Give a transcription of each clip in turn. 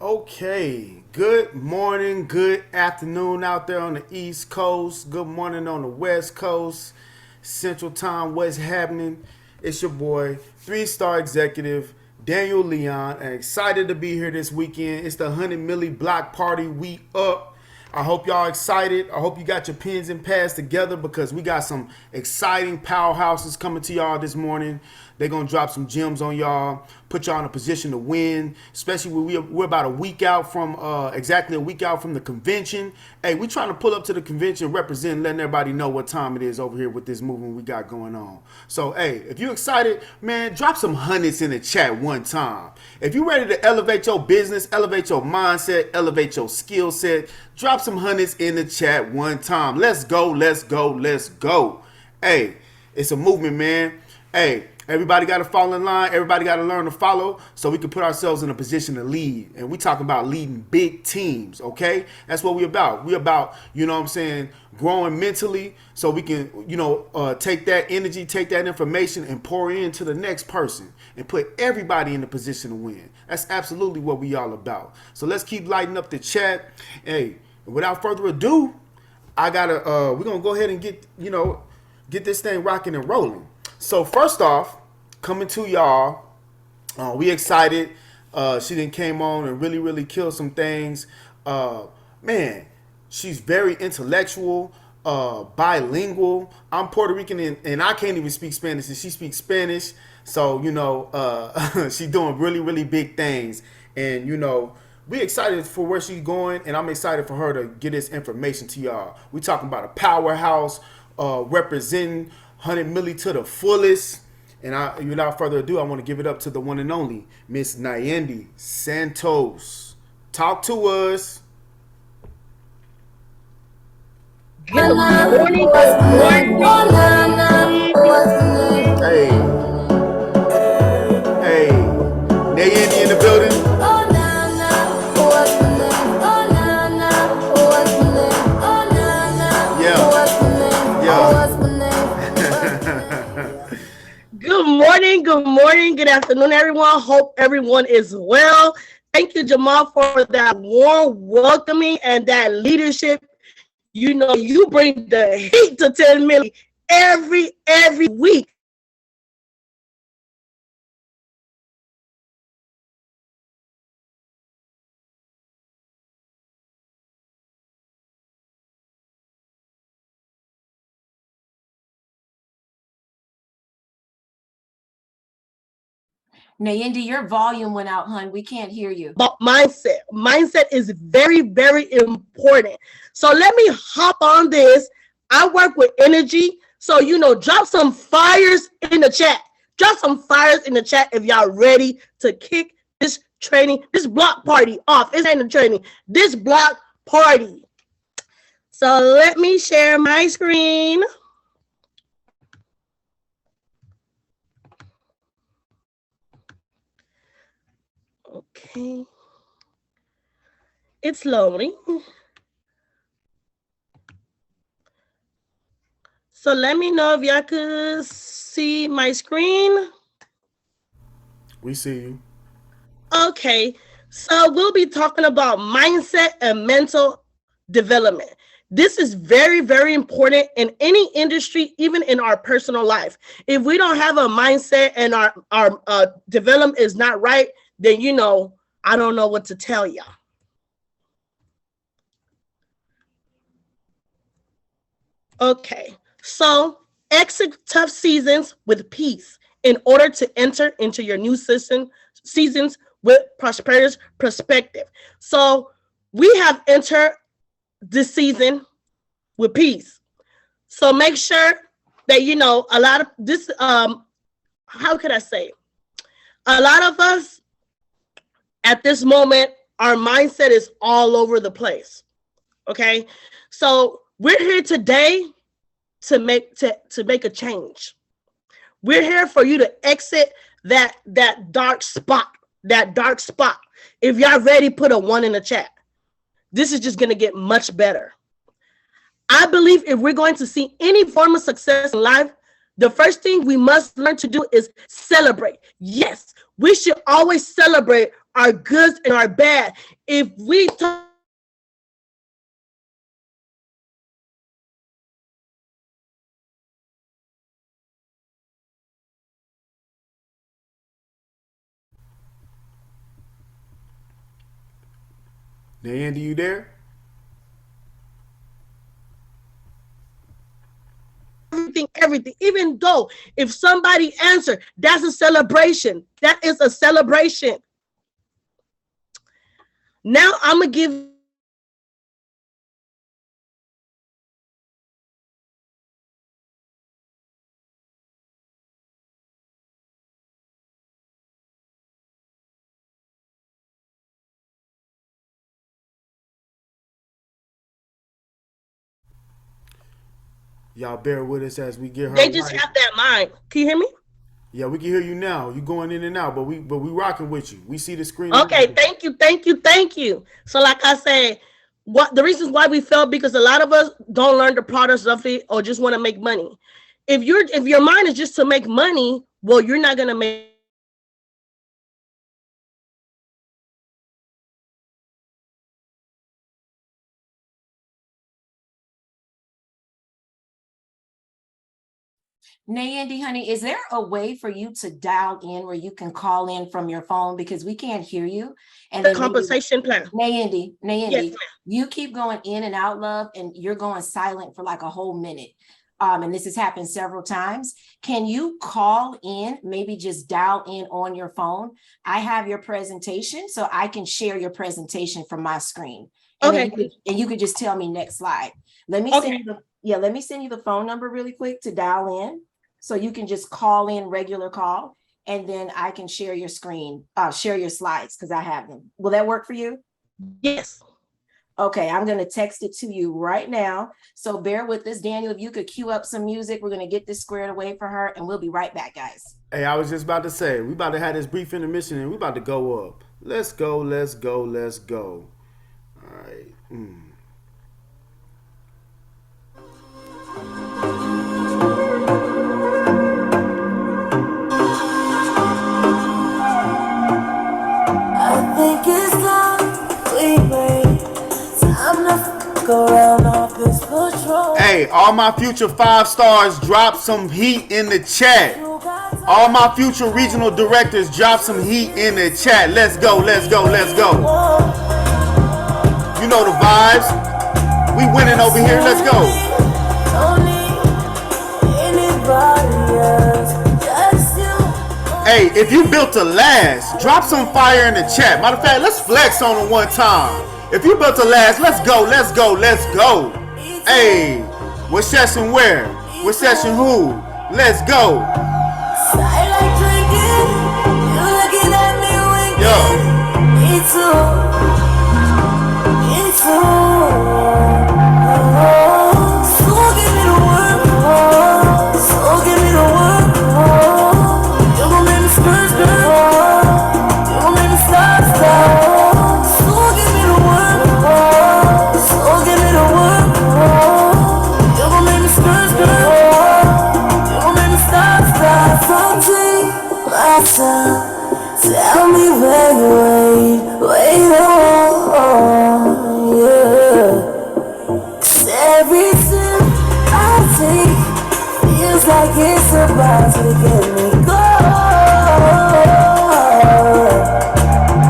Okay, good morning, good afternoon out there on the East Coast. Good morning on the West Coast, Central Time. What's happening? It's your boy, three-star executive Daniel Leon, and excited to be here this weekend. It's the 100 Milli Block Party. We up. I hope y'all excited. I hope you got your pens and pads together because we got some exciting powerhouses coming to y'all this morning. They're going to drop some gems on y'all, put y'all in a position to win, especially when we're about a week out from, exactly a week out from the convention. Hey, we trying to pull up to the convention, representing, letting everybody know what time it is over here with this movement we got going on. So, hey, if you excited, man, drop some hundreds in the chat one time. If you ready to elevate your business, elevate your mindset, elevate your skill set, drop some hundreds in the chat one time. Let's go, let's go, let's go. Hey, it's a movement, man. Hey, everybody got to fall in line. Everybody got to learn to follow so we can put ourselves in a position to lead. And we talking about leading big teams, okay? That's what we about. We about, you know what I'm saying, growing mentally so we can, take that energy, take that information and pour into the next person and put everybody in the position to win. That's absolutely what we all about. So let's keep lighting up the chat. Hey, without further ado, we're going to go ahead and get this thing rocking and rolling. So first off, coming to y'all, we excited. She then came on and really killed some things. Man, she's very intellectual, bilingual. I'm Puerto Rican and I can't even speak Spanish, and she speaks Spanish. So she's doing really big things, and we excited for where she's going, and I'm excited for her to get this information to y'all. We talking about a powerhouse, representing 100 Milli to the fullest. And without further ado, I want to give it up to the one and only Miss Nayendi Santos. Talk to us. Good morning. Hey, hey, Nayendi in the building. Good morning, good afternoon, everyone. Hope everyone is well. Thank you, Jamaal, for that warm welcoming and that leadership. You bring the heat to 10 million every week. Nayendi, your volume went out, hon. We can't hear you. But mindset is very important. So let me hop on this. I work with energy. So, drop some fires in the chat. Drop some fires in the chat if y'all ready to kick this block party off. It ain't a training, this block party. So let me share my screen. Okay. It's loading. So let me know if y'all could see my screen. We see you. Okay. So we'll be talking about mindset and mental development. This is very important in any industry, even in our personal life. If we don't have a mindset and our development is not right, then I don't know what to tell y'all. Okay, so exit tough seasons with peace in order to enter into your new seasons with prosperous perspective. So we have entered this season with peace. So make sure that a lot of this. How could I say? A lot of us at this moment, our mindset is all over the place. Okay, so we're here today to make a change. We're here for you to exit that dark spot. If y'all ready, put a 1 in the chat. This is just going to get much better. I believe if we're going to see any form of success in life, the first thing we must learn to do is celebrate. Yes, we should always celebrate our goods and our bad. If we talk Nayendi, you there? everything, even though if somebody answer, that's a celebration. That is a celebration. Now I'm gonna give Y'all bear with us as we get her. they just right. have that mind. Can you hear me? Yeah, we can hear you now. You going in and out, but we rocking with you. We see the screen. Okay, thank you. So like I said, what the reasons why we failed, because a lot of us don't learn the products of it or just want to make money. If your mind is just to make money, well, you're not gonna make Nayendi, honey, is there a way for you to dial in where you can call in from your phone, because we can't hear you? And the then compensation plan. Nayendi, Yes, you keep going in and out, love, and you're going silent for like a whole minute. And this has happened several times. Can you call in, maybe just dial in on your phone? I have your presentation, so I can share your presentation from my screen. And okay. you could just tell me next slide. Let me send you the phone number really quick to dial in. So you can just call in regular call, and then I can share your screen, share your slides, because I have them. Will that work for you? Yes. Okay, I'm going to text it to you right now. So bear with us. Daniel, if you could cue up some music, we're going to get this squared away for her, and we'll be right back, guys. Hey, I was just about to say, we about to have this brief intermission and we about to go up. Let's go. All right. I think it's time we wait. Time to go around office patrol. Hey, all my future 5 stars, drop some heat in the chat. All my future regional directors, drop some heat in the chat. Let's go. You know the vibes. We winning over here. Let's go. Don't need anybody else, just you. Hey, if you built to last, drop some fire in the chat. Matter of fact, let's flex on it one time. If you built to last, let's go. Hey, what session where? What session who? Let's go. I like drinking, you looking at me winking. Yo. Me too. So give me the work, you gon' make me skirt, you gon' make me stop. So give me the work, you gon' make me skirt, you gon' make me stop. Don't take my time, tell me where you wait on, yeah. 'Cause every step I take feels like it's about to get me going.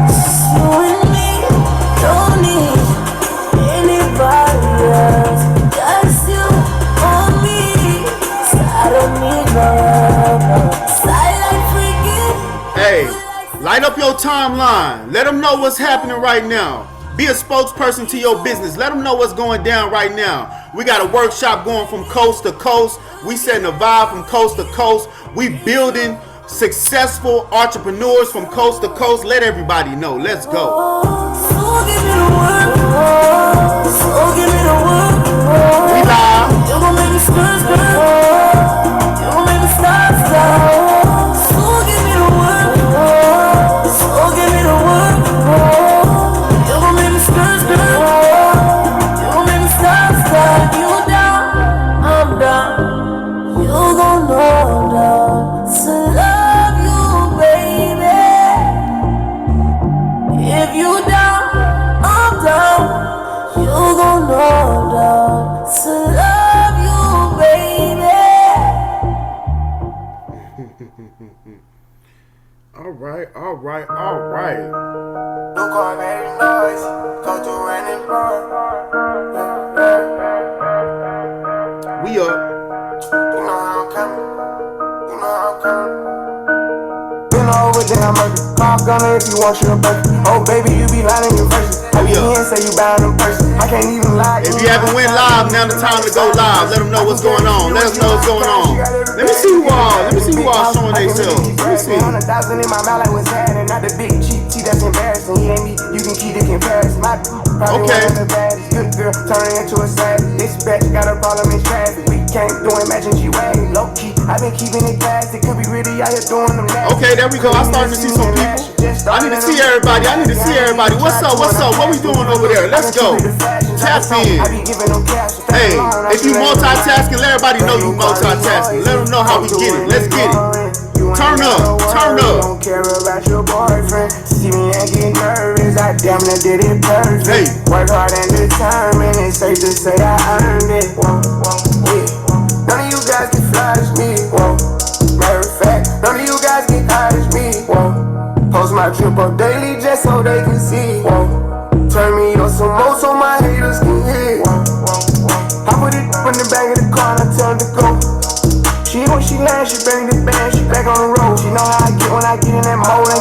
Just you and me, don't need anybody else, just you on me. 'Cause I don't need no help. Silent freaking. Hey, light up your timeline. Let them know what's happening right now. Be a spokesperson to your business. Let them know what's going down right now. We got a workshop going from coast to coast. We setting a vibe from coast to coast. We building successful entrepreneurs from coast to coast. Let everybody know. Let's go. So give me the work. We live. You gon' make me skirt. You gon' make me stop. So give me the work. You gon' make me skirt. You gon' make me stop. You down, I'm down. You gon' know I'm down to love you, baby. All right, all right, all right. Look on made noise, go to random bar. We up. You know how I'm coming, you know how I'm coming. Been over damn murder, call gunner if you want your burger. Oh baby, you be lying in your verses. I be here and say you buying in person. I can't even lie. If you haven't went live, now the time to go live. Let them know what's going on. Let us know what's going on. Let me see who all. Let me see who all showing themselves. Let me see. 100,000 in my mouth like what's happening. Not the big cheap tea that's embarrassing. He ain't me. You can keep the comparison. My probably one of the baddest. Good girl turning into a sad. This bitch got a problem in traffic. We can't do imagine G-Way. Low key, I've been keeping it fast. It could be really out here doing them nasty. Okay, there we go. I'm starting to see some people. I need to see everybody. I need to see everybody. What's up? What's up? What we doing over there? Let's go. Tap in. Hey, if you multitasking, let everybody know you multitasking. Let them know how we get it. Let's get it. Turn up. Turn up. Don't care about your boyfriend. See me and get nervous. I damn near did it perfect. Hey. Work hard and determined. It's safe to say I earned it. None of you guys can flash me. Matter of fact, none of you guys can hide me. Post my trip up daily just so they can see. Turn me on some more so my haters can hear. I put it in the bag of the car and I tell her to go. When she lands, she bring the band, she back on the road. She know how I get when I get in that mode.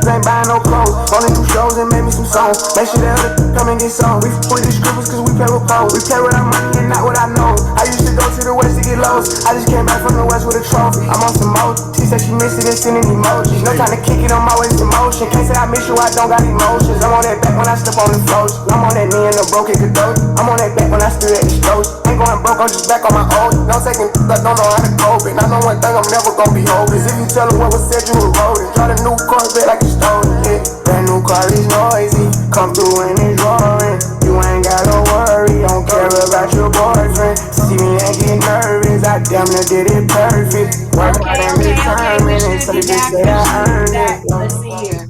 Ain't buying no clothes, only do shows and make me some songs. Make sure that come and get some. We put the scribbles cause we play with pose. We play with our money and not what I know. I used to go to the west to get lost. I just came back from the west with a trophy. I'm on some mode. She said she missed it and sending emojis. No time to kick it on my waist emotion. Can't say I miss you, I don't got emotions. I'm on that back when I step on the floors. I'm on that knee and the broken cadeau. I'm on that back when I stood at the stores. Ain't going broke, I'm just back on my old. No second, but don't know how to cope it. I know one thing I'm never gonna be hopeless. If you tell her what was said, you were rolling. Try the new Corvette like you stole it. Yeah. Brand new car is noisy. Come through and it's roaring. You ain't gotta worry. Don't care about your boyfriend. See me and get nervous. I damn near did it perfect. Work hard and determined. And so just say I earned it. Let's see here.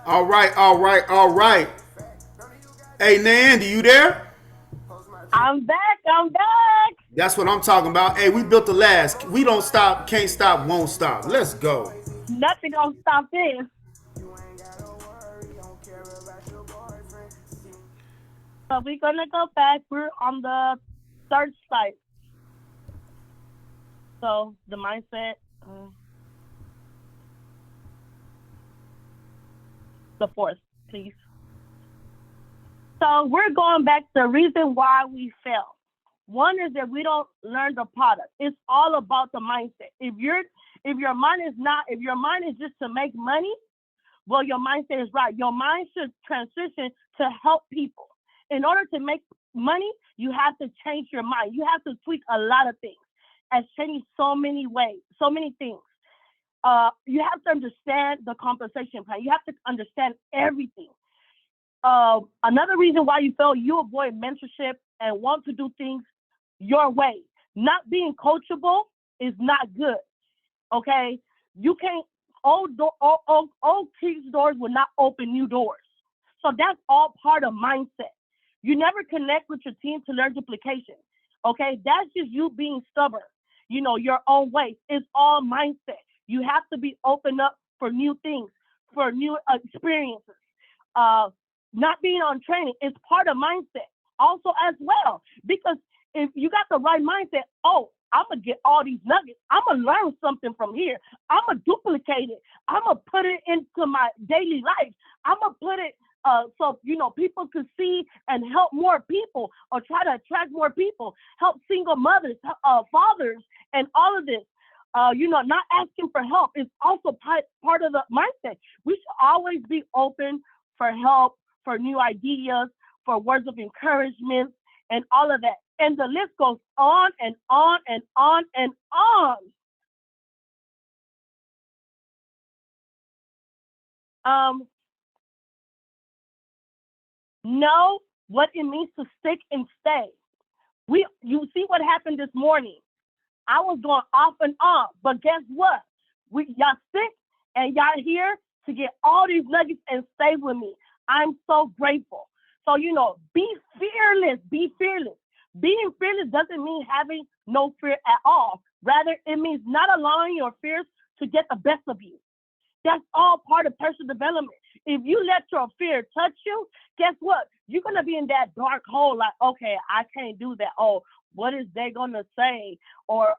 All right, all right, all right. Hey, Nayendi, you there? I'm back. That's what I'm talking about. Hey, we built the last. We don't stop, can't stop, won't stop. Let's go. Nothing gonna stop this. So we're gonna go back. We're on the third site. So the mindset. The fourth, please. So we're going back to the reason why we fail. One is that we don't learn the product. It's all about the mindset. If your mind is just to make money, well, your mindset is right. Your mind should transition to help people. In order to make money, you have to change your mind. You have to tweak a lot of things. As changing so many ways, so many things. You have to understand the compensation plan. You have to understand everything. Another reason why you fail, you avoid mentorship and want to do things your way. Not being coachable is not good. Okay, you can't. Old closed doors will not open new doors. So that's all part of mindset. You never connect with your team to learn duplication. Okay, that's just you being stubborn. You know, your own way. It's all mindset. You have to be open up for new things, for new experiences. Not being on training is part of mindset also as well. Because if you got the right mindset, I'm going to get all these nuggets. I'm going to learn something from here. I'm going to duplicate it. I'm going to put it into my daily life. I'm going to put it so, people can see and help more people or try to attract more people, help single mothers, fathers, and all of this. Not asking for help is also part of the mindset. We should always be open for help, for new ideas, for words of encouragement, and all of that. And the list goes on and on and on and on. Know what it means to stick and stay. You see what happened this morning. I was going off and on, but guess what? Y'all stick and y'all here to get all these nuggets and stay with me. I'm so grateful. So, be fearless. Be fearless. Being fearless doesn't mean having no fear at all. Rather, it means not allowing your fears to get the best of you. That's all part of personal development. If you let your fear touch you, guess what? You're going to be in that dark hole like, okay, I can't do that. Oh, what is they going to say? Or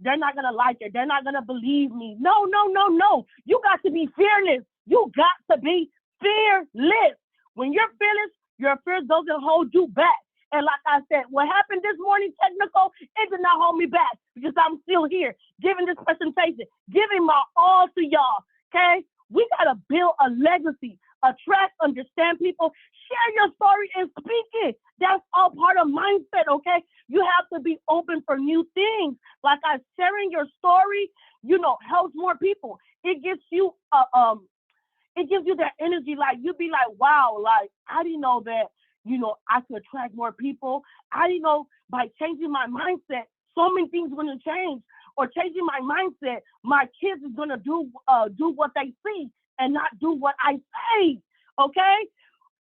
they're not going to like it. They're not going to believe me. No, no, no, no. You got to be fearless. You got to be fearless. When you're fearless, your fear doesn't hold you back. And like I said, what happened this morning, technical, it did not hold me back because I'm still here giving this presentation, giving my all to y'all, okay? We got to build a legacy, attract, understand people, share your story and speak it. That's all part of mindset, okay? You have to be open for new things. Like I sharing your story, helps more people. It gives you that energy, like you be like, wow, like I didn't know that, I could attract more people. I didn't know by changing my mindset, so many things are going to change. Or changing my mindset, my kids is going to do what they see and not do what I say, okay?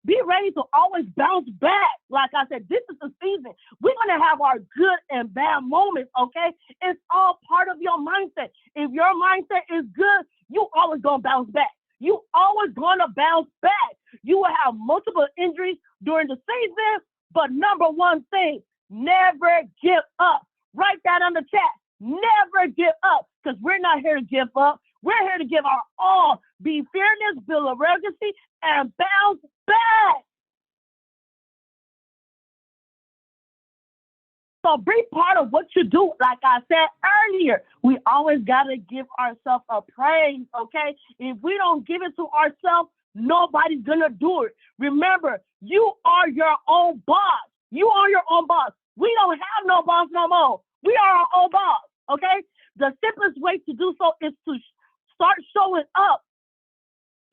Be ready to always bounce back. Like I said, this is the season. We're going to have our good and bad moments, okay? It's all part of your mindset. If your mindset is good, you always going to bounce back. You always going to bounce back. You will have multiple injuries during the season, but number one thing, never give up. Write that on the chat. Never give up, because we're not here to give up. We're here to give our all. Be fearless, build a legacy, and bounce back. So be part of what you do. Like I said earlier, we always got to give ourselves a praise, okay? If we don't give it to ourselves, nobody's going to do it. Remember, you are your own boss. You are your own boss. We don't have no boss no more. We are our own boss, okay? The simplest way to do so is to start showing up,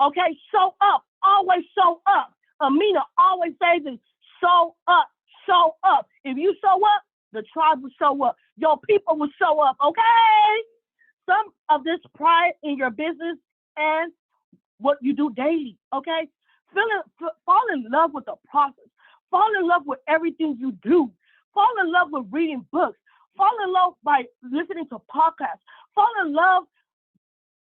okay? Show up. Always show up. Ameenah always says it, show up, show up. If you show up, the tribe will show up. Your people will show up, okay? Some of this pride in your business and what you do daily, okay? Fall in love with the process. Fall in love with everything you do. Fall in love with reading books. Fall in love by listening to podcasts. Fall in love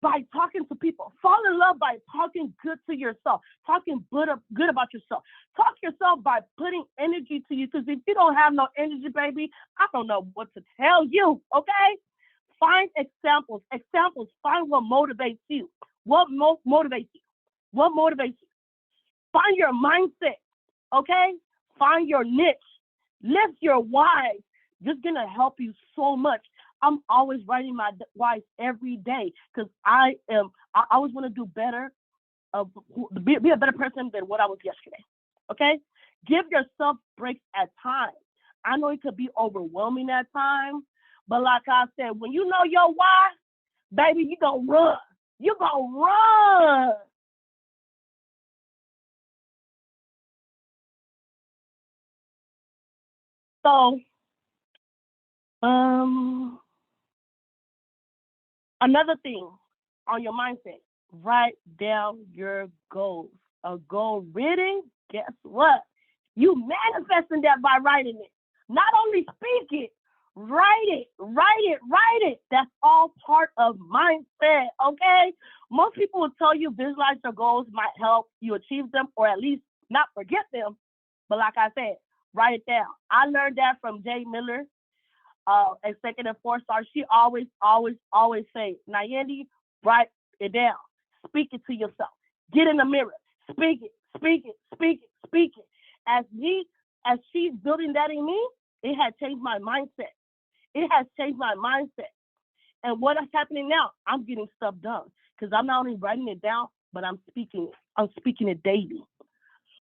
by talking to people. Fall in love by talking good to yourself, talking good about yourself. Talk yourself by putting energy to you, because if you don't have no energy, baby, I don't know what to tell you, okay? Find examples. Find what motivates you. What motivates you? What motivates you? Find your mindset, okay? Find your niche. Lift your why. This is going to help you so much. I'm always writing my whys every day, because I always want to do better, be a better person than what I was yesterday, okay? Give yourself breaks at times. I know it could be overwhelming at times, but like I said, when you know your why, baby, you're going to run. You're going to run. So, another thing on your mindset, write down your goals. A goal written, guess what? You manifesting that by writing it. Not only speak it, write it. That's all part of mindset, okay? Most people will tell you visualize your goals might help you achieve them, or at least not forget them. But like I said, write it down. I learned that from Jay Miller, executive 4-star. She always say, Nayendi, write it down. Speak it to yourself. Get in the mirror. Speak it. As she's building that in me, it had changed my mindset. And what is happening now, I'm getting stuff done, because I'm not only writing it down, but I'm speaking it. I'm speaking it daily.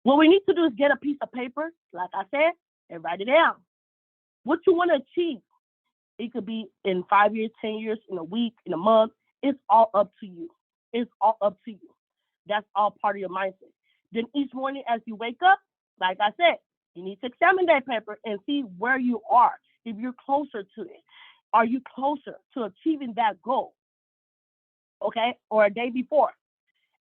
What we need to do is get a piece of paper, like I said, and write it down. What you want to achieve. It could be in 5 years, 10 years, in a week, in a month. It's all up to you. That's all part of your mindset. Then each morning as you wake up, like I said, you need to examine that paper and see where you are. If you're closer to it, are you closer to achieving that goal? Okay, or a day before.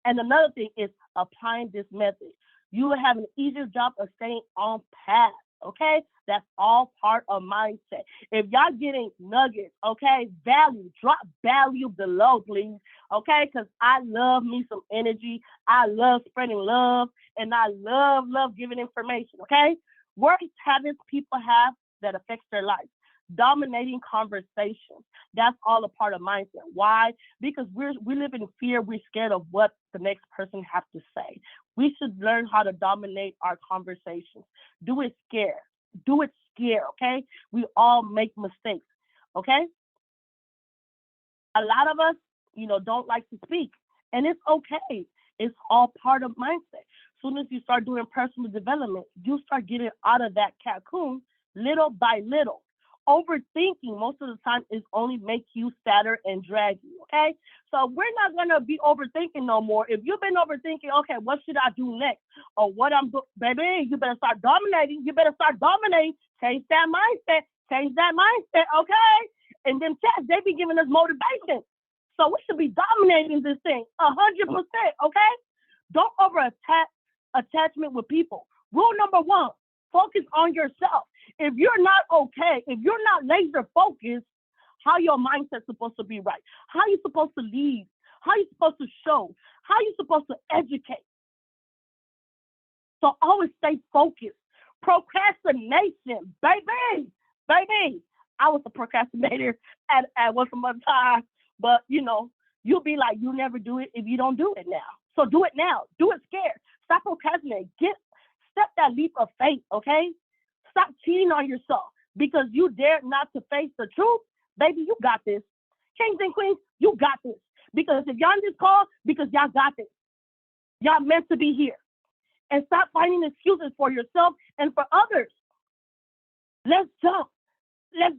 And another thing is applying this method. You will have an easier job of staying on path. Okay, that's all part of mindset. If y'all getting nuggets, okay, value, drop value below, please. Okay, because I love me some energy. I love spreading love, and I love giving information. Okay, worst habits people have that affects their life. Dominating conversations. That's all a part of mindset. Why? Because we live in fear. We're scared of what the next person has to say. We should learn how to dominate our conversations. Do it scared. Do it scared, okay? We all make mistakes, okay? A lot of us, don't like to speak, and it's okay. It's all part of mindset. As soon as you start doing personal development, you start getting out of that cocoon little by little. Overthinking most of the time is only make you sadder and drag you, okay? So we're not going to be overthinking no more. If you've been overthinking, okay, what should I do next? Or what I'm doing, baby, you better start dominating. You better start dominating. Change that mindset. Change that mindset, okay? And then chats, they be giving us motivation. So we should be dominating this thing 100%, okay? Don't attachment with people. Rule number 1, focus on yourself. If you're not okay, if you're not laser focused, how your mindset's supposed to be right? How you supposed to lead? How you supposed to show? How you supposed to educate? So always stay focused. Procrastination, baby. I was a procrastinator at once upon a time, but you'll be like, you never do it if you don't do it now. So do it now. Do it scared. Stop procrastinating. Step that leap of faith, okay? Stop cheating on yourself because you dare not to face the truth. Baby, you got this. Kings and queens, you got this. Because if y'all in this call, because y'all got this. Y'all meant to be here. And stop finding excuses for yourself and for others. Let's jump. Let's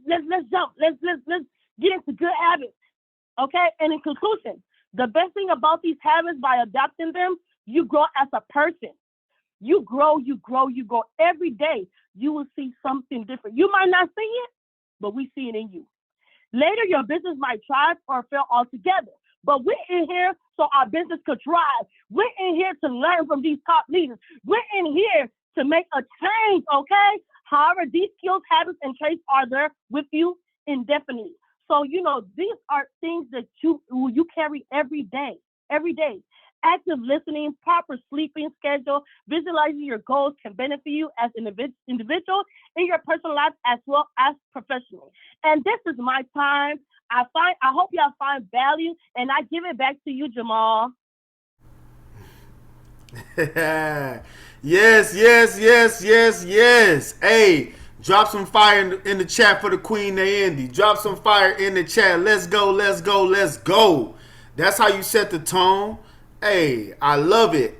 jump. Let's get into good habits. Okay? And in conclusion, the best thing about these habits, by adopting them, you grow as a person. You grow. Every day, you will see something different. You might not see it, but we see it in you. Later, your business might thrive or fail altogether. But we're in here so our business could thrive. We're in here to learn from these top leaders. We're in here to make a change, okay? However, these skills, habits, and traits are there with you indefinitely. So, these are things that you carry every day. Active listening, proper sleeping schedule, visualizing your goals can benefit you as an individual in your personal life as well as professionally. And this is my time. I hope y'all find value, and I give it back to you, Jamaal. Yes. Hey, drop some fire in the chat for the Queen Nayendi. Drop some fire in the chat. Let's go. That's how you set the tone. Hey, I love it.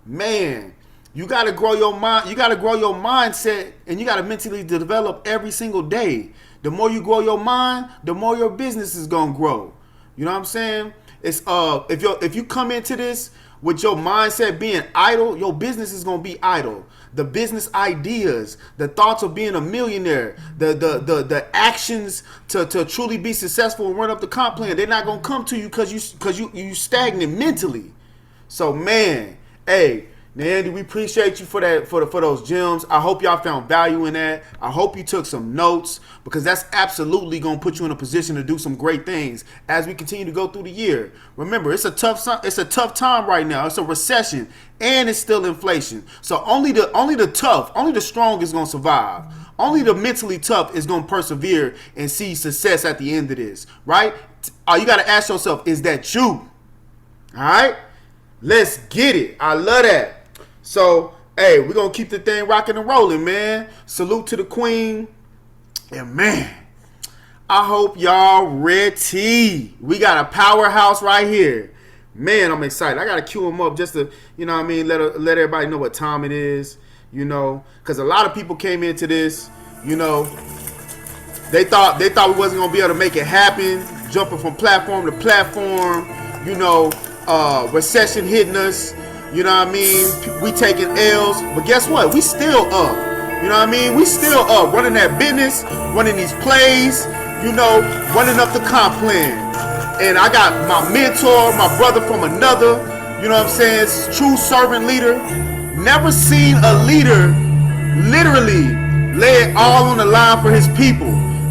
Man, you got to grow your mind. You got to grow your mindset, and you got to mentally develop every single day. The more you grow your mind, the more your business is going to grow. You know what I'm saying? It's if you come into this with your mindset being idle, your business is going to be idle. The business ideas, the thoughts of being a millionaire, the actions to truly be successful and run up the comp plan, they're not going to come to you because you stagnant mentally. So, man, hey, Nayendi, we appreciate you for that, for those gems. I hope y'all found value in that. I hope you took some notes, because that's absolutely going to put you in a position to do some great things as we continue to go through the year. Remember, it's a tough time right now. It's a recession, and it's still inflation. So only the strong is going to survive. Only the mentally tough is going to persevere and see success at the end of this, right? You got to ask yourself, is that you? All right? Let's get it. I love that. So, hey, we're going to keep the thing rocking and rolling, man. Salute to the queen. And, man, I hope y'all ready. We got a powerhouse right here. Man, I'm excited. I got to cue him up just to, let everybody know what time it is, because a lot of people came into this, they thought we wasn't going to be able to make it happen, jumping from platform to platform, recession hitting us. You know what I mean? We taking L's, but guess what? We still up. You know what I mean? We still up, running that business, running these plays, running up the comp plan. And I got my mentor, my brother from another, true servant leader. Never seen a leader literally lay it all on the line for his people.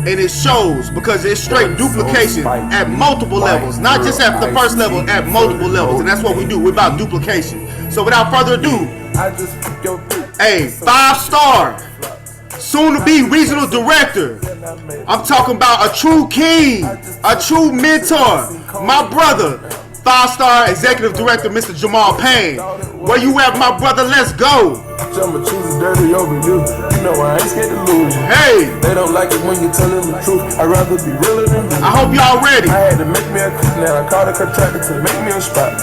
And it shows because it's straight duplication at multiple levels, not just at the first level, at multiple levels. And that's what we do. We're about duplication. So without further ado, hey, 5-star, soon to be regional director. I'm talking about a true king, a true mentor, my brother, 5-star executive director, Mr. Jamaal Payne. Where you at, my brother? Let's go. I'ma choose dirty over you. You know I ain't scared to lose. Hey, they don't like it when you tell them the truth. I'd rather be realer than you. I hope y'all ready. I had to make me a cut now. I called a contractor to make me a spot.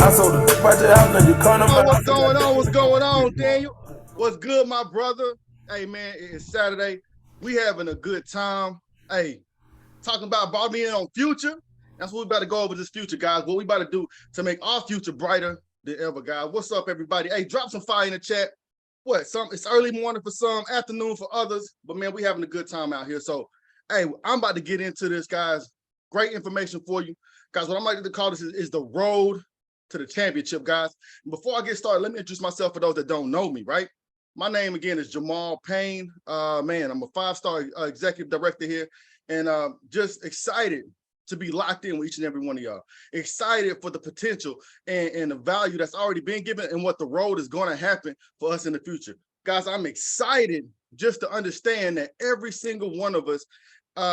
I sold the by your house and you come to my What's going on? What's going on, Daniel? What's good, my brother? Hey, man, it's Saturday. We having a good time. Hey, talking about brought me in on future. That's what we about to go over this future, guys. What we about to do to make our future brighter than ever, guys. What's up, everybody? Hey, drop some fire in the chat. It's early morning for some, afternoon for others, but man, we having a good time out here. So, hey, I'm about to get into this, guys. Great information for you. Guys, what I'm like to call this is the road to the championship, guys. And before I get started, let me introduce myself for those that don't know me, right? My name, again, is Jamaal Payne. Man, I'm a 5-star executive director here, and just excited to be locked in with each and every one of y'all. Excited for the potential and the value that's already been given and what the road is going to happen for us in the future. Guys, I'm excited just to understand that every single one of us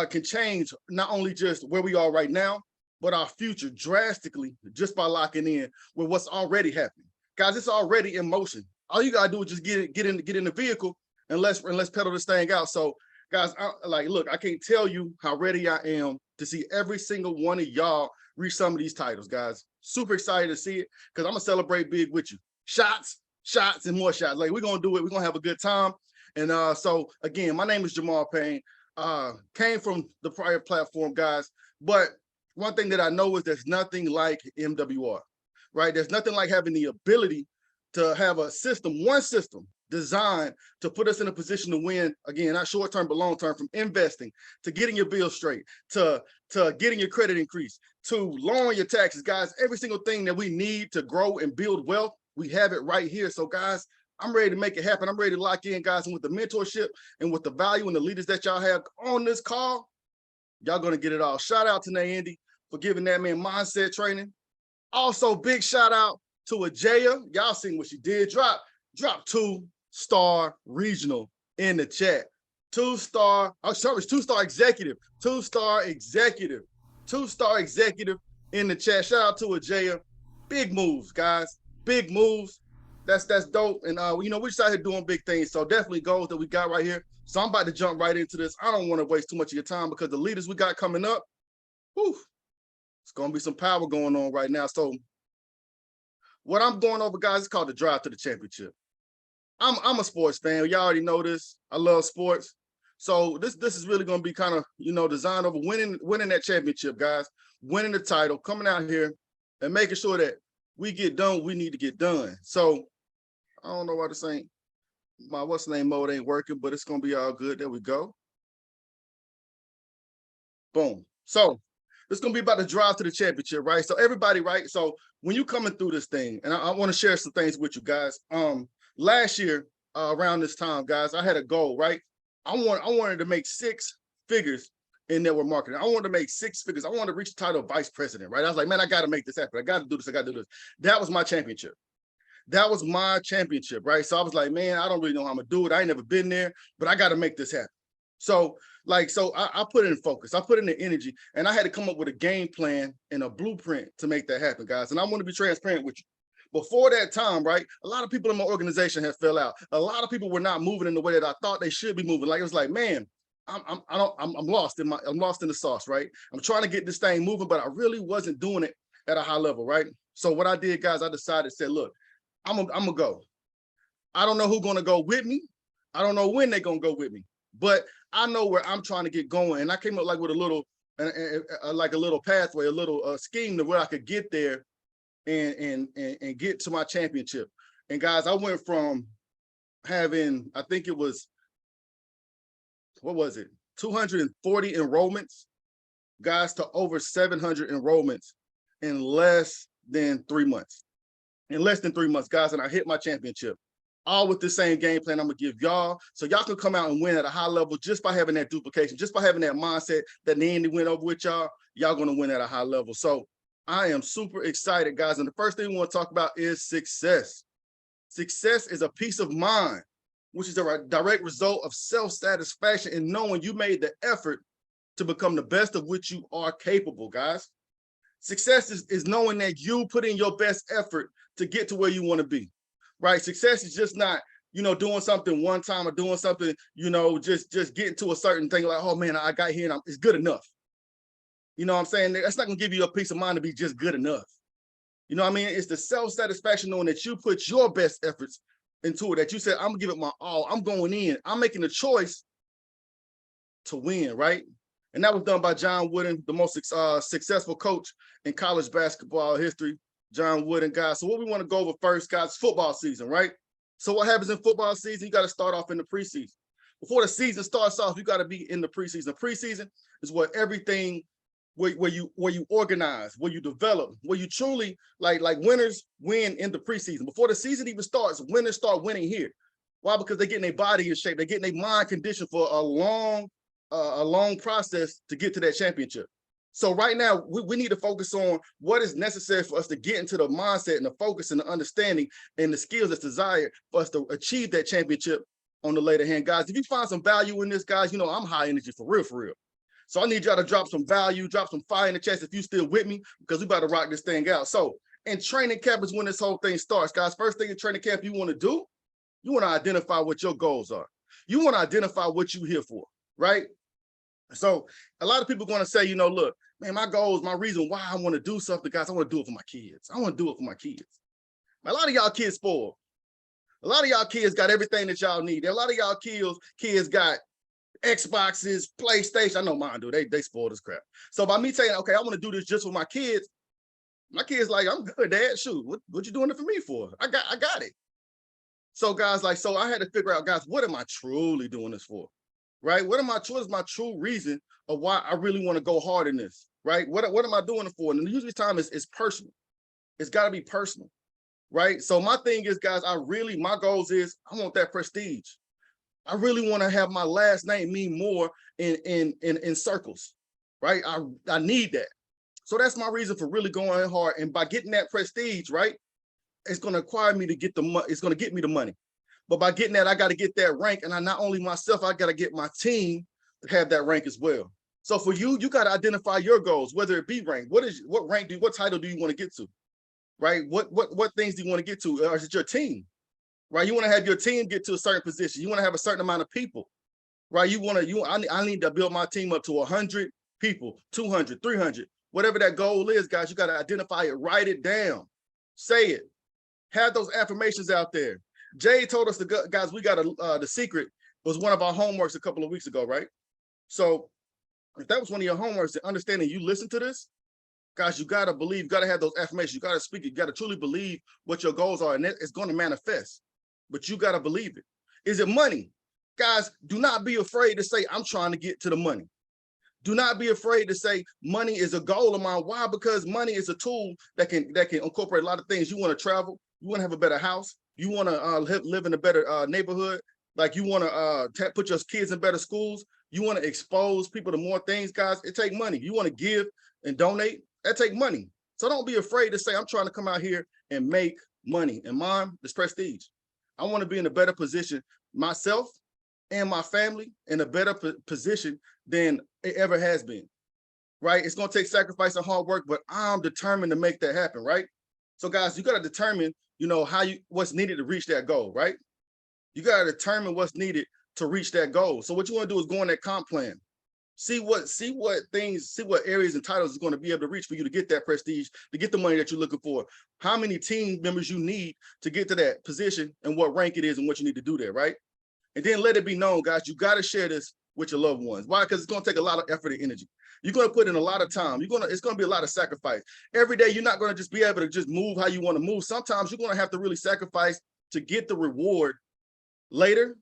can change not only just where we are right now, but our future drastically just by locking in with what's already happening. Guys, it's already in motion. All you got to do is just get in the vehicle and let's pedal this thing out. So, guys, look, I can't tell you how ready I am to see every single one of y'all reach some of these titles, guys. Super excited to see it because I'm gonna celebrate big with you. Shots, and more shots. Like, we're gonna do it. We're gonna have a good time. And so again, my name is Jamaal Payne. Came from the prior platform, guys. But one thing that I know is there's nothing like MWR, right? There's nothing like having the ability to have a system, one system designed to put us in a position to win, again, not short term, but long term, from investing to getting your bills straight, to getting your credit increased, to lowering your taxes. Guys, every single thing that we need to grow and build wealth, we have it right here. So, guys, I'm ready to make it happen. I'm ready to lock in, guys. And with the mentorship and with the value and the leaders that y'all have on this call, y'all going to get it all. Shout out to Nayendi for giving that man mindset training. Also, big shout out to Ajeya. Y'all seen what she did. Drop 2-star regional in the chat. 2-star, oh, sorry, 2-star executive. 2-star executive. 2-star executive in the chat. Shout out to Ajeya. Big moves, guys. Big moves. That's dope. And you know, we're just out here doing big things. So definitely goals that we got right here. So I'm about to jump right into this. I don't want to waste too much of your time because the leaders we got coming up, whew, it's gonna be some power going on right now. So what I'm going over, guys, is called the drive to the championship. I'm a sports fan. Y'all already know this. I love sports. So this is really going to be kind of, you know, designed over winning that championship, guys, winning the title, coming out here and making sure that we get done what we need to get done. So I don't know why this ain't, my what's the name mode ain't working, but it's going to be all good. There we go. Boom. So it's going to be about the drive to the championship, right? So everybody, right? So when you coming through this thing, and I want to share some things with you guys. Last year, around this time, guys, I had a goal, right? I wanted to make 6 figures in network marketing. I wanted to make 6 figures. I wanted to reach the title of vice president, right? I was like, man, I got to make this happen. I got to do this. I got to do this. That was my championship. That was my championship, right? So I was like, man, I don't really know how I'm going to do it. I ain't never been there, but I got to make this happen. So I put in focus. I put in the energy, and I had to come up with a game plan and a blueprint to make that happen, guys. And I want to be transparent with you. Before that time, right, a lot of people in my organization had fell out. A lot of people were not moving in the way that I thought they should be moving. Like, it was like, man, I'm lost in the sauce, right? I'm trying to get this thing moving, but I really wasn't doing it at a high level, right? So what I did, guys, I said, look, I'm gonna go. I don't know who's gonna go with me. I don't know when they're gonna go with me, but I know where I'm trying to get going. And I came up like with a little, like a little pathway, a little scheme to where I could get there and get to my championship. And guys, I went from having, I think it was, what was it? 240 enrollments, guys, to over 700 enrollments in less than 3 months. In less than 3 months, guys, and I hit my championship. all with the same game plan I'm gonna give y'all, so y'all can come out and win at a high level just by having that duplication, just by having that mindset that Nayendi went over with y'all. Y'all gonna win at a high level. So I am super excited, guys. And the first thing we want to talk about is success. Success is a peace of mind, which is a direct result of self-satisfaction in knowing you made the effort to become the best of which you are capable, guys. Success is knowing that you put in your best effort to get to where you want to be, right? Success is just not, doing something one time or doing something, just getting to a certain thing like, oh man, I got here and it's good enough. You know what I'm saying? That's not gonna give you a peace of mind to be just good enough. You know what I mean? It's the self-satisfaction knowing that you put your best efforts into it, that you said, I'm gonna give it my all. I'm going in. I'm making a choice to win, right? And that was done by John Wooden, the most successful coach in college basketball history, John Wooden, guys. So what we want to go over first, guys, football season, right? So what happens in football season? You got to start off in the preseason. Before the season starts off, you got to be in the preseason. Preseason is where everything, where you organize, where you develop, where you truly like winners win in the preseason. Before the season even starts, winners start winning here. Why? Because they're getting their body in shape. They're getting their mind conditioned for a long process to get to that championship. So right now, we need to focus on what is necessary for us to get into the mindset and the focus and the understanding and the skills that's desired for us to achieve that championship on the later hand. Guys, if you find some value in this, guys, I'm high energy for real. So I need y'all to drop some value, drop some fire in the chest if you still with me, because we about to rock this thing out. So in training camp is when this whole thing starts, guys. First thing in training camp you want to do, you want to identify what your goals are. You want to identify what you're here for, right? So a lot of people are going to say, look, man, my goals, my reason why I want to do something, guys, I want to do it for my kids. I want to do it for my kids. A lot of y'all kids spoiled. A lot of y'all kids got everything that y'all need. A lot of y'all kids got Xboxes, PlayStation. I know mine do. They spoiled as crap. So by me saying, okay, I want to do this just for my kids like, I'm good, Dad. Shoot, what you doing it for me for? I got it. So guys, so I had to figure out, guys, what am I truly doing this for? Right? What is my true reason of why I really want to go hard in this? Right? What am I doing it for? And usually time is personal. It's got to be personal. Right? So my thing is, guys, my goals is I want that prestige. I really want to have my last name mean more in circles. Right? I need that. So that's my reason for really going hard. And by getting that prestige, right, it's going to require me to get the money. It's going to get me the money. But by getting that, I got to get that rank. And I not only myself, I got to get my team to have that rank as well. So for you got to identify your goals, whether it be rank. What title do you want to get to? Right? What things do you want to get to? Or is it your team? Right? You want to have your team get to a certain position. You want to have a certain amount of people. Right? I need to build my team up to 100 people, 200, 300, whatever that goal is, guys. You got to identify it, write it down, say it, have those affirmations out there. Jay told us, guys, we got the secret was one of our homeworks a couple of weeks ago, right? So if that was one of your homeworks, understanding you listen to this, guys, you got to believe, you got to have those affirmations. You got to speak it. You got to truly believe what your goals are, and it's going to manifest, but you got to believe it. Is it money? Guys, do not be afraid to say, I'm trying to get to the money. Do not be afraid to say money is a goal of mine. Why? Because money is a tool that can incorporate a lot of things. You want to travel. You want to have a better house. You want to live in a better neighborhood. Like you want to put your kids in better schools. You want to expose people to more things, guys. It takes money. You want to give and donate. That takes money. So don't be afraid to say, I'm trying to come out here and make money. And mine is prestige. I want to be in a better position myself and my family in a better position than it ever has been. Right? It's going to take sacrifice and hard work, but I'm determined to make that happen. Right? So guys, you got to determine, what's needed to reach that goal, right? You got to determine what's needed to reach that goal. So what you want to do is go on that comp plan. See what areas and titles is going to be able to reach for you to get that prestige, to get the money that you're looking for. How many team members you need to get to that position and what rank it is and what you need to do there, right? And then let it be known, guys, you got to share this with your loved ones. Why? Because it's going to take a lot of effort and energy. You're going to put in a lot of time. It's going to be a lot of sacrifice. Every day, you're not going to just be able to just move how you want to move. Sometimes you're going to have to really sacrifice to get the reward later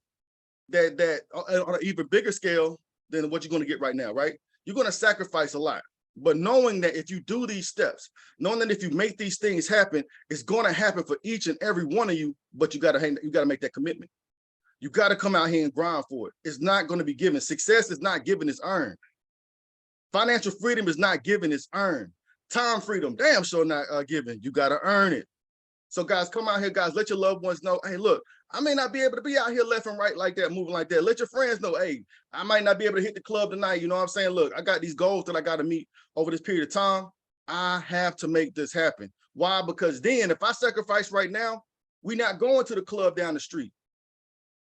that on an even bigger scale than what you're going to get right now, right? You're going to sacrifice a lot. But knowing that if you do these steps, knowing that if you make these things happen, it's going to happen for each and every one of you, but you got to make that commitment. You got to come out here and grind for it. It's not going to be given. Success is not given, it's earned. Financial freedom is not given, it's earned. Time freedom, damn sure not given. You got to earn it. So guys, come out here, guys. Let your loved ones know, hey, look, I may not be able to be out here left and right like that, moving like that. Let your friends know, hey, I might not be able to hit the club tonight. You know what I'm saying? Look, I got these goals that I got to meet over this period of time. I have to make this happen. Why? Because then if I sacrifice right now, we're not going to the club down the street.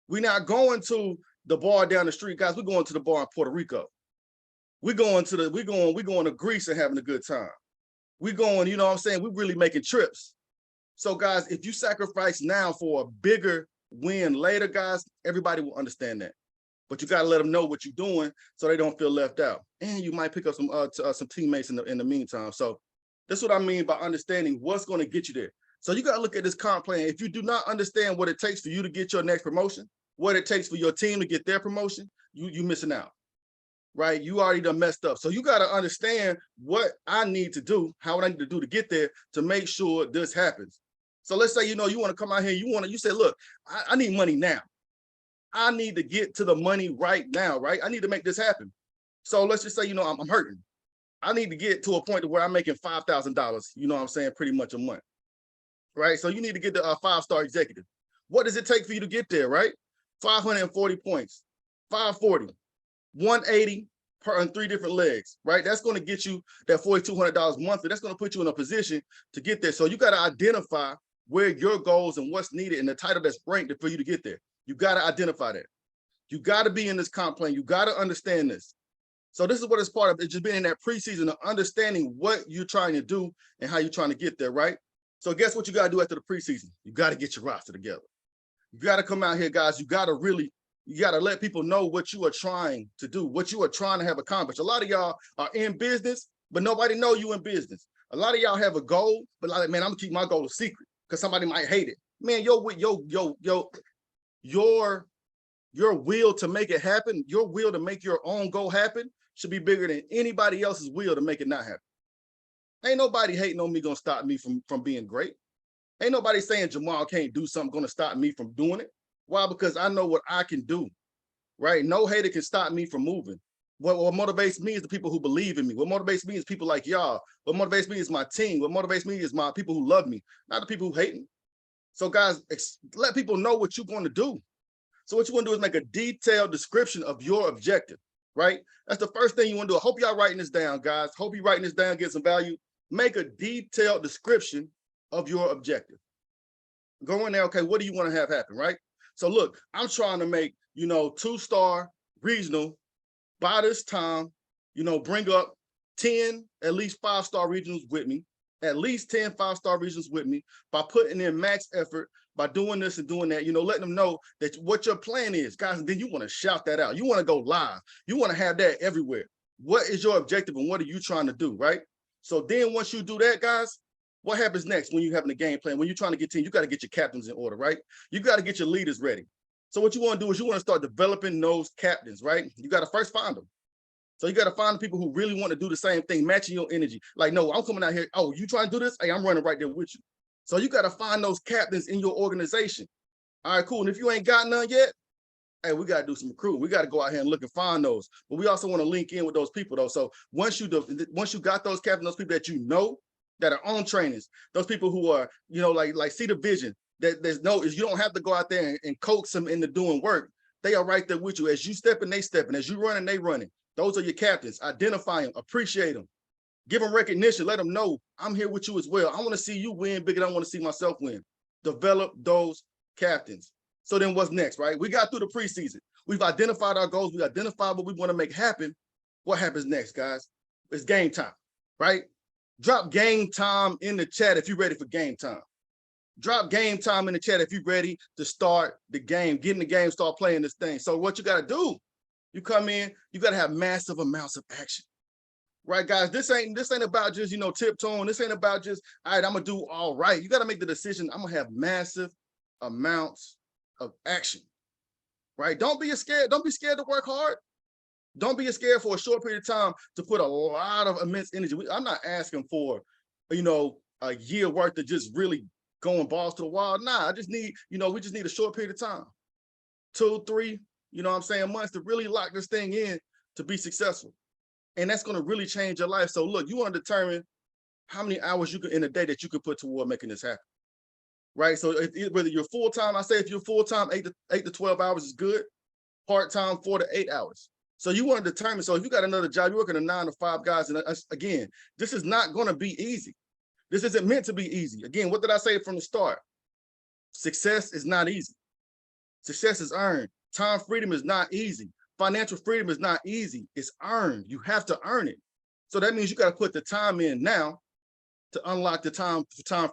We're not going to the bar down the street, guys. We're going to the bar in Puerto Rico. We're going to Greece and having a good time. We're going, you know what I'm saying? We're really making trips. So guys, if you sacrifice now for a bigger win later, guys, everybody will understand that. But you got to let them know what you're doing so they don't feel left out. And you might pick up some teammates in the meantime. So that's what I mean by understanding what's going to get you there. So you got to look at this comp plan. If you do not understand what it takes for you to get your next promotion, what it takes for your team to get their promotion, you missing out, right? You already done messed up. So you got to understand what I need to do, how I need to do to get there to make sure this happens. So let's say, you know, you want to come out here, you say, look, I need money now. I need to get to the money right now, right? I need to make this happen. So let's just say, you know, I'm hurting. I need to get to a point where I'm making $5,000, you know what I'm saying, pretty much a month, right? So you need to get to a 5-star executive. What does it take for you to get there, right? 540 points, 540, 180 on 3 different legs, right? That's going to get you that $4,200 monthly. That's going to put you in a position to get there. So you got to identify where your goals and what's needed and the title that's ranked for you to get there. You got to identify that. You got to be in this comp plan. You got to understand this. So this is what it's part of. It's just being in that preseason of understanding what you're trying to do and how you're trying to get there, right? So guess what you got to do after the preseason? You got to get your roster together. You got to come out here, guys. You got to let people know what you are trying to do, what you are trying to have accomplished. A lot of y'all are in business, but nobody know you in business. A lot of y'all have a goal, but like, man, I'm gonna keep my goal a secret because somebody might hate it. Man, your will to make it happen, your will to make your own goal happen should be bigger than anybody else's will to make it not happen. Ain't nobody hating on me gonna stop me from being great. Ain't nobody saying Jamaal can't do something gonna stop me from doing it. Why? Because I know what I can do, right? No hater can stop me from moving. What motivates me is the people who believe in me. What motivates me is people like y'all. What motivates me is my team. What motivates me is my people who love me, not the people who hate me. So guys, let people know what you're going to do. So what you want to do is make a detailed description of your objective, right? That's the first thing you want to do. I hope y'all writing this down, guys. Hope you writing this down, get some value. Make a detailed description of your objective. Go in there, okay, what do you want to have happen, right? So look, I'm trying to make, 2-star regional by this time, bring up 10, at least 5-star regionals with me, at least 10 5-star regionals with me by putting in max effort, by doing this and doing that, letting them know that what your plan is, guys, and then you want to shout that out. You want to go live. You want to have that everywhere. What is your objective and what are you trying to do, right? So then once you do that, guys, what happens next when you're having a game plan? When you're trying to get team, you got to get your captains in order, right? You got to get your leaders ready. So what you want to do is you want to start developing those captains, right? You got to first find them. So you got to find the people who really want to do the same thing, matching your energy. Like, no, I'm coming out here. Oh, you trying to do this? Hey, I'm running right there with you. So you got to find those captains in your organization. All right, cool. And if you ain't got none yet, hey, we got to do some recruiting. We got to go out here and look and find those. But we also want to link in with those people, though. So once you got those captains, those people that you know that are on trainings, those people who are, like see the vision, that you don't have to go out there and coax them into doing work. They are right there with you. As you stepping, they stepping. As you running, they running. Those are your captains. Identify them, appreciate them, give them recognition. Let them know I'm here with you as well. I want to see you win bigger than I want to see myself win. Develop those captains. So then what's next, right? We got through the preseason. We've identified our goals. We identified what we want to make happen. What happens next, guys? It's game time, right? Drop game time in the chat if you're ready for game time. Drop game time in the chat if you're ready to start the game, get in the game, start playing this thing. So what you got to do, you come in, you got to have massive amounts of action. Right, guys, this ain't about just, tiptoeing. This ain't about just, all right, I'm going to do all right. You got to make the decision. I'm going to have massive amounts of action, right? Don't be scared. Don't be scared to work hard. Don't be scared for a short period of time to put a lot of immense energy. I'm not asking for, a year worth of just really going balls to the wall. Nah, I just need, we just need a short period of time. 2, 3, months to really lock this thing in to be successful. And that's going to really change your life. So look, you want to determine how many hours you can in a day that you can put toward making this happen. Right. So whether you're full-time, I say if you're full-time, 8 to 12 hours is good. Part-time, 4 to 8 hours. So you want to determine, so if you got another job, you're working a 9 to 5, guys. And again, this is not going to be easy. This isn't meant to be easy. Again, what did I say from the start? Success is not easy. Success is earned. Time freedom is not easy. Financial freedom is not easy. It's earned. You have to earn it. So that means you got to put the time in now to unlock the time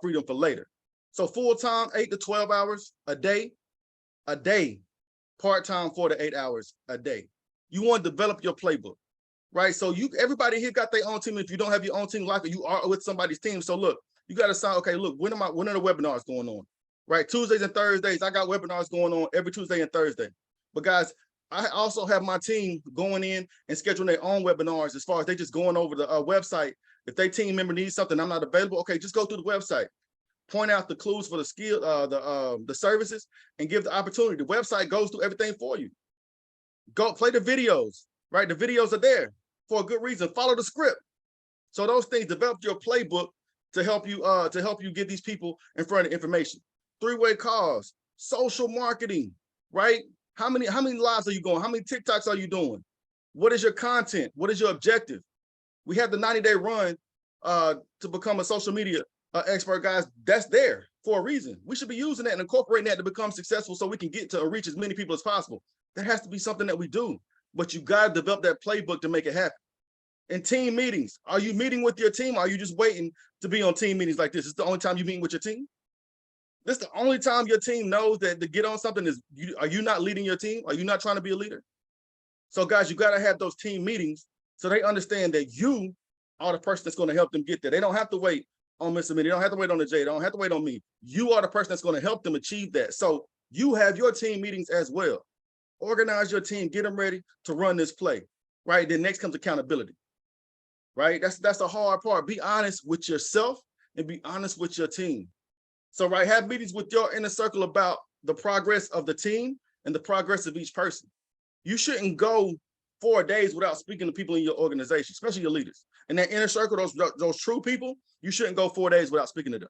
freedom for later. So full-time, 8 to 12 hours a day, part-time, 4 to 8 hours a day. You want to develop your playbook, right? So everybody here got their own team. If you don't have your own team, like you are with somebody's team. So look, you got to sign, okay, look, when are the webinars going on? Right, Tuesdays and Thursdays, I got webinars going on every Tuesday and Thursday. But guys, I also have my team going in and scheduling their own webinars as far as they just going over the website. If their team member needs something, I'm not available. Okay, just go through the website, point out the clues for the skill, the services, and give the opportunity. The website goes through everything for you. Go play the videos, right? The videos are there for a good reason. Follow the script. So those things, develop your playbook to help you get these people in front of information. 3-way calls, social marketing, right? How many lives are you going? How many TikToks are you doing? What is your content? What is your objective? We have the 90-day run to become a social media expert, guys. That's there for a reason. We should be using that and incorporating that to become successful so we can get to reach as many people as possible. That has to be something that we do, but you got to develop that playbook to make it happen. In team meetings, are you meeting with your team? Or are you just waiting to be on team meetings like this? It's the only time you meet with your team? This is the only time your team knows that to get on something is, are you not leading your team? Are you not trying to be a leader? So guys, you got to have those team meetings so they understand that you are the person that's going to help them get there. They don't have to wait on Miss Ameenah. They don't have to wait on the Jay. They don't have to wait on me. You are the person that's going to help them achieve that. So you have your team meetings as well. Organize your team, get them ready to run this play, right? Then next comes accountability, right? That's the hard part. Be honest with yourself and be honest with your team. So, right, have meetings with your inner circle about the progress of the team and the progress of each person. You shouldn't go 4 days without speaking to people in your organization, especially your leaders. In that inner circle, those true people, you shouldn't go 4 days without speaking to them.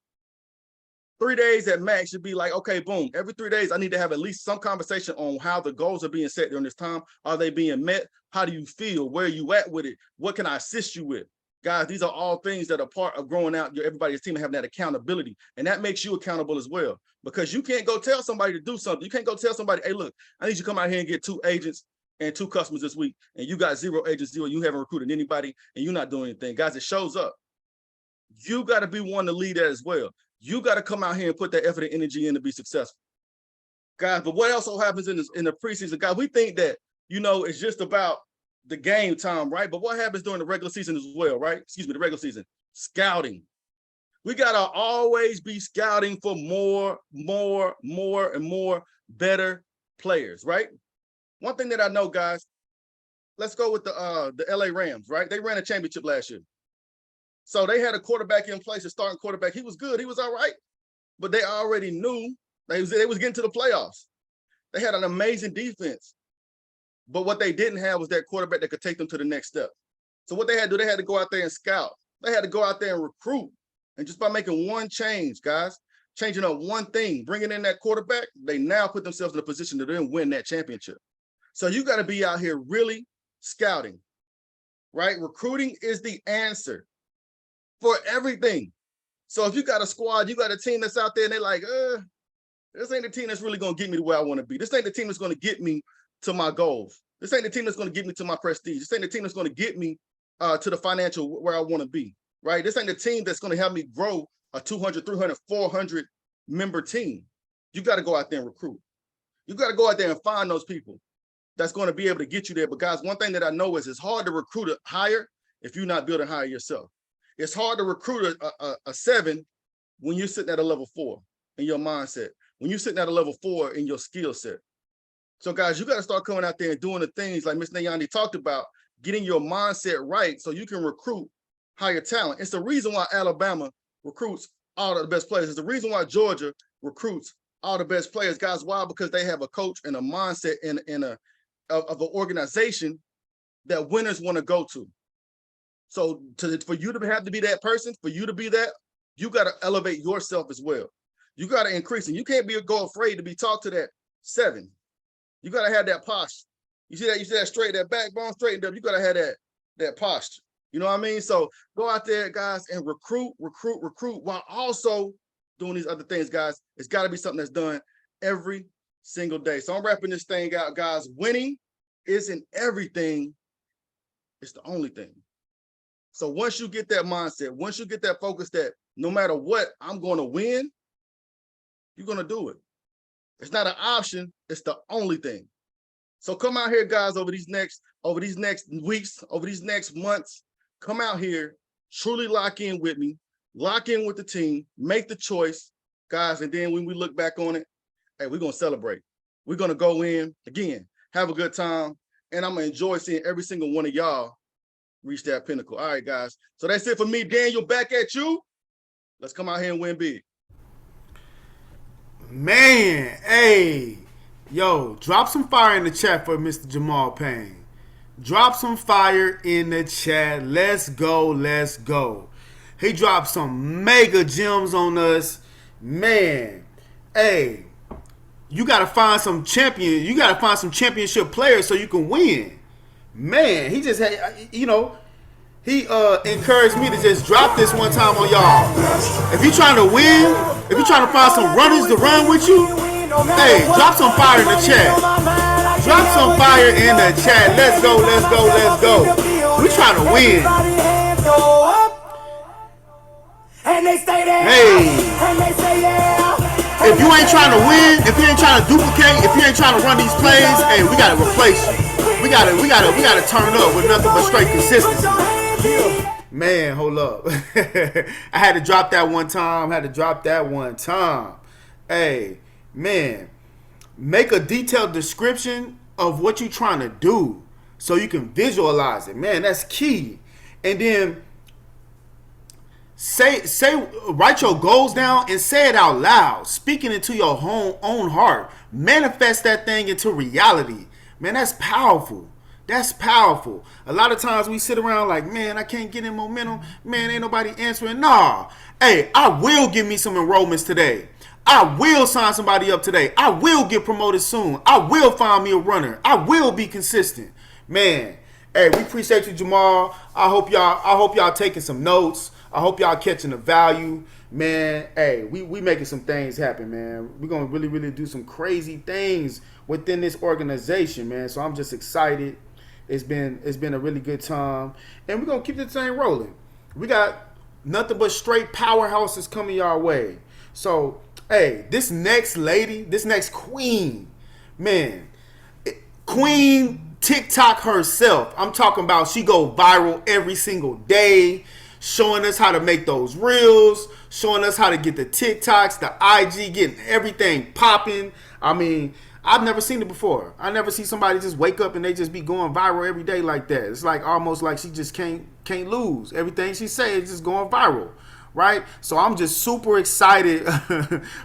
3 days at max should be like, okay, boom, every 3 days, I need to have at least some conversation on how the goals are being set during this time. Are they being met? How do you feel? Where are you at with it? What can I assist you with? Guys, these are all things that are part of growing out everybody's team and having that accountability. And that makes you accountable as well, because you can't go tell somebody to do something. You can't go tell somebody, hey, look, I need you to come out here and get 2 agents and 2 customers this week. And you got 0 agents, 0, you haven't recruited anybody and you're not doing anything. Guys, it shows up. You got to be one to lead that as well. You got to come out here and put that effort and energy in to be successful. Guys, but what also happens in the preseason, guys, we think that, it's just about the game time, right? But what happens during the regular season as well, right? Excuse me, the regular season. Scouting. We gotta always be scouting for more and more better players, right? One thing that I know, guys, let's go with the LA Rams, right? They ran a championship last year. So they had a quarterback in place, a starting quarterback. He was good, he was all right, but they already knew they was getting to the playoffs. They had an amazing defense. But what they didn't have was that quarterback that could take them to the next step. So what they had to do, they had to go out there and scout. They had to go out there and recruit. And just by making one change, guys, changing up one thing, bringing in that quarterback, they now put themselves in a position to then win that championship. So you got to be out here really scouting, right? Recruiting is the answer for everything. So if you got a squad, you got a team that's out there and they're like, this ain't the team that's really going to get me to where I want to be. This ain't the team that's going to get me to my goals. This ain't the team that's going to get me to my prestige. This ain't the team that's going to get me to the financial where I want to be, right? This ain't the team that's going to help me grow a 200, 300, 400 member team. You got to go out there and recruit. You got to go out there and find those people that's going to be able to get you there. But guys, one thing that I know is it's hard to recruit a higher if you're not building higher yourself. It's hard to recruit a 7 when you're sitting at a level 4 in your mindset, when you're sitting at a level 4 in your skill set. So, guys, you got to start coming out there and doing the things like Miss Nayendi talked about, getting your mindset right so you can recruit higher talent. It's the reason why Alabama recruits all of the best players. It's the reason why Georgia recruits all the best players, guys. Why? Because they have a coach and a mindset of an organization that winners want to go to. So for you to have to be that person, for you to be that, you got to elevate yourself as well. You got to increase, and you can't go afraid to be talked to that 7. You got to have that posture. You see that straight, that backbone straightened up. You got to have that posture. You know what I mean? So go out there, guys, and recruit while also doing these other things, guys. It's got to be something that's done every single day. So I'm wrapping this thing out, guys. Winning isn't everything. It's the only thing. So once you get that mindset, once you get that focus that no matter what, I'm going to win, you're going to do it. It's not an option. It's the only thing. So come out here, guys, over these next weeks, over these next months, come out here, truly lock in with me, lock in with the team, make the choice, guys. And then when we look back on it, hey, we're going to celebrate. We're going to go in again, have a good time. And I'm going to enjoy seeing every single one of y'all reach that pinnacle. All right, guys. So that's it for me. Daniel, back at you. Let's come out here and win big. Man, hey, yo, drop some fire in the chat for Mr. Jamaal Payne. Drop some fire in the chat. Let's go, let's go. He dropped some mega gems on us. Man, hey, you got to find some champion. You got to find some championship players so you can win. Man, he just had, he encouraged me to just drop this one time on y'all. If you're trying to win, if you're trying to find some runners to run with you, hey, drop some fire in the chat. Drop some fire in the chat. Let's go, let's go, let's go. We trying to win. Hey. If you ain't trying to win, if you ain't trying to duplicate, if you ain't trying to run these plays, hey, we gotta replace you. We gotta turn up with nothing but straight consistency. Man, hold up. I had to drop that one time. Hey, man, make a detailed description of what you're trying to do so you can visualize it. Man, that's key. And then write your goals down and say it out loud, speaking into your own heart. Manifest that thing into reality. Man, that's powerful. That's powerful. A lot of times we sit around like, man, I can't get in momentum. Man, ain't nobody answering. Nah. Hey, I will give me some enrollments today. I will sign somebody up today. I will get promoted soon. I will find me a runner. I will be consistent. Man, hey, we appreciate you, Jamaal. I hope y'all taking some notes. I hope y'all catching the value. Man, hey, we making some things happen, man. We're gonna really, really do some crazy things within this organization, man. So I'm just excited. It's been a really good time. And we're gonna keep this thing rolling. We got nothing but straight powerhouses coming our way. So, hey, this next lady, this next queen, man, Queen TikTok herself. I'm talking about she go viral every single day, showing us how to make those reels, showing us how to get the TikToks, the IG, getting everything popping. I mean, I've never seen it before. I never see somebody just wake up and they just be going viral every day like that. It's like almost like she just can't lose. Everything she says is just going viral, right? So I'm just super excited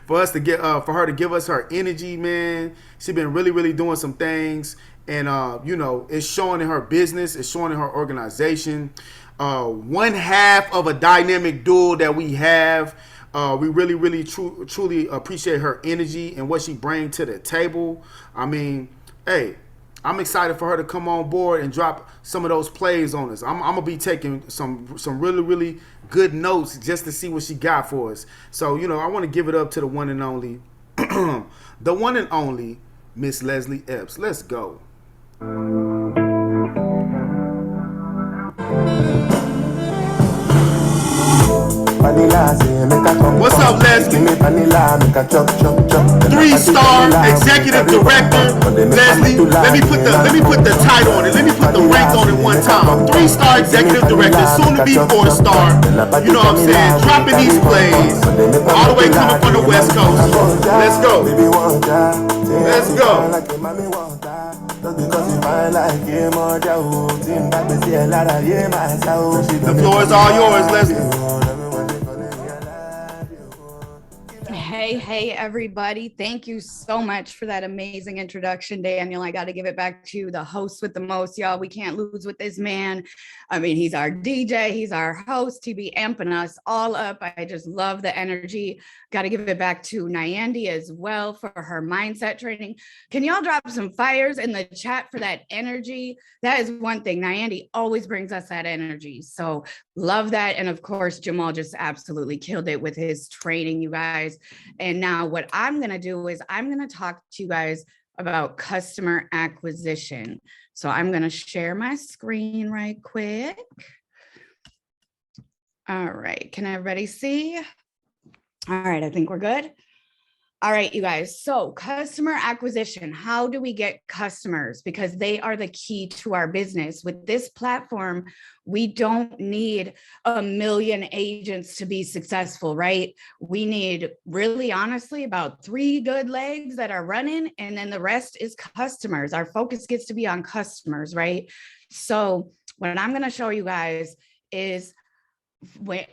for us to get for her to give us her energy, man. She's been really, really doing some things, and it's showing in her business, it's showing in her organization. One half of a dynamic duo that we have. We really, really, truly appreciate her energy and what she brings to the table. I mean, hey, I'm excited for her to come on board and drop some of those plays on us. I'm gonna be taking some really, really good notes just to see what she got for us. So, I want to give it up to the one and only, the one and only Miss Leslie Epps. Let's go. What's up, Leslie? 3-star executive director, Leslie. Let me put the title on it. Let me put the rank on it one time. 3-star executive director, soon to be 4-star. You know what I'm saying? Dropping these plays all the way coming from the West Coast. Let's go. Let's go. The floor is all yours, Leslie. Hey, everybody. Thank you so much for that amazing introduction, Daniel. I got to give it back to the host with the most, y'all. We can't lose with this man. I mean, he's our DJ, he's our host. He be amping us all up. I just love the energy. Got to give it back to Nayendi as well for her mindset training. Can y'all drop some fires in the chat for that energy? That is one thing. Nayendi always brings us that energy. So love that. And of course, Jamaal just absolutely killed it with his training, you guys. And now what I'm going to do is I'm going to talk to you guys about customer acquisition. So I'm going to share my screen right quick. All right. Can everybody see? All right. I think we're good. All right, you guys. So customer acquisition, how do we get customers? Because they are the key to our business. With this platform, we don't need 1 million agents to be successful, right? We need really honestly about 3 good legs that are running, and then the rest is customers. Our focus gets to be on customers, right? So what I'm going to show you guys is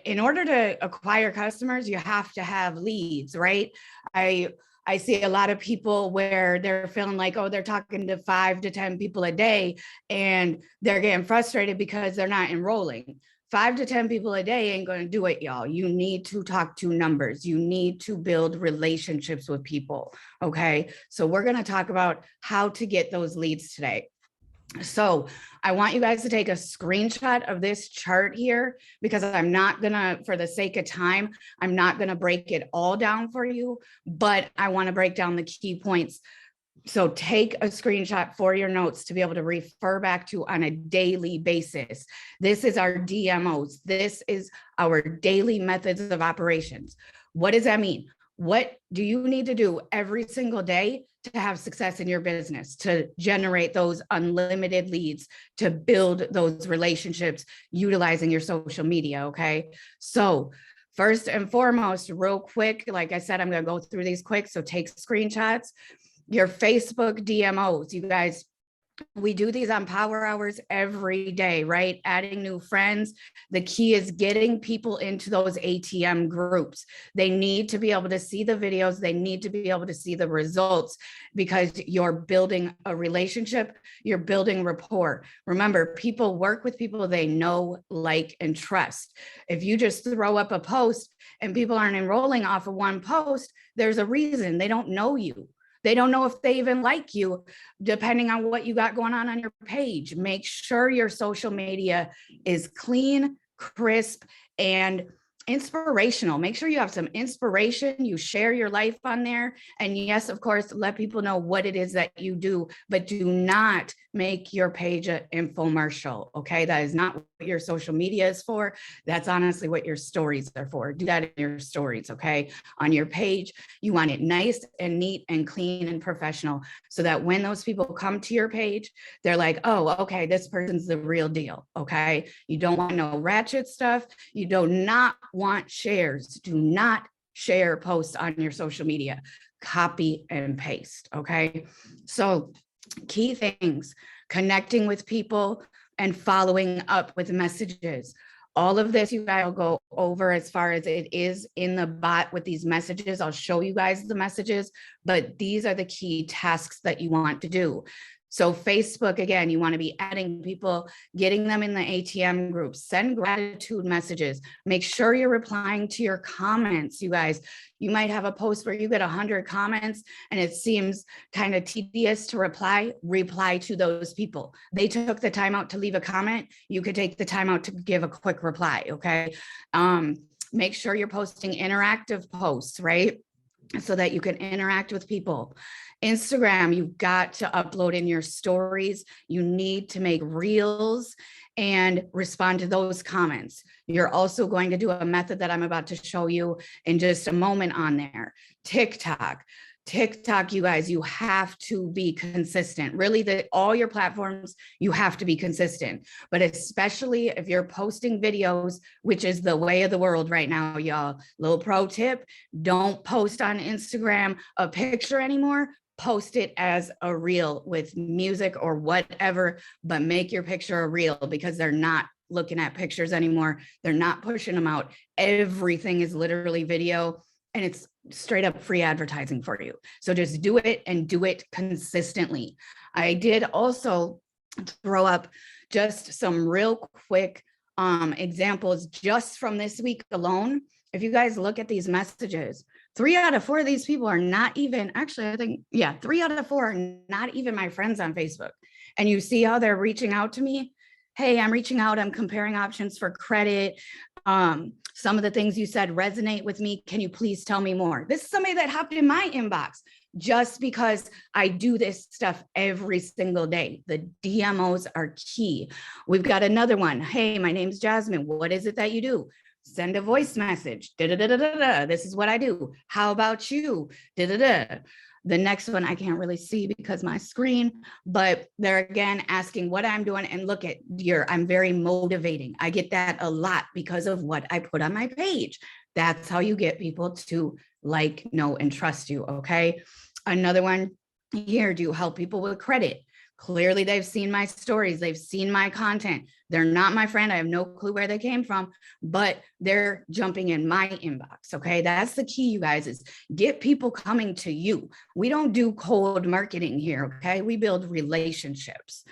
in order to acquire customers, you have to have leads, right? I see a lot of people where they're feeling like, oh, they're talking to 5 to 10 people a day and they're getting frustrated because they're not enrolling. 5 to 10 people a day ain't going to do it, y'all. You need to talk to numbers. You need to build relationships with people. Okay. So we're going to talk about how to get those leads today. So I want you guys to take a screenshot of this chart here, because I'm not gonna, for the sake of time, I'm not gonna break it all down for you, but I want to break down the key points. So take a screenshot for your notes to be able to refer back to on a daily basis. This is our DMOs. This is our daily methods of operations. What does that mean? What do you need to do every single day to have success in your business, to generate those unlimited leads, to build those relationships utilizing your social media? Okay. So first and foremost, real quick, like I said, I'm going to go through these quick. So take screenshots. Your Facebook DMOs, you guys, we do these on power hours every day, right? Adding new friends. The key is getting people into those ATM groups. They need to be able to see the videos. They need to be able to see the results, because you're building a relationship. You're building rapport. Remember, people work with people they know, like, and trust. If you just throw up a post and people aren't enrolling off of one post, there's a reason. They don't know you. They don't know if they even like you, depending on what you got going on your page. Make sure your social media is clean, crisp, and inspirational. Make sure you have some inspiration. You share your life on there. And yes, of course, let people know what it is that you do, but do not make your page an infomercial. Okay. That is not what your social media is for. That's honestly what your stories are for. Do that in your stories. Okay. On your page, you want it nice and neat and clean and professional, so that when those people come to your page, they're like, oh, okay, this person's the real deal. Okay. You don't want no ratchet stuff. You do not want shares. Do not share posts on your social media. Copy and paste. Okay. So key things: connecting with people and following up with messages. All of this you guys will go over as far as it is in the bot with these messages. I'll show you guys the messages, but these are the key tasks that you want to do. So Facebook, again, you want to be adding people, getting them in the ATM groups, send gratitude messages, make sure you're replying to your comments. You guys, you might have a post where you get 100 comments and it seems kind of tedious to reply to those people. They took the time out to leave a comment. You could take the time out to give a quick reply. Okay. Make sure you're posting interactive posts, right? so that you can interact with people. Instagram, you've got to upload in your stories. You need to make reels and respond to those comments. You're also going to do a method that I'm about to show you in just a moment on there. TikTok, you guys, you have to be consistent. Really, all your platforms, you have to be consistent. But especially if you're posting videos, which is the way of the world right now, y'all. Little pro tip, don't post on Instagram a picture anymore. Post it as a reel with music or whatever, but make your picture a reel, because they're not looking at pictures anymore. They're not pushing them out. Everything is literally video, and it's straight up free advertising for you. So just do it, and do it consistently. I did also throw up just some real quick examples just from this week alone. If you guys look at these messages, 3 out of 4 of these people are not even, actually, I think, yeah, 3 out of 4 are not even my friends on Facebook. And you see how they're reaching out to me. Hey, I'm reaching out. I'm comparing options for credit. Some of the things you said resonate with me. Can you please tell me more? This is somebody that hopped in my inbox just because I do this stuff every single day. The DMOs are key. We've got another one. Hey, my name's Jasmine. What is it that you do? Send a voice message. This is what I do. How about you? The next one I can't really see because my screen, but they're again asking what I'm doing, and look at I'm very motivating. I get that a lot because of what I put on my page. That's how you get people to like, know, and trust you. Okay. Another one here, do you help people with credit? Clearly they've seen my stories. They've seen my content. They're not my friend. I have no clue where they came from, but they're jumping in my inbox. Okay. That's the key, you guys, is get people coming to you. We don't do cold marketing here. Okay. We build relationships.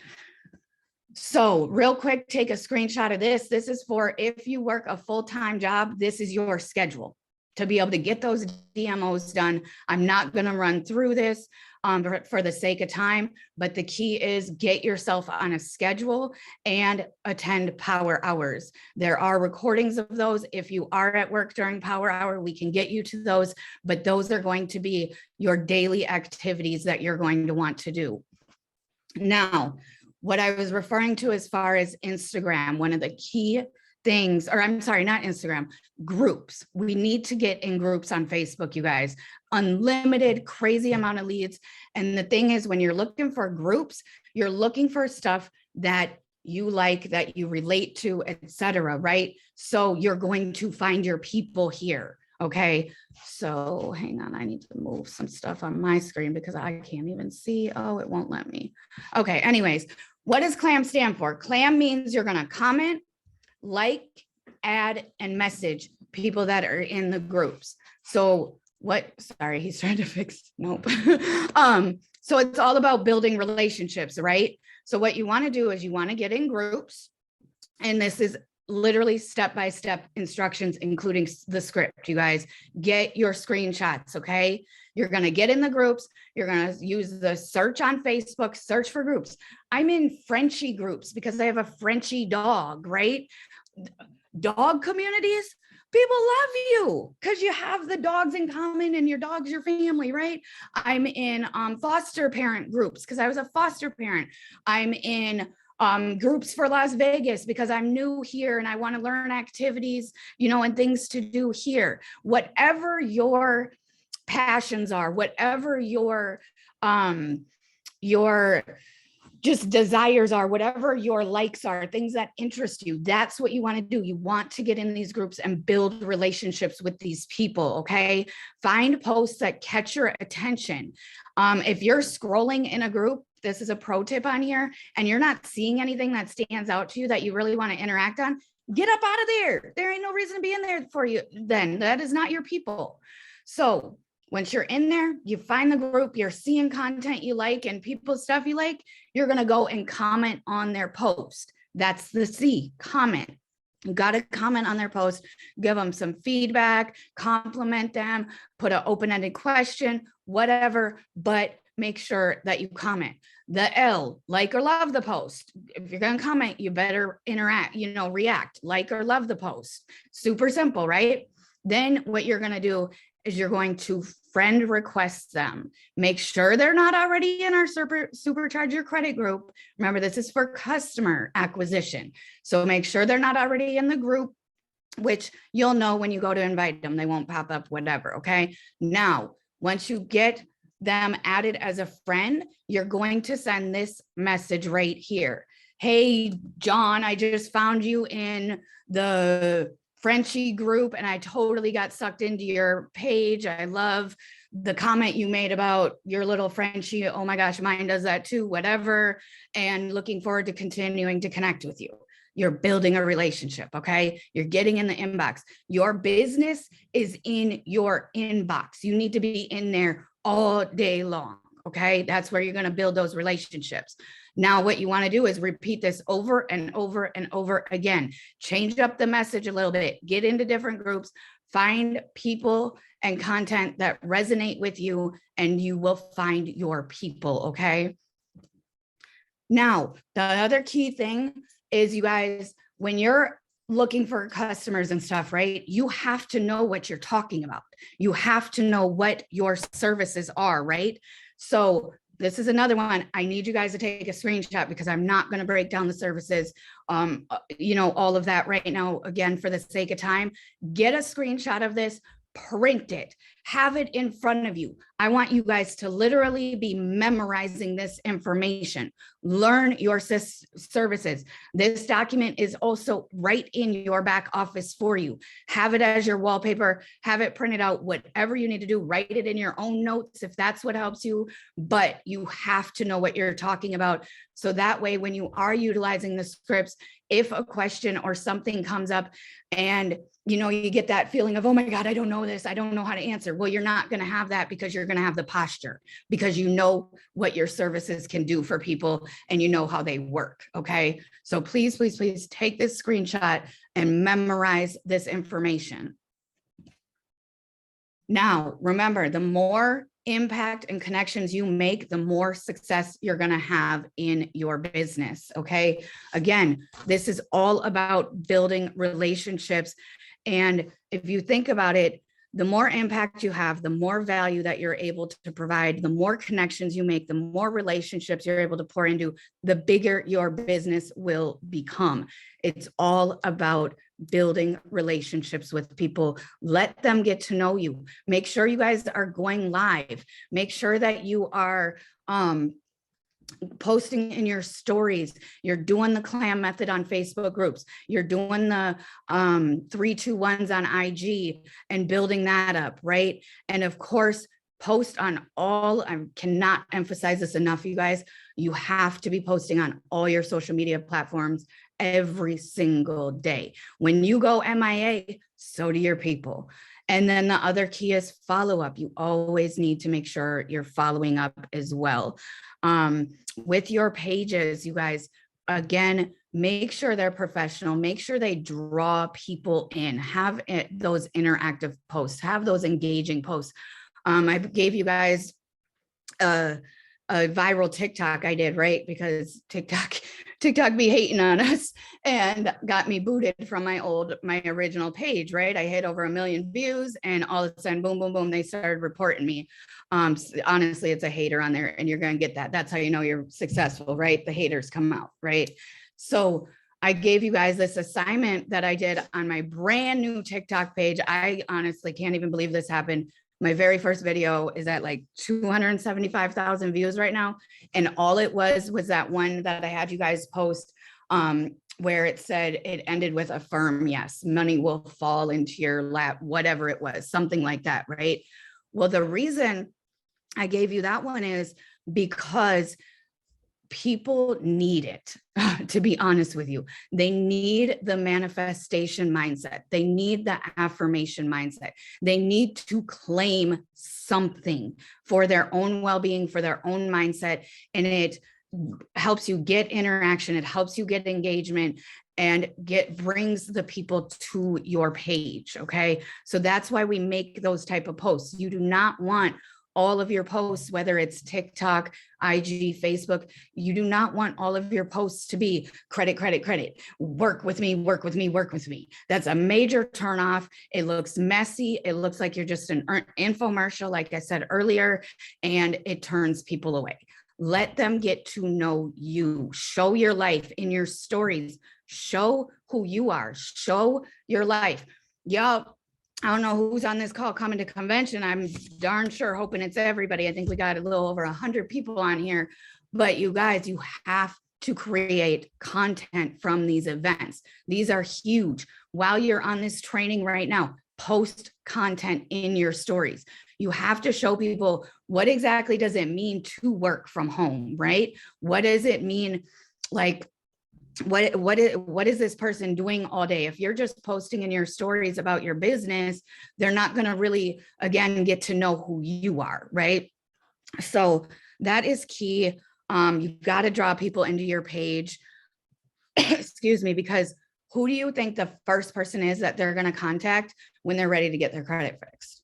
So real quick, take a screenshot of this. This is for if you work a full-time job, this is your schedule to be able to get those DMOs done. I'm not going to run through this for the sake of time, but the key is get yourself on a schedule and attend power hours. There are recordings of those. If you are at work during power hour, we can get you to those, but those are going to be your daily activities that you're going to want to do. Now, what I was referring to as far as Instagram, one of the key things, or I'm sorry, not Instagram, groups. We need to get in groups on Facebook, you guys. Unlimited, crazy amount of leads. And the thing is, when you're looking for groups, you're looking for stuff that you like, that you relate to, etc. Right? So you're going to find your people here. Okay. So hang on, I need to move some stuff on my screen because I can't even see. Oh, it won't let me. Okay. Anyways, what does CLAM stand for? CLAM means you're going to comment, like, add, and message people that are in the groups. So sorry, he's trying to fix, nope. So it's all about building relationships, right? So what you want to do is you want to get in groups, and this is literally step-by-step instructions, including the script. You guys get your screenshots. Okay. You're going to get in the groups. You're going to use the search on Facebook, search for groups. I'm in Frenchie groups because I have a Frenchie dog, right? Dog communities, people love you because you have the dogs in common and your dog's your family, right? I'm in foster parent groups because I was a foster parent. I'm in groups for Las Vegas because I'm new here and I want to learn activities, and things to do here. Whatever your passions are, whatever your just desires are, whatever your likes are, things that interest you, that's what you want to do. You want to get in these groups and build relationships with these people. Okay. Find posts that catch your attention. If you're scrolling in a group, this is a pro tip on here, and you're not seeing anything that stands out to you that you really want to interact on, get up out of there. There ain't no reason to be in there for you. Then that is not your people. So once you're in there, you find the group, you're seeing content you like and people's stuff you like, you're going to go and comment on their post. That's the C, comment. You got to comment on their post, give them some feedback, compliment them, put an open-ended question, whatever, but make sure that you comment. The L, like or love the post. If you're going to comment, you better interact, react, like or love the post. Super simple, right? Then what you're going to do is you're going to friend request them. Make sure they're not already in our Supercharge Your Credit group. Remember, this is for customer acquisition. So make sure they're not already in the group, which you'll know when you go to invite them. They won't pop up, whatever, okay? Now, once you get them added as a friend, you're going to send this message right here. Hey, John, I just found you in the Frenchie group and I totally got sucked into your page. I love the comment you made about your little Frenchie. Oh my gosh, mine does that too, whatever. And looking forward to continuing to connect with you. You're building a relationship, okay? You're getting in the inbox. Your business is in your inbox. You need to be in there all day long, okay? That's where you're gonna build those relationships. Now, what you wanna do is repeat this over and over and over again. Change up the message a little bit, get into different groups, find people and content that resonate with you, and you will find your people, okay? Now, the other key thing is, you guys, when you're looking for customers and stuff, right? You have to know what you're talking about. You have to know what your services are, right? So this is another one. I need you guys to take a screenshot because I'm not going to break down the services, you know, all of that right now, again, for the sake of time. Get a screenshot of this, print it, have it in front of you. I want you guys to literally be memorizing this information. Learn your services. This document is also right in your back office for you. Have it as your wallpaper, have it printed out, whatever you need to do, write it in your own notes if that's what helps you, but you have to know what you're talking about. So that way, when you are utilizing the scripts, if a question or something comes up and you know, you get that feeling of, oh my God, I don't know this, I don't know how to answer. Well, you're not going to have that because you're going to have the posture, because you know what your services can do for people and you know how they work. Okay. So please, please, please take this screenshot and memorize this information. Now, remember, the more impact and connections you make, the more success you're going to have in your business. Okay. Again, this is all about building relationships. And if you think about it, the more impact you have, the more value that you're able to provide, the more connections you make, the more relationships you're able to pour into, the bigger your business will become. It's all about building relationships with people. Let them get to know you. Make sure you guys are going live. Make sure that you are posting in your stories. You're doing the clam method on Facebook groups. You're doing the 3-2-1s on IG and building that up, right? And of course, post on all, I cannot emphasize this enough, you guys. You have to be posting on all your social media platforms every single day. When you go MIA, so do your people. And then the other key is follow up. You always need to make sure you're following up as well. With your pages, you guys, again, make sure they're professional, make sure they draw people in, have those interactive posts, have those engaging posts. I gave you guys a viral TikTok I did, right? Because TikTok be hating on us and got me booted from my original page, right? I hit over 1 million views and all of a sudden, boom, boom, boom, they started reporting me. Honestly, it's a hater on there and you're going to get that. That's how you know you're successful, right? The haters come out, right? So I gave you guys this assignment that I did on my brand new TikTok page. I honestly can't even believe this happened. My very first video is at like 275,000 views right now. And all it was that one that I had you guys post where it said it ended with a firm yes, money will fall into your lap, whatever it was, something like that, right? Well, the reason I gave you that one is because people need it, to be honest with you. They need the manifestation mindset. They need the affirmation mindset. They need to claim something for their own well-being, for their own mindset. And it helps you get interaction. It helps you get engagement and brings the people to your page. Okay. So that's why we make those type of posts. You do not want all of your posts, whether it's TikTok, IG, Facebook, you do not want all of your posts to be credit, credit, credit, work with me, work with me, work with me. That's a major turnoff. It looks messy. It looks like you're just an infomercial, like I said earlier, and it turns people away. Let them get to know you. Show your life in your stories. Show who you are. Show your life. Y'all, I don't know who's on this call coming to convention. I'm darn sure hoping it's everybody. I think we got a little over 100 people on here, but you guys, you have to create content from these events. These are huge. While you're on this training right now, post content in your stories. You have to show people what exactly does it mean to work from home, right? What does it mean? Like, what is this person doing all day? If you're just posting in your stories about your business, they're not going to really, again, get to know who you are, right? So that is key. You've got to draw people into your page, excuse me, because who do you think the first person is that they're going to contact when they're ready to get their credit fixed?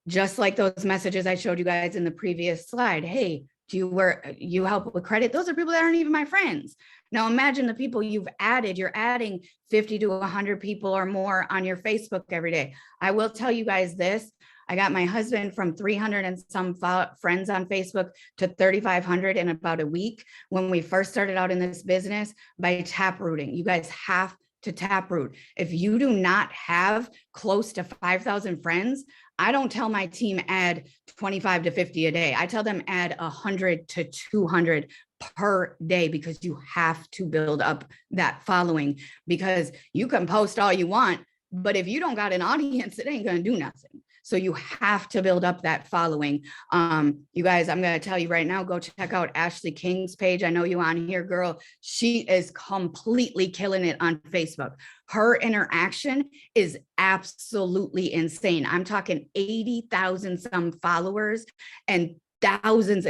Just like those messages I showed you guys in the previous slide. Hey, you help with credit? Those are people that aren't even my friends. Now imagine the people you've added. You're adding 50 to 100 people or more on your Facebook every day. I will tell you guys this. I got my husband from 300 and some friends on Facebook to 3,500 in about a week when we first started out in this business by taprooting. You guys have to taproot. If you do not have close to 5,000 friends, I don't tell my team add 25 to 50 a day. I tell them add 100 to 200 per day, because you have to build up that following, because you can post all you want, but if you don't got an audience, it ain't going to do nothing. So you have to build up that following. You guys, I'm going to tell you right now, go check out Ashley King's page. I know you on here, girl. She is completely killing it on Facebook. Her interaction is absolutely insane. I'm talking 80,000 some followers and thousands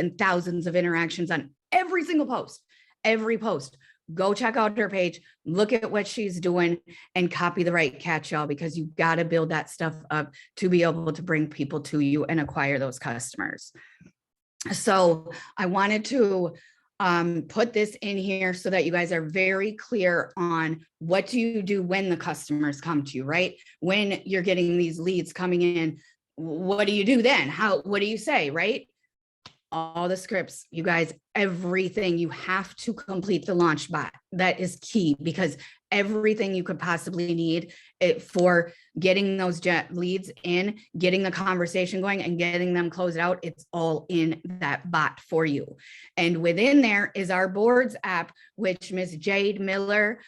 of interactions on every single post, every post. Go check out her page, look at what she's doing, and copy the right catch, y'all, because you got to build that stuff up to be able to bring people to you and acquire those customers. So I wanted to put this in here so that you guys are very clear on what do you do when the customers come to you, right? When you're getting these leads coming in, what do you do then? What do you say, right? All the scripts, you guys, everything. You have to complete the launch bot. That is key, because everything you could possibly need for getting those leads in, getting the conversation going, and getting them closed out, it's all in that bot for you. And within there is our boards app, which Ms. Jade Miller,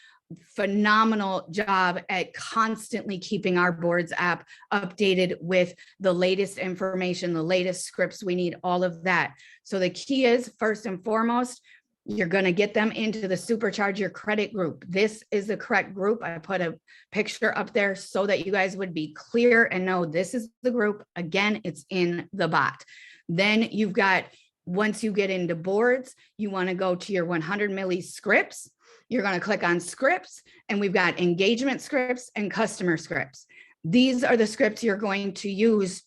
phenomenal job at constantly keeping our boards app updated with the latest information, the latest scripts we need, all of that. So the key is, first and foremost, you're going to get them into the Supercharge Your Credit group. This is the correct group. I put a picture up there so that you guys would be clear and know this is the group. Again, it's in the bot. Then you've got, once you get into boards, you want to go to your 100 milli scripts. You're going to click on scripts, and we've got engagement scripts and customer scripts. These are the scripts you're going to use.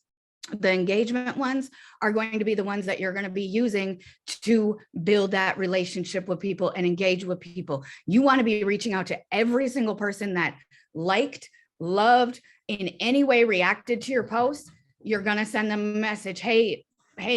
The engagement ones are going to be the ones that you're going to be using to build that relationship with people and engage with people. You want to be reaching out to every single person that liked, loved, in any way reacted to your post. You're going to send them a message. Hey,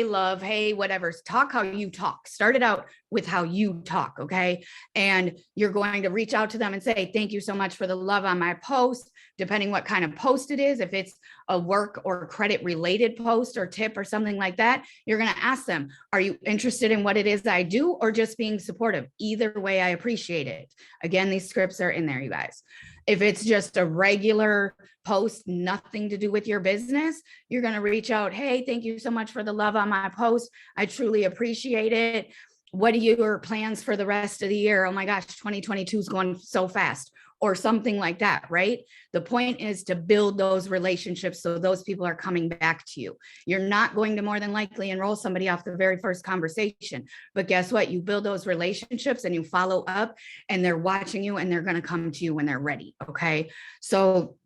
love, hey, whatever, talk how you talk. Start it out with how you talk, okay? And you're going to reach out to them and say, thank you so much for the love on my post, depending what kind of post it is. If it's a work or credit related post or tip or something like that, you're going to ask them, are you interested in what it is I do, or just being supportive? Either way, I appreciate it. Again, these scripts are in there, you guys. If it's just a regular post, nothing to do with your business, you're going to reach out. Hey, thank you so much for the love on my post. I truly appreciate it. What are your plans for the rest of the year? Oh my gosh, 2022 is going so fast, or something like that, right? The point is to build those relationships so those people are coming back to you. You're not going to more than likely enroll somebody off the very first conversation, but guess what? You build those relationships and you follow up, and they're watching you, and they're going to come to you when they're ready, okay? So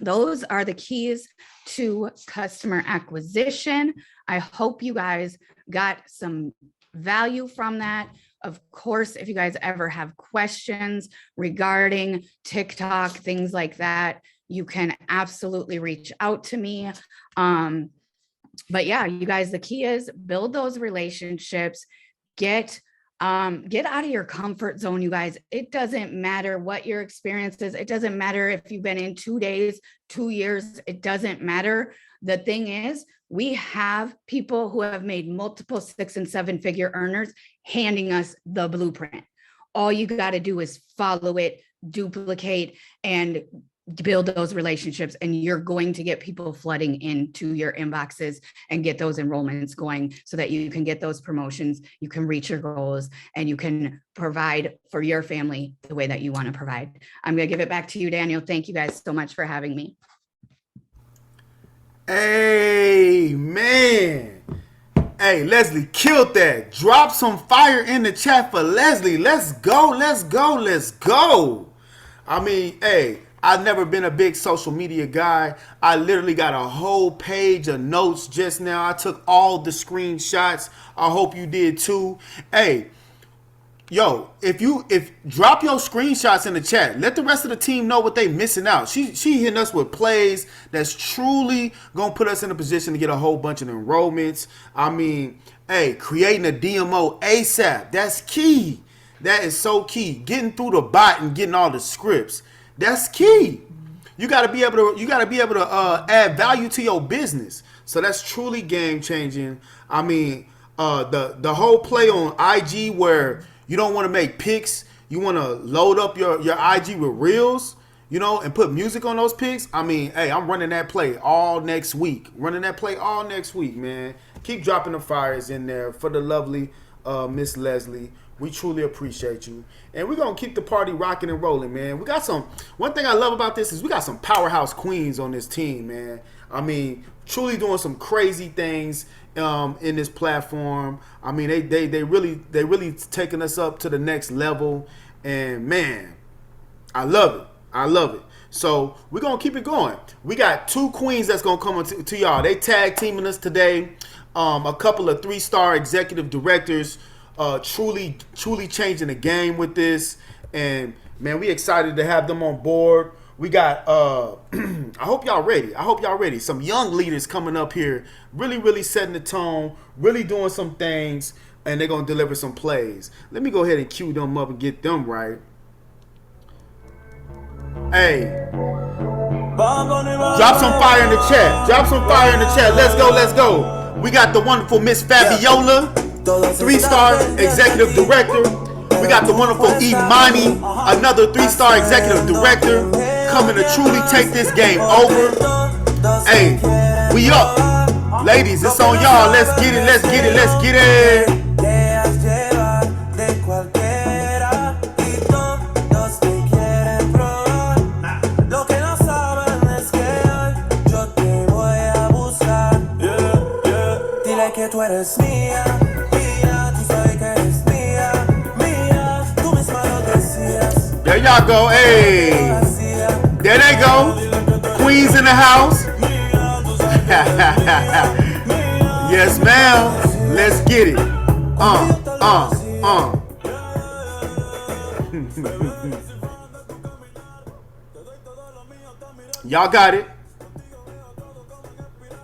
those are the keys to customer acquisition. I hope you guys got some value from that. Of course, if you guys ever have questions regarding TikTok, things like that, you can absolutely reach out to me. But yeah, you guys, the key is build those relationships, get out of your comfort zone, you guys. It doesn't matter what your experience is. It doesn't matter if you've been in 2 days, 2 years, it doesn't matter. The thing is, we have people who have made multiple 6 and 7 figure earners handing us the blueprint. All you got to do is follow it, duplicate, and build those relationships, and you're going to get people flooding into your inboxes and get those enrollments going so that you can get those promotions, you can reach your goals, and you can provide for your family the way that you want to provide. I'm going to give it back to you, Daniel. Thank you guys so much for having me. Amen. Hey, Leslie killed that. Drop some fire in the chat for Leslie. Let's go, let's go, let's go. I mean, hey, I've never been a big social media guy. I literally got a whole page of notes just now. I took all the screenshots. I hope you did too. Hey, yo, if drop your screenshots in the chat. Let the rest of the team know what they missing out. She hitting us with plays that's truly gonna put us in a position to get a whole bunch of enrollments. I mean, hey, creating a DMO ASAP. That's key. That is so key. Getting through the bot and getting all the scripts. That's key. You gotta be able to add value to your business. So that's truly game changing. I mean, the whole play on IG where you don't want to make pics, you want to load up your IG with reels, you know, and put music on those pics. I mean, hey, I'm running that play all next week. Man. Keep dropping the fires in there for the lovely Miss Leslie. We truly appreciate you. And we're going to keep the party rocking and rolling, man. We got one thing I love about this is we got some powerhouse queens on this team, man. I mean, truly doing some crazy things in this platform. I mean, they really taking us up to the next level. And man, I love it. So we're going to keep it going. We got 2 queens that's going to come to y'all. They tag teaming us today. A couple of 3-star executive directors truly changing the game with this, and man, we excited to have them on board. We got I hope y'all ready. Some young leaders coming up here, really setting the tone, really doing some things, and they're gonna deliver some plays. Let me go ahead and cue them up and get them right. Hey, drop some fire in the chat. Let's go. We got the wonderful Miss Fabiola, 3-star executive director. We got the wonderful Imani, another 3-star executive director, coming to truly take this game over. Hey, we up. Ladies, it's on y'all. Let's get it. Que tú eres mía, tú sabes que eres mía, tú misma lo decías. There y'all go, hey. There they go. Queens in the house. Yes, ma'am. Let's get it. Y'all got it.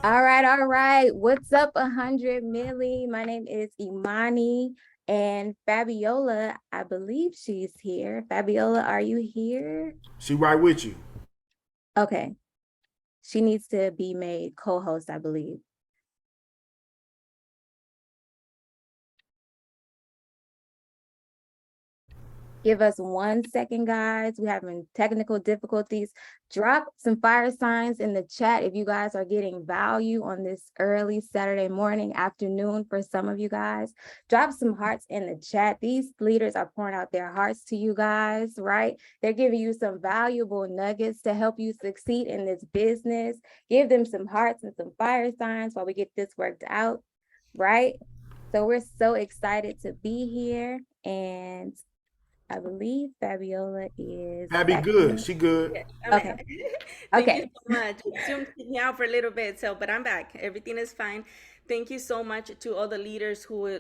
All right. What's up, 100 Milli? My name is Imani, and Fabiola, I believe she's here. Fabiola, are you here? She right with you. Okay. She needs to be made co-host, I believe. Give us 1 second, guys. We're having technical difficulties. Drop some fire signs in the chat if you guys are getting value on this early Saturday morning, afternoon for some of you guys. Drop some hearts in the chat. These leaders are pouring out their hearts to you guys, right? They're giving you some valuable nuggets to help you succeed in this business. Give them some hearts and some fire signs while we get this worked out, right? So we're so excited to be here, and I believe Fabiola is. Fabby good. She good. Yeah, Okay. Thank Okay. you so much. Zoom kicked me out for a little bit, but I'm back. Everything is fine. Thank you so much to all the leaders who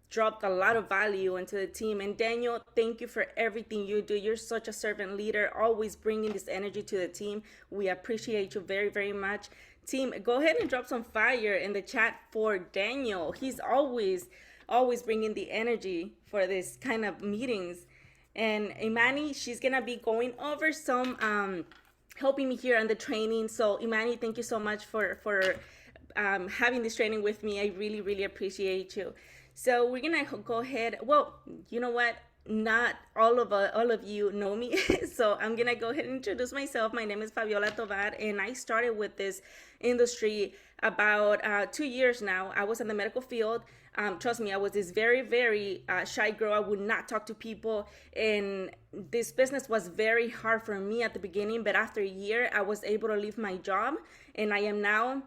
dropped a lot of value into the team. And Daniel, thank you for everything you do. You're such a servant leader, always bringing this energy to the team. We appreciate you very, very much. Team, go ahead and drop some fire in the chat for Daniel. He's always bringing the energy for this kind of meetings. And Imani, she's gonna be going over some helping me here on the training. So Imani, thank you so much for having this training with me. I really, really appreciate you. So we're gonna go ahead. Well, you know what? Not all of you know me, so I'm gonna go ahead and introduce myself. My name is Fabiola Tovar, and I started with this industry about 2 years now. I was in the medical field. Trust me, I was this very, very shy girl. I would not talk to people, and this business was very hard for me at the beginning. But after a year, I was able to leave my job, and I am now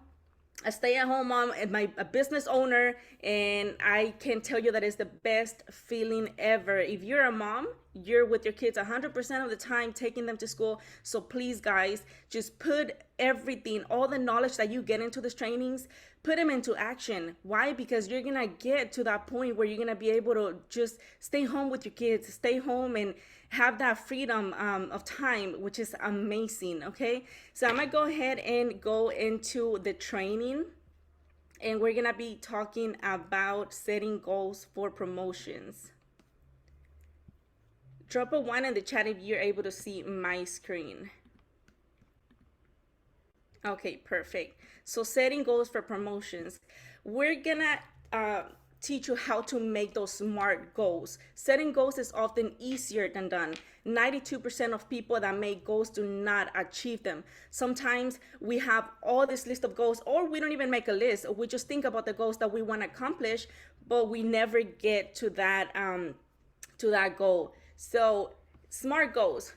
a stay-at-home mom and a business owner, and I can tell you that it's the best feeling ever. If you're a mom, you're with your kids 100% of the time, taking them to school. So please, guys, just put everything, all the knowledge that you get into these trainings, put them into action. Why? Because you're gonna get to that point where you're gonna be able to just stay home with your kids, stay home and have that freedom of time, which is amazing. Okay, so I'm gonna go ahead and go into the training, and we're gonna be talking about setting goals for promotions. Drop a 1 in the chat if you're able to see my screen. Okay, perfect. So setting goals for promotions. We're gonna teach you how to make those SMART goals. Setting goals is often easier than done. 92% of people that make goals do not achieve them. Sometimes we have all this list of goals, or we don't even make a list. We just think about the goals that we want to accomplish, but we never get to that goal. So SMART goals.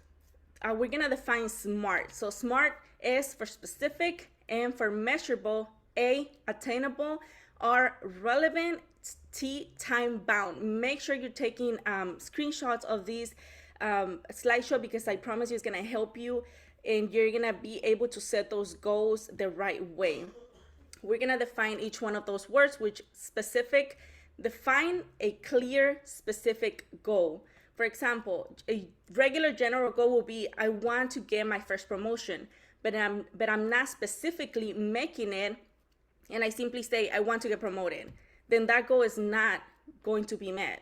We're gonna define SMART. So SMART is for specific, and for measurable, A, attainable, R, relevant, T, time bound. Make sure you're taking screenshots of these slideshow, because I promise you it's gonna help you, and you're gonna be able to set those goals the right way. We're gonna define each one of those words, which specific. Define a clear, specific goal. For example, a regular general goal will be, I want to get my first promotion, but I'm not specifically making it, and I simply say I want to get promoted. Then that goal is not going to be met.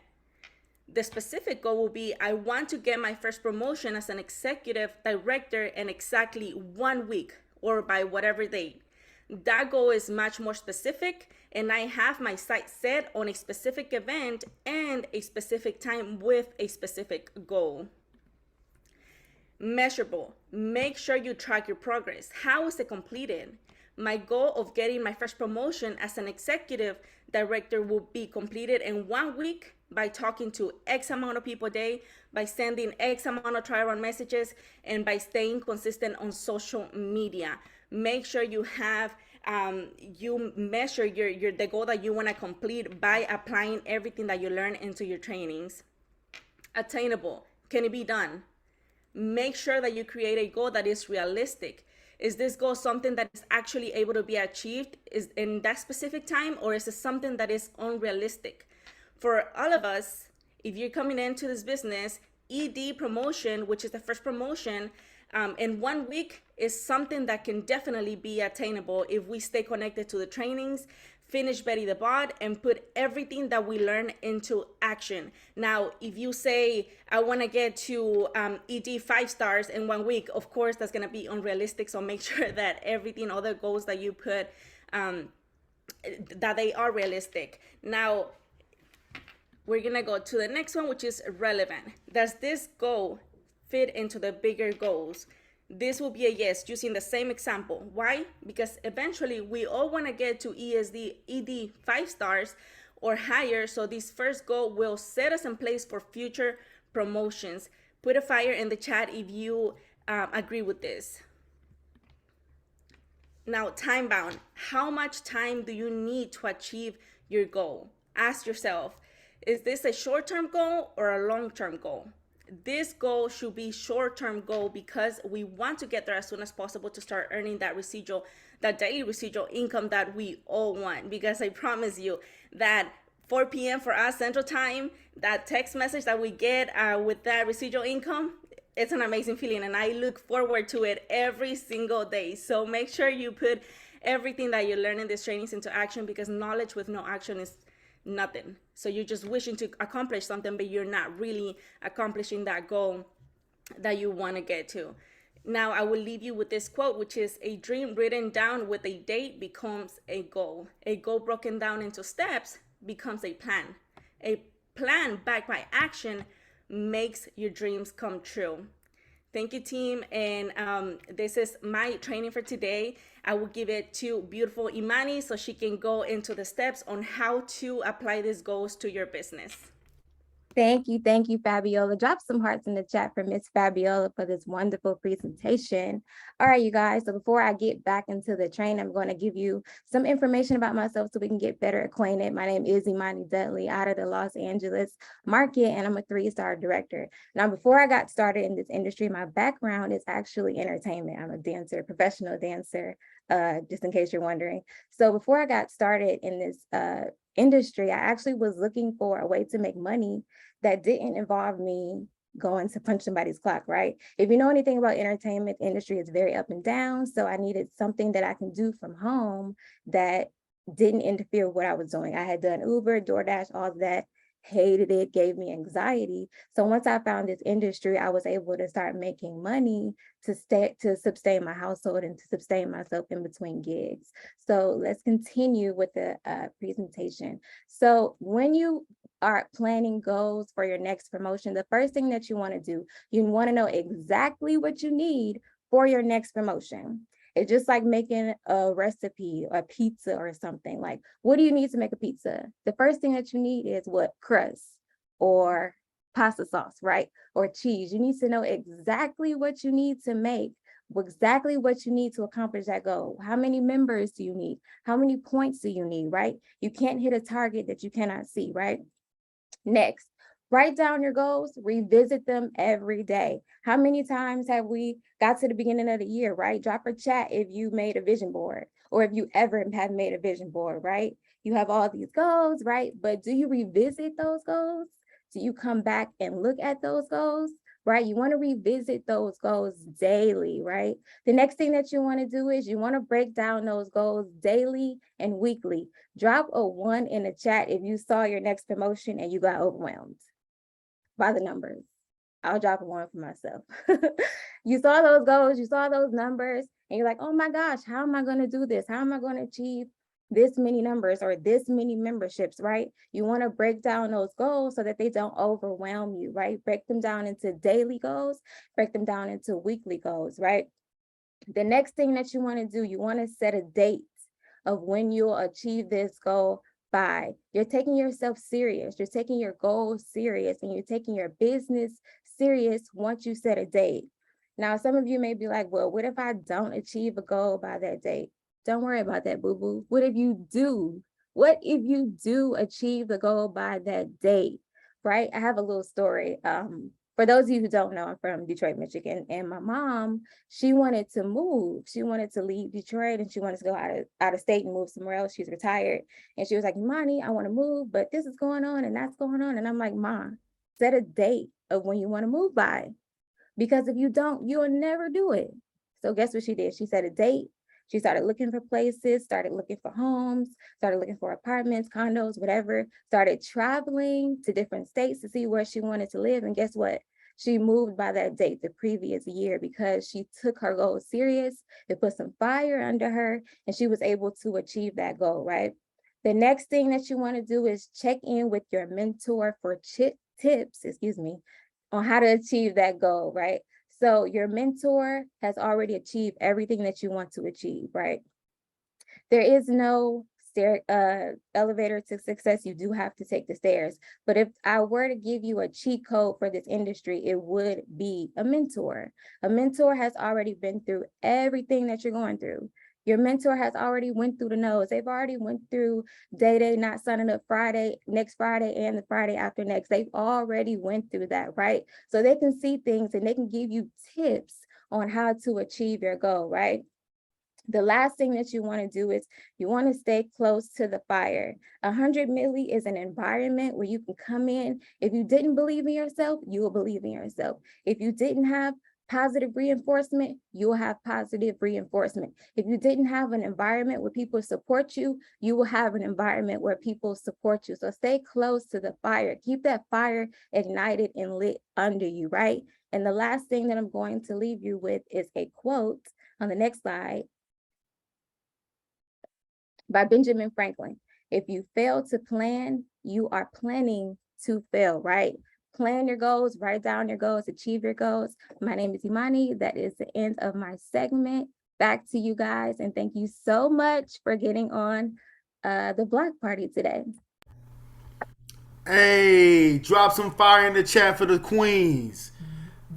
The specific goal will be, I want to get my first promotion as an executive director in exactly 1 week, or by whatever date. That goal is much more specific, and I have my sights set on a specific event and a specific time with a specific goal. Measurable. Make sure you track your progress. How is it completed? My goal of getting my first promotion as an executive director will be completed in 1 week by talking to X amount of people a day, by sending X amount of try-around messages, and by staying consistent on social media. Make sure you have you measure the goal that you want to complete by applying everything that you learn into your trainings. Attainable. Can it be done? Make sure that you create a goal that is realistic. Is this goal something that is actually able to be achieved in that specific time, or is it something that is unrealistic? For all of us, if you're coming into this business, ED promotion, which is the first promotion, in 1 week is something that can definitely be attainable if we stay connected to the trainings, finish Betty the Bot, and put everything that we learn into action. Now, if you say, I want to get to ED 5 stars in 1 week, of course, that's going to be unrealistic. So make sure that everything, all the goals that you put, that they are realistic. Now, we're going to go to the next one, which is relevant. Does this goal fit into the bigger goals? This will be a yes, using the same example. Why? Because eventually we all want to get to ED 5 stars or higher. So this first goal will set us in place for future promotions. Put a fire in the chat if you agree with this. Now, time bound. How much time do you need to achieve your goal? Ask yourself, is this a short-term goal or a long-term goal? This goal should be short-term goal because we want to get there as soon as possible to start earning that residual that daily residual income that we all want. Because I promise you that 4 p.m. for us Central Time, that text message that we get with that residual income, it's an amazing feeling, and I look forward to it every single day. So make sure you put everything that you learn in these trainings into action, because knowledge with no action is nothing. So you're just wishing to accomplish something, but you're not really accomplishing that goal that you want to get to. Now, I will leave you with this quote, which is, a dream written down with a date becomes a goal. A goal broken down into steps becomes a plan. A plan backed by action makes your dreams come true. Thank you, team. And this is my training for today. I will give it to beautiful Imani so she can go into the steps on how to apply these goals to your business. Thank you, Fabiola. Drop some hearts in the chat for Miss Fabiola for this wonderful presentation. All right, you guys, so before I get back into the training, I'm going to give you some information about myself so we can get better acquainted. My name is Imani Dudley, out of the Los Angeles market, and I'm a 3-star director. Now, before I got started in this industry, my background is actually entertainment. I'm a dancer, professional dancer, just in case you're wondering. So before I got started in this industry, I actually was looking for a way to make money that didn't involve me going to punch somebody's clock, right? If you know anything about entertainment industry, it's very up and down. So I needed something that I can do from home that didn't interfere with what I was doing. I had done Uber, DoorDash, all of that, hated it, gave me anxiety. So once I found this industry, I was able to start making money to sustain my household and to sustain myself in between gigs. So let's continue with the presentation. So when you are planning goals for your next promotion, the first thing that you want to do, you want to know exactly what you need for your next promotion. It's just like making a recipe, a pizza or something. Like, what do you need to make a pizza? The first thing that you need is what? Crust or pasta sauce, right? Or cheese. You need to know exactly what you need to make, exactly what you need to accomplish that goal. How many members do you need? How many points do you need, right? You can't hit a target that you cannot see, right? Next, write down your goals, revisit them every day. How many times have we got to the beginning of the year, right? Drop a chat if you made a vision board or if you ever have made a vision board, right? You have all these goals, right? But do you revisit those goals? Do you come back and look at those goals, right? You want to revisit those goals daily, right? The next thing that you want to do is you want to break down those goals daily and weekly. Drop a 1 in the chat if you saw your next promotion and you got overwhelmed by the numbers. I'll drop a 1 for myself. You saw those goals, you saw those numbers, and you're like, oh my gosh, how am I going to do this? How am I going to achieve this many numbers or this many memberships, right? You want to break down those goals so that they don't overwhelm you, right? Break them down into daily goals, break them down into weekly goals, right? The next thing that you want to do, you want to set a date of when you'll achieve this goal by. You're taking yourself serious, you're taking your goals serious, and you're taking your business serious once you set a date. Now, some of you may be like, well, what if I don't achieve a goal by that date? Don't worry about that, boo-boo. What if you do? What if you do achieve the goal by that date, right? I have a little story. For those of you who don't know, I'm from Detroit, Michigan, and my mom, she wanted to move. She wanted to leave Detroit and she wanted to go out of state and move somewhere else. She's retired. And she was like, Imani, I want to move, but this is going on and that's going on. And I'm like, Mom, set a date of when you want to move by. Because if you don't, you'll never do it. So guess what she did? She set a date. She started looking for places, started looking for homes, started looking for apartments, condos, whatever, started traveling to different states to see where she wanted to live. And guess what? She moved by that date the previous year because she took her goal serious. It put some fire under her and she was able to achieve that goal, right? The next thing that you want to do is check in with your mentor for tips, on how to achieve that goal, right? So your mentor has already achieved everything that you want to achieve, right? There is no elevator to success. You do have to take the stairs. But if I were to give you a cheat code for this industry, it would be a mentor. A mentor has already been through everything that you're going through. Your mentor has already went through the nose. They've already went through day not signing up Friday, next Friday, and the Friday after next. They've already went through that, right? So they can see things and they can give you tips on how to achieve your goal, right? The last thing that you want to do is you want to stay close to the fire. 100 Milli is an environment where you can come in. If you didn't believe in yourself, you will believe in yourself. If you didn't have positive reinforcement, you will have positive reinforcement. If you didn't have an environment where people support you, you will have an environment where people support you. So stay close to the fire. Keep that fire ignited and lit under you, right? And the last thing that I'm going to leave you with is a quote on the next slide by Benjamin Franklin. If you fail to plan, you are planning to fail, right? Plan your goals, write down your goals, achieve your goals. My name is Imani. That is the end of my segment. Back to you guys. And thank you so much for getting on the block party today. Hey, drop some fire in the chat for the queens.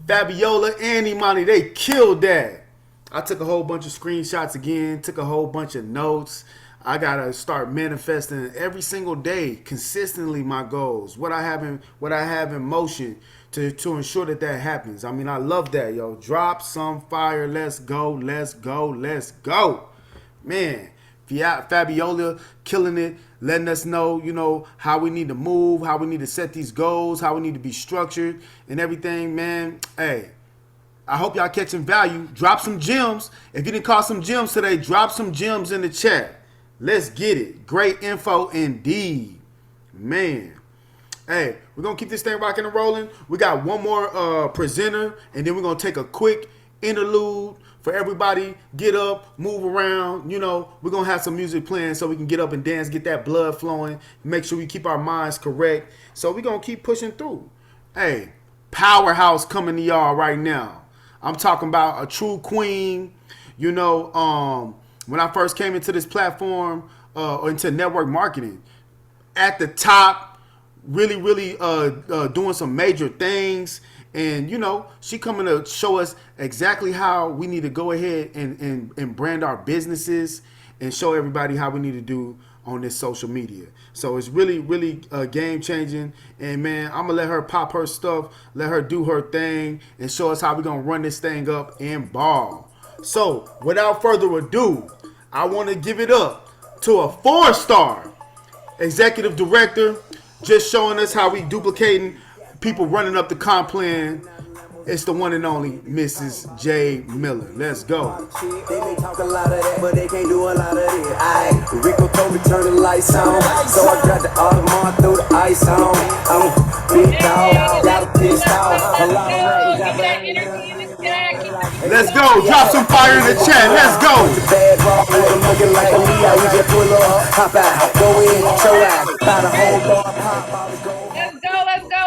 Fabiola and Imani, they killed that. I took a whole bunch of screenshots again, took a whole bunch of notes. I gotta start manifesting every single day, consistently, my goals. What I have in motion to ensure that happens. I mean, I love that, yo. Drop some fire. Let's go. Let's go. Let's go, man. Fabiola killing it, letting us know, how we need to move, how we need to set these goals, how we need to be structured, and everything, man. Hey. I hope y'all catching value. Drop some gems. If you didn't call some gems today, drop some gems in the chat. Let's get it. Great info indeed. Man. Hey, we're going to keep this thing rocking and rolling. We got one more presenter, and then we're going to take a quick interlude for everybody. Get up, move around. We're going to have some music playing so we can get up and dance, get that blood flowing, make sure we keep our minds correct. So we're going to keep pushing through. Hey, powerhouse coming to y'all right now. I'm talking about a true queen. When I first came into this platform or into network marketing, at the top, really doing some major things. And, she coming to show us exactly how we need to go ahead and brand our businesses and show everybody how we need to do on this social media. So it's really game changing. And man, I'm gonna let her pop her stuff, let her do her thing, and show us how we're gonna run this thing up and ball. So without further ado, I want to give it up to a 4-star executive director, just showing us how we duplicating people running up the comp plan. It's the one and only Mrs. J. Miller. Let's go. They may talk a lot of that, but they can't do a lot of it. Rico told me turn the lights on, so I got the Audemars, threw the ice on. I'm big dog, got a pissed off. A lot of Let's go. Drop some fire in the chat. Let's go. Bad rock, looking like a Leo. We just pull up, hop out, go in, show out, buy the whole bar, pop out the gold.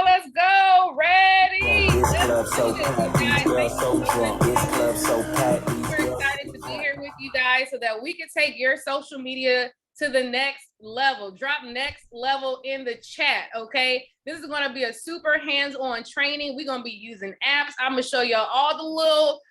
Let's go. Ready? This club so packed, these girls so drunk. This club so packed, these We're girls. excited to be here with you guys so that we can take your social media to the next level. Drop next level in the chat, okay? This is going to be a super hands-on training. We're going to be using apps. I'm going to show y'all all the little,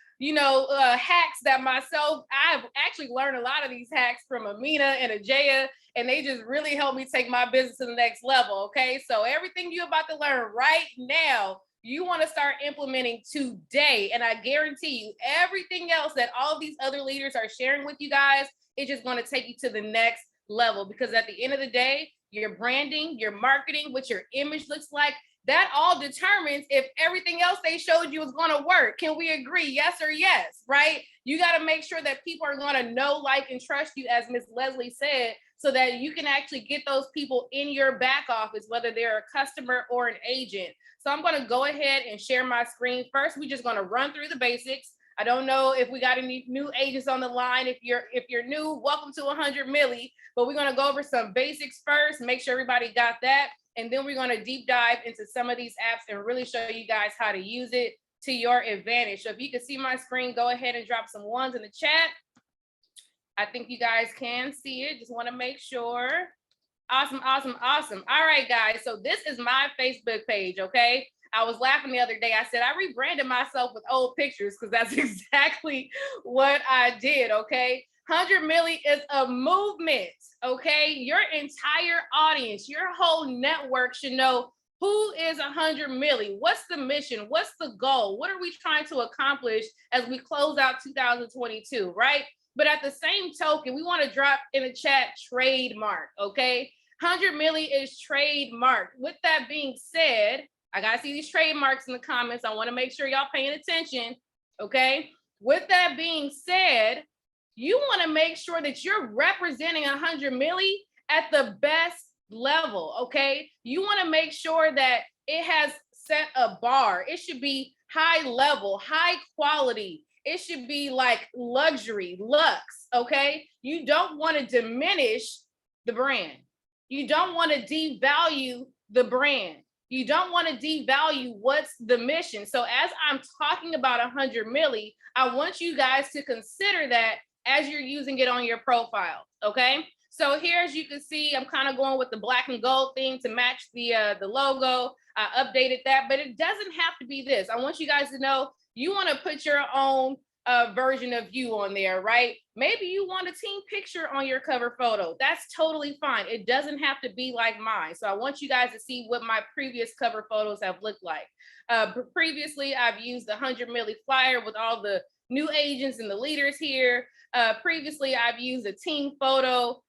hacks that I've actually learned a lot of these hacks from Ameenah and Ajeya, and they just really helped me take my business to the next level, okay? So everything you're about to learn right now, you want to start implementing today. And I guarantee you, everything else that all of these other leaders are sharing with you guys, it's just going to take you to the next level. Because at the end of the day, your branding, your marketing, what your image looks like, that all determines if everything else they showed you is going to work. Can we agree? Yes or yes, right? You got to make sure that people are going to know, like, and trust you, as Ms. Leslie said, so that you can actually get those people in your back office, whether they're a customer or an agent. So I'm going to go ahead and share my screen. First, we're just going to run through the basics. I don't know if we got any new agents on the line. If you're new, welcome to 100 Milli. But we're going to go over some basics first, make sure everybody got that. And then we're going to deep dive into some of these apps and really show you guys how to use it to your advantage. So if you can see my screen, go ahead and drop some ones in the chat. I think you guys can see it. Just want to make sure. Awesome. All right, guys. So this is my Facebook page, okay? I was laughing the other day. I said I rebranded myself with old pictures because that's exactly what I did, okay? 100 Milli is a movement, okay? Your entire audience, your whole network should know who is 100 Milli. What's the mission? What's the goal? What are we trying to accomplish as we close out 2022, right? But at the same token, we want to drop in the chat trademark, okay? 100 milli is trademarked. With that being said, I got to see these trademarks in the comments. I want to make sure y'all paying attention, okay? With that being said, you want to make sure that you're representing 100 milli at the best level, okay? You want to make sure that it has set a bar. It should be high level, high quality. It should be like luxury, luxe, okay? You don't want to diminish the brand. You don't want to devalue the brand. You don't want to devalue what's the mission. So as I'm talking about 100 milli, I want you guys to consider that as you're using it on your profile, okay? So here, as you can see, I'm kind of going with the black and gold theme to match the logo. I updated that, but it doesn't have to be this. I want you guys to know you want to put your own version of you on there, right? Maybe you want a team picture on your cover photo. That's totally fine. It doesn't have to be like mine. So I want you guys to see what my previous cover photos have looked like. Previously, I've used the 100 milli flyer with all the new agents and the leaders here. Previously, I've used a team photo.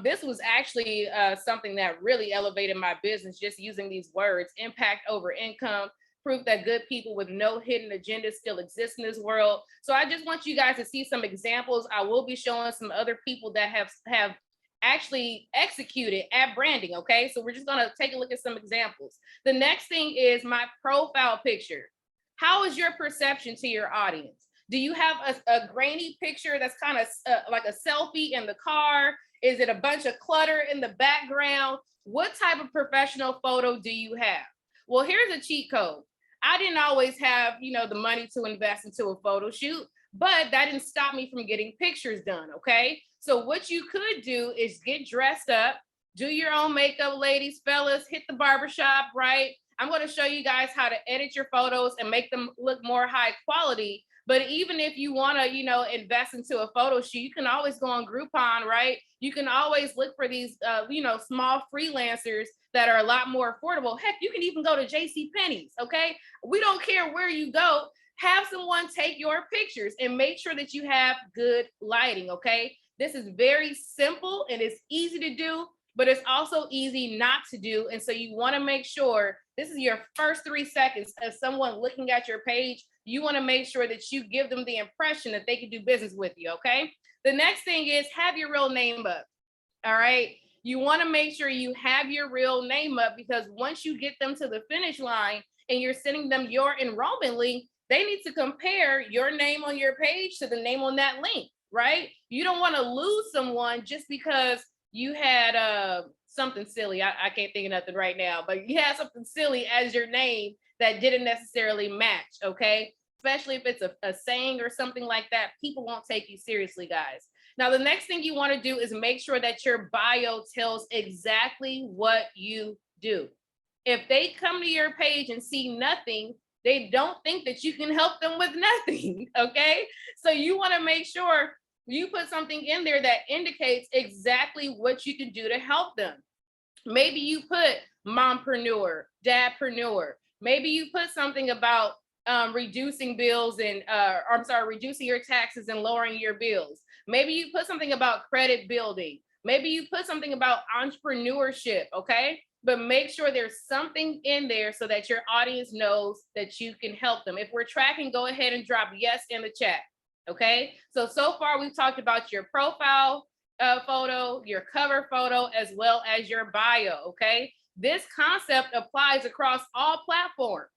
This was actually something that really elevated my business, just using these words: impact over income, proof that good people with no hidden agendas still exist in this world. So I just want you guys to see some examples. I will be showing some other people that have actually executed at branding, okay? So we're just gonna take a look at some examples. The next thing is my profile picture. How is your perception to your audience? Do you have a grainy picture that's kind of like a selfie in the car? Is it a bunch of clutter in the background? What type of professional photo do you have? Well, here's a cheat code. I didn't always have, the money to invest into a photo shoot, but that didn't stop me from getting pictures done, okay? So what you could do is get dressed up, do your own makeup, ladies, fellas, hit the barbershop, right? I'm going to show you guys how to edit your photos and make them look more high quality. But even if you want to, invest into a photo shoot, you can always go on Groupon, right? You can always look for these, small freelancers that are a lot more affordable. Heck, you can even go to JCPenney's, okay? We don't care where you go. Have someone take your pictures and make sure that you have good lighting, okay? This is very simple and it's easy to do, but it's also easy not to do. And so you want to make sure this is your first 3 seconds of someone looking at your page. You want to make sure that you give them the impression that they can do business with you, okay? The next thing is have your real name up, all right? You want to make sure you have your real name up, because once you get them to the finish line and you're sending them your enrollment link, they need to compare your name on your page to the name on that link, right? You don't want to lose someone just because you had something silly. I can't think of nothing right now, but you had something silly as your name that didn't necessarily match, okay? Especially if it's a saying or something like that, people won't take you seriously, guys. Now, the next thing you want to do is make sure that your bio tells exactly what you do. If they come to your page and see nothing, they don't think that you can help them with nothing, okay? So you want to make sure you put something in there that indicates exactly what you can do to help them. Maybe you put mompreneur, dadpreneur. Maybe you put something about reducing bills and reducing your taxes and lowering your bills. Maybe you put something about credit building. Maybe you put something about entrepreneurship, okay? But make sure there's something in there so that your audience knows that you can help them. If we're tracking, go ahead and drop yes in the chat, okay? So far we've talked about your profile photo, your cover photo, as well as your bio, okay? This concept applies across all platforms: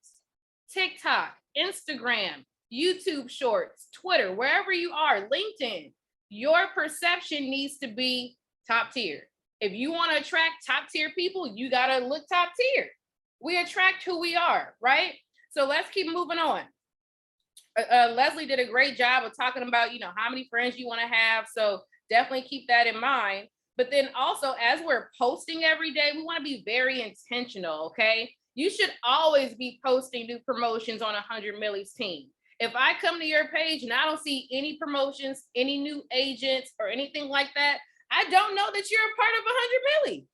TikTok, Instagram, YouTube Shorts, Twitter, wherever you are, LinkedIn. Your perception needs to be top tier. If you want to attract top tier people, you got to look top tier. We attract who we are, right? So let's keep moving on. Leslie did a great job of talking about, how many friends you want to have. So definitely keep that in mind. But then also, as we're posting every day, we want to be very intentional, okay? You should always be posting new promotions on 100 Milli's team. If I come to your page and I don't see any promotions, any new agents or anything like that, I don't know that you're a part of 100 Milli,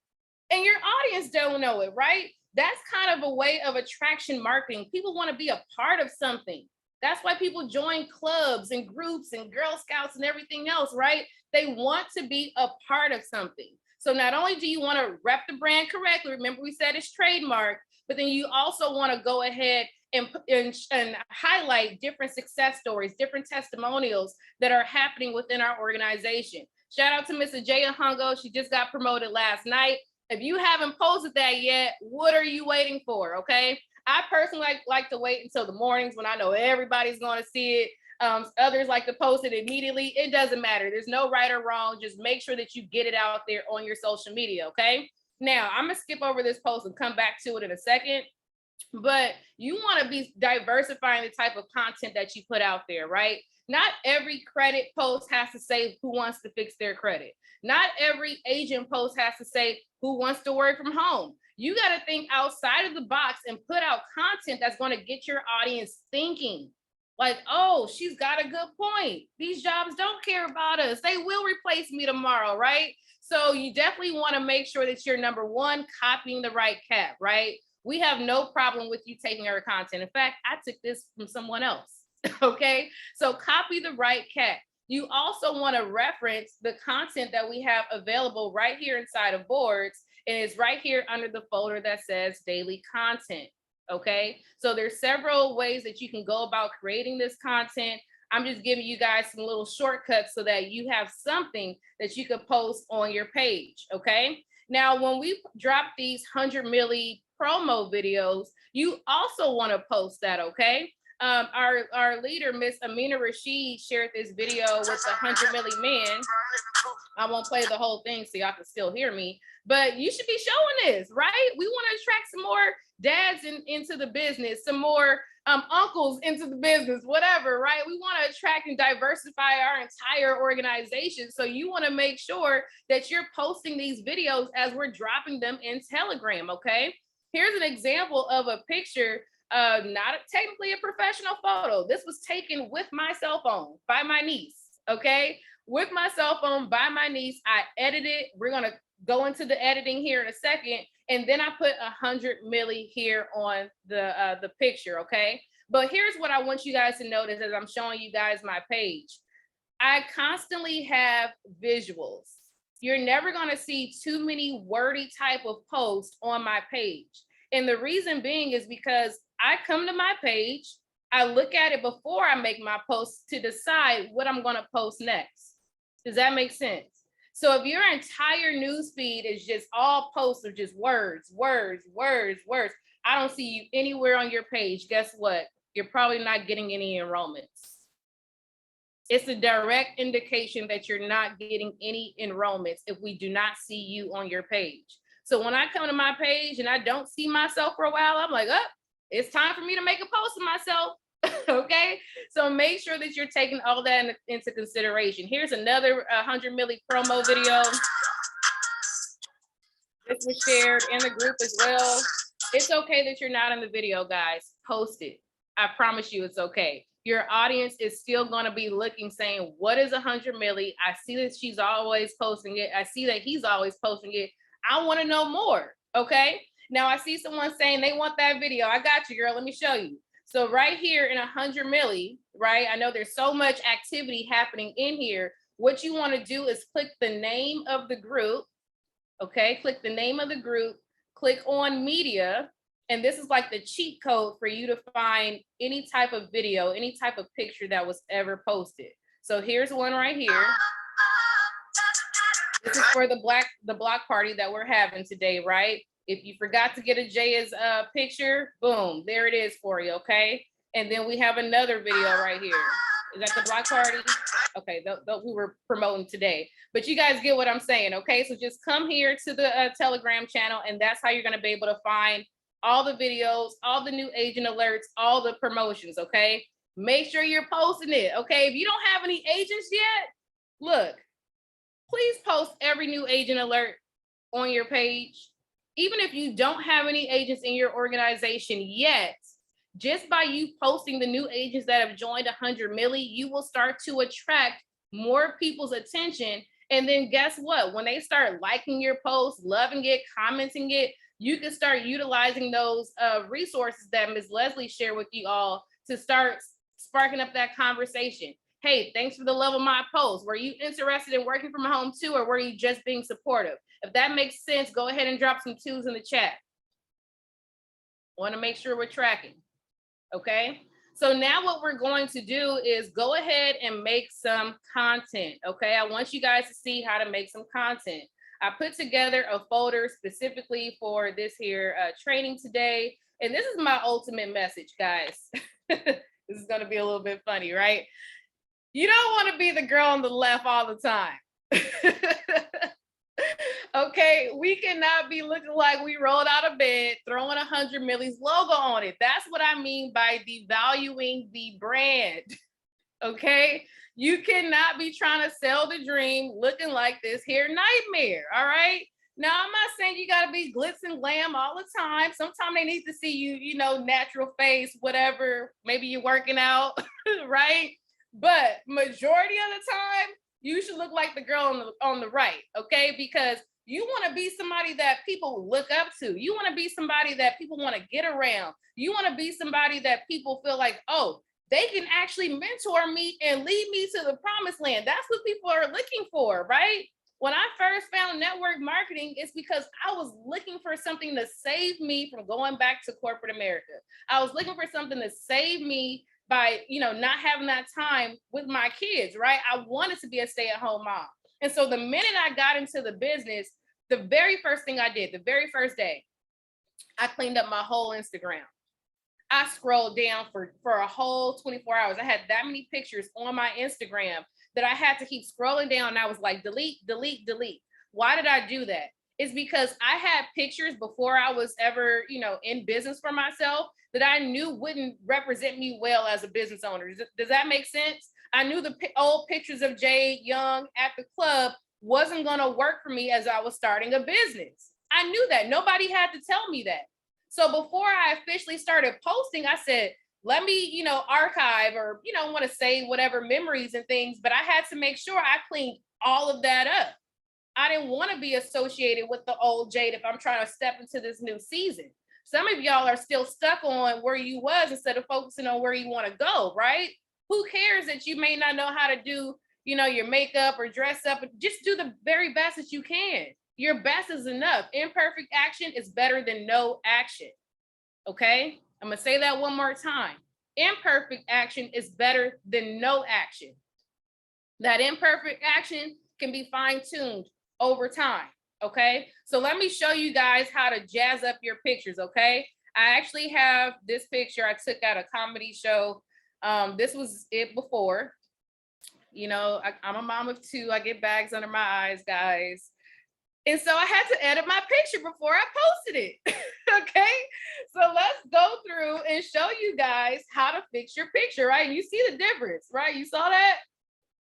and your audience don't know it, right? That's kind of a way of attraction marketing. People want to be a part of something. That's why people join clubs and groups and Girl Scouts and everything else, right? They want to be a part of something. So not only do you want to rep the brand correctly, remember we said it's trademark, but then you also want to go ahead and highlight different success stories, different testimonials that are happening within our organization. Shout out to Miss Ajeya Hongo. She just got promoted last night. If you haven't posted that yet, what are you waiting for? Okay. I personally like to wait until the mornings when I know everybody's going to see it. Others like to post it immediately. It doesn't matter. There's no right or wrong. Just make sure that you get it out there on your social media. Okay. Now I'm going to skip over this post and come back to it in a second. But you want to be diversifying the type of content that you put out there, right? Not every credit post has to say who wants to fix their credit. Not every agent post has to say who wants to work from home. You got to think outside of the box and put out content that's going to get your audience thinking. Like, oh, she's got a good point. These jobs don't care about us. They will replace me tomorrow, right? So you definitely want to make sure that you're, number one, copying the right cap, right? We have no problem with you taking our content. In fact, I took this from someone else, okay? So copy the right cap. You also want to reference the content that we have available right here inside of boards, and it's right here under the folder that says daily content, okay? So there's several ways that you can go about creating this content. I'm just giving you guys some little shortcuts so that you have something that you could post on your page, okay? Now, when we drop these 100 milli promo videos, you also want to post that, okay? Our leader, Miss Ameenah Rasheed, shared this video with the 100 milli men. I won't play the whole thing so y'all can still hear me, but you should be showing this, right? We want to attract some more dads into the business, some more uncles into the business, whatever, right? We want to attract and diversify our entire organization. So you want to make sure that you're posting these videos as we're dropping them in Telegram, okay? Here's an example of a picture, not technically a professional photo. This was taken with my cell phone by my niece, okay? With my cell phone by my niece, I edited. We're gonna go into the editing here in a second, and then I put 100 milli here on the picture, okay? But here's what I want you guys to notice as I'm showing you guys my page. I constantly have visuals. You're never gonna see too many wordy type of posts on my page. And the reason being is because I come to my page, I look at it before I make my post to decide what I'm gonna post next. Does that make sense? So if your entire news feed is just all posts of just words, words, words, words, I don't see you anywhere on your page. Guess what? You're probably not getting any enrollments. It's a direct indication that you're not getting any enrollments if we do not see you on your page. So when I come to my page and I don't see myself for a while, I'm like, oh, it's time for me to make a post of myself. Okay, so make sure that you're taking all that into consideration. Here's another 100 milli promo video. This was shared in the group as well. It's okay that you're not in the video, guys. Post it. I promise you it's okay. Your audience is still going to be looking, saying, what is 100 milli? I see that she's always posting it. I see that he's always posting it. I want to know more, okay? Now I see someone saying they want that video. I got you, girl. Let me show you. So right here in 100 milli, right? I know there's so much activity happening in here. What you want to do is click the name of the group, okay? Click the name of the group, click on media, and this is like the cheat code for you to find any type of video, any type of picture that was ever posted. So here's one right here. This is for the block party that we're having today, right? If you forgot to get Ajeya's picture, boom, there it is for you, okay? And then we have another video right here. Is that the block party? Okay, we were promoting today. But you guys get what I'm saying, okay? So just come here to the Telegram channel, and that's how you're gonna be able to find all the videos, all the new agent alerts, all the promotions, okay? Make sure you're posting it, okay? If you don't have any agents yet, look, please post every new agent alert on your page. Even if you don't have any agents in your organization yet, just by you posting the new agents that have joined 100 milli, you will start to attract more people's attention. And then guess what? When they start liking your post, loving it, commenting it, you can start utilizing those resources that Ms. Leslie shared with you all to start sparking up that conversation. Hey, thanks for the love of my post. Were you interested in working from home too, or were you just being supportive? If that makes sense, go ahead and drop some 2s in the chat. Want to make sure we're tracking. Okay. So now what we're going to do is go ahead and make some content. Okay. I want you guys to see how to make some content. I put together a folder specifically for this here training today. And this is my ultimate message, guys. This is going to be a little bit funny, right? You don't want to be the girl on the left all the time. Okay, we cannot be looking like we rolled out of bed, throwing 100 Milli's logo on it. That's what I mean by devaluing the brand. Okay, you cannot be trying to sell the dream looking like this here nightmare. All right. Now, I'm not saying you got to be glitz and glam all the time. Sometimes they need to see you, you know, natural face, whatever. Maybe you're working out, right? But majority of the time, you should look like the girl on the right, okay? Because you want to be somebody that people look up to. You want to be somebody that people want to get around. You want to be somebody that people feel like, oh, they can actually mentor me and lead me to the promised land. That's what people are looking for, right? When I first found network marketing, it's because I was looking for something to save me from going back to corporate America. I was looking for something to save me by, you know, not having that time with my kids, right? I wanted to be a stay-at-home mom. And so the minute I got into the business, the very first thing I did, the very first day, I cleaned up my whole Instagram. I scrolled down for a whole 24 hours. I had that many pictures on my Instagram that I had to keep scrolling down. And I was like, delete, delete, delete. Why did I do that? It's because I had pictures before I was ever, you know, in business for myself that I knew wouldn't represent me well as a business owner. Does that make sense? I knew the old pictures of Jade Young at the club wasn't going to work for me as I was starting a business. I knew that. Nobody had to tell me that. So before I officially started posting, I said, let me, you know, archive or, you know, want to save whatever memories and things, but I had to make sure I cleaned all of that up. I didn't want to be associated with the old Jade if I'm trying to step into this new season. Some of y'all are still stuck on where you was instead of focusing on where you want to go, right? Who cares that you may not know how to do, you know, your makeup or dress up? Just do the very best that you can. Your best is enough. Imperfect action is better than no action. Okay? I'm going to say that one more time. Imperfect action is better than no action. That imperfect action can be fine-tuned over time. Okay? So let me show you guys how to jazz up your pictures. Okay? I actually have this picture I took at a comedy show. This was it before. You know, I'm a mom of 2. I get bags under my eyes, guys. And so I had to edit my picture before I posted it. Okay, so let's go through and show you guys how to fix your picture, right? And you see the difference, right? You saw that?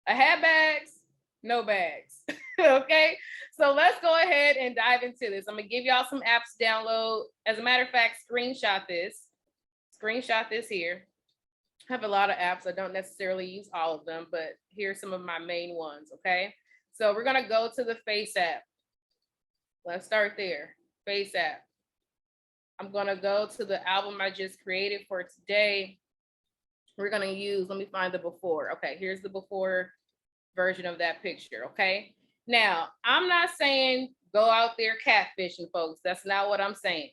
I had bags, no bags. Okay, so let's go ahead and dive into this. I'm gonna give y'all some apps to download. As a matter of fact, screenshot this here. I have a lot of apps. I don't necessarily use all of them, but here's some of my main ones, okay? So we're gonna go to the Face app. Let's start there, Face app. I'm gonna go to the album I just created for today. We're gonna use, let me find the before. Okay, here's the before version of that picture, okay? Now, I'm not saying go out there catfishing, folks. That's not what I'm saying,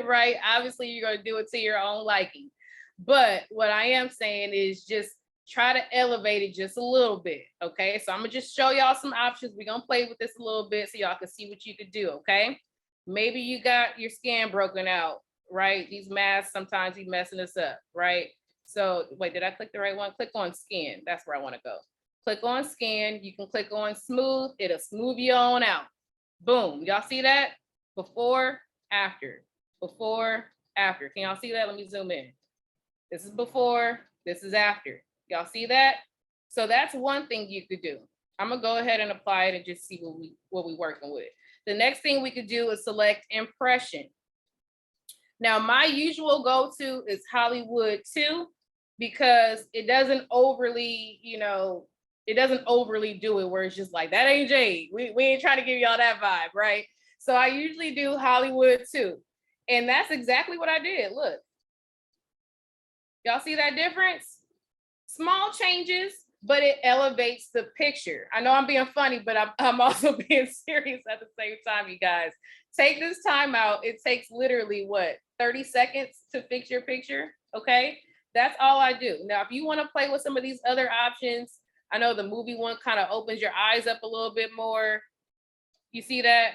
right? Obviously, you're gonna do it to your own liking. But what I am saying is just try to elevate it just a little bit, okay? So I'm gonna just show y'all some options. We're gonna play with this a little bit so y'all can see what you could do, okay? Maybe you got your skin broken out, right? These masks sometimes be messing us up, right? So wait, did I click the right one? Click on skin, that's where I wanna go. Click on skin, you can click on smooth, it'll smooth you on out. Boom, y'all see that? Before, after, before, after. Can y'all see that? Let me zoom in. This is before, this is after. Y'all see that? So that's one thing you could do. I'm gonna go ahead and apply it and just see what we working with. The next thing we could do is select impression. Now, my usual go-to is Hollywood 2 because it doesn't overly, you know, it doesn't overly do it where it's just like, that ain't Jade. We ain't trying to give y'all that vibe, right? So I usually do Hollywood 2. And that's exactly what I did. Look. Y'all see that difference? Small changes, but it elevates the picture. I know I'm being funny, but I'm also being serious at the same time, you guys. Take this time out. It takes literally what, 30 seconds to fix your picture, okay? That's all I do. Now, if you want to play with some of these other options, I know the movie one kind of opens your eyes up a little bit more. You see that?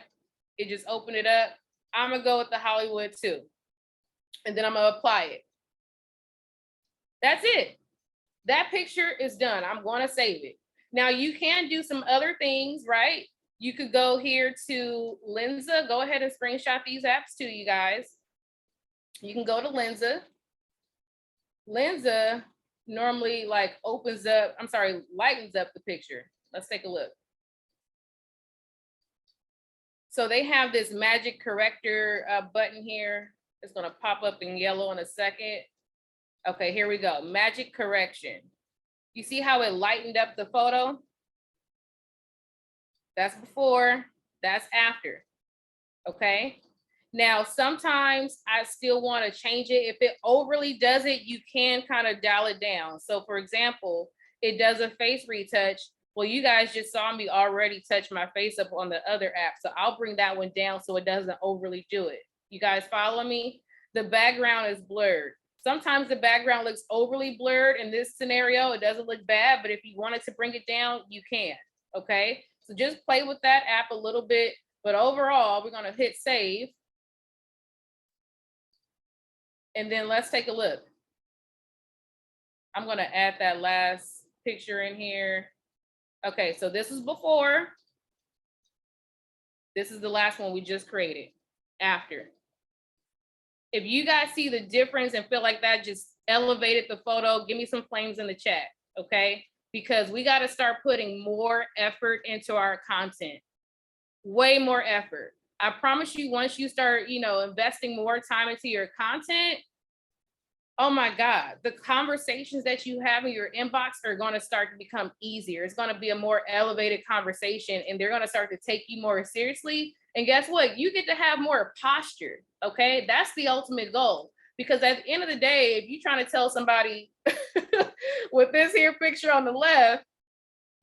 It just opened it up. I'm gonna go with the Hollywood too. And then I'm gonna apply it. That's it. That picture is done. I'm gonna save it. Now you can do some other things, right? You could go here to Lensa. Go ahead and screenshot these apps too, you guys. You can go to Lensa. Lensa normally like opens up, lightens up the picture. Let's take a look. So they have this magic corrector button here. It's gonna pop up in yellow in a second. Okay, here we go, magic correction. You see how it lightened up the photo? That's before, that's after, okay? Now, sometimes I still want to change it. If it overly does it, you can kind of dial it down. So for example, it does a face retouch. Well, you guys just saw me already touch my face up on the other app. So I'll bring that one down so it doesn't overly do it. You guys follow me? The background is blurred. Sometimes the background looks overly blurred. In this scenario, it doesn't look bad, but if you wanted to bring it down, you can, okay? So just play with that app a little bit, but overall, we're gonna hit save. And then let's take a look. I'm gonna add that last picture in here. Okay, so this is before. This is the last one we just created, after. If you guys see the difference and feel like that just elevated the photo, give me some flames in the chat, okay? Because we gotta start putting more effort into our content, way more effort. I promise you, once you start, investing more time into your content, oh my God, the conversations that you have in your inbox are going to start to become easier. It's going to be a more elevated conversation and they're going to start to take you more seriously. And guess what? You get to have more posture, okay? That's the ultimate goal. Because at the end of the day, if you're trying to tell somebody with this here picture on the left,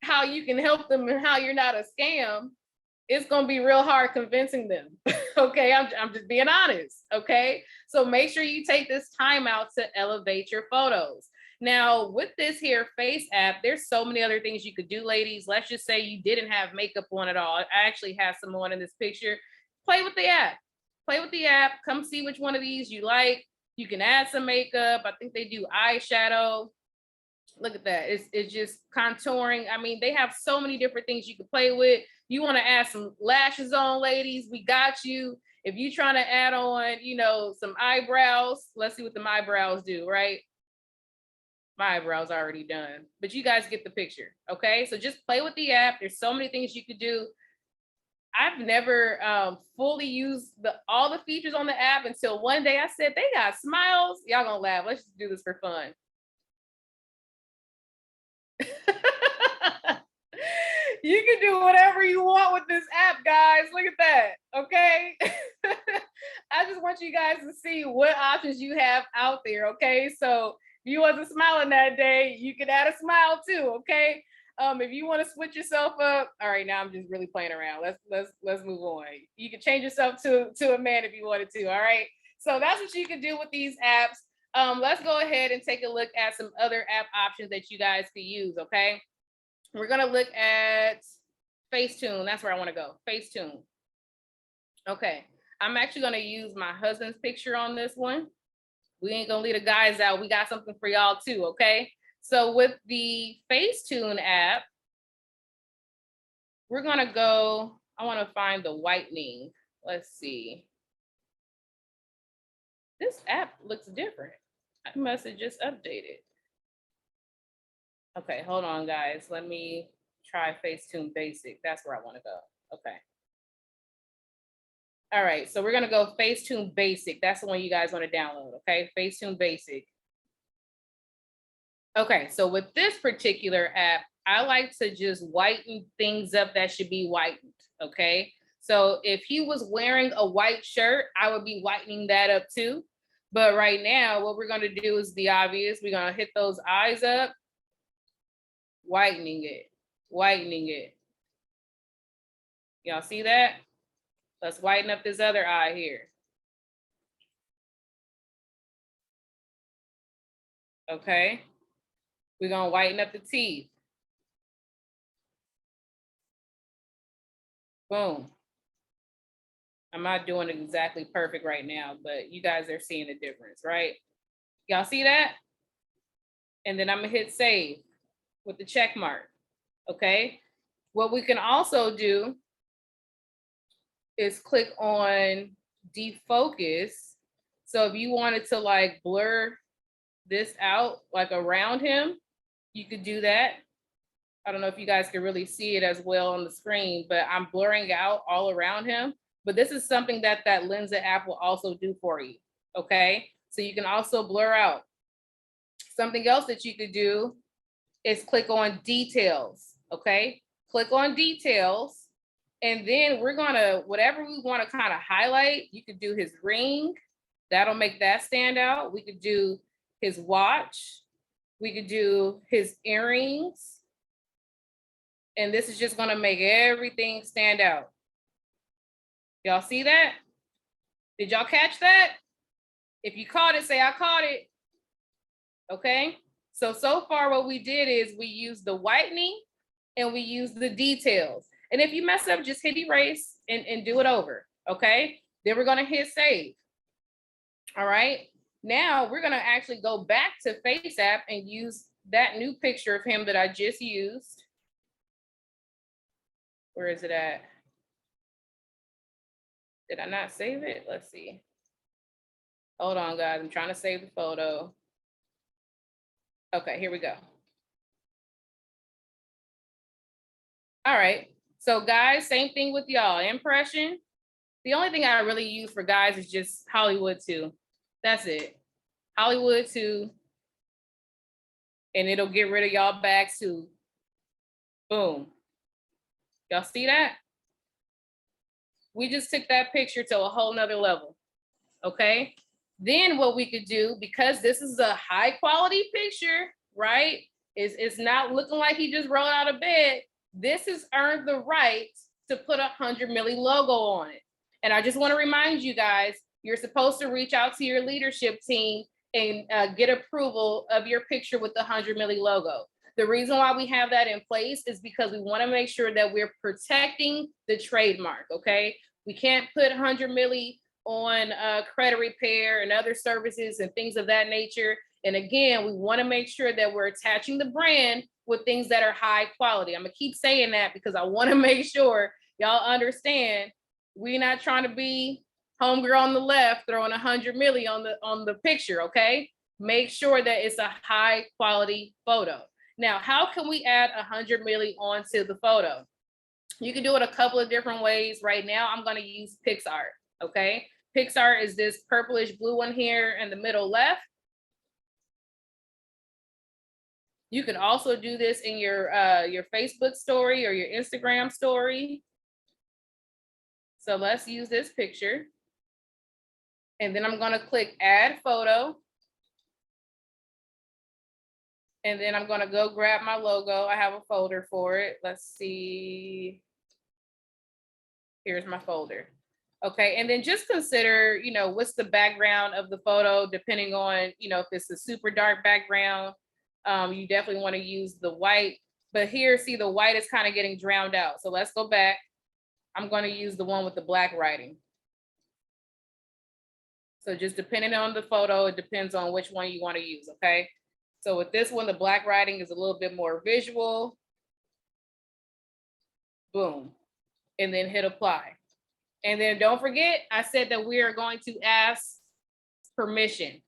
how you can help them and how you're not a scam, it's going to be real hard convincing them. Okay, I'm just being honest. Okay, so make sure you take this time out to elevate your photos. Now with this here face app, there's so many other things you could do, ladies. Let's just say you didn't have makeup on at all. I actually have some on in this picture. Play with the app. Play with the app. Come see which one of these you like. You can add some makeup. I think they do eyeshadow. Look at that. It's just contouring. I mean, they have so many different things you can play with. You want to add some lashes on, ladies, we got you. If you're trying to add on, some eyebrows, let's see what the eyebrows do, right? My eyebrows are already done, but you guys get the picture, okay? So just play with the app. There's so many things you could do. I've never fully used all the features on the app until one day I said, they got smiles. Y'all gonna laugh. Let's just do this for fun. You can do whatever you want with this app, guys. Look at that, okay? I just want you guys to see what options you have out there, okay? So if you wasn't smiling that day, you can add a smile too, okay? If you want to switch yourself up, all right, now I'm just really playing around. Let's move on. You can change yourself to a man if you wanted to, all right? So that's what you can do with these apps. Let's go ahead and take a look at some other app options that you guys could use, okay? We're gonna look at Facetune. That's where I wanna go, Facetune. Okay, I'm actually gonna use my husband's picture on this one. We ain't gonna leave the guys out. We got something for y'all too, okay? So with the Facetune app, we're gonna go, I wanna find the whitening. Let's see. This app looks different. I must have just updated. Okay, hold on, guys. Let me try Facetune Basic. That's where I want to go. Okay. All right, so we're going to go Facetune Basic. That's the one you guys want to download, okay? Facetune Basic. Okay, so with this particular app, I like to just whiten things up that should be whitened, okay? So if he was wearing a white shirt, I would be whitening that up too. But right now, what we're going to do is the obvious. We're going to hit those eyes up. whitening it, whitening it. Y'all see that? Let's whiten up this other eye here. Okay. We're gonna whiten up the teeth. Boom. I'm not doing it exactly perfect right now, but you guys are seeing the difference, right? Y'all see that? And then I'm gonna hit save with the check mark, okay? What we can also do is click on defocus. So if you wanted to like blur this out like around him, you could do that. I don't know if you guys can really see it as well on the screen, but I'm blurring out all around him. But this is something that that Lensa app will also do for you, okay? So you can also blur out. Something else that you could do is click on details, okay? Click on details, and then we're gonna, whatever we wanna kind of highlight, you could do his ring, that'll make that stand out. We could do his watch, we could do his earrings, and this is just gonna make everything stand out. Y'all see that? Did y'all catch that? If you caught it, say I caught it. Okay, so far what we did is we used the whitening and we used the details. And if you mess up, just hit erase and do it over, okay? Then we're gonna hit save. All right, now we're gonna actually go back to Face App and use that new picture of him that I just used. Where is it at? Did I not save it? Let's see. Hold on, guys, I'm trying to save the photo. Okay, here we go. All right, so guys, same thing with y'all, impression. The only thing I really use for guys is just Hollywood 2. That's it. Hollywood 2. And it'll get rid of y'all bags too. Boom. Y'all see that? We just took that picture to a whole nother level, okay? Then what we could do, because this is a high quality picture, right? It's not looking like he just rolled out of bed. This has earned the right to put 100 Milli logo on it. And I just want to remind you guys, you're supposed to reach out to your leadership team and get approval of your picture with the 100 Milli logo. The reason why we have that in place is because we want to make sure that we're protecting the trademark, okay? We can't put 100 Milli on credit repair and other services and things of that nature. And again, we want to make sure that we're attaching the brand with things that are high quality. I'm gonna keep saying that because I want to make sure y'all understand we're not trying to be homegirl on the left throwing 100 Milli on the picture, okay? Make sure that it's a high quality photo. Now, how can we add 100 Milli onto the photo? You can do it a couple of different ways. Right now, I'm gonna use PixArt, okay? PixArt is this purplish blue one here in the middle left. You can also do this in your Facebook story or your Instagram story. So let's use this picture. And then I'm gonna click add photo. And then I'm gonna go grab my logo. I have a folder for it. Let's see. Here's my folder. Okay, and then just consider, you know, what's the background of the photo, depending on, you know, if it's a super dark background, you definitely want to use the white. But here, see, the white is kind of getting drowned out. So let's go back. I'm going to use the one with the black writing. So just depending on the photo, it depends on which one you want to use, okay? So with this one, the black writing is a little bit more visual. Boom. And then hit apply. And then don't forget, I said that we are going to ask permission.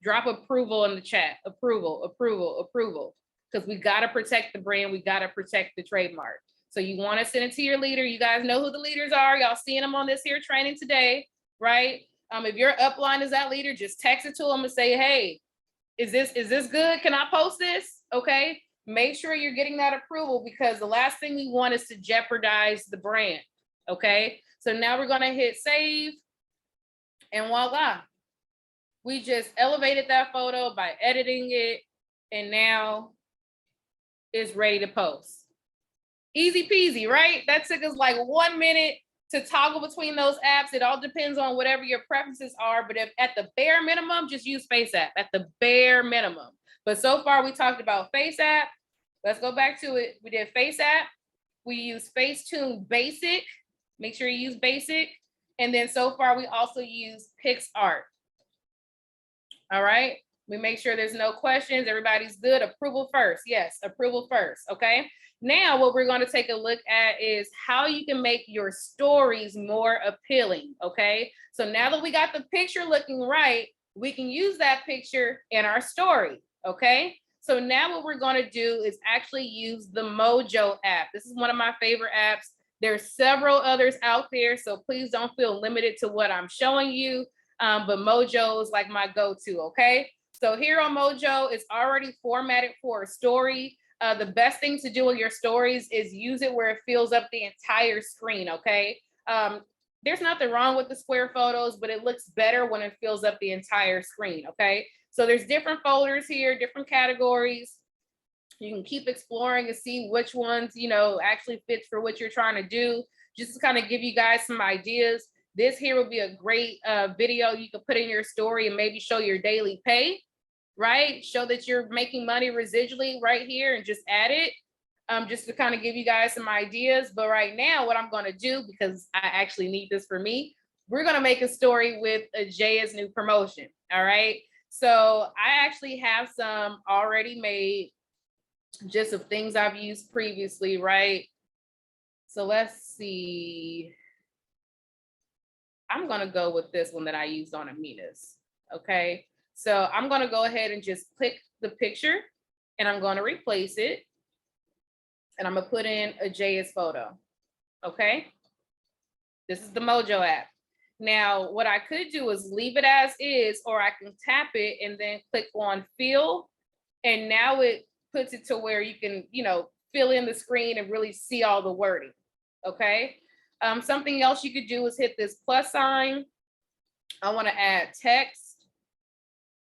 Drop approval in the chat. Approval, approval, approval. Because we got to protect the brand. We got to protect the trademark. So you want to send it to your leader. You guys know who the leaders are. Y'all seeing them on this here training today, right? If your upline is that leader, just text it to them and say, hey, is this good? Can I post this? Okay. Make sure you're getting that approval, because the last thing we want is to jeopardize the brand. Okay. So now we're going to hit save, and voila. We just elevated that photo by editing it, and now it's ready to post. Easy peasy, right? That took us like 1 minute to toggle between those apps. It all depends on whatever your preferences are, but if at the bare minimum, just use FaceApp at the bare minimum. But so far we talked about FaceApp. Let's go back to it. We did FaceApp. We use Facetune Basic. Make sure you use Basic. And then so far we also use PixArt. All right. We make sure there's no questions. Everybody's good. Approval first. Yes, approval first. Okay. Now what we're going to take a look at is how you can make your stories more appealing. Okay. So now that we got the picture looking right, we can use that picture in our story. Okay. So now what we're going to do is actually use the Mojo app. This is one of my favorite apps. There's several others out there, so please don't feel limited to what I'm showing you. But Mojo is like my go-to, okay? So here on Mojo, it's already formatted for a story. The best thing to do in your stories is use it where it fills up the entire screen, okay? There's nothing wrong with the square photos, but it looks better when it fills up the entire screen, okay? So there's different folders here, different categories. You can keep exploring and see which ones, you know, actually fits for what you're trying to do, just to kind of give you guys some ideas. This here would be a great video you could put in your story and maybe show your daily pay, right? Show that you're making money residually right here and just add it, just to kind of give you guys some ideas. But right now, what I'm going to do, because I actually need this for me, we're going to make a story with Ajeya's new promotion. All right. So I actually have some already made, just of things I've used previously, right? So let's see. I'm gonna go with this one that I used on Ameenah's, okay? So I'm gonna go ahead and just click the picture and I'm gonna replace it. And I'm gonna put in Ajeya's photo, okay? This is the Mojo app. Now, what I could do is leave it as is, or I can tap it and then click on fill. And now it puts it to where you can, you know, fill in the screen and really see all the wording, okay? Something else you could do is hit this plus sign. I want to add text,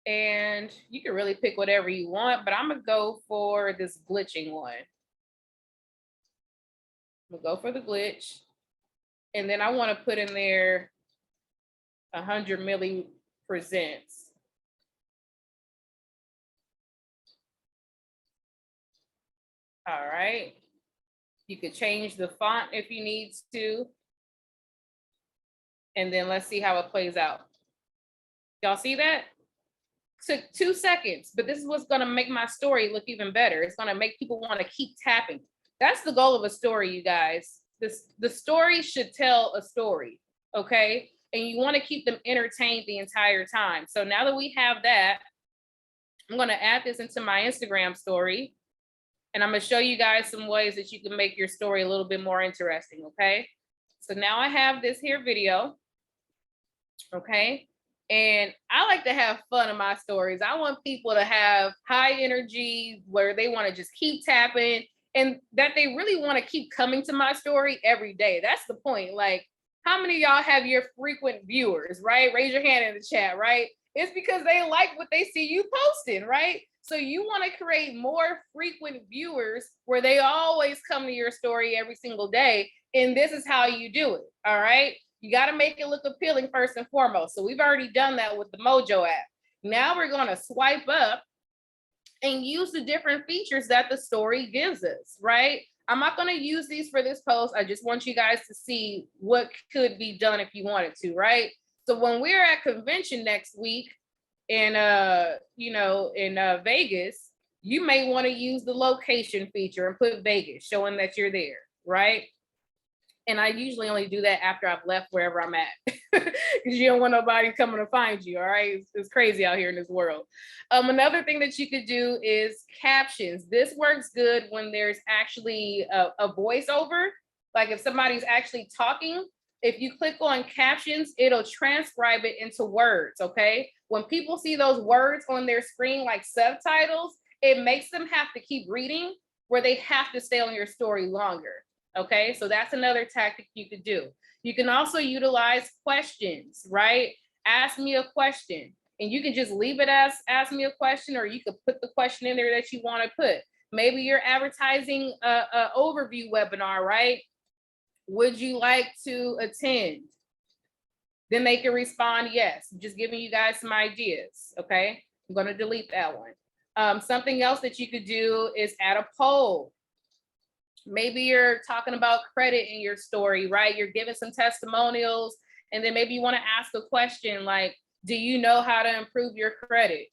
and you can really pick whatever you want, but I'm gonna go for this glitching one. We'll go for the glitch, and then I want to put in there 100 MILLI presents. All right. You could change the font if you need to. And then let's see how it plays out. Y'all see that? Took 2 seconds, but this is what's gonna make my story look even better. It's gonna make people wanna keep tapping. That's the goal of a story, you guys. The story should tell a story, okay? And you wanna keep them entertained the entire time. So now that we have that, I'm gonna add this into my Instagram story. And I'm gonna show you guys some ways that you can make your story a little bit more interesting, okay? So now I have this here video, okay? And I like to have fun in my stories. I want people to have high energy where they wanna just keep tapping and that they really wanna keep coming to my story every day. That's the point. Like, how many of y'all have your frequent viewers, right? Raise your hand in the chat, right? It's because they like what they see you posting, right? So you want to create more frequent viewers where they always come to your story every single day. And this is how you do it. All right. You got to make it look appealing first and foremost. So we've already done that with the Mojo app. Now we're going to swipe up and use the different features that the story gives us, right? I'm not going to use these for this post. I just want you guys to see what could be done if you wanted to, right? So when we're at convention next week, in Vegas, you may want to use the location feature and put Vegas, showing that you're there, right? And I usually only do that after I've left wherever I'm at, because you don't want nobody coming to find you, all right? It's crazy out here in this world. Another thing that you could do is captions. This works good when there's actually a voiceover, like if somebody's actually talking. If you click on captions, it'll transcribe it into words, okay? When people see those words on their screen like subtitles, it makes them have to keep reading where they have to stay on your story longer, okay? So that's another tactic you could do. You can also utilize questions, right? Ask me a question, and you can just leave it as ask me a question, or you could put the question in there that you want to put. Maybe you're advertising a overview webinar, right? Would you like to attend? Then they can respond yes. I'm just giving you guys some ideas, okay? I'm going to delete that one. Something else that you could do is add a poll. Maybe you're talking about credit in your story, right? You're giving some testimonials, and then maybe you want to ask a question like, do you know how to improve your credit?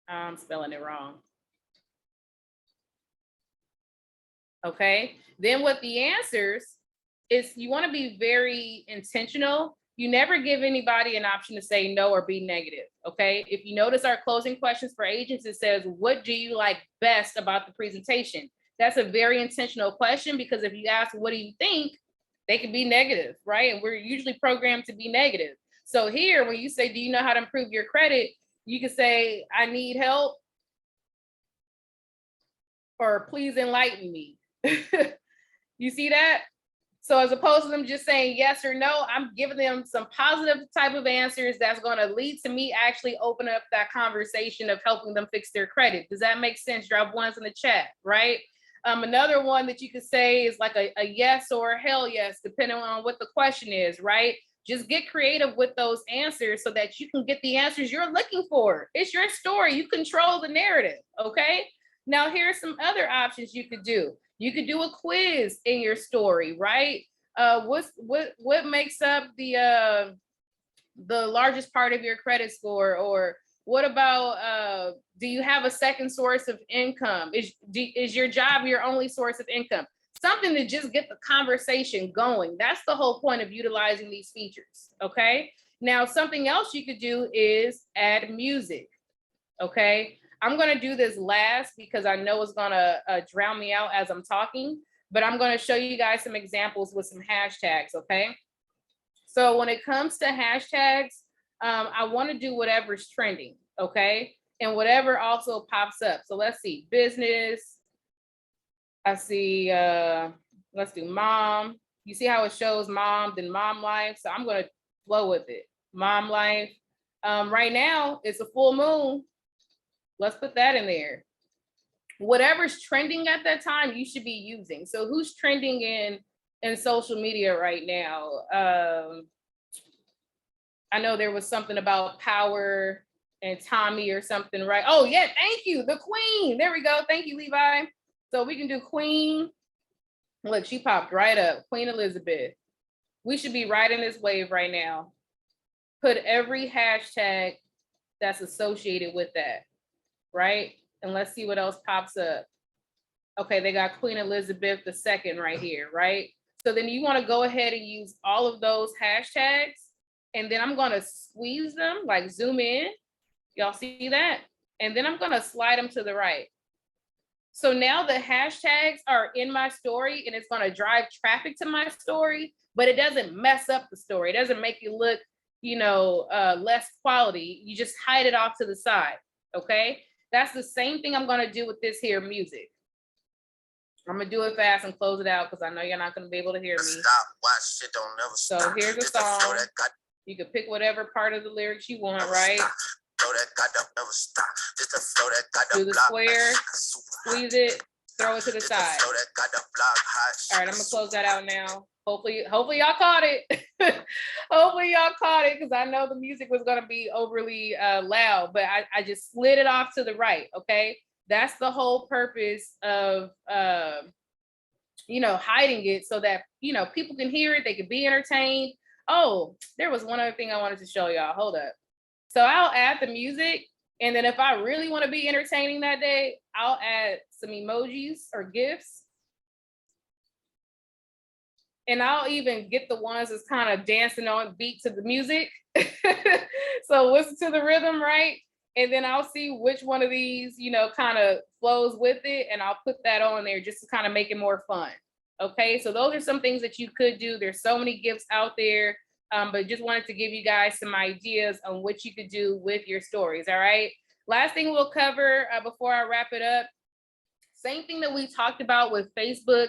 I'm spelling it wrong. Okay, then with the answers is you want to be very intentional. You never give anybody an option to say no or be negative, okay? If you notice our closing questions for agents, it says, what do you like best about the presentation? That's a very intentional question, because if you ask, what do you think? They can be negative, right? And we're usually programmed to be negative. So here, when you say, do you know how to improve your credit? You can say, I need help, or please enlighten me. You see that? So as opposed to them just saying yes or no, I'm giving them some positive type of answers that's going to lead to me actually opening up that conversation of helping them fix their credit. Does that make sense? Drop ones in the chat, right? Another one that you could say is like a yes or a hell yes, depending on what the question is, right? Just get creative with those answers so that you can get the answers you're looking for. It's your story. You control the narrative, okay? Now, here's some other options you could do. You could do a quiz in your story, right? What makes up the largest part of your credit score? Or what about, do you have a second source of income? Is your job your only source of income? Something to just get the conversation going. That's the whole point of utilizing these features, okay? Now, something else you could do is add music, okay? I'm gonna do this last because I know it's gonna drown me out as I'm talking, but I'm gonna show you guys some examples with some hashtags, okay? So when it comes to hashtags, I wanna do whatever's trending, okay? And whatever also pops up. So let's see, business. I see, let's do mom. You see how it shows mom, then mom life. So I'm gonna flow with it. Mom life. Right now, it's a full moon. Let's put that in there. Whatever's trending at that time, you should be using. So who's trending in social media right now? I know there was something about Power and Tommy or something, right? Oh yeah, thank you, the Queen. There we go. Thank you, Levi. So we can do Queen. Look, she popped right up. Queen Elizabeth. We should be riding this wave right now. Put every hashtag that's associated with that, right? And let's see what else pops up. Okay, they got Queen Elizabeth II right here, right? So then you want to go ahead and use all of those hashtags, and then I'm going to squeeze them, like zoom in. Y'all see that? And then I'm going to slide them to the right. So now the hashtags are in my story, and it's going to drive traffic to my story, but it doesn't mess up the story. It doesn't make it look, less quality. You just hide it off to the side, okay? That's the same thing I'm going to do with this here music. I'm going to do it fast and close it out because I know you're not going to be able to hear me. So here's a song. You can pick whatever part of the lyrics you want, right? Do the square, squeeze it, throw it to the side. All right, I'm gonna close that out now. Hopefully y'all caught it. Hopefully y'all caught it, because I know the music was gonna be overly loud, but I just slid it off to the right, okay? That's the whole purpose of hiding it so that people can hear it, they can be entertained. Oh, there was one other thing I wanted to show y'all. Hold up. So I'll add the music, and then if I really want to be entertaining that day, I'll add some emojis or GIFs. And I'll even get the ones that's kind of dancing on beat to the music. So listen to the rhythm, right? And then I'll see which one of these, kind of flows with it, and I'll put that on there just to kind of make it more fun. Okay, so those are some things that you could do. There's so many GIFs out there. But just wanted to give you guys some ideas on what you could do with your stories, all right? Last thing we'll cover before I wrap it up, same thing that we talked about with Facebook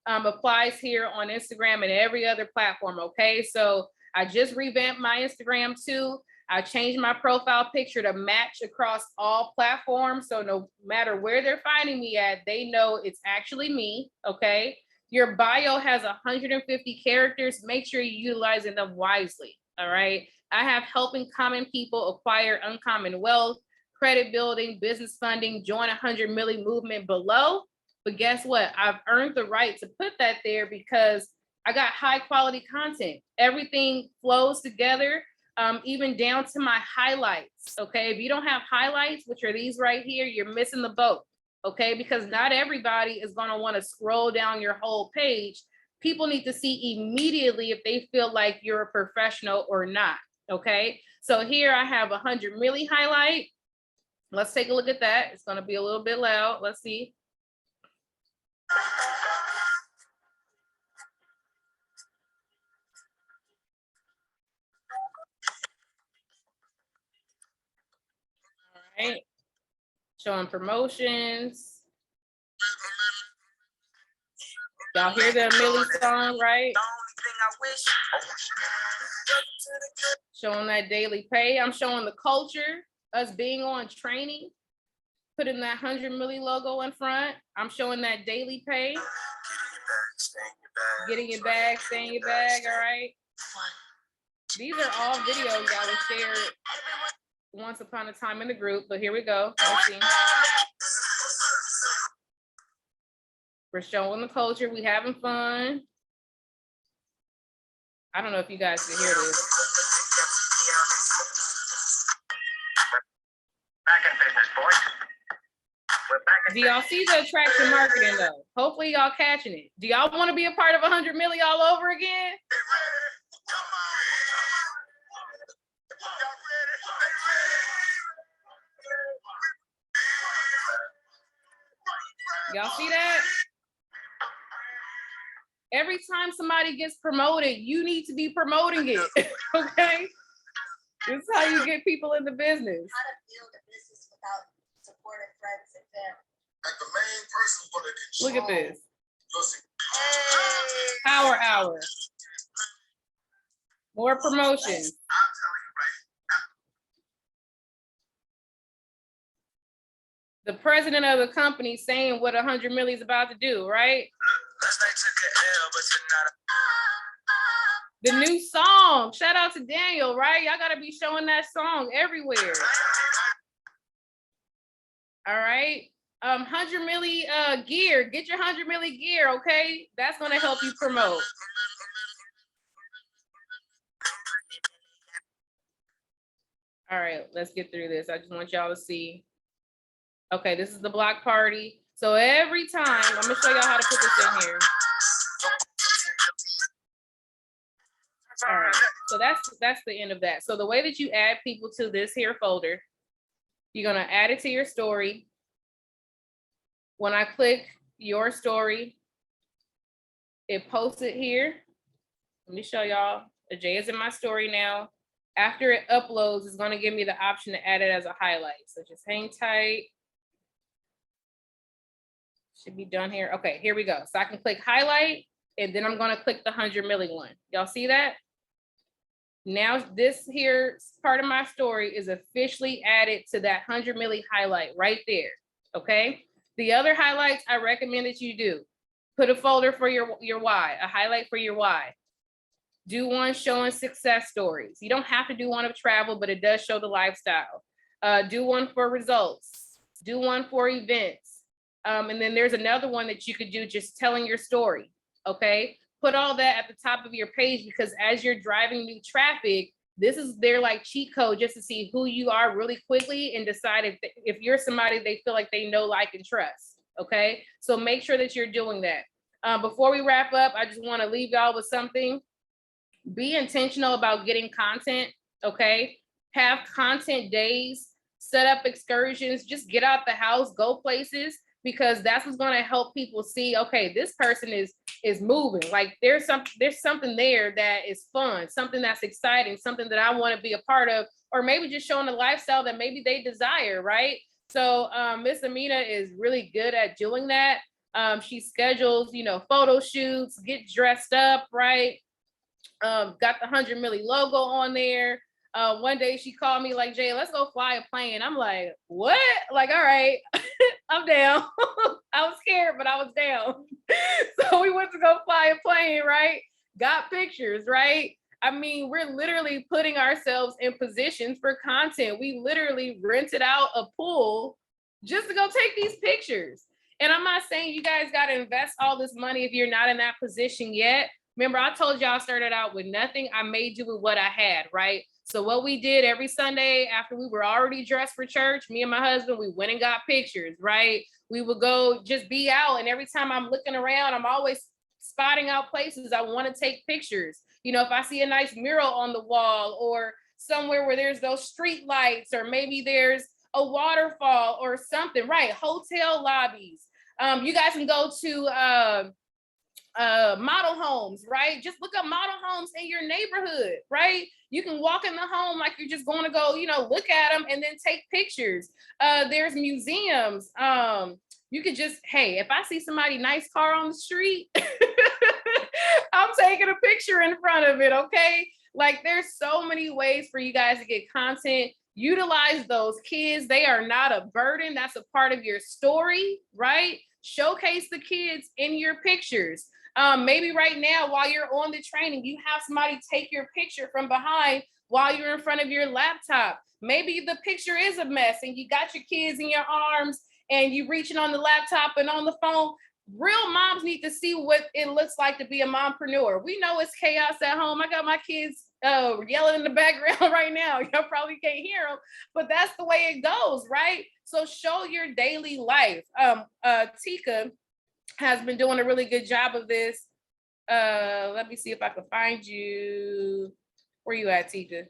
applies here on Instagram and every other platform, okay? So I just revamped my Instagram too. I changed my profile picture to match across all platforms. So no matter where they're finding me at, they know it's actually me, okay? Your bio has 150 characters. Make sure you're utilizing them wisely, all right? I have helping common people acquire uncommon wealth, credit building, business funding, join 100 Milli movement below. But guess what? I've earned the right to put that there because I got high quality content. Everything flows together, even down to my highlights, okay? If you don't have highlights, which are these right here, you're missing the boat, okay? Because not everybody is gonna wanna scroll down your whole page. People need to see immediately if they feel like you're a professional or not, okay? So here I have 100 Milli highlight. Let's take a look at that. It's gonna be a little bit loud. Let's see. All right. Showing promotions. Y'all hear the Milli song, right? Showing that daily pay. I'm showing the culture, us being on training, putting that 100 Milli logo in front. I'm showing that daily pay. Getting your bag, stay in your bag, all right? These are all videos that was shared once upon a time in the group, but here we go. Let's see. We're showing the culture, we having fun. I don't know if you guys can hear this. Back in business, boys. We're back in Do y'all see the attraction marketing though? Hopefully y'all catching it. Do y'all want to be a part of 100 Milli all over again? Y'all see that? Every time somebody gets promoted, you need to be promoting it, okay? This is how you get people in the business. How to build a business without supportive friends and family. Look at this. Power hour. More promotions. The president of the company saying what 100 Milli is about to do, right? The new song. Shout out to Daniel, right? Y'all gotta be showing that song everywhere. All right. 100 Milli gear. Get your 100 Milli gear, okay? That's gonna help you promote. All right, let's get through this. I just want y'all to see. Okay, this is the block party. So every time, I'm gonna show y'all how to put this in here. All right, so that's the end of that. So the way that you add people to this here folder, you're gonna add it to your story. When I click your story, it posts it here. Let me show y'all. Ajeya is in my story now. After it uploads, it's gonna give me the option to add it as a highlight. So just hang tight. Should be done here. Okay, here we go. So I can click highlight, and then I'm gonna click the 100 Milli one. Y'all see that? Now this here part of my story is officially added to that 100 Milli highlight right there, okay? The other highlights I recommend that you do. Put a folder for your why, a highlight for your why. Do one showing success stories. You don't have to do one of travel, but it does show the lifestyle. Do one for results. Do one for events. And then there's another one that you could do just telling your story, okay? Put all that at the top of your page because as you're driving new traffic, this is their like cheat code just to see who you are really quickly and decide if you're somebody they feel like they know, like, and trust, okay? So make sure that you're doing that. Before we wrap up, I just wanna leave y'all with something. Be intentional about getting content, okay? Have content days, set up excursions, just get out the house, go places, because that's what's gonna help people see, okay, this person is moving. Like there's something there that is fun, something that's exciting, something that I wanna be a part of, or maybe just showing a lifestyle that maybe they desire, right? So Miss Ameenah is really good at doing that. She schedules, photo shoots, get dressed up, right? Got the 100 Milli logo on there. One day she called me like, Jay, let's go fly a plane. I'm like, what? Like, all right, I'm down. I was scared, but I was down. So we went to go fly a plane, right? Got pictures, right? I mean, we're literally putting ourselves in positions for content. We literally rented out a pool just to go take these pictures. And I'm not saying you guys got to invest all this money if you're not in that position yet. Remember, I told y'all I started out with nothing. I made do with what I had, right? So what we did every Sunday after we were already dressed for church, me and my husband, we went and got pictures, right? We would go just be out. And every time I'm looking around, I'm always spotting out places I want to take pictures. You know, if I see a nice mural on the wall or somewhere where there's those street lights, or maybe there's a waterfall or something, right? Hotel lobbies. You guys can go to model homes, right? Just look up model homes in your neighborhood, right? You can walk in the home like you're just going to go, you know, look at them and then take pictures. There's museums. You could just, hey, if I see somebody nice car on the street, I'm taking a picture in front of it, okay? Like, there's so many ways for you guys to get content. Utilize those kids. They are not a burden. That's a part of your story, right? Showcase the kids in your pictures. Maybe right now, while you're on the training, you have somebody take your picture from behind while you're in front of your laptop. Maybe the picture is a mess and you got your kids in your arms and you reaching on the laptop and on the phone. Real moms need to see what it looks like to be a mompreneur. We know it's chaos at home. I got my kids yelling in the background right now. Y'all probably can't hear them, but that's the way it goes, right? So show your daily life. Tika has been doing a really good job of this. Let me see if I can find you. Where you at, Tika?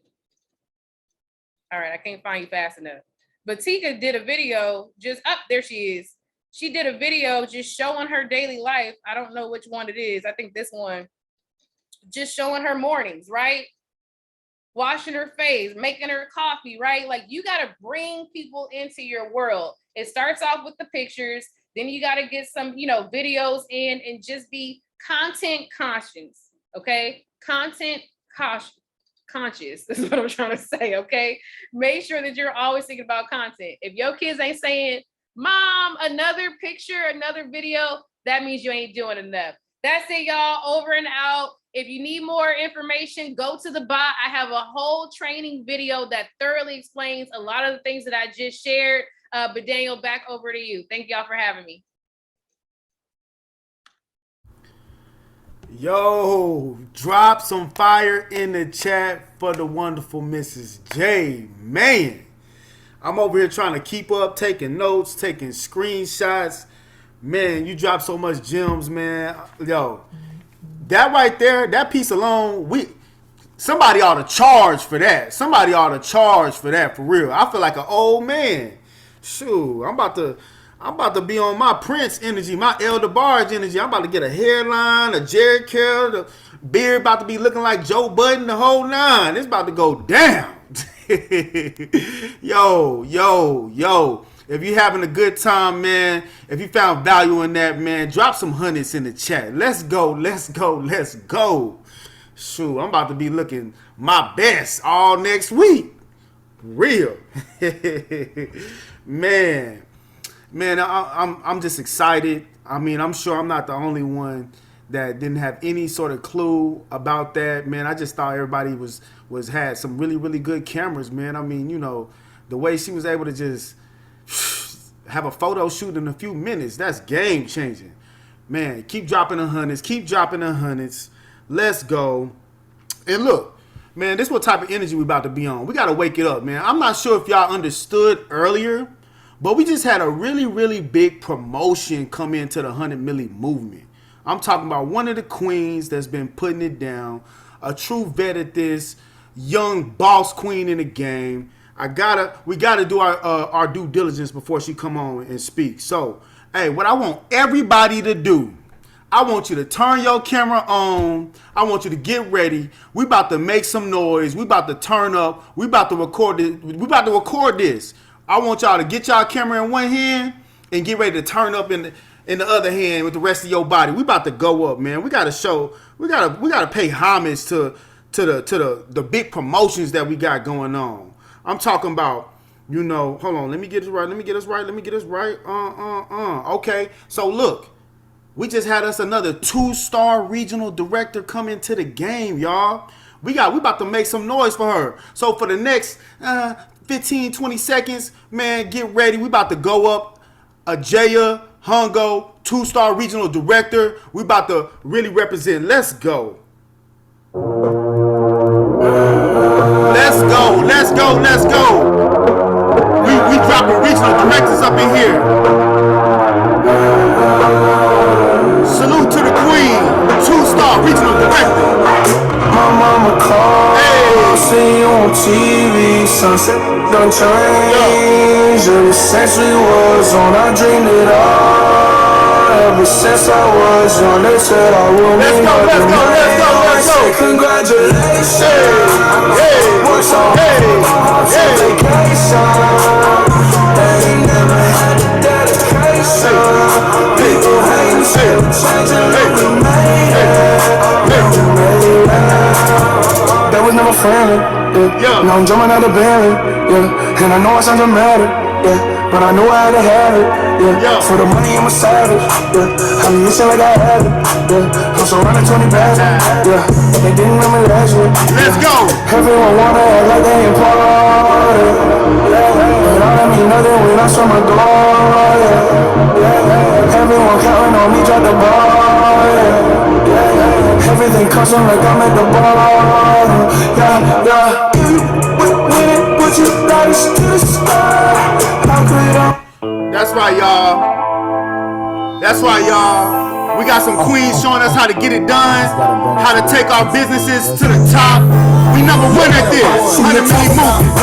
All right, I can't find you fast enough. But Tika did a video just up there. She is. She did a video just showing her daily life. I don't know which one it is. I think this one. Just showing her mornings, right? Washing her face, making her coffee, right? Like, you got to bring people into your world. It starts off with the pictures. Then you got to get some, you know, videos in and just be content conscious, okay? Content conscious. This is what I'm trying to say, okay? Make sure that you're always thinking about content. If your kids ain't saying, Mom, another picture, another video, that means you ain't doing enough. That's it, y'all. Over and out. If you need more information, go to the bot. I have a whole training video that thoroughly explains a lot of the things that I just shared. But Daniel, back over to you. Thank y'all for having me. Yo, drop some fire in the chat for the wonderful Mrs. J. Man, I'm over here trying to keep up, taking notes, taking screenshots. Man, you drop so much gems, man. Yo, that right there, that piece alone, somebody ought to charge for that. Somebody ought to charge for that, for real. I feel like an old man. Shoot, I'm about to be on my Prince energy, my Elder Barge energy. I'm about to get a hairline, a Jerry Carroll, the beard about to be looking like Joe Budden, the whole nine. It's about to go down. Yo. If you're having a good time, man, if you found value in that, man, drop some hundreds in the chat. Let's go. Shoot, I'm about to be looking my best all next week. Real. Man, I'm just excited. I mean, I'm sure I'm not the only one that didn't have any sort of clue about that, man. I just thought everybody had some really, really good cameras, man. I mean, you know, the way she was able to just have a photo shoot in a few minutes, that's game changing. Man, keep dropping the hundreds. Let's go. And look, man, this is what type of energy we about to be on. We got to wake it up, man. I'm not sure if y'all understood earlier, but we just had a really, really big promotion come into the 100 Milli movement. I'm talking about one of the queens that's been putting it down, a true vet at this, young boss queen in the game. We gotta do our due diligence before she come on and speak. So, hey, what I want everybody to do, I want you to turn your camera on. I want you to get ready. We about to make some noise. We about to turn up. We about to record this. I want y'all to get y'all camera in one hand and get ready to turn up in the other hand with the rest of your body. We about to go up, man. We gotta pay homage to the big promotions that we got going on. I'm talking about, you know, hold on, let me get this right. Okay, so look, we just had us another 2-star regional director come into the game, y'all. We about to make some noise for her. So for the next 15, 20 seconds, man, get ready. We about to go up. Ajeya, Hongo, 2-star regional director. We about to really represent. Let's go. Let's go. We dropping regional directors up in here. Salute to the queen, 2-star regional director. My mama called, hey. See you on TV, sunset done changed. Ever since we was on, I dreamed it all. Ever since I was young, they said I would make nothing. Let's go. Congratulations. Work so hard to vacation. They never had the dedication. People hate me, changing like we made it. That was never friendly, yeah. Now I'm jumping out of belly, yeah. And I know I sound dramatic, yeah. But I know I had to have it, yeah. For the money I'm a savage, yeah. I mean, it's like I had it, yeah. I'm surrounded 20 bags, yeah. They didn't let me last year. Let's go. Everyone wanna act like they important, yeah. But I don't mean nothing when I saw my door, yeah. Everyone counting on me, drop the ball, yeah. Everything custom like I'm at the bar, yeah. When it put you dice to the sky, how could I? That's right, y'all. We got some queens showing us how to get it done, how to take our businesses to the top. We number one at this. 100 million movement.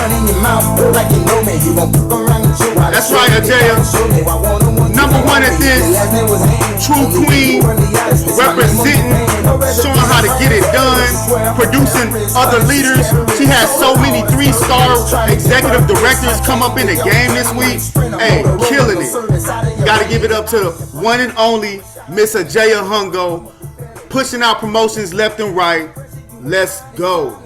That's right, Ajeya. Number one at this. True queen, representing, showing how to get it done, producing other leaders. She has so many 3-star executive directors come up in the game this week. Hey, killing it. Gotta give it up to the one and only Miss Ajeya Hongo, pushing out promotions left and right. Let's go.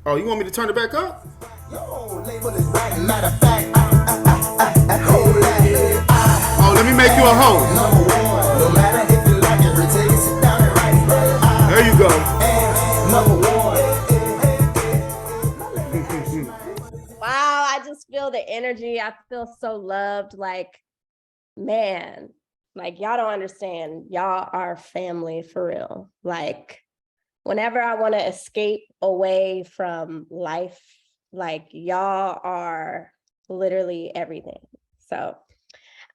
Oh, you want me to turn it back up? Oh, let me make you a host. There you go. Wow, I just feel the energy. I feel so loved. Like, man, like y'all don't understand. Y'all are family for real. Like, whenever I want to escape away from life, like y'all are literally everything. So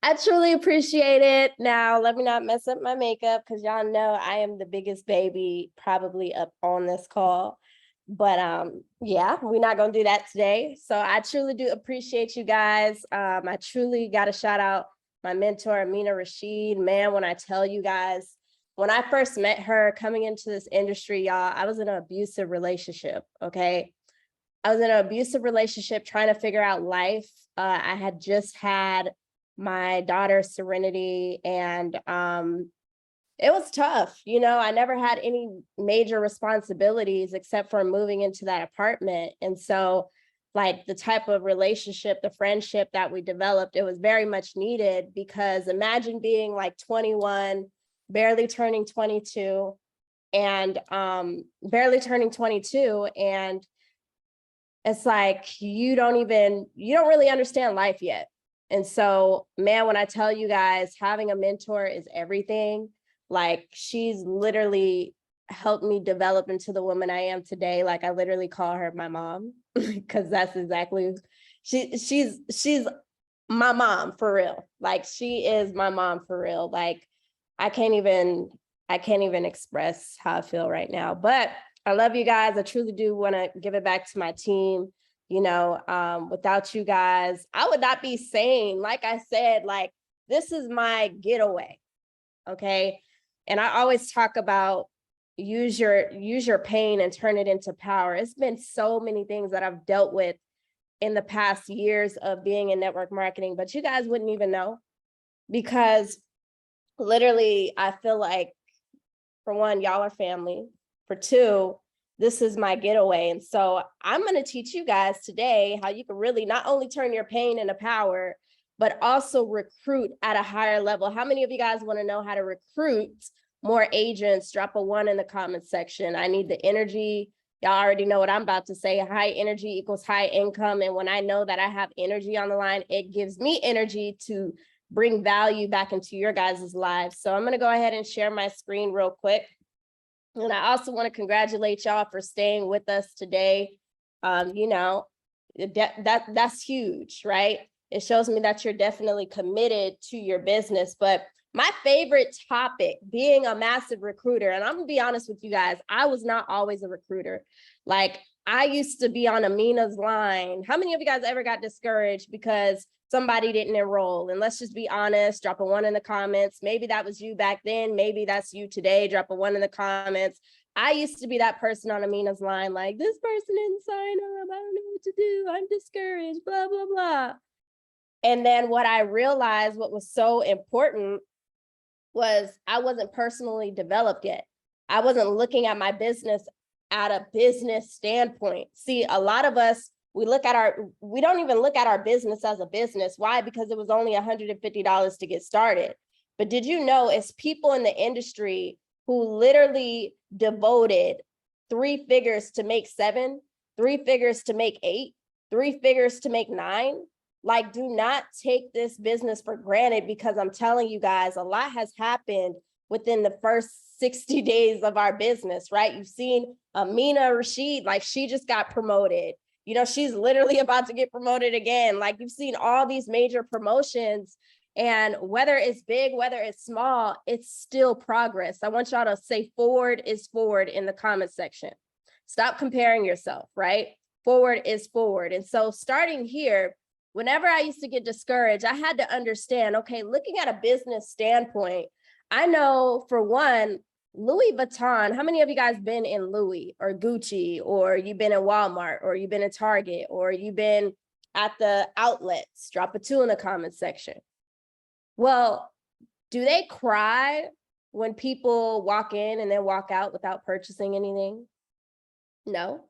I truly appreciate it. Now, let me not mess up my makeup because y'all know I am the biggest baby probably up on this call. But yeah, we're not going to do that today. So I truly do appreciate you guys. I truly got to shout out my mentor, Ameenah Rasheed. Man, when I tell you guys, when I first met her coming into this industry, y'all, I was in an abusive relationship, okay? I was in an abusive relationship trying to figure out life. I had just had my daughter, Serenity, and it was tough. You know, I never had any major responsibilities except for moving into that apartment. And so, like, the type of relationship, the friendship that we developed, it was very much needed because imagine being like 21, barely turning 22 and it's like you don't really understand life yet. And so, man, when I tell you guys having a mentor is everything, like she's literally helped me develop into the woman I am today. Like I literally call her my mom because that's exactly she's my mom for real. Like she is my mom for real. Like I can't even express how I feel right now, but I love you guys. I truly do want to give it back to my team. You know, without you guys, I would not be sane. Like I said, like this is my getaway. Okay. And I always talk about use your pain and turn it into power. It's been so many things that I've dealt with in the past years of being in network marketing, but you guys wouldn't even know. because literally I feel like, for one, y'all are family. For two, this is my getaway. And so I'm going to teach you guys today how you can really not only turn your pain into power, but also recruit at a higher level. How many of you guys want to know how to recruit more agents? Drop a 1 in the comments section. I need the energy. Y'all already know what I'm about to say. High energy equals high income. And when I know that I have energy on the line, it gives me energy to bring value back into your guys' lives. So I'm going to go ahead and share my screen real quick. And I also want to congratulate y'all for staying with us today. You know, that's huge, right? It shows me that you're definitely committed to your business. But my favorite topic, being a massive recruiter, and I'm gonna be honest with you guys, I was not always a recruiter. Like, I used to be on Ameenah's line. How many of you guys ever got discouraged because somebody didn't enroll? And let's just be honest, drop a 1 in the comments. Maybe that was you back then. Maybe that's you today. Drop a 1 in the comments. I used to be that person on Ameenah's line, like, this person didn't sign up. I don't know what to do. I'm discouraged, blah, blah, blah. And then what I realized, what was so important, was I wasn't personally developed yet. I wasn't looking at my business at a business standpoint. See, a lot of us, we don't even look at our business as a business. Why? Because it was only $150 to get started. But did you know it's people in the industry who literally devoted 3 figures to make 7, 3 figures to make 8, 3 figures to make 9? Like, do not take this business for granted, because I'm telling you guys, a lot has happened within the first 60 days of our business, right? You've seen Ameenah, Rasheed, like, she just got promoted. You know, she's literally about to get promoted again. Like, you've seen all these major promotions, and whether it's big, whether it's small, it's still progress. I want y'all to say forward is forward in the comment section. Stop comparing yourself, right? Forward is forward. And so starting here, whenever I used to get discouraged, I had to understand, okay, looking at a business standpoint, I know, for one, Louis Vuitton, how many of you guys been in Louis or Gucci, or you've been in Walmart, or you've been in Target, or you've been at the outlets? Drop a 2 in the comment section. Well, do they cry when people walk in and then walk out without purchasing anything? No,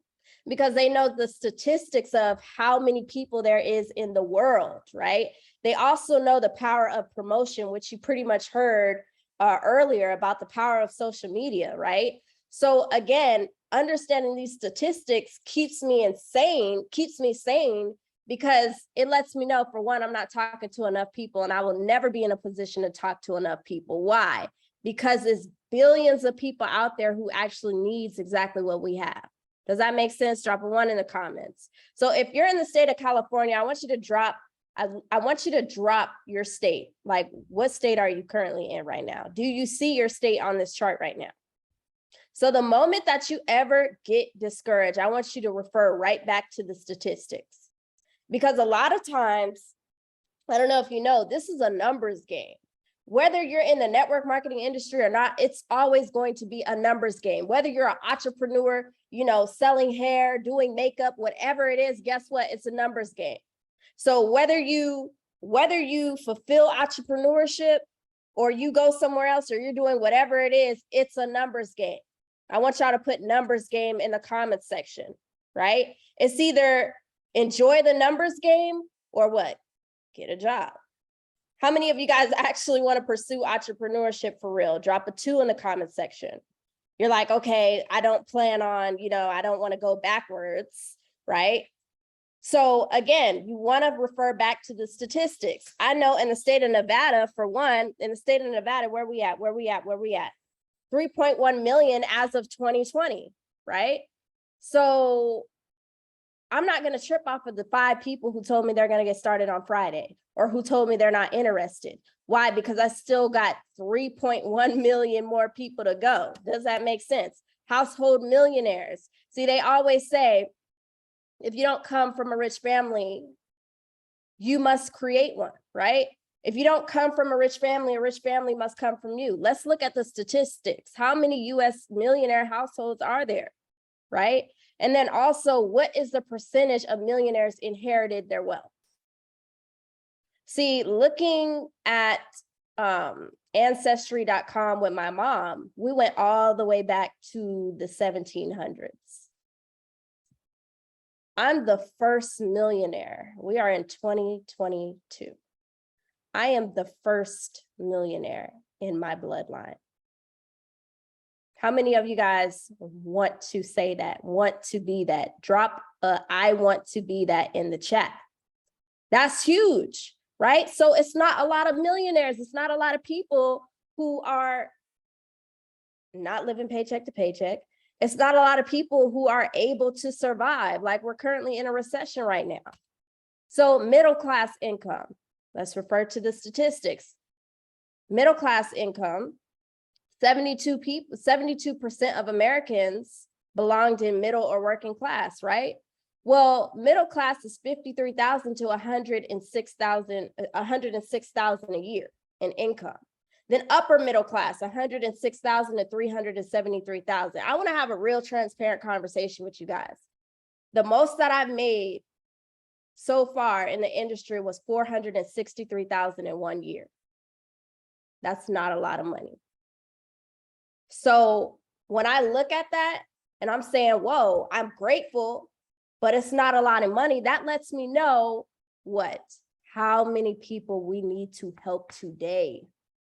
because they know the statistics of how many people there is in the world, right? They also know the power of promotion, which you pretty much heard earlier about the power of social media, right? So again, understanding these statistics keeps me sane, because it lets me know, for one, I'm not talking to enough people, and I will never be in a position to talk to enough people. Why? Because there's billions of people out there who actually needs exactly what we have. Does that make sense? Drop a 1 in the comments. So if you're in the state of California, I want you to drop your state. Like, what state are you currently in right now? Do you see your state on this chart right now? So the moment that you ever get discouraged, I want you to refer right back to the statistics. Because a lot of times, I don't know if you know, this is a numbers game. Whether you're in the network marketing industry or not, it's always going to be a numbers game. Whether you're an entrepreneur, you know, selling hair, doing makeup, whatever it is, guess what? It's a numbers game. So whether you fulfill entrepreneurship, or you go somewhere else, or you're doing whatever it is, it's a numbers game. I want y'all to put numbers game in the comments section, right? It's either enjoy the numbers game or what? Get a job. How many of you guys actually want to pursue entrepreneurship for real? Drop a 2 in the comment section. You're like, okay, I don't plan on, I don't want to go backwards, right? So again, you want to refer back to the statistics. I know in the state of Nevada, for one, where we at? 3.1 million as of 2020, right? So I'm not going to trip off of the 5 people who told me they're going to get started on Friday, or who told me they're not interested. Why? Because I still got 3.1 million more people to go. Does that make sense? Household millionaires. See, they always say, if you don't come from a rich family, you must create one, right? If you don't come from a rich family must come from you. Let's look at the statistics. How many US millionaire households are there, right? And then also, what is the percentage of millionaires inherited their wealth? See, looking at Ancestry.com with my mom, we went all the way back to the 1700s. I'm the first millionaire. We are in 2022. I am the first millionaire in my bloodline. How many of you guys want to say that, want to be that? Drop a I want to be that in the chat. That's huge, right? So it's not a lot of millionaires. It's not a lot of people who are not living paycheck to paycheck. It's not a lot of people who are able to survive. Like, we're currently in a recession right now. So middle class income, let's refer to the statistics. Middle class income, 72% of Americans belonged in middle or working class, right? Well, middle class is 53,000 to 106,000 a year in income. Then upper middle class, 106,000 to 373,000. I want to have a real transparent conversation with you guys. The most that I've made so far in the industry was 463,000 in 1 year. That's not a lot of money. So when I look at that and I'm saying, whoa, I'm grateful, but it's not a lot of money, that lets me know what? How many people we need to help today.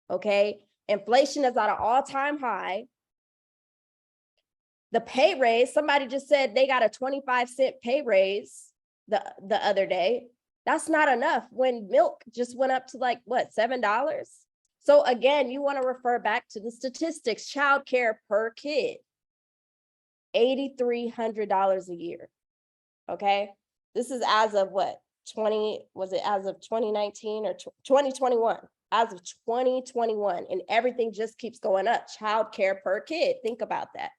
Okay, inflation is at an all-time high. The pay raise, somebody just said they got a 25-cent pay raise the other day. That's not enough when milk just went up to like, what, $7? So again, you want to refer back to the statistics. Childcare per kid, $8,300 a year. Okay, this is as of what, as of 2019 or 2021? As of 2021, and everything just keeps going up. Childcare per kid, think about that.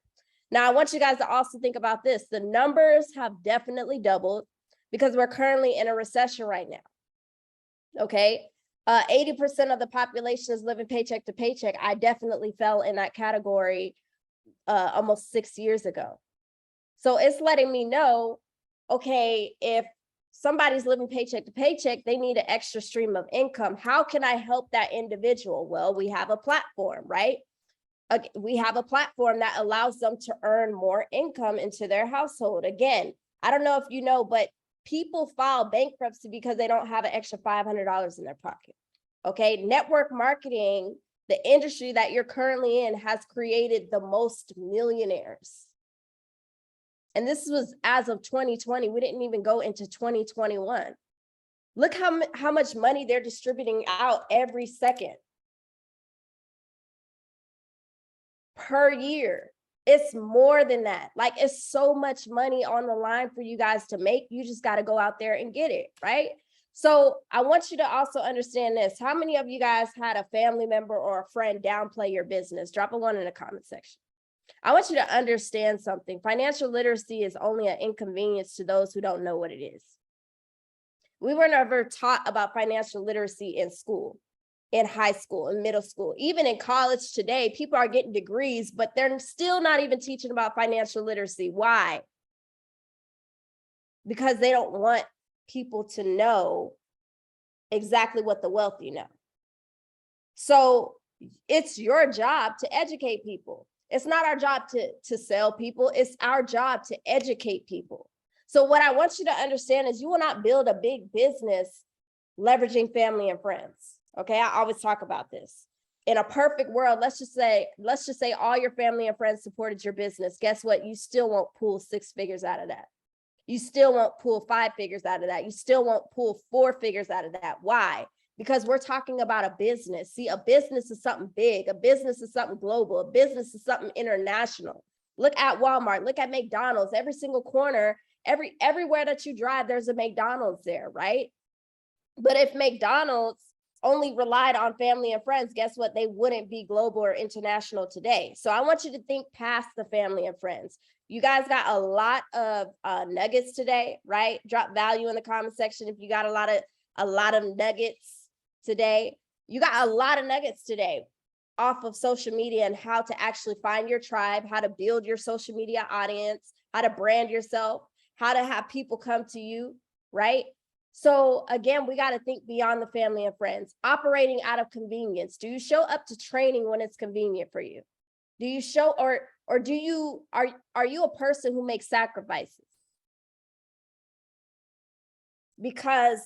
Now, I want you guys to also think about this. The numbers have definitely doubled because we're currently in a recession right now. Okay, 80% of the population is living paycheck to paycheck. I definitely fell in that category almost 6 years ago. So it's letting me know, okay, if somebody's living paycheck to paycheck, they need an extra stream of income. How can I help that individual? Well, we have a platform, right? We have a platform that allows them to earn more income into their household. Again, I don't know if you know, but people file bankruptcy because they don't have an extra $500 in their pocket. Okay, network marketing, the industry that you're currently in, has created the most millionaires. And this was as of 2020. We didn't even go into 2021. Look how much money they're distributing out every second per year. It's more than that. Like, it's so much money on the line for you guys to make. You just got to go out there and get it, right? So I want you to also understand this. How many of you guys had a family member or a friend downplay your business? Drop a 1 in the comment section. I want you to understand something. Financial literacy is only an inconvenience to those who don't know what it is. We were never taught about financial literacy in school, in high school, in middle school. Even in college today, people are getting degrees, but they're still not even teaching about financial literacy. Why? Because they don't want people to know exactly what the wealthy know. So it's your job to educate people. It's not our job to sell people. It's our job to educate people. So what I want you to understand is you will not build a big business leveraging family and friends. Okay, I always talk about this. In a perfect world, let's just say all your family and friends supported your business. Guess what? You still won't pull 6 figures out of that. You still won't pull 5 figures out of that. You still won't pull 4 figures out of that. Why? Because we're talking about a business. See, a business is something big. A business is something global. A business is something international. Look at Walmart. Look at McDonald's. Every single corner, everywhere that you drive, there's a McDonald's there, right? But if McDonald's only relied on family and friends, guess what? They wouldn't be global or international today. So I want you to think past the family and friends. You guys got a lot of nuggets today, right? Drop value in the comment section if you got a lot of nuggets today. You got a lot of nuggets today off of social media and how to actually find your tribe, how to build your social media audience, how to brand yourself, how to have people come to you, right? So again, we got to think beyond the family and friends. Operating out of convenience. Do you show up to training when it's convenient for you? Do you show, or do you, are you a person who makes sacrifices? Because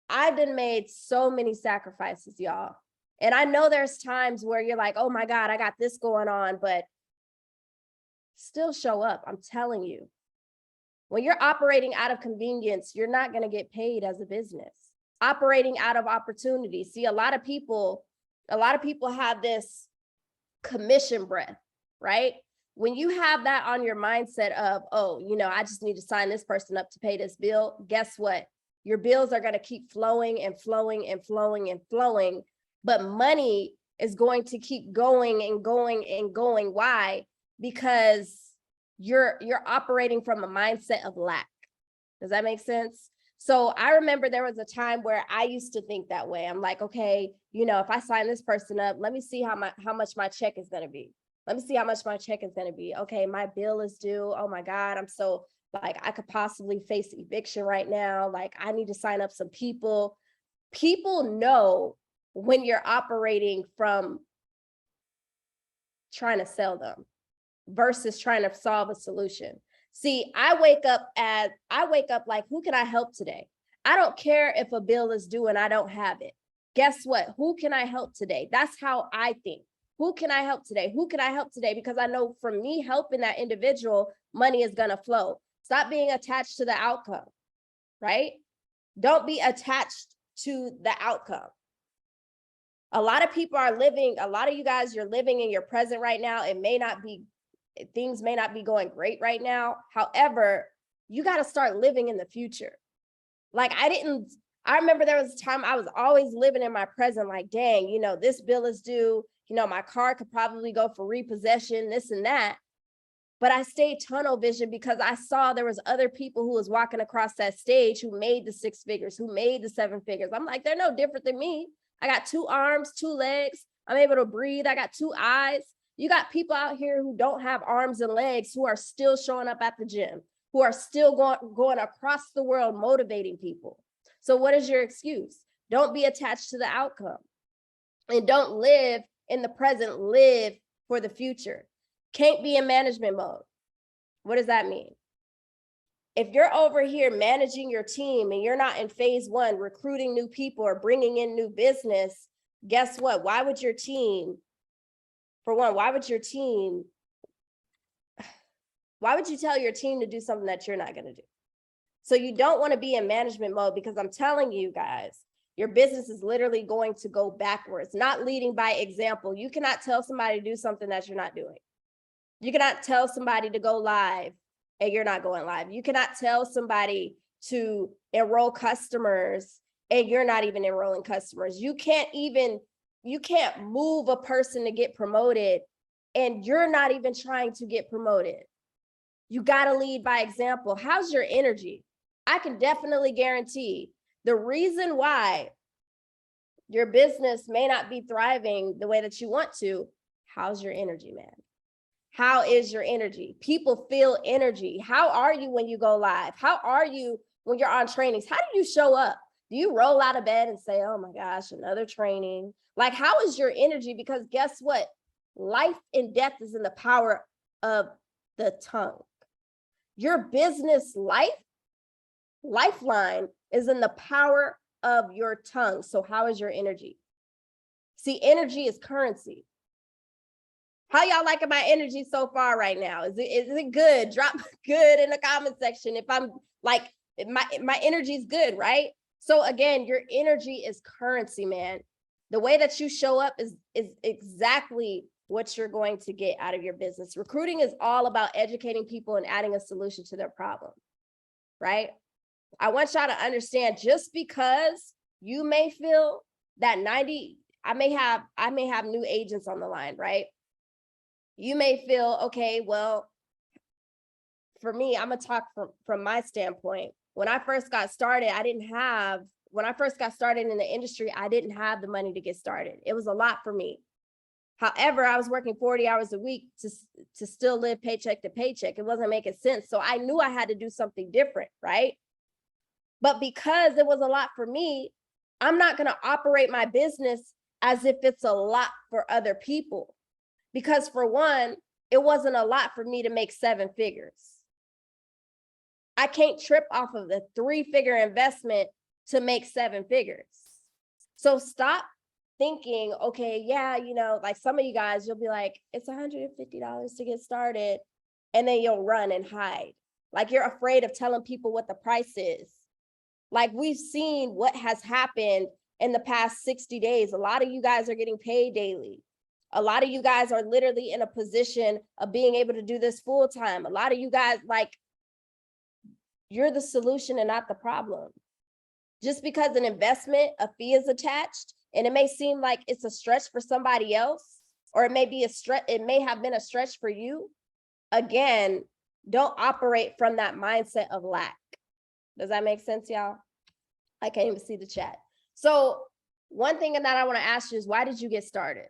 I've been made so many sacrifices, y'all. And I know there's times where you're like, oh my God, I got this going on, but still show up. I'm telling you. When you're operating out of convenience, you're not going to get paid as a business. Operating out of opportunity. See, a lot of people have this commission breath, right? When you have that on your mindset of, oh, you know, I just need to sign this person up to pay this bill, guess what? Your bills are going to keep flowing and flowing and flowing and flowing, but money is going to keep going and going and going. Why? Because you're operating from a mindset of lack. Does that make sense? So I remember there was a time where I used to think that way. I'm like, okay, you know, if I sign this person up, let me see how much my check is going to be. Let me see how much my check is going to be. Okay, my bill is due. Oh my God, I'm so like, I could possibly face eviction right now. Like, I need to sign up some people. People know when you're operating from trying to sell them versus trying to solve a solution. See, I wake up like, who can I help today? I don't care if a bill is due and I don't have it. Guess what? Who can I help today? That's how I think. Who can I help today? Who can I help today? Because I know from me helping that individual, money is going to flow. Stop being attached to the outcome, right? Don't be attached to the outcome. A lot of people are living, a lot of you guys, you're living in your present right now. Things may not be going great right now. However, you got to start living in the future. Like I remember there was a time I was always living in my present, like, dang, you know, this bill is due, you know, my car could probably go for repossession, this and that. But I stayed tunnel vision because I saw there was other people who was walking across that stage who made the 6 figures, who made the 7 figures. I'm like, they're no different than me. I got 2 arms, 2 legs. I'm able to breathe. I got 2 eyes. You got people out here who don't have arms and legs who are still showing up at the gym, who are still going across the world motivating people. So what is your excuse? Don't be attached to the outcome. And don't live in the present, live for the future. Can't be in management mode. What does that mean? If you're over here managing your team and you're not in phase 1, recruiting new people or bringing in new business, guess what? Why would your team, for one, why would you tell your team to do something that you're not going to do? So you don't want to be in management mode, because I'm telling you guys, your business is literally going to go backwards, not leading by example. You cannot tell somebody to do something that you're not doing. You cannot tell somebody to go live and you're not going live. You cannot tell somebody to enroll customers and you're not even enrolling customers. You can't move a person to get promoted and you're not even trying to get promoted. You got to lead by example. How's your energy? I can definitely guarantee the reason why your business may not be thriving the way that you want to. How's your energy, man? How is your energy? People feel energy. How are you when you go live? How are you when you're on trainings? How do you show up? Do you roll out of bed and say, oh my gosh, another training? Like, how is your energy? Because guess what? Life and death is in the power of the tongue. Your business lifeline is in the power of your tongue. So how is your energy? See, energy is currency. How y'all liking my energy so far right now? Is it good? Drop good in the comment section if I'm like, my energy is good, right? So again, your energy is currency, man. The way that you show up is exactly what you're going to get out of your business. Recruiting is all about educating people and adding a solution to their problem, right? I want y'all to understand, just because you may feel that I may have new agents on the line, right? You may feel, okay, well, for me, I'm gonna talk from my standpoint. When I first got started, when I first got started in the industry, I didn't have the money to get started. It was a lot for me. However, I was working 40 hours a week to still live paycheck to paycheck. It wasn't making sense. So I knew I had to do something different, right? But because it was a lot for me, I'm not going to operate my business as if it's a lot for other people. Because for one, it wasn't a lot for me to make 7 figures. I can't trip off of the 3-figure investment to make 7 figures. So stop thinking, okay, yeah, you know, like some of you guys, you'll be like, it's $150 to get started. And then you'll run and hide. Like you're afraid of telling people what the price is. Like we've seen what has happened in the past 60 days. A lot of you guys are getting paid daily. A lot of you guys are literally in a position of being able to do this full time. A lot of you guys, like, you're the solution and not the problem. Just because an investment, a fee is attached, and it may seem like it's a stretch for somebody else, or it may be a stretch, it may have been a stretch for you. Again, don't operate from that mindset of lack. Does that make sense, y'all? I can't even see the chat. So one thing that I want to ask you is, why did you get started?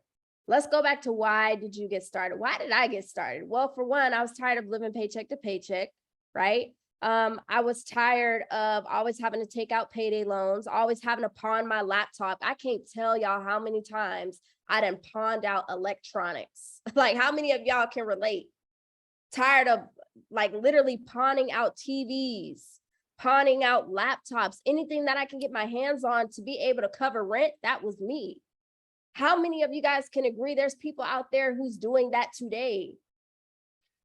Let's go back to why did you get started? Why did I get started? Well, for one, I was tired of living paycheck to paycheck, right? I was tired of always having to take out payday loans, always having to pawn my laptop. I can't tell y'all how many times I done pawned out electronics. Like, how many of y'all can relate? Tired of like literally pawning out TVs, pawning out laptops, anything that I can get my hands on to be able to cover rent. That was me. How many of you guys can agree there's people out there who's doing that today?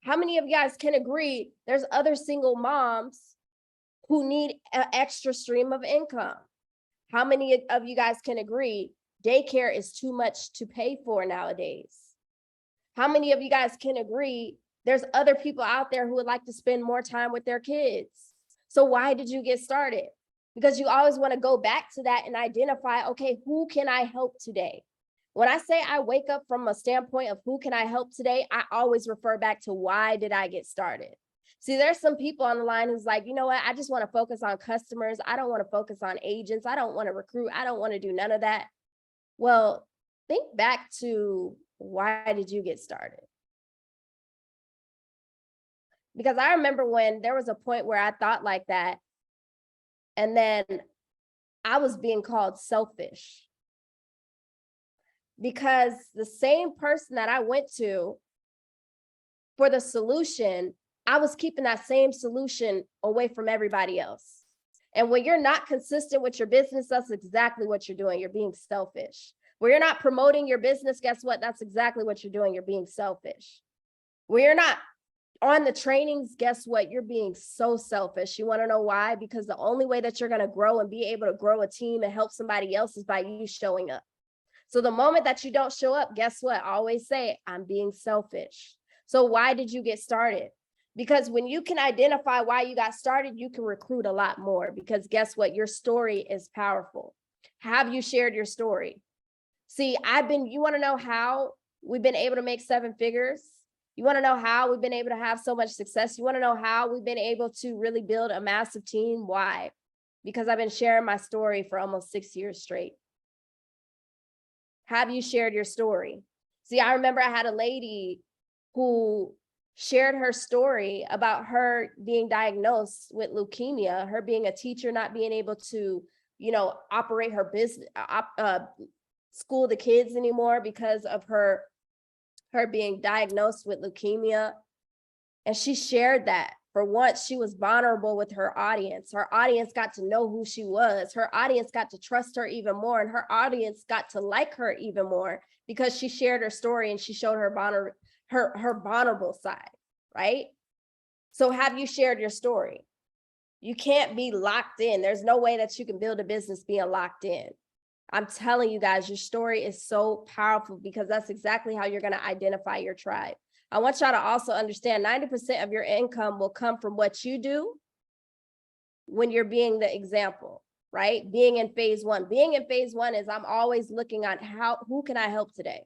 How many of you guys can agree there's other single moms who need an extra stream of income? How many of you guys can agree daycare is too much to pay for nowadays? How many of you guys can agree there's other people out there who would like to spend more time with their kids? So why did you get started? Because you always want to go back to that and identify, okay, who can I help today? When I say I wake up from a standpoint of who can I help today, I always refer back to why did I get started? See, there's some people on the line who's like, you know what? I just want to focus on customers. I don't want to focus on agents. I don't want to recruit. I don't want to do none of that. Well, think back to why did you get started? Because I remember when there was a point where I thought like that, and then I was being called selfish. Because the same person that I went to for the solution, I was keeping that same solution away from everybody else. And when you're not consistent with your business, that's exactly what you're doing. You're being selfish. When you're not promoting your business, guess what? That's exactly what you're doing. You're being selfish. When you're not on the trainings, guess what? You're being so selfish. You want to know why? Because the only way that you're going to grow and be able to grow a team and help somebody else is by you showing up. So the moment that you don't show up, guess what? I always say, I'm being selfish. So why did you get started? Because when you can identify why you got started, you can recruit a lot more, because guess what? Your story is powerful. Have you shared your story? See, you want to know how we've been able to make 7 figures? You want to know how we've been able to have so much success? You want to know how we've been able to really build a massive team? Why? Because I've been sharing my story for almost 6 years straight. Have you shared your story? See, I remember I had a lady who shared her story about her being diagnosed with leukemia, her being a teacher, not being able to, operate her business, school the kids anymore because of her being diagnosed with leukemia. And she shared that. For once, she was vulnerable with her audience. Her audience got to know who she was. Her audience got to trust her even more. And her audience got to like her even more because she shared her story and she showed her vulnerable side, right? So have you shared your story? You can't be locked in. There's no way that you can build a business being locked in. I'm telling you guys, your story is so powerful because that's exactly how you're going to identify your tribe. I want y'all to also understand 90% of your income will come from what you do when you're being the example, right? Being in phase 1. Being in phase 1 is I'm always looking at who can I help today?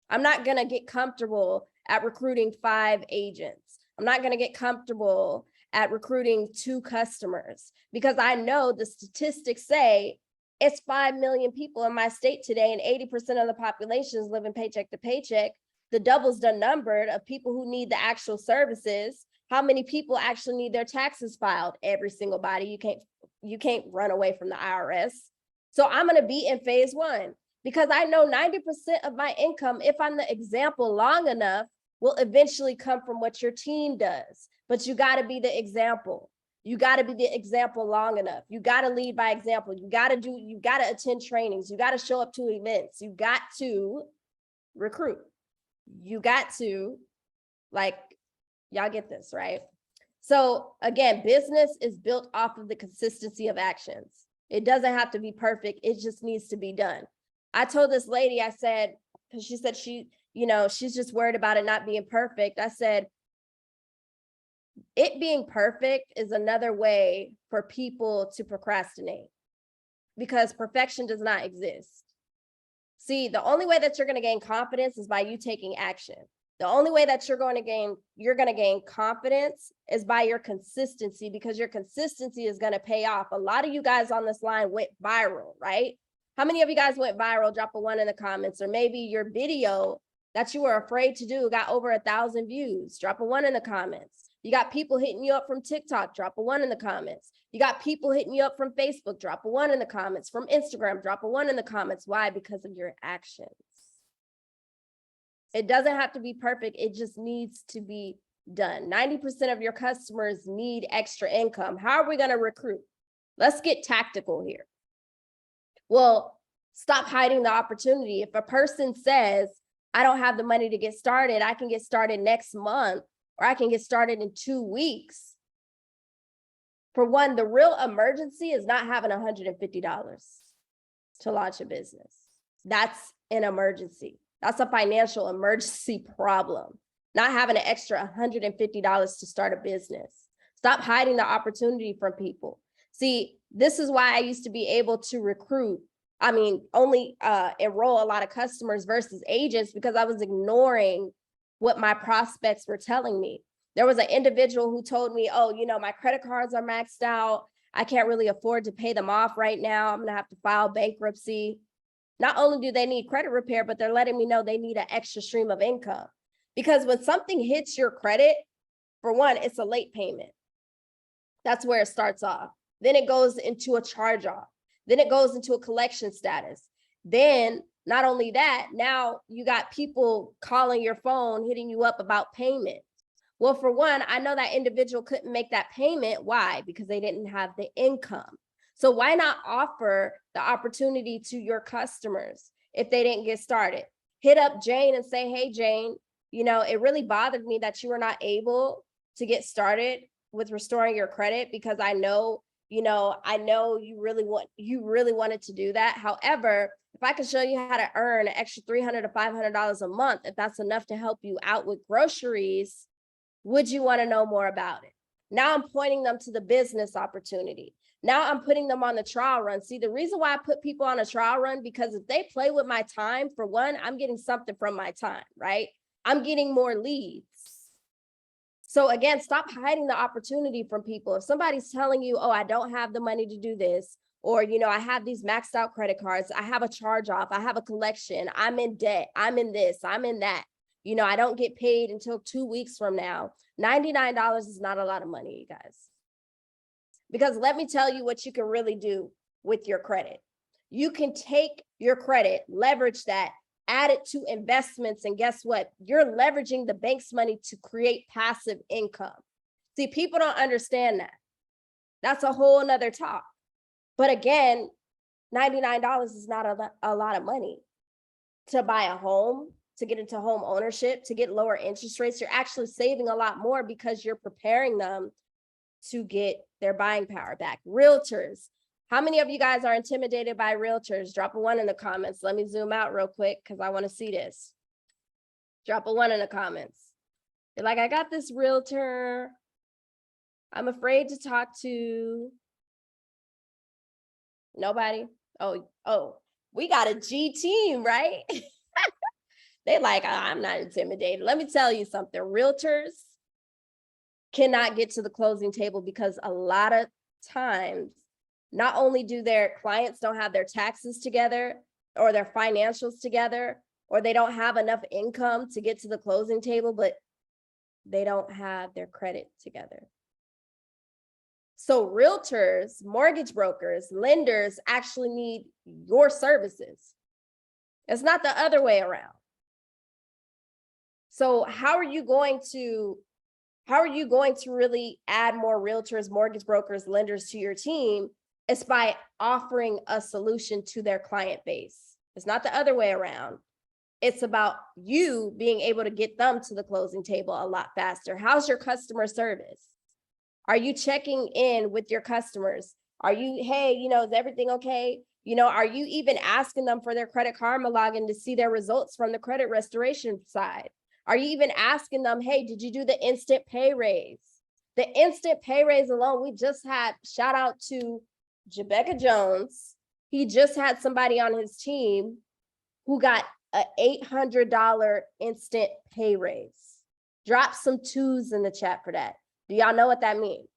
I'm not going to get comfortable at recruiting 5 agents. I'm not going to get comfortable at recruiting 2 customers because I know the statistics say it's 5 million people in my state today and 80% of the population is living paycheck to paycheck. The double's done numbered of people who need the actual services. How many people actually need their taxes filed? Every single body. you can't run away from the IRS. So I'm going to be in phase one because I know 90% of my income, if I'm the example long enough, will eventually come from what your team does. But you got to be the example. You got to be the example long enough. You got to lead by example. You got to attend trainings. You got to show up to events. You got to recruit. You got to, like, y'all get this, right? So again, business is built off of the consistency of actions. It doesn't have to be perfect. It just needs to be done. I told this lady, I said, because she said she's just worried about it not being perfect. I said, it being perfect is another way for people to procrastinate because perfection does not exist. See, the only way that you're going to gain confidence is by you taking action. The only way that you're going to gain confidence is by your consistency, because your consistency is going to pay off. A lot of you guys on this line went viral, right? How many of you guys went viral? Drop a 1 in the comments. Or maybe your video that you were afraid to do got over 1,000 views. Drop a 1 in the comments. You got people hitting you up from TikTok, drop a 1 in the comments. You got people hitting you up from Facebook, drop a 1 in the comments. From Instagram, drop a 1 in the comments. Why? Because of your actions. It doesn't have to be perfect. It just needs to be done. 90% of your customers need extra income. How are we going to recruit? Let's get tactical here. Well, stop hiding the opportunity. If a person says, I don't have the money to get started, I can get started next month, or I can get started in 2 weeks. For one, the real emergency is not having $150 to launch a business. That's an emergency. That's a financial emergency problem. Not having an extra $150 to start a business. Stop hiding the opportunity from people. See, this is why I used to be able to recruit. Only enroll a lot of customers versus agents, because I was ignoring what my prospects were telling me. There was an individual who told me, oh, my credit cards are maxed out. I can't really afford to pay them off right now. I'm going to have to file bankruptcy. Not only do they need credit repair, but they're letting me know they need an extra stream of income. Because when something hits your credit, for one, it's a late payment. That's where it starts off. Then it goes into a charge off. Then it goes into a collection status. Then not only that, now you got people calling your phone, hitting you up about payment. Well, for one, I know that individual couldn't make that payment. Why? Because they didn't have the income. So why not offer the opportunity to your customers if they didn't get started? Hit up Jane and say, hey, Jane, it really bothered me that you were not able to get started with restoring your credit, because I know you really wanted to do that. However, if I could show you how to earn an extra $300 to $500 a month, if that's enough to help you out with groceries, would you want to know more about it? Now I'm pointing them to the business opportunity. Now I'm putting them on the trial run. See, the reason why I put people on a trial run, because if they play with my time, for one, I'm getting something from my time, right? I'm getting more leads. So again, stop hiding the opportunity from people. If somebody's telling you, oh, I don't have the money to do this, or, I have these maxed out credit cards, I have a charge off, I have a collection, I'm in debt, I'm in this, I'm in that, I don't get paid until 2 weeks from now. $99 is not a lot of money, you guys. Because let me tell you what you can really do with your credit. You can take your credit, leverage that, add it to investments, and guess what? You're leveraging the bank's money to create passive income. See, people don't understand that. That's a whole nother talk. But again, $99 is not a lot of money to buy a home, to get into home ownership, to get lower interest rates. You're actually saving a lot more because you're preparing them to get their buying power back. Realtors. How many of you guys are intimidated by realtors? Drop a 1 in the comments. Let me zoom out real quick because I want to see this. Drop a 1 in the comments. You're like, I got this realtor I'm afraid to talk to. Nobody? Oh, we got a G team, right? They like, oh, I'm not intimidated. Let me tell you something. Realtors cannot get to the closing table because a lot of times, not only do their clients don't have their taxes together or their financials together, or they don't have enough income to get to the closing table, but they don't have their credit together. So realtors, mortgage brokers, lenders actually need your services. It's not the other way around. So how are you going to really add more realtors, mortgage brokers, lenders to your team? It's by offering a solution to their client base. It's not the other way around. It's about you being able to get them to the closing table a lot faster. How's your customer service? Are you checking in with your customers? Are you, hey, is everything okay? Are you even asking them for their Credit Karma login to see their results from the credit restoration side? Are you even asking them, hey, did you do the instant pay raise? The instant pay raise alone, we just had, shout out to Jebecca Jones. He just had somebody on his team who got an $800 instant pay raise. Drop some twos in the chat for that. Do y'all know what that means?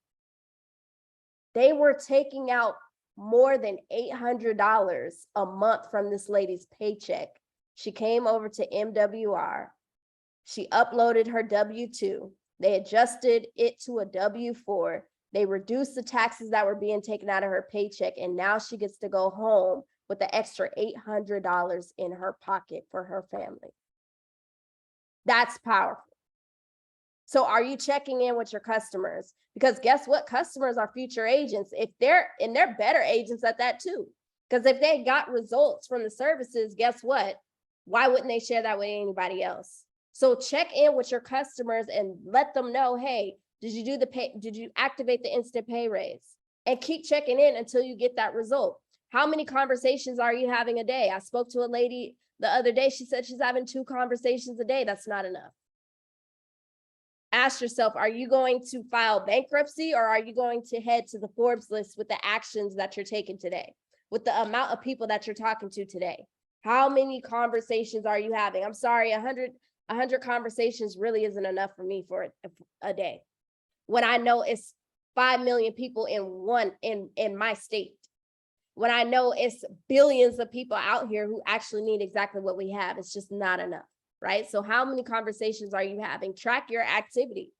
They were taking out more than $800 a month from this lady's paycheck. She came over to MWR. She uploaded her W-2. They adjusted it to a W-4. They reduced the taxes that were being taken out of her paycheck. And now she gets to go home with the extra $800 in her pocket for her family. That's powerful. So are you checking in with your customers? Because guess what? Customers are future agents. They're better agents at that too. Because if they got results from the services, guess what? Why wouldn't they share that with anybody else? So check in with your customers and let them know, hey, did you activate the instant pay raise? And keep checking in until you get that result. How many conversations are you having a day? I spoke to a lady the other day. She said she's having 2 conversations a day. That's not enough. Ask yourself, are you going to file bankruptcy or are you going to head to the Forbes list with the actions that you're taking today, with the amount of people that you're talking to today? How many conversations are you having? I'm sorry, 100 conversations really isn't enough for me for a day. When I know it's 5 million people in my state. When I know it's billions of people out here who actually need exactly what we have, it's just not enough. Right? So how many conversations are you having? Track your activity.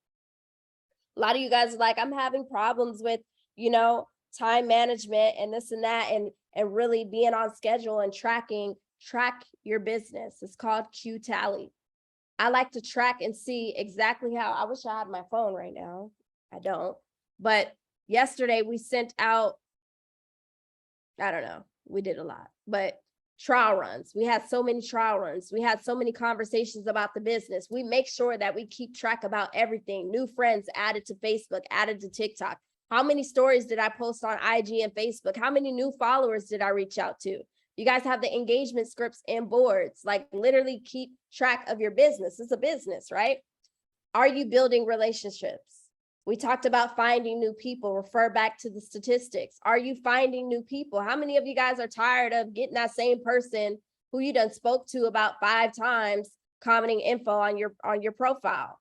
A lot of you guys are like, I'm having problems with, time management and this and that, and really being on schedule and track your business. It's called Q Tally. I like to track and see exactly how, I wish I had my phone right now. I don't. But yesterday we sent out, I don't know, we did a lot, but trial runs. We had so many trial runs. We had so many conversations about the business. We make sure that we keep track about everything. New friends added to Facebook, added to TikTok. How many stories did I post on IG and Facebook? How many new followers did I reach out to? You guys have the engagement scripts and boards, like literally keep track of your business. It's a business, right? Are you building relationships? We talked about finding new people, refer back to the statistics. Are you finding new people? How many of you guys are tired of getting that same person who you done spoke to about 5 times, commenting info on your profile?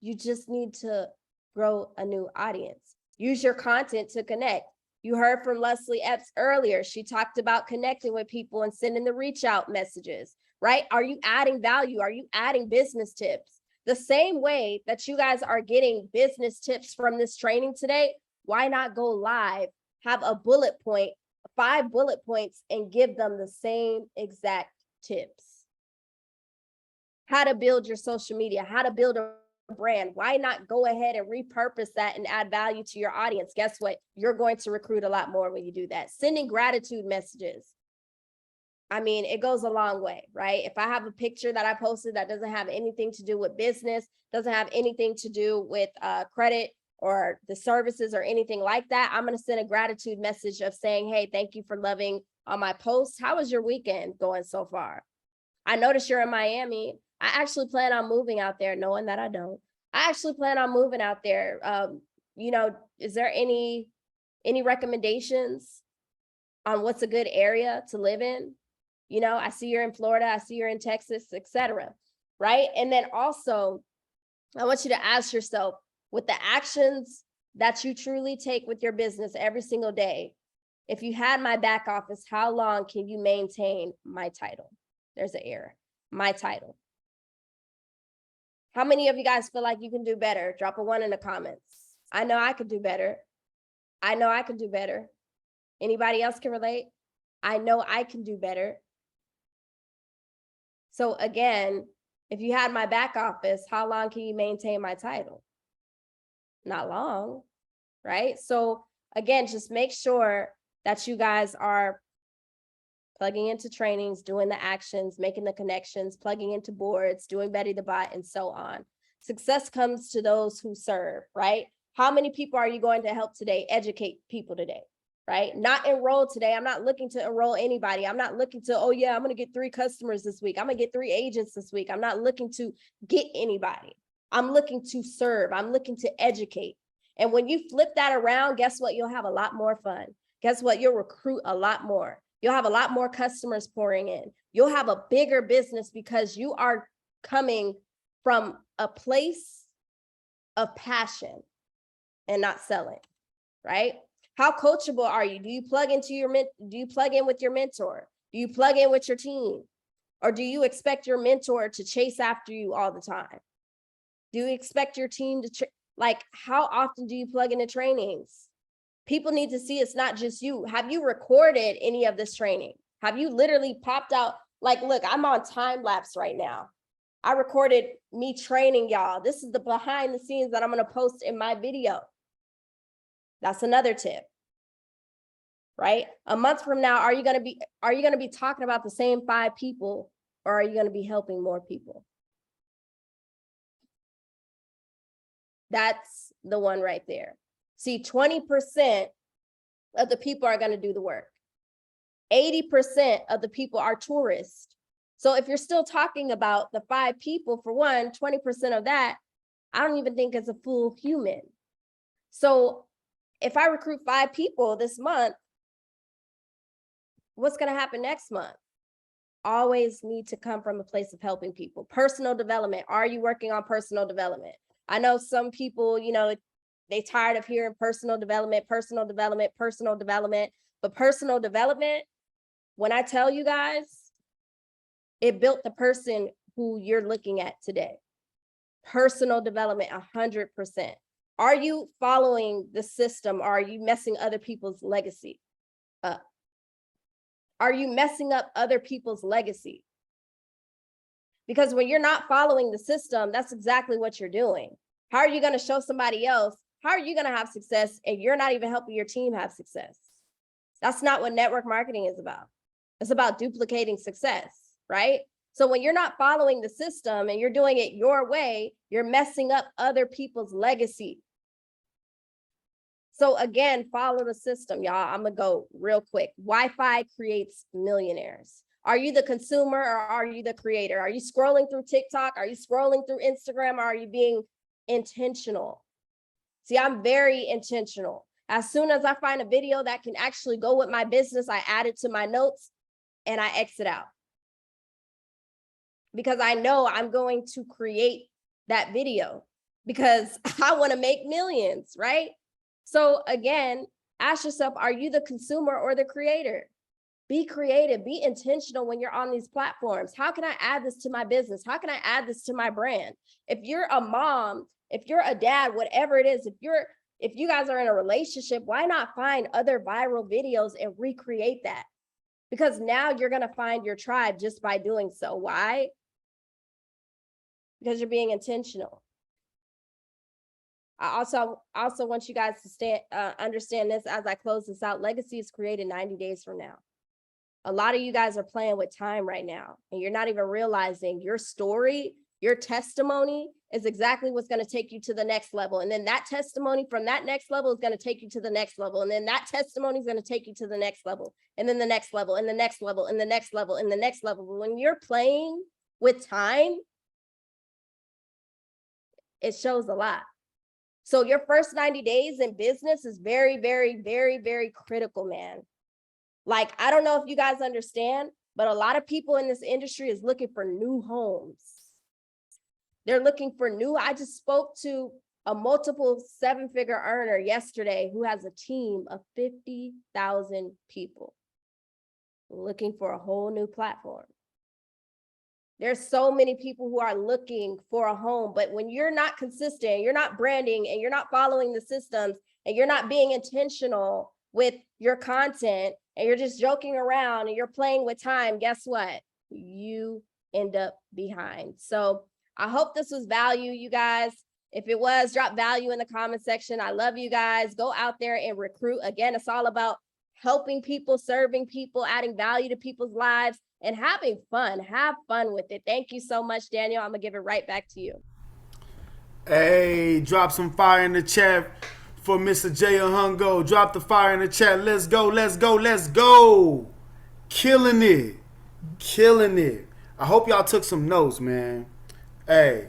You just need to grow a new audience. Use your content to connect. You heard from Leslie Epps earlier. She talked about connecting with people and sending the reach out messages, right? Are you adding value? Are you adding business tips? The same way that you guys are getting business tips from this training today, why not go live, have a bullet point, 5 bullet points, and give them the same exact tips? How to build your social media, how to build a brand. Why not go ahead and repurpose that and add value to your audience? Guess what? You're going to recruit a lot more when you do that. Sending gratitude messages. I mean, it goes a long way, right? If I have a picture that I posted that doesn't have anything to do with business, doesn't have anything to do with credit or the services or anything like that, I'm going to send a gratitude message of saying, hey, thank you for loving on my post. How was your weekend going so far? I noticed you're in Miami. I actually plan on moving out there, knowing that I don't. I actually plan on moving out there. Is there any recommendations on what's a good area to live in? I see you're in Florida, I see you're in Texas, etc. Right? And then also, I want you to ask yourself, with the actions that you truly take with your business every single day, if you had my back office, how long can you maintain my title? There's an error. My title. How many of you guys feel like you can do better? Drop a 1 in the comments. I know I could do better. I know I can do better. Anybody else can relate? I know I can do better. So again, if you had my back office, how long can you maintain my title? Not long, right? So again, just make sure that you guys are plugging into trainings, doing the actions, making the connections, plugging into boards, doing Betty the Bot, and so on. Success comes to those who serve, right? How many people are you going to help today? Educate people today, right? Not enroll today. I'm not looking to enroll anybody. I'm not looking to, oh yeah, I'm going to get 3 customers this week. I'm going to get 3 agents this week. I'm not looking to get anybody. I'm looking to serve. I'm looking to educate. And when you flip that around, guess what? You'll have a lot more fun. Guess what? You'll recruit a lot more. You'll have a lot more customers pouring in. You'll have a bigger business because you are coming from a place of passion and not selling, right? How coachable are you? Do you plug in with your mentor? Do you plug in with your team? Or do you expect your mentor to chase after you all the time? Do you expect your team to, how often do you plug into trainings? People need to see it's not just you. Have you recorded any of this training? Have you literally popped out? Like, look, I'm on time lapse right now. I recorded me training y'all. This is the behind the scenes that I'm going to post in my video. That's another tip, right? A month from now, are you going to be talking about the same 5 people, or are you going to be helping more people? That's the one right there. See, 20% of the people are going to do the work. 80% of the people are tourists. So if you're still talking about the 5 people, for one, 20% of that, I don't even think is a full human. So if I recruit 5 people this month, what's going to happen next month? Always need to come from a place of helping people. Personal development. Are you working on personal development? I know some people, they tired of hearing personal development, but personal development, when I tell you guys, it built the person who you're looking at today. Personal development, 100%. Are you following the system? Or are you messing other people's legacy up? Are you messing up other people's legacy? Because when you're not following the system, that's exactly what you're doing. How are you going to show somebody else? How are you going to have success and you're not even helping your team have success? That's not what network marketing is about. It's about duplicating success, right? So when you're not following the system and you're doing it your way, you're messing up other people's legacy. So again, follow the system, y'all. I'm going to go real quick. Wi-Fi creates millionaires. Are you the consumer or are you the creator? Are you scrolling through TikTok? Are you scrolling through Instagram? Or are you being intentional? See, I'm very intentional. As soon as I find a video that can actually go with my business, I add it to my notes and I exit out. Because I know I'm going to create that video because I want to make millions, right? So again, ask yourself, are you the consumer or the creator? Be creative, be intentional when you're on these platforms. How can I add this to my business? How can I add this to my brand? If you're a mom, if you're a dad, whatever it is, if you guys are in a relationship, why not find other viral videos and recreate that? Because now you're going to find your tribe just by doing so. Why? Because you're being intentional. I also want you guys to understand this as I close this out. Legacy is created 90 days from now. A lot of you guys are playing with time right now, and you're not even realizing your story, your testimony is exactly what's going to take you to the next level. And then that testimony from that next level is going to take you to the next level. And then that testimony is going to take you to the next level, and then the next level, and the next level, and the next level, and the next level. But when you're playing with time, it shows a lot. So your first 90 days in business is very, very, very, very critical, man. Like, I don't know if you guys understand, but a lot of people in this industry is looking for new homes. They're looking for I just spoke to a multiple 7-figure earner yesterday who has a team of 50,000 people looking for a whole new platform. There's so many people who are looking for a home, but when you're not consistent, you're not branding, and you're not following the systems, and you're not being intentional with your content and you're just joking around and you're playing with time, guess what? You end up behind. So I hope this was value, you guys. If it was, drop value in the comment section. I love you guys. Go out there and recruit. Again, it's all about helping people, serving people, adding value to people's lives, and having fun. Have fun with it. Thank you so much, Daniel. I'm gonna give it right back to you. Hey, drop some fire in the chat for Mr. Ajeya Hongo. Drop the fire in the chat. Let's go, let's go, let's go. Killing it. Killing it. I hope y'all took some notes, man. Hey,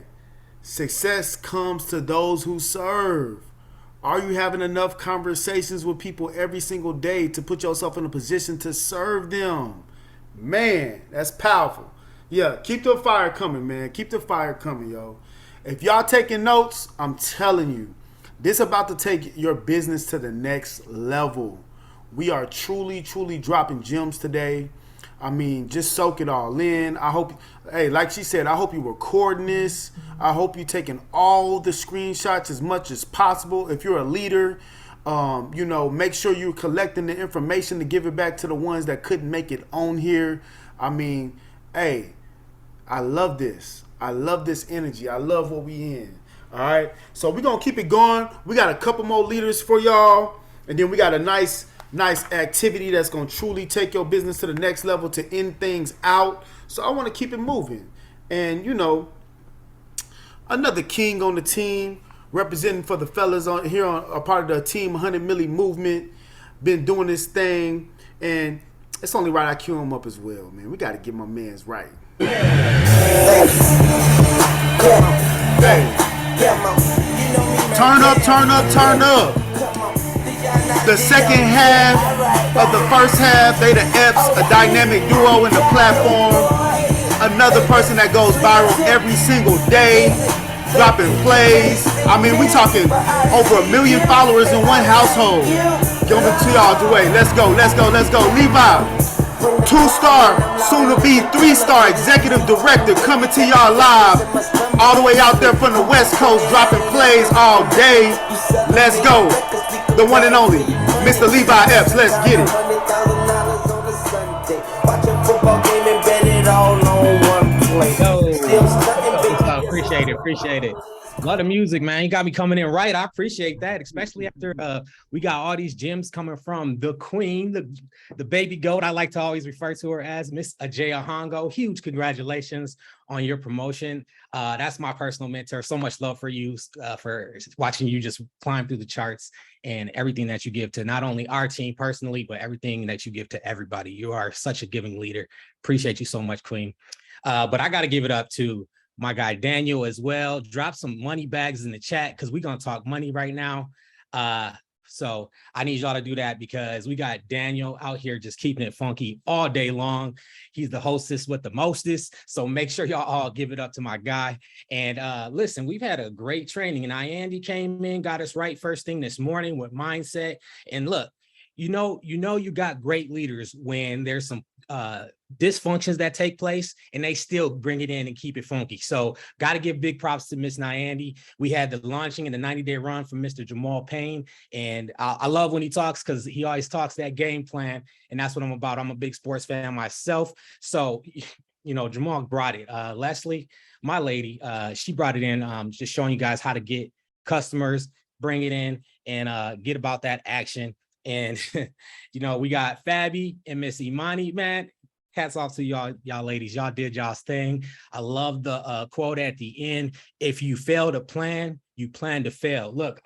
success comes to those who serve. Are you having enough conversations with people every single day to put yourself in a position to serve them? Man, that's powerful. Yeah, keep the fire coming, man. Keep the fire coming, yo. If y'all taking notes, I'm telling you, this about to take your business to the next level. We are truly, truly dropping gems today. I mean, just soak it all in. I hope, hey, like she said, I hope you're recording this. I hope you're taking all the screenshots as much as possible. If you're a leader, make sure you're collecting the information to give it back to the ones that couldn't make it on here. I mean, hey, I love this. I love this energy. I love what we in. All right. So we're going to keep it going. We got a couple more leaders for y'all. And then we got a nice activity that's going to truly take your business to the next level to end things out. So I want to keep it moving. And, another king on the team representing for the fellas on here on a part of the Team 100 Milli movement. Been doing this thing. And it's only right I cue him up as well, man. We got to get my mans right. Hey. Turn up, turn up, turn up. The second half of the first half, they the Epps, a dynamic duo in the platform. Another person that goes viral every single day, dropping plays. I mean, we talking over 1 million followers in one household. Give it to y'all the way. Let's go, let's go, let's go. Levi, 2-star, soon to be 3-star executive director, coming to y'all live all the way out there from the West Coast, dropping plays all day. Let's go. The one and only Mr. Levi Epps. Let's get it. Appreciate it. Love the music, man. You got me coming in right. I appreciate that, especially after we got all these gems coming from the queen, the baby goat. I like to always refer to her as Miss Ajeya Hongo. Huge congratulations on your promotion. That's my personal mentor. So much love for you, for watching you just climb through the charts and everything that you give to not only our team personally, but everything that you give to everybody. You are such a giving leader. Appreciate you so much, queen. But I got to give it up to my guy Daniel as well. Drop some money bags in the chat because we're gonna talk money right now. So I need y'all to do that because we got Daniel out here just keeping it funky all day long. He's the hostess with the mostest. So make sure y'all all give it up to my guy. And listen, we've had a great training, and Nayendi came in, got us right first thing this morning with mindset. And look, you got great leaders when there's some dysfunctions that take place and they still bring it in and keep it funky. So got to give big props to Miss Nayendi. We had the launching and the 90-day run from Mr. Jamaal Payne. And I love when he talks because he always talks that game plan. And that's what I'm about. I'm a big sports fan myself. So, Jamaal brought it. Leslie, my lady, she brought it in, just showing you guys how to get customers, bring it in and get about that action. And, we got Fabi and Miss Imani, man. Hats off to y'all ladies. Y'all did y'all's thing. I love the quote at the end. If you fail to plan, you plan to fail. Look,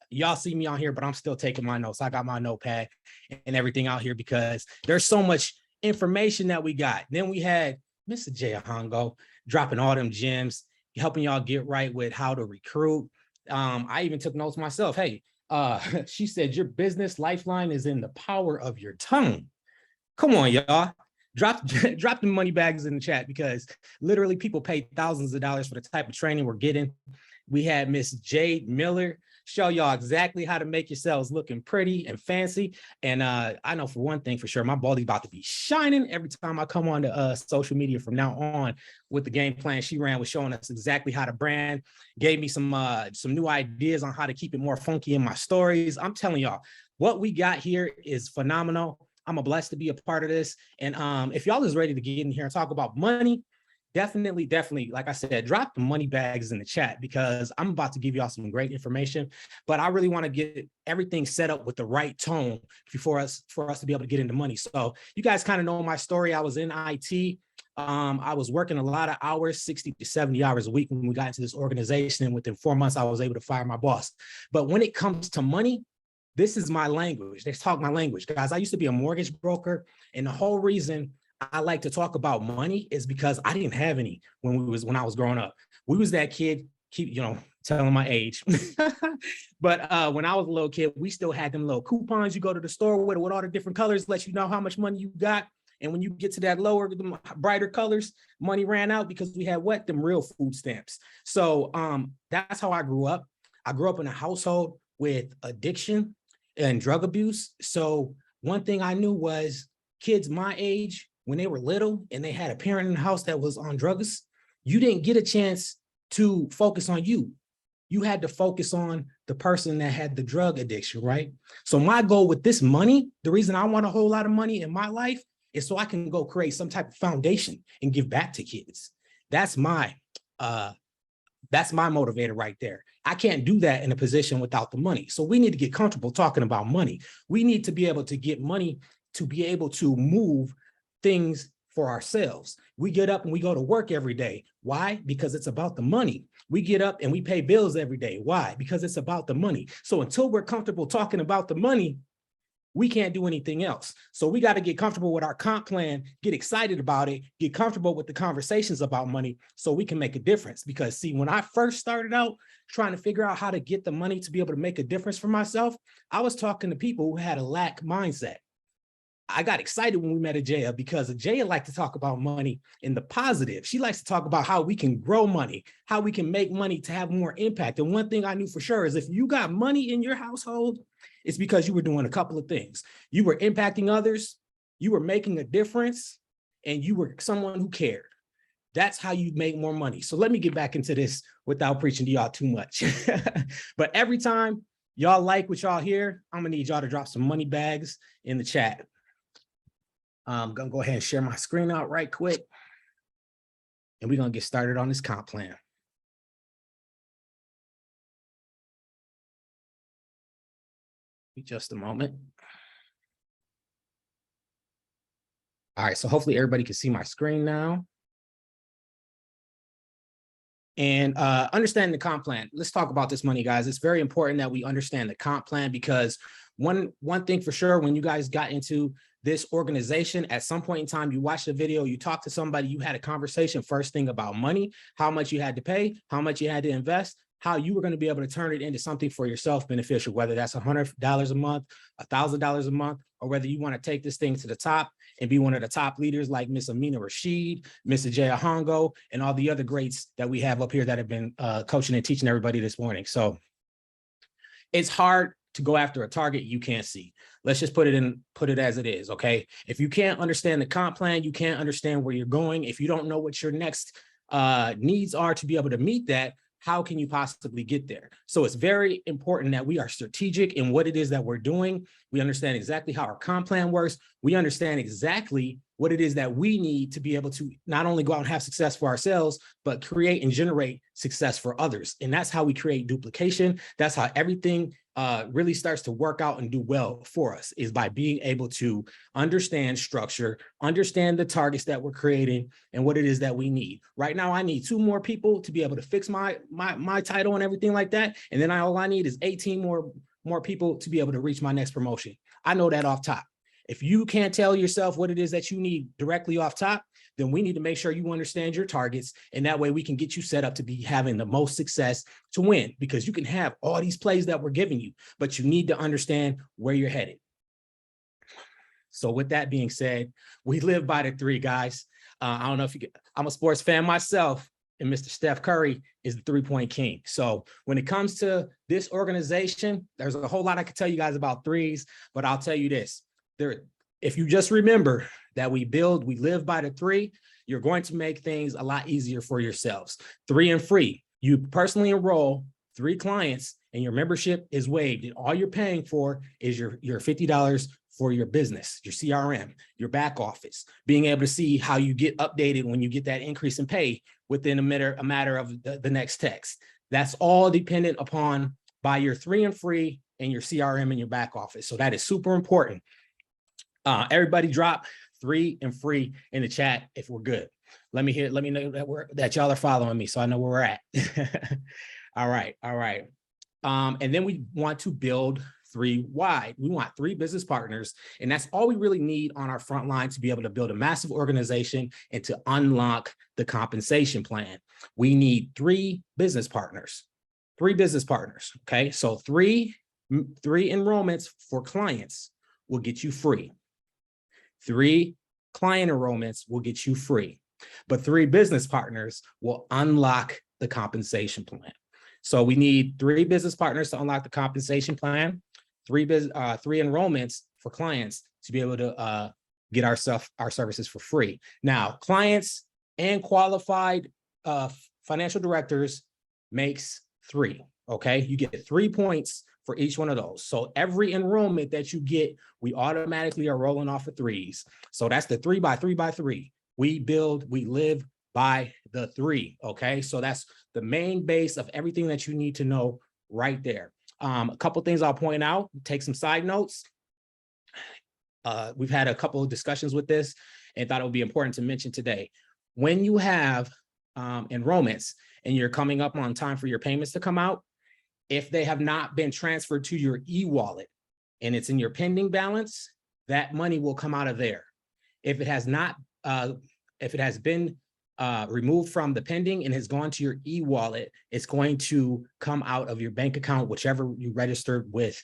y'all see me on here, but I'm still taking my notes. I got my notepad and everything out here because there's so much information that we got. Then we had Mr. Ajeya Hongo dropping all them gems, helping y'all get right with how to recruit. I even took notes myself. Hey, she said your business lifeline is in the power of your tongue. Come on, y'all. Drop the money bags in the chat because literally people pay thousands of dollars for the type of training we're getting. We had Miss Jade Miller. show y'all exactly how to make yourselves looking pretty and fancy. And I know for one thing for sure, my baldy's about to be shining every time I come on to social media from now on with the game plan she ran, was showing us exactly how to brand, gave me some new ideas on how to keep it more funky in my stories. I'm telling y'all, what we got here is phenomenal. I'm blessed to be a part of this. And if y'all is ready to get in here and talk about money, definitely, like I said, drop the money bags in the chat, because I'm about to give y'all some great information, but I really want to get everything set up with the right tone for us to be able to get into money. So you guys kind of know my story. I was in IT. I was working a lot of hours, 60 to 70 hours a week when we got into this organization. And within 4 months, I was able to fire my boss. But when it comes to money, this is my language. They talk my language, guys. I used to be a mortgage broker, and the whole reason I like to talk about money is because I didn't have any when I was growing up. We was that kid, keep telling my age, but when I was a little kid, we still had them little coupons you go to the store with all the different colors, let you know how much money you got. And when you get to that lower, the brighter colors, money ran out, because we had them real food stamps. So that's how I grew up. I grew up in a household with addiction and drug abuse. So one thing I knew was kids my age, when they were little and they had a parent in the house that was on drugs, you didn't get a chance to focus on you. You had to focus on the person that had the drug addiction, right? So my goal with this money, the reason I want a whole lot of money in my life is so I can go create some type of foundation and give back to kids. That's my motivator right there. I can't do that in a position without the money. So we need to get comfortable talking about money. We need to be able to get money to be able to move things for ourselves. We get up and we go to work every day. Why? Because it's about the money. We get up and we pay bills every day. Why? Because it's about the money. So until we're comfortable talking about the money, we can't do anything else. So we got to get comfortable with our comp plan, get excited about it, get comfortable with the conversations about money so we can make a difference. Because see, when I first started out trying to figure out how to get the money to be able to make a difference for myself, I was talking to people who had a lack mindset. I got excited when we met Ajeya, because Ajeya liked to talk about money in the positive. She likes to talk about how we can grow money, how we can make money to have more impact. And one thing I knew for sure is if you got money in your household, it's because you were doing a couple of things. You were impacting others, you were making a difference, and you were someone who cared. That's how you make more money. So let me get back into this without preaching to y'all too much. But every time y'all like what y'all hear, I'm gonna need y'all to drop some money bags in the chat. I'm gonna go ahead and share my screen out right quick, and we're gonna get started on this comp plan. Just a moment. All right, so hopefully everybody can see my screen now. And understanding the comp plan. Let's talk about this money, guys. It's very important that we understand the comp plan, because one thing for sure, when you guys got into this organization, at some point in time, you watched a video, you talked to somebody, you had a conversation first thing about money, how much you had to pay, how much you had to invest, how you were going to be able to turn it into something for yourself beneficial, whether that's $100 a month, $1,000 a month, or whether you want to take this thing to the top and be one of the top leaders like Miss Ameenah, Rasheed, Miss Ajeya, Hongo, and all the other greats that we have up here that have been coaching and teaching everybody this morning. So it's hard to go after a target you can't see. Let's just put it as it is, okay? If you can't understand the comp plan, you can't understand where you're going. If you don't know what your next needs are to be able to meet that, how can you possibly get there? So it's very important that we are strategic in what it is that we're doing. We understand exactly how our comp plan works. We understand exactly what it is that we need to be able to not only go out and have success for ourselves, but create and generate success for others. And that's how we create duplication. That's how everything really starts to work out and do well for us, is by being able to understand structure, understand the targets that we're creating and what it is that we need. Right now, I need 2 more people to be able to fix my title and everything like that. And then all I need is 18 more people to be able to reach my next promotion. I know that off top. If you can't tell yourself what it is that you need directly off top, then we need to make sure you understand your targets. And that way we can get you set up to be having the most success to win, because you can have all these plays that we're giving you, but you need to understand where you're headed. So with that being said, we live by the 3, guys. I don't know if you get, I'm a sports fan myself. and Mr. Steph Curry is the three-point king. So when it comes to this organization, there's a whole lot I could tell you guys about threes, but I'll tell you this. If you just remember that we live by the three, you're going to make things a lot easier for yourselves. 3 and free. You personally enroll 3 clients and your membership is waived. And all you're paying for is your $50 for your business, your CRM, your back office, being able to see how you get updated when you get that increase in pay within a matter of the next text. That's all dependent upon by your 3 and free and your CRM and your back office. So that is super important. Everybody drop 3 and free in the chat if we're good. Let me know that y'all are following me so I know where we're at. All right. And then we want to build 3 wide. We want 3 business partners, and that's all we really need on our front line to be able to build a massive organization and to unlock the compensation plan. We need 3 business partners. 3 business partners. Okay, so 3 enrollments for clients will get you free. 3 client enrollments will get you free, but 3 business partners will unlock the compensation plan. So we need 3 business partners to unlock the compensation plan, 3 enrollments for clients to be able to get our services for free. Now, clients and qualified financial directors makes 3. Okay, you get 3 points for each one of those. So every enrollment that you get, we automatically are rolling off of 3s. So that's the 3 by 3 by 3. We live by the 3. Okay, so that's the main base of everything that you need to know right there. A couple things I'll point out, take some side notes. We've had a couple of discussions with this and thought it would be important to mention today. When you have enrollments and you're coming up on time for your payments to come out, if they have not been transferred to your e-wallet and it's in your pending balance, that money will come out of there. If it has not, if it has been removed from the pending and has gone to your e-wallet, it's going to come out of your bank account, whichever you registered with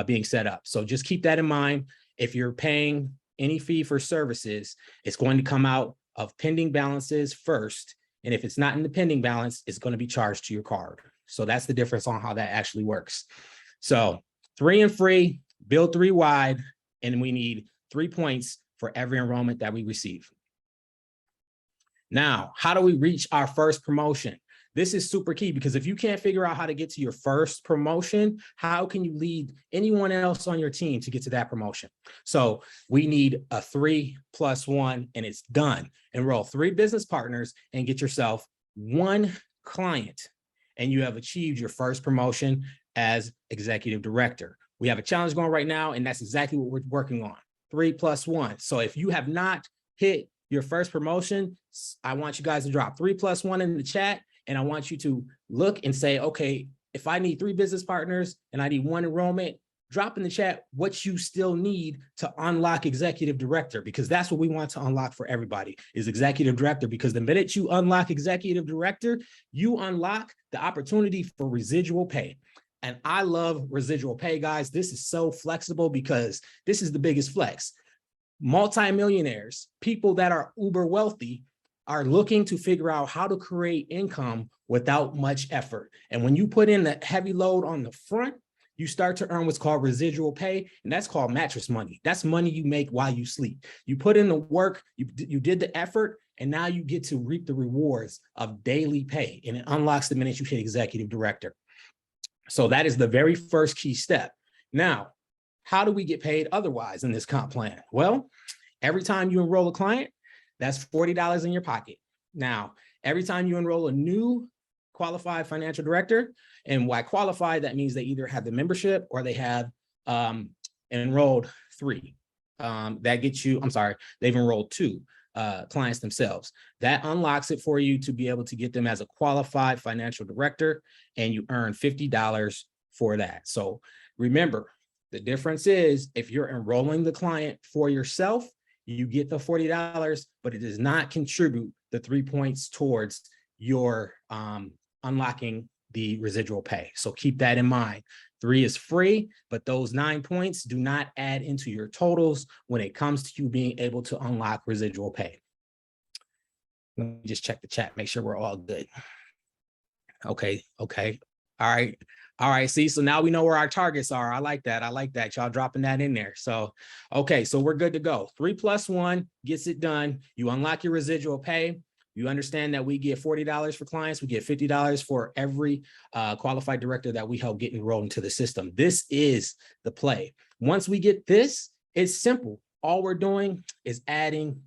being set up. So just keep that in mind. If you're paying any fee for services, it's going to come out of pending balances first. And if it's not in the pending balance, it's going to be charged to your card. So that's the difference on how that actually works. So 3 and free, build 3 wide, and we need 3 points for every enrollment that we receive. Now, how do we reach our first promotion? This is super key because if you can't figure out how to get to your first promotion, how can you lead anyone else on your team to get to that promotion? So we need a 3+1 and it's done. Enroll 3 business partners and get yourself 1 client and you have achieved your first promotion as executive director. We have a challenge going right now and that's exactly what we're working on, 3+1. So if you have not hit your first promotion, I want you guys to drop 3+1 in the chat. And I want you to look and say, okay, if I need 3 business partners and I need 1 enrollment, drop in the chat what you still need to unlock executive director, because that's what we want to unlock for everybody is executive director, because the minute you unlock executive director, you unlock the opportunity for residual pay. And I love residual pay, guys. This is so flexible because this is the biggest flex. Multi-millionaires, people that are uber wealthy, are looking to figure out how to create income without much effort. And when you put in the heavy load on the front, you start to earn what's called residual pay, and that's called mattress money. That's money you make while you sleep. You put in the work, you did the effort, and now you get to reap the rewards of daily pay, and it unlocks the minute you hit executive director. So that is the very first key step. Now, how do we get paid otherwise in this comp plan? Well, every time you enroll a client, that's $40 in your pocket. Now, every time you enroll a new qualified financial director, and by qualified, that means they either have the membership or they have enrolled 3. That gets you, I'm sorry, they've enrolled 2 clients themselves. That unlocks it for you to be able to get them as a qualified financial director, and you earn $50 for that. So remember, the difference is if you're enrolling the client for yourself, you get the $40, but it does not contribute the 3 points towards your unlocking the residual pay. So keep that in mind. 3 is free, but those 9 points do not add into your totals when it comes to you being able to unlock residual pay. Let me just check the chat, make sure we're all good. Okay. All right. See, so now we know where our targets are. I like that. Y'all dropping that in there. So, okay, so we're good to go. 3 + 1 gets it done. You unlock your residual pay. You understand that we get $40 for clients. We get $50 for every qualified director that we help get enrolled into the system. This is the play. Once we get this, it's simple. All we're doing is adding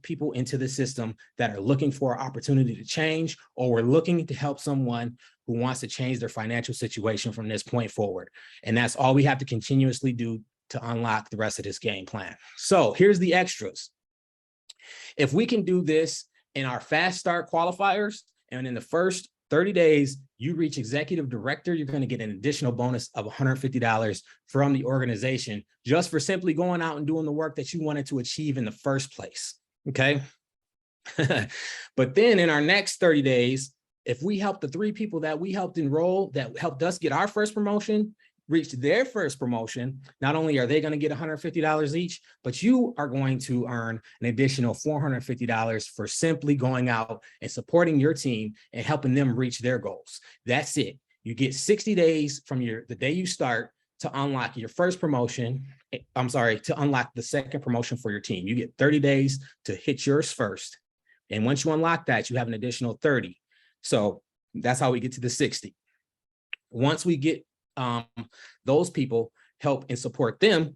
people into the system that are looking for an opportunity to change, or we're looking to help someone who wants to change their financial situation from this point forward. And that's all we have to continuously do to unlock the rest of this game plan. So here's the extras. If we can do this in our fast start qualifiers, and in the first 30 days, you reach executive director, you're going to get an additional bonus of $150 from the organization just for simply going out and doing the work that you wanted to achieve in the first place. Okay. But then in our next 30 days, if we help the 3 people that we helped enroll, that helped us get our first promotion, reach their first promotion, not only are they going to get $150 each, but you are going to earn an additional $450 for simply going out and supporting your team and helping them reach their goals. That's it. You get 60 days from the day you start to unlock your first promotion. To unlock the second promotion for your team. You get 30 days to hit yours first. And once you unlock that, you have an additional 30. So that's how we get to the 60. Once we get those people, help and support them,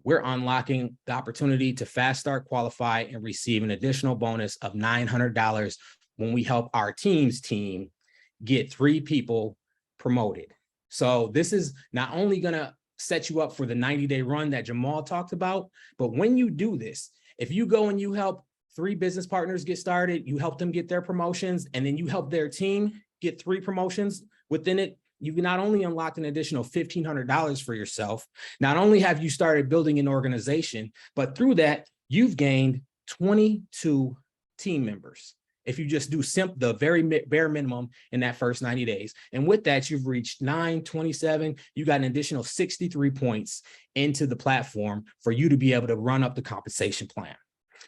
we're unlocking the opportunity to fast start, qualify, and receive an additional bonus of $900 when we help our team get 3 people promoted. So this is not only going to set you up for the 90-day run that Jamaal talked about, but when you do this, if you go and you help 3 business partners get started, you help them get their promotions, and then you help their team get 3 promotions within it, you've not only unlocked an additional $1,500 for yourself, not only have you started building an organization, but through that, you've gained 22 team members. If you just do the very bare minimum in that first 90 days. And with that, you've reached 927. You got an additional 63 points into the platform for you to be able to run up the compensation plan.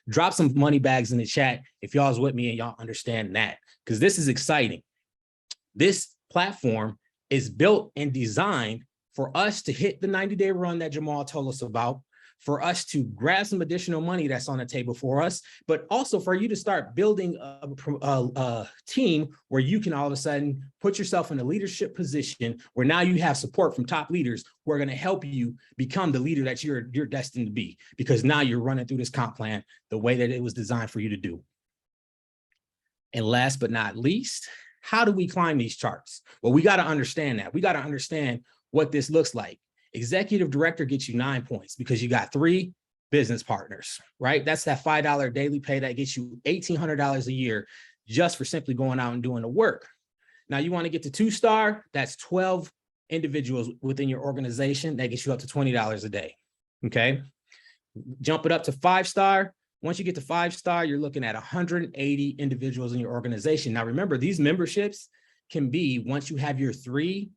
Drop some money bags in the chat if y'all's with me and y'all understand that, because this is exciting. This platform is built and designed for us to hit the 90-day run that Jamaal told us about, for us to grab some additional money that's on the table for us, but also for you to start building a team where you can all of a sudden put yourself in a leadership position where now you have support from top leaders who are going to help you become the leader that you're destined to be, because now you're running through this comp plan the way that it was designed for you to do. And last but not least, how do we climb these charts? Well, we got to understand that. We got to understand what this looks like. Executive director gets you 9 points because you got 3 business partners, right? That's that $5 daily pay that gets you $1,800 a year just for simply going out and doing the work. Now you want to get to 2-star, that's 12 individuals within your organization. That gets you up to $20 a day, okay? Jump it up to 5-star. Once you get to 5-star, you're looking at 180 individuals in your organization. Now remember, these memberships can be, once you have your 3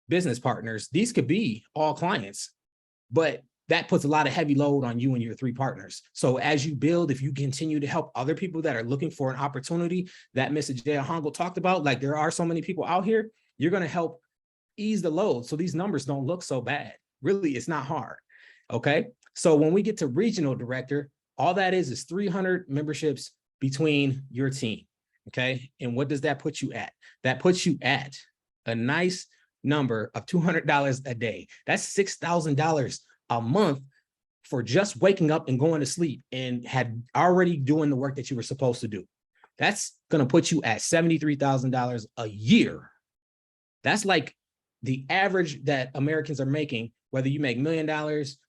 business partners, these could be all clients, but that puts a lot of heavy load on you and your 3 partners. So as you build, if you continue to help other people that are looking for an opportunity that Ms. Ajeya Hongo talked about, like there are so many people out here, you're going to help ease the load so these numbers don't look so bad. Really, it's not hard. Okay. So when we get to regional director, all that is 300 memberships between your team. Okay. And what does that put you at? That puts you at a nice number of $200 a day. That's $6,000 a month for just waking up and going to sleep and had already doing the work that you were supposed to do. That's going to put you at $73,000 a year. That's like the average that Americans are making, whether you make $1 million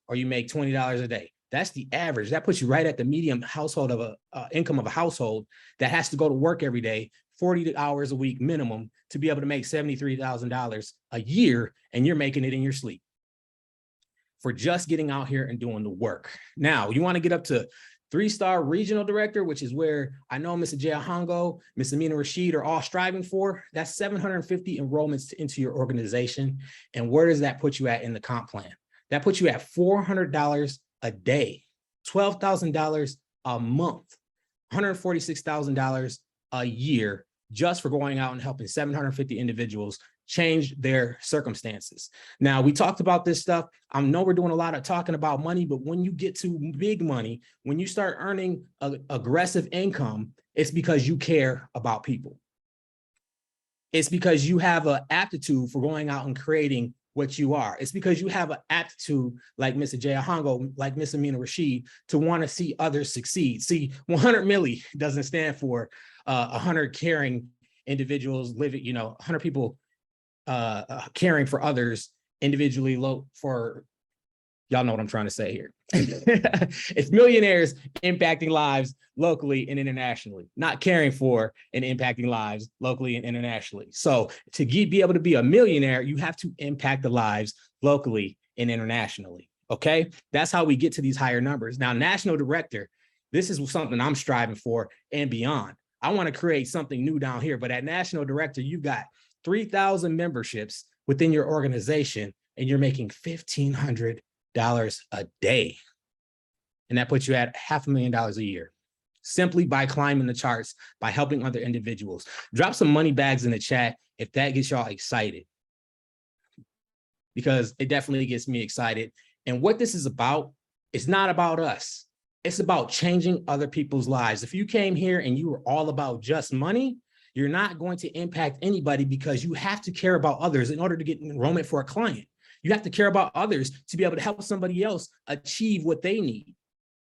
or you make $20 a day. That's the average. That puts you right at the medium household of income of a household that has to go to work every day, 40 hours a week minimum, to be able to make $73,000 a year, and you're making it in your sleep for just getting out here and doing the work. Now, you want to get up to 3-star regional director, which is where I know Ms. Ajeya Hongo, Ms. Ameenah Rasheed are all striving for. That's 750 enrollments into your organization. And where does that put you at in the comp plan? That puts you at $400 a day, $12,000 a month. $146,000 a year just for going out and helping 750 individuals change their circumstances. Now, we talked about this stuff. I know we're doing a lot of talking about money, but when you get to big money, when you start earning aggressive income, it's because you care about people. It's because you have an aptitude for going out and creating what you are. It's because you have an aptitude like Miss Ajeya, Hongo, like Miss Ameenah, Rasheed, to want to see others succeed. See, 100 MILLI doesn't stand for 100 caring individuals living, 100 people caring for others individually, for y'all know what I'm trying to say here. It's millionaires impacting lives locally and internationally, not caring for and impacting lives locally and internationally. So to be able to be a millionaire, you have to impact the lives locally and internationally. Okay, that's how we get to these higher numbers. Now, national director, this is something I'm striving for and beyond. I want to create something new down here, but at national director, you got 3,000 memberships within your organization, and you're making $1,500 a day. And that puts you at $500,000 a year, simply by climbing the charts, by helping other individuals. Drop some money bags in the chat if that gets y'all excited, because it definitely gets me excited. And what this is about, it's not about us. It's about changing other people's lives. If you came here and you were all about just money, you're not going to impact anybody, because you have to care about others in order to get enrollment for a client. You have to care about others to be able to help somebody else achieve what they need.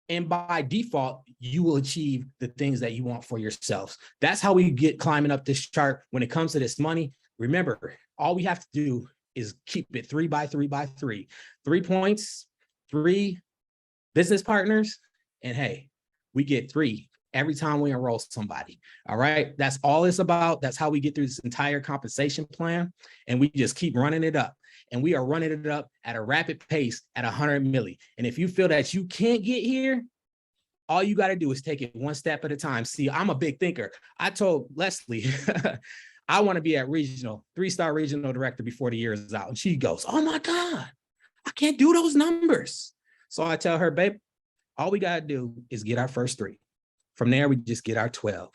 And by default, you will achieve the things that you want for yourselves. That's how we get climbing up this chart when it comes to this money. Remember, all we have to do is keep it 3 by 3 by 3. 3 points, 3 business partners, and hey, we get 3 every time we enroll somebody. All right, that's all it's about. That's how we get through this entire compensation plan, and we just keep running it up. And we are running it up at a rapid pace at 100 MILLI. And if you feel that you can't get here, all you got to do is take it one step at a time. See, I'm a big thinker. I told Leslie, I want to be at regional, 3-star regional director before the year is out. And she goes, oh my God, I can't do those numbers. So I tell her, babe, all we got to do is get our first 3. From there, we just get our 12.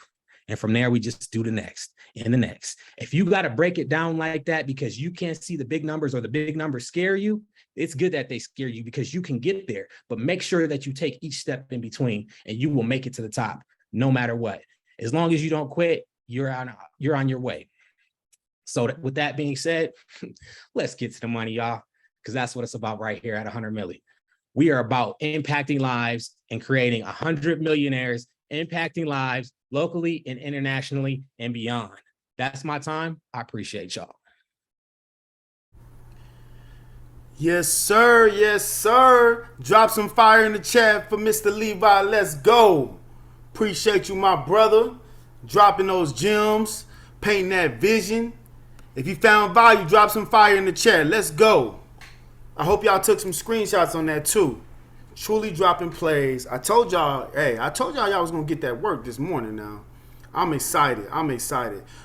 And from there, we just do the next and the next. If you got to break it down like that because you can't see the big numbers, or the big numbers scare you, it's good that they scare you, because you can get there. But make sure that you take each step in between, and you will make it to the top no matter what. As long as you don't quit, you're on your way. So with that being said, let's get to the money, y'all, because that's what it's about right here at 100 MILLI. We are about impacting lives and creating 100 millionaires, impacting lives locally and internationally and beyond. That's my time. I appreciate y'all. Yes, sir. Yes, sir. Drop some fire in the chat for Mr. Levi. Let's go. Appreciate you, my brother. Dropping those gems, painting that vision. If you found value, drop some fire in the chat. Let's go. I hope y'all took some screenshots on that too. Truly dropping plays. I told y'all y'all was going to get that work this morning now. I'm excited.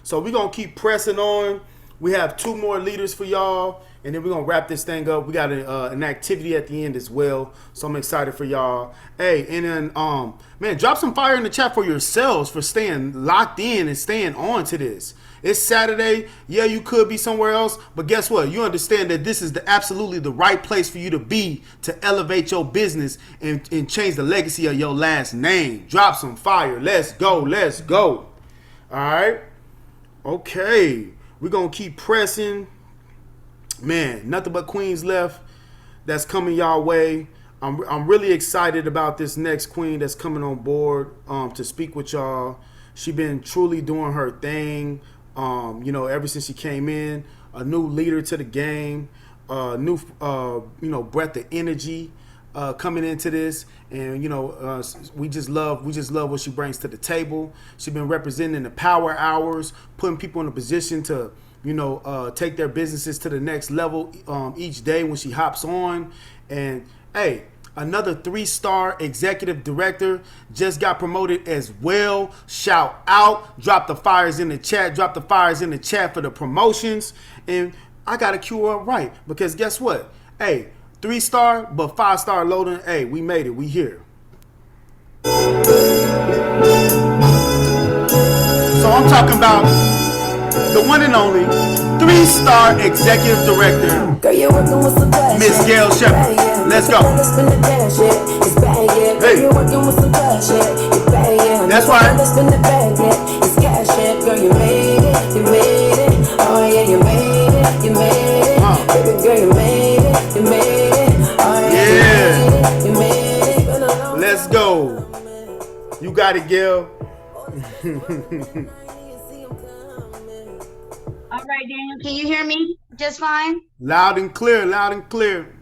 So we're going to keep pressing on. We have 2 more leaders for y'all, and then we're going to wrap this thing up. We got an activity at the end as well, so I'm excited for y'all. Hey, and then, man, drop some fire in the chat for yourselves for staying locked in and staying on to this. It's Saturday. Yeah, you could be somewhere else, but guess what? You understand that this is absolutely the right place for you to be to elevate your business and change the legacy of your last name. Drop some fire. Let's go. Let's go. All right. Okay. We're going to keep pressing. Man, nothing but queens left that's coming y'all way. I'm really excited about this next queen that's coming on board to speak with y'all. She been truly doing her thing. Ever since she came in, a new leader to the game, new breath of energy coming into this, and we just love what she brings to the table. She's been representing the power hours, putting people in a position to take their businesses to the next level each day when she hops on. And hey, another 3-star executive director just got promoted as well. Shout out. Drop the fires in the chat. Drop the fires in the chat for the promotions. And I got to cue her up right, because guess what? Hey, 3-star, but 5-star loading. Hey, we made it. We here. I'm talking about the one and only 3-star executive director, Miss Gail Shepard. Let's go. Hey. That's right. Girl, you made it, you made it. Oh yeah, you made it, you made it. Baby girl, you made it, you made it. Oh yeah, you made it. Let's go. You got it, Gail. All right, Daniel, can you hear me just fine? Loud and clear, loud and clear.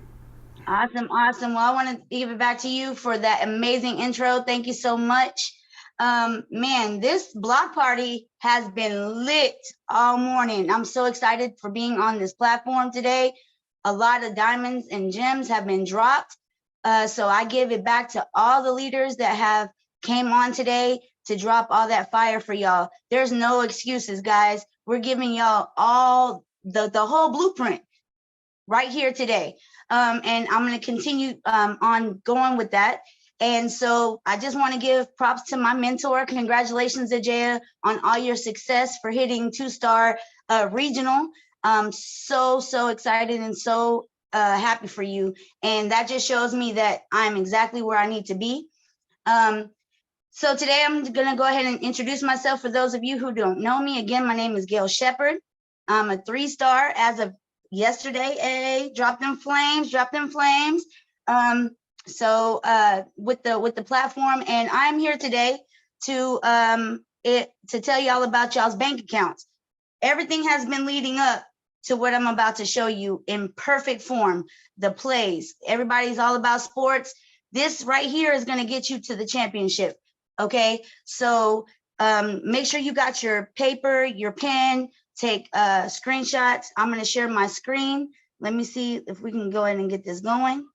Awesome, awesome. Well, I want to give it back to you for that amazing intro. Thank you so much. Man, this block party has been lit all morning. I'm so excited for being on this platform today. A lot of diamonds and gems have been dropped. So I give it back to all the leaders that have came on today to drop all that fire for y'all. There's no excuses, guys. We're giving y'all all the whole blueprint right here today. And I'm going to continue on going with that. And so I just want to give props to my mentor. Congratulations, Ajeya, on all your success for hitting 2-star regional. So excited and so happy for you. And that just shows me that I'm exactly where I need to be. So today I'm going to go ahead and introduce myself for those of you who don't know me. Again, my name is Gail Shepard. I'm a 3-star as of yesterday. Hey, drop them flames, drop them flames. So with the platform, and I'm here today to tell y'all about y'all's bank accounts. Everything has been leading up to what I'm about to show you in perfect form. The plays, everybody's all about sports. This right here is going to get you to the championship. Okay, so make sure you got your paper, your pen, take screenshots. I'm going to share my screen. Let me see if we can go ahead and get this going.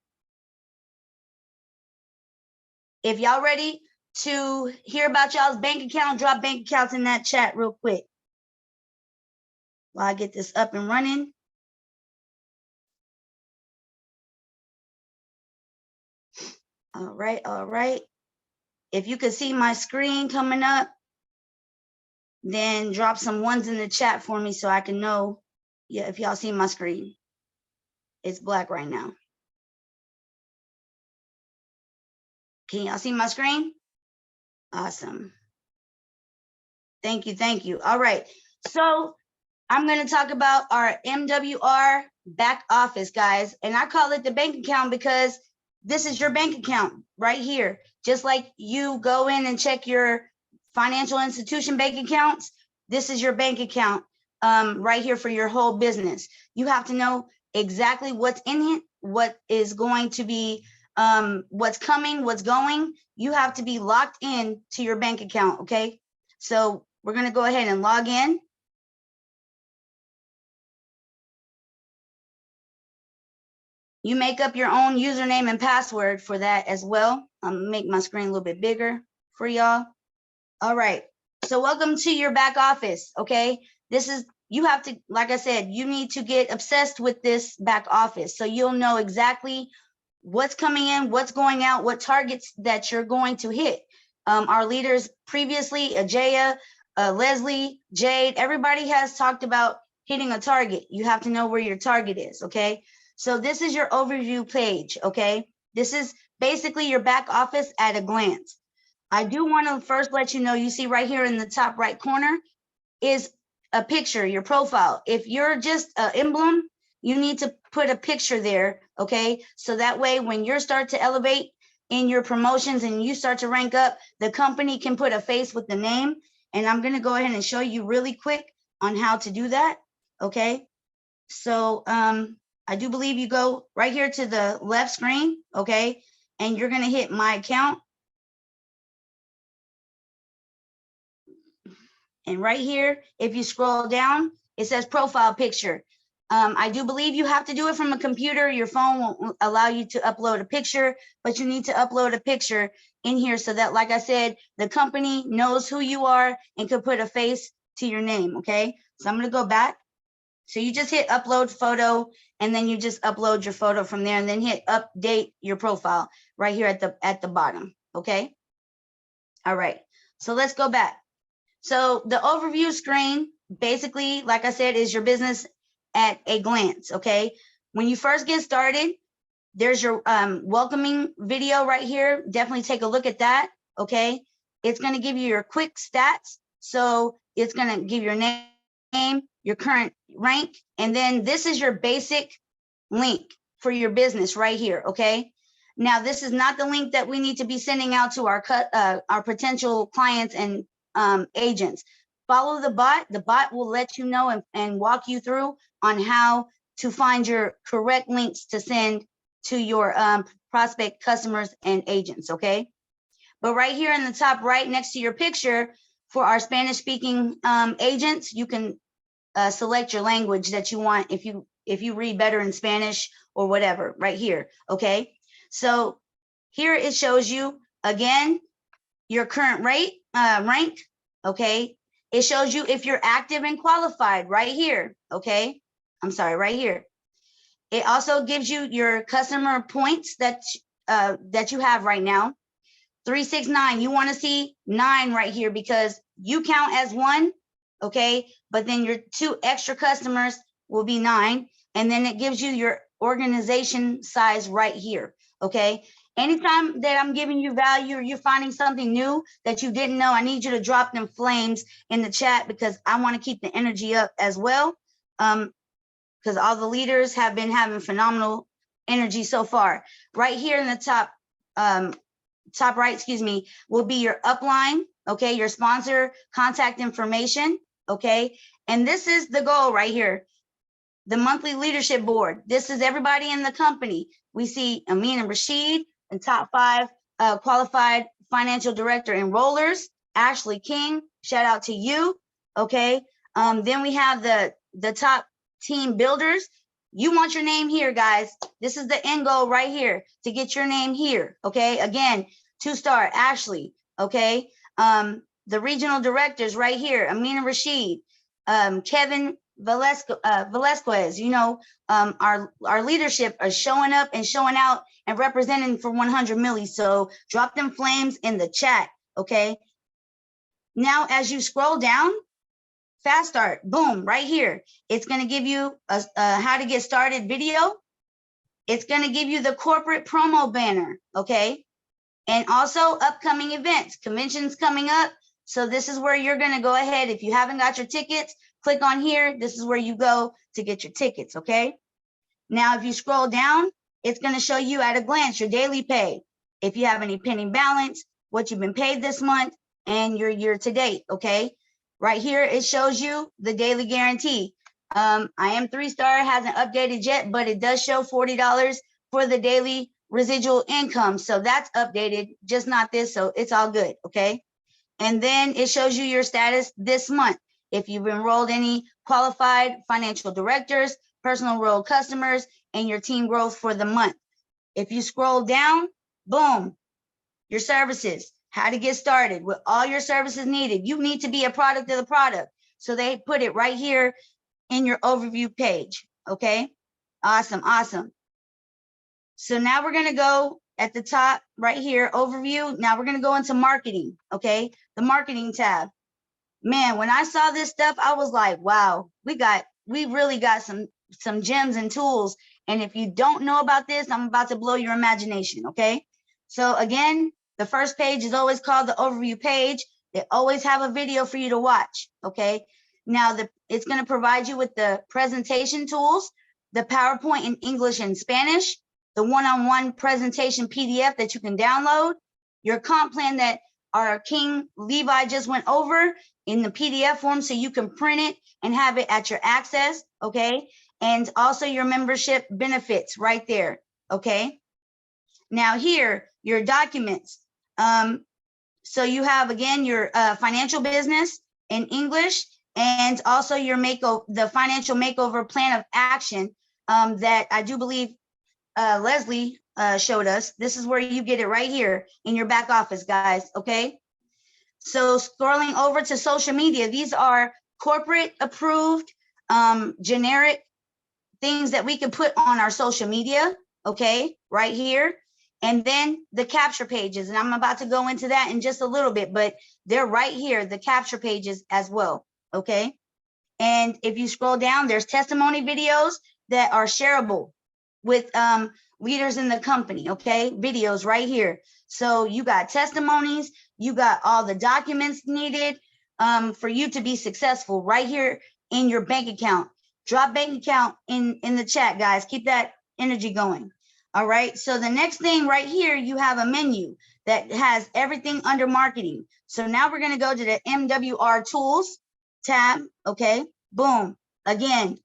If y'all ready to hear about y'all's bank account, drop bank accounts in that chat real quick while I get this up and running. All right, all right. If you could see my screen coming up, then drop some ones in the chat for me so I can know, yeah, if y'all see my screen. It's black right now. Can y'all see my screen? Awesome. Thank you, thank you. All right, so I'm going to talk about our MWR back office, guys. And I call it the bank account because this is your bank account right here. Just like you go in and check your financial institution bank accounts, this is your bank account right here for your whole business. You have to know exactly what's in it, what is going to be, what's coming, what's going. You have to be locked in to your bank account, okay? So we're going to go ahead and log in. You make up your own username and password for that as well. I'm gonna make my screen a little bit bigger for y'all. All right, so welcome to your back office, okay? This is, you have to, like I said, you need to get obsessed with this back office so you'll know exactly what's coming in, what's going out, what targets that you're going to hit. Our leaders previously, Ajeya, Leslie, Jade, everybody has talked about hitting a target. You have to know where your target is, okay? So this is your overview page, okay? This is basically your back office at a glance. I do want to first let you know, you see right here in the top right corner is a picture, your profile. If you're just an emblem, you need to put a picture there, okay? So that way when you start to elevate in your promotions and you start to rank up, the company can put a face with the name. And I'm gonna go ahead and show you really quick on how to do that, okay? So, I do believe you go right here to the left screen, okay? And you're gonna hit my account. And right here, if you scroll down, it says profile picture. I do believe you have to do it from a computer. Your phone won't allow you to upload a picture, but you need to upload a picture in here so that, like I said, the company knows who you are and could put a face to your name, okay? So I'm gonna go back. So you just hit upload photo and then you just upload your photo from there and then hit update your profile right here at the bottom, okay? All right, so let's go back. So the overview screen, basically, like I said, is your business at a glance, okay? When you first get started, there's your welcoming video right here. Definitely take a look at that, okay? It's gonna give you your quick stats. So it's gonna give your name, your current rank, and then this is your basic link for your business right here, okay? Now, this is not the link that we need to be sending out to our potential clients and agents. Follow the bot. The bot will let you know and walk you through on how to find your correct links to send to your prospect customers and agents, okay? But right here in the top right next to your picture, for our Spanish speaking agents, you can select your language that you want if you read better in Spanish or whatever, right here, okay? So here it shows you, again, your current rank, okay? It shows you if you're active and qualified right here, okay? I'm sorry, right here. It also gives you your customer points that you have right now. 369, you want to see 9 right here because you count as 1, okay? But then your 2 extra customers will be 9. And then it gives you your organization size right here, okay? Anytime that I'm giving you value or you're finding something new that you didn't know, I need you to drop them flames in the chat because I want to keep the energy up as well. Because all the leaders have been having phenomenal energy so far. Right here in the top right, will be your upline, okay? Your sponsor contact information, okay? And this is the goal right here. The monthly leadership board. This is everybody in the company. We see Ameenah, Rasheed, and top 5 qualified financial director enrollers. Ashley King, shout out to you, okay? Then we have the top team builders. You want your name here, guys. This is the end goal right here to get your name here, okay? Again, 2-star Ashley, okay? The regional directors right here, Ameenah, Rasheed, Kevin Velasquez, you know, our leadership are showing up and showing out and representing for 100 milli. So drop them flames in the chat, okay? Now, as you scroll down, fast start, boom, right here. It's gonna give you a how to get started video. It's gonna give you the corporate promo banner, okay? And also upcoming events, conventions coming up. So this is where you're gonna go ahead. If you haven't got your tickets, click on here. This is where you go to get your tickets, okay? Now, if you scroll down, it's gonna show you at a glance your daily pay. If you have any pending balance, what you've been paid this month, and your year to date, okay? Right here, it shows you the daily guarantee. I am 3-star, hasn't updated yet, but it does show $40 for the daily residual income. So that's updated, just not this, so it's all good, okay? And then it shows you your status this month. If you've enrolled any qualified financial directors, personal enrolled customers, and your team growth for the month. If you scroll down, boom, your services, how to get started with all your services needed. You need to be a product of the product. So they put it right here in your overview page, okay? Awesome, awesome. So now we're gonna go at the top right here, overview. Now we're gonna go into marketing, okay? The marketing tab. Man, when I saw this stuff, I was like, wow, we really got some gems and tools. And if you don't know about this, I'm about to blow your imagination, okay? So again, the first page is always called the overview page. They always have a video for you to watch, okay? Now, it's gonna provide you with the presentation tools, the PowerPoint in English and Spanish, the one-on-one presentation PDF that you can download, your comp plan that our King Levi just went over in the PDF form so you can print it and have it at your access, okay? And also your membership benefits right there, okay? Now here, your documents. So you have, again, your financial business in English and also your the financial makeover plan of action that I do believe Leslie showed us. This is where you get it right here in your back office, guys, okay? So scrolling over to social media, these are corporate approved, generic things that we can put on our social media, okay, right here. And then the capture pages, and I'm about to go into that in just a little bit, but they're right here, the capture pages as well, okay? And if you scroll down, there's testimony videos that are shareable with leaders in the company, okay? Videos right here. So you got testimonies, you got all the documents needed for you to be successful right here in your bank account. Drop bank account in the chat, guys. Keep that energy going. All right, so the next thing right here, you have a menu that has everything under marketing. So now we're gonna go to the MWR tools tab, okay? Boom, again,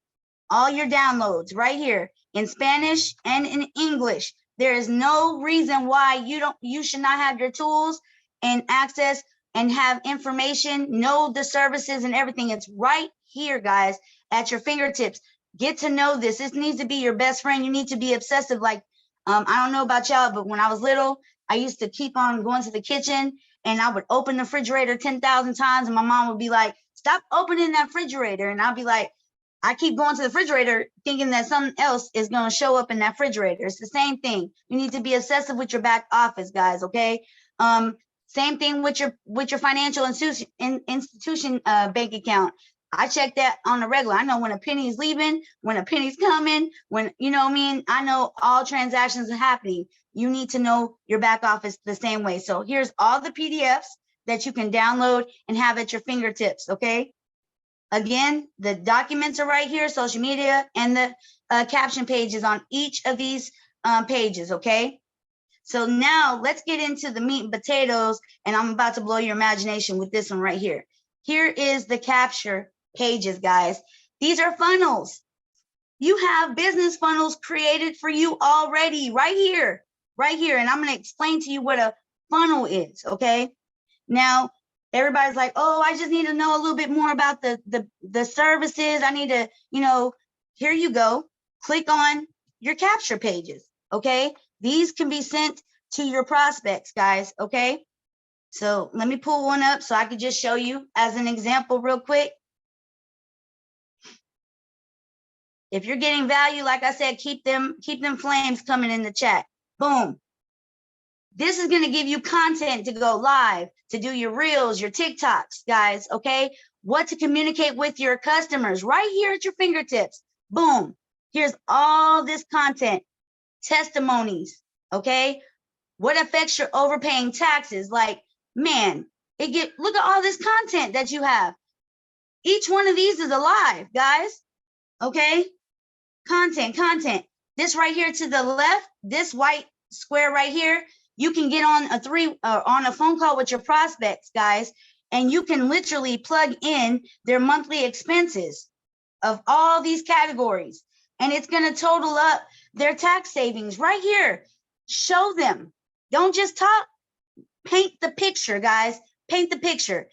all your downloads right here in Spanish and in English. There is no reason why you should not have your tools and access and have information, know the services and everything. It's right here, guys, at your fingertips. Get to know this. This needs to be your best friend. You need to be obsessive. Like, I don't know about y'all, but when I was little, I used to keep on going to the kitchen and I would open the refrigerator 10,000 times. And my mom would be like, stop opening that refrigerator. And I'll be like, I keep going to the refrigerator thinking that something else is going to show up in that refrigerator. It's the same thing. You need to be obsessive with your back office, guys. Okay. Same thing with your financial institution bank account. I check that on the regular. I know when a penny's leaving, when a penny's coming, when, you know what I mean? I know all transactions are happening. You need to know your back office the same way. So here's all the PDFs that you can download and have at your fingertips, okay? Again, the documents are right here, social media, and the caption pages on each of these pages, okay? So now let's get into the meat and potatoes, and I'm about to blow your imagination with this one right here. Here is the capture pages, guys. These are funnels. You have business funnels created for you already right here. And I'm going to explain to you what a funnel is, okay? Now, everybody's like, oh, I just need to know a little bit more about the services. I need to, you know, here you go. Click on your capture pages, okay? These can be sent to your prospects, guys, okay? So let me pull one up so I could just show you as an example real quick. If you're getting value, like I said, keep them flames coming in the chat. Boom. This is going to give you content to go live, to do your reels, your TikToks, guys, okay? What to communicate with your customers right here at your fingertips. Boom. Here's all this content, testimonies, okay? What affects your overpaying taxes? Like, man, look at all this content that you have. Each one of these is alive, guys, okay? Content. This right here to the left, this white square right here, you can get on a phone call with your prospects, guys, and you can literally plug in their monthly expenses of all these categories, and it's going to total up their tax savings right here. Show them. Don't just talk. Paint the picture, guys. Paint the picture.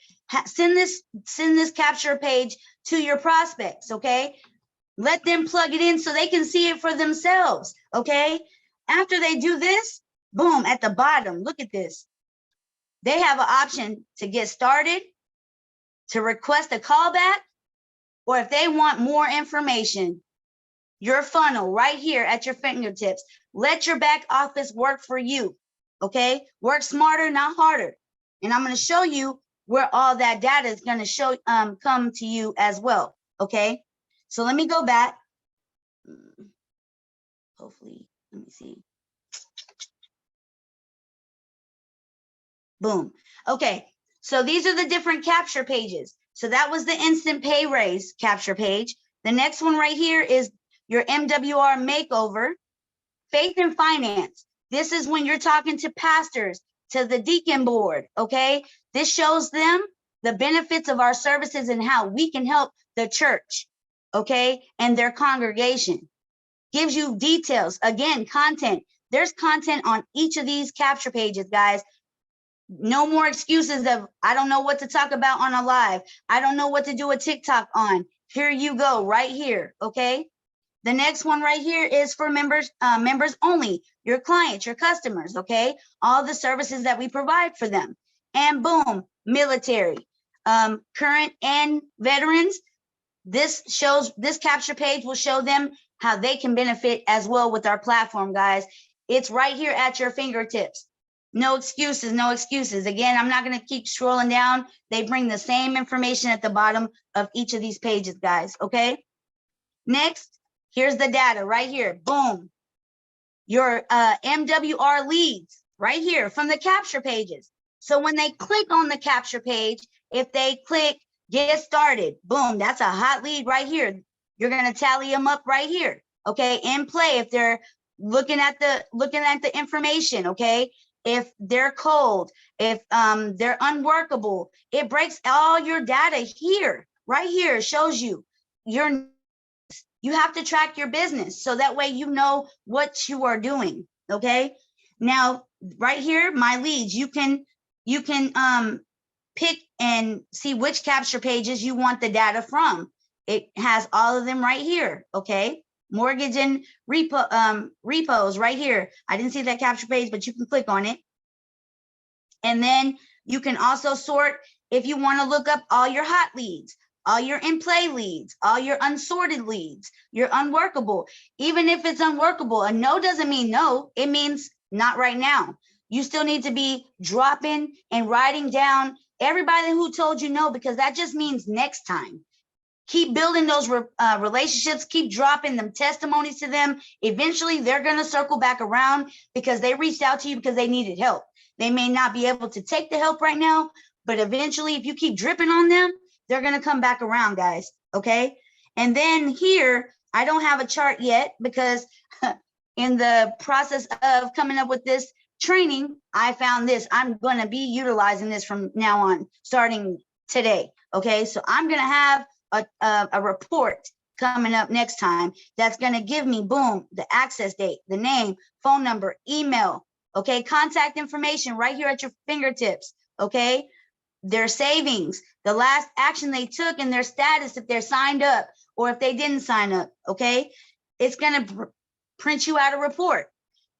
Send this capture page to your prospects, okay? Let them plug it in so they can see it for themselves, okay? After they do this, boom, at the bottom, look at this. They have an option to get started, to request a callback, or if they want more information, your funnel right here at your fingertips. Let your back office work for you, okay? Work smarter, not harder. And I'm going to show you where all that data is going to come to you as well, okay? So let me go back. Hopefully, let me see. Boom. Okay, so these are the different capture pages. So that was the instant pay raise capture page. The next one right here is your MWR makeover, faith and finance. This is when you're talking to pastors, to the deacon board, okay? This shows them the benefits of our services and how we can help the church, okay? And their congregation. Gives you details, again, content. There's content on each of these capture pages, guys. No more excuses of, I don't know what to talk about on a live. I don't know what to do a TikTok on. Here you go, right here, okay? The next one right here is for members only, your clients, your customers, okay? All the services that we provide for them. And boom, military, current and veterans. This capture page will show them how they can benefit as well with our platform, guys. It's right here at your fingertips. No excuses, no excuses. Again, I'm not going to keep scrolling down. They bring the same information at the bottom of each of these pages, guys, okay? Next, here's the data right here. Boom. Your MWR leads right here from the capture pages. So when they click on the capture page, if they click get started, boom, that's a hot lead right here. You're going to tally them up right here. Okay, in play if they're looking at the information, okay? If they're cold, if they're unworkable, it breaks all your data here, right here. It shows you you have to track your business so that way you know what you are doing, okay? Now, right here, my leads, you can pick and see which capture pages you want the data from. It has all of them right here, okay? Mortgage and repos right here. I didn't see that capture page, but you can click on it. And then you can also sort if you want to look up all your hot leads, all your in-play leads, all your unsorted leads, your unworkable. Even if it's unworkable, a no doesn't mean no, it means not right now. You still need to be dropping and writing down everybody who told you no, because that just means next time. Keep building those relationships, keep dropping them testimonies to them. Eventually, they're going to circle back around because they reached out to you because they needed help. They may not be able to take the help right now, but eventually, if you keep dripping on them, they're going to come back around, guys, okay? And then here, I don't have a chart yet because in the process of coming up with this training, I found this. I'm going to be utilizing this from now on, starting today, okay? So I'm going to have a report coming up next time that's going to give me, boom, the access date, the name, phone number, email, okay, contact information right here at your fingertips, okay, their savings, the last action they took, and their status if they're signed up or if they didn't sign up, okay? It's going to print you out a report.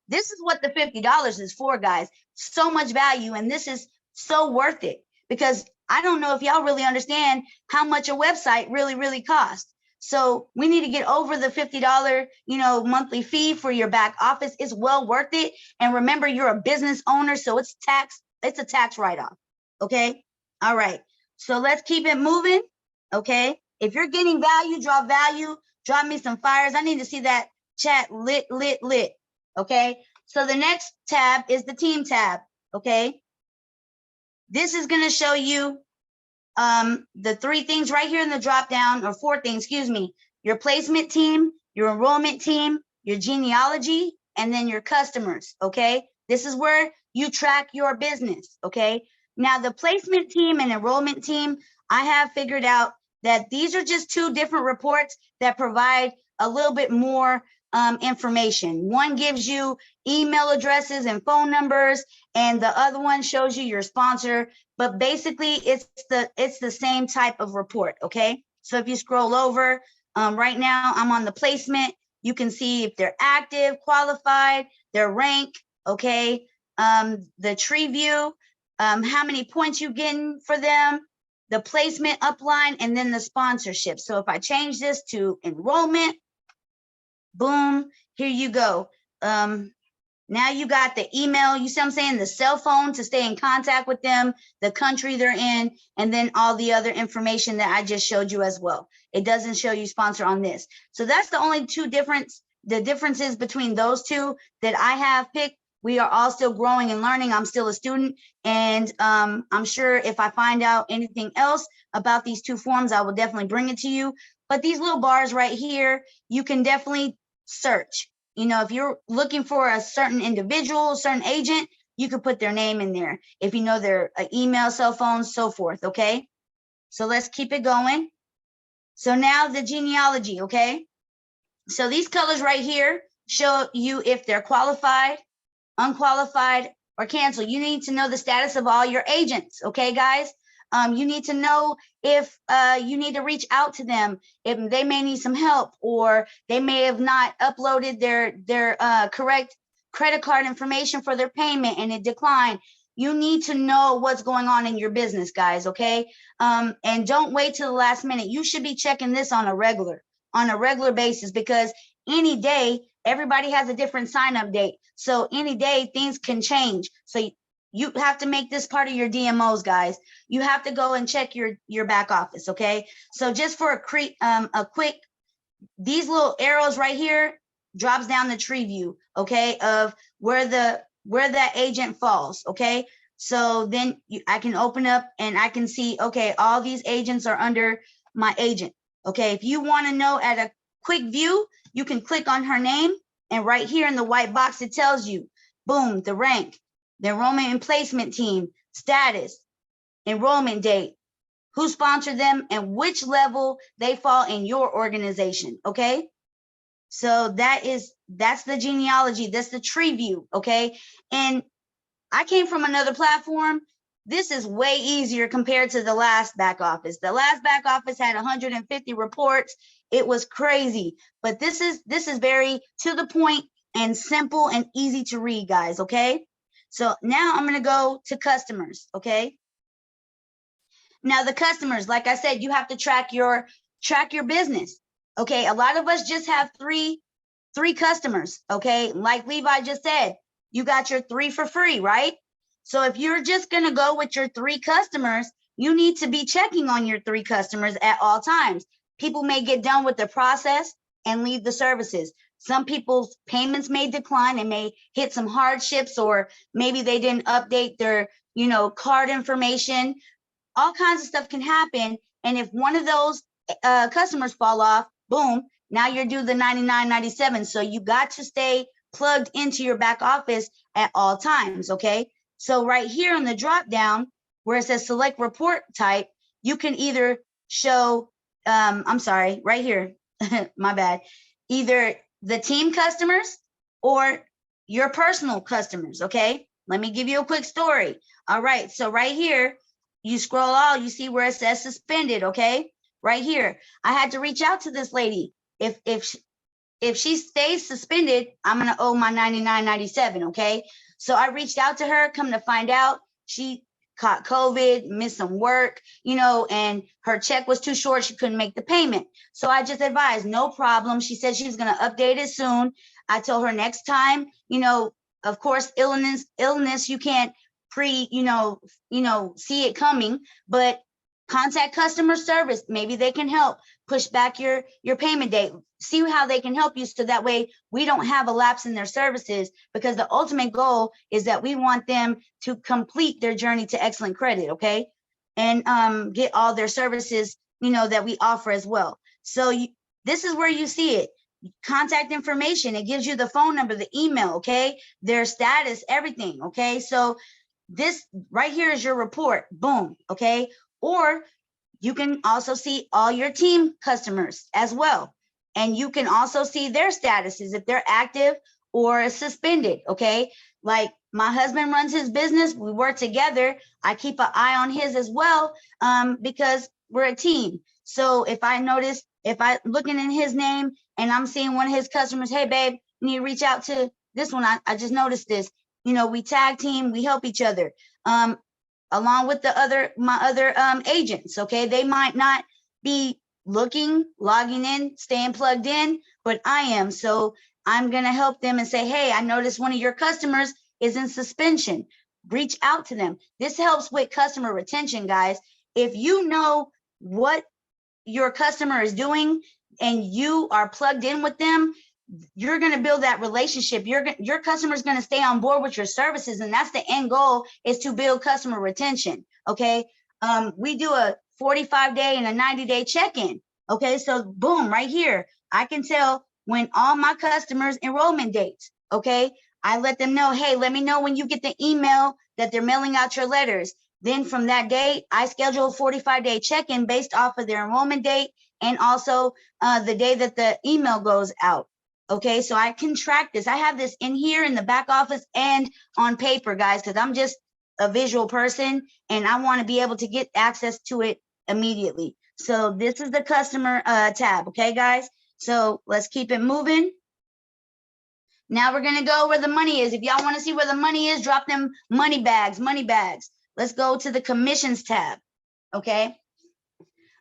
This is what the $50 is for, guys. So much value, and this is so worth it because I don't know if y'all really understand how much a website really costs. So we need to get over the $50, monthly fee for your back office. It's well worth it. And remember, you're a business owner, so it's a tax write-off. Okay. All right. So let's keep it moving. Okay. If you're getting value, drop me some fires. I need to see that chat lit. Okay. So the next tab is the team tab. Okay. This is going to show you the 3 things right here in the drop down, or 4 things, excuse me, your placement team, your enrollment team, your genealogy, and then your customers, okay? This is where you track your business, okay? Now, the placement team and enrollment team, I have figured out that these are just 2 different reports that provide a little bit more information. One gives you email addresses and phone numbers, and the other one shows you your sponsor. But basically, it's the same type of report. Okay, so if you scroll over, right now I'm on the placement. You can see if they're active, qualified, their rank. Okay, the tree view, how many points you getting for them, the placement upline, and then the sponsorship. So if I change this to enrollment, boom, here you go. Now you got the email, you see what I'm saying? The cell phone to stay in contact with them, the country they're in, and then all the other information that I just showed you as well. It doesn't show you sponsor on this. So that's the only the differences between those 2 that I have picked. We are all still growing and learning. I'm still a student, and I'm sure if I find out anything else about these 2 forms, I will definitely bring it to you. But these little bars right here, you can definitely search. If you're looking for a certain individual, certain agent, you could put their name in there. If you know their email, cell phone, so forth, okay? So let's keep it going. So now the genealogy, okay? So these colors right here show you if they're qualified, unqualified, or canceled. You need to know the status of all your agents, okay, guys? You need to know if you need to reach out to them, if they may need some help, or they may have not uploaded their correct credit card information for their payment and it declined. You need to know what's going on in your business, guys, okay? And don't wait till the last minute. You should be checking this on a regular basis, because any day everybody has a different sign up date. So any day things can change. So you have to make this part of your DMOs, guys. You have to go and check your back office, okay? So just for a quick, these little arrows right here drops down the tree view, okay, of where that agent falls, okay? So then I can open up and I can see, okay, all these agents are under my agent, okay? If you want to know at a quick view, you can click on her name, and right here in the white box, it tells you, boom, the rank, the enrollment and placement team, status, enrollment date, who sponsored them, and which level they fall in your organization, okay? So that's the genealogy, that's the tree view, okay? And I came from another platform. This is way easier compared to the last back office. The last back office had 150 reports. It was crazy, but this is very to the point and simple and easy to read, guys, okay? So now I'm gonna go to customers, okay? Now the customers, like I said, you have to track your business, okay? A lot of us just have three customers, okay? Like Levi just said, you got your 3 for free, right? So if you're just gonna go with your 3 customers, you need to be checking on your 3 customers at all times. People may get done with the process and leave the services. Some people's payments may decline and may hit some hardships, or maybe they didn't update their, card information. All kinds of stuff can happen. And if one of those customers fall off, boom, now you're due the $99.97. So you got to stay plugged into your back office at all times, okay? So right here in the drop down where it says select report type, you can either show, right here, my bad, either the team customers or your personal customers, okay? Let me give you a quick story. All right, so right here, you scroll all, you see where it says suspended, okay? Right here, I had to reach out to this lady. If she stays suspended, I'm gonna owe my $99.97, okay? So I reached out to her, come to find out, she caught COVID, missed some work, and her check was too short, she couldn't make the payment. So I just advised, no problem. She said she was gonna update it soon. I told her next time, of course, illness, you can't see it coming, but contact customer service. Maybe they can help push back your payment date. See how they can help you, so that way we don't have a lapse in their services, because the ultimate goal is that we want them to complete their journey to excellent credit, okay? And get all their services, that we offer as well. So this is where you see it. Contact information. It gives you the phone number, the email, okay? Their status, everything, okay? So this right here is your report, boom, okay? Or you can also see all your team customers as well. And you can also see their statuses, if they're active or suspended, okay? Like my husband runs his business, we work together. I keep an eye on his as well, because we're a team. So if I'm looking in his name and I'm seeing one of his customers, hey babe, you need to reach out to this one. I just noticed this. We tag team, we help each other. Along with my other agents, okay? They might not be logging in, staying plugged in, but I am. So I'm gonna help them and say, hey, I noticed one of your customers is in suspension. Reach out to them. This helps with customer retention, guys. If you know what your customer is doing and you are plugged in with them, you're going to build that relationship. Your customer is going to stay on board with your services, and that's the end goal, is to build customer retention. Okay, we do a 45-day and a 90-day check-in. Okay, so boom, right here, I can tell when all my customers' enrollment dates. Okay, I let them know, hey, let me know when you get the email that they're mailing out your letters. Then from that date, I schedule a 45-day check-in based off of their enrollment date and also the day that the email goes out. Okay, so I can track this. I have this in here in the back office and on paper, guys, because I'm just a visual person and I want to be able to get access to it immediately. So this is the customer tab, okay, guys? So let's keep it moving. Now we're gonna go where the money is. If y'all want to see where the money is, drop them money bags. Let's go to the commissions tab, okay?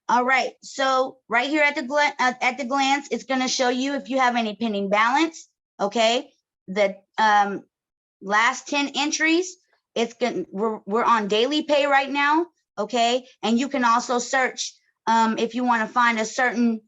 All right, so right here at the glance, it's gonna show you if you have any pending balance, Okay. The last 10 entries, we're on daily pay right now. Okay. And you can also search if you want to find a certain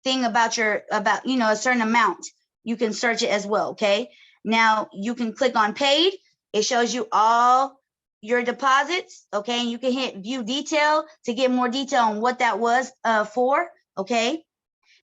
thing about a certain amount, you can search it as well. Okay. Now you can click on paid. It shows you all your deposits. Okay. And you can hit view detail to get more detail on what that was for. Okay.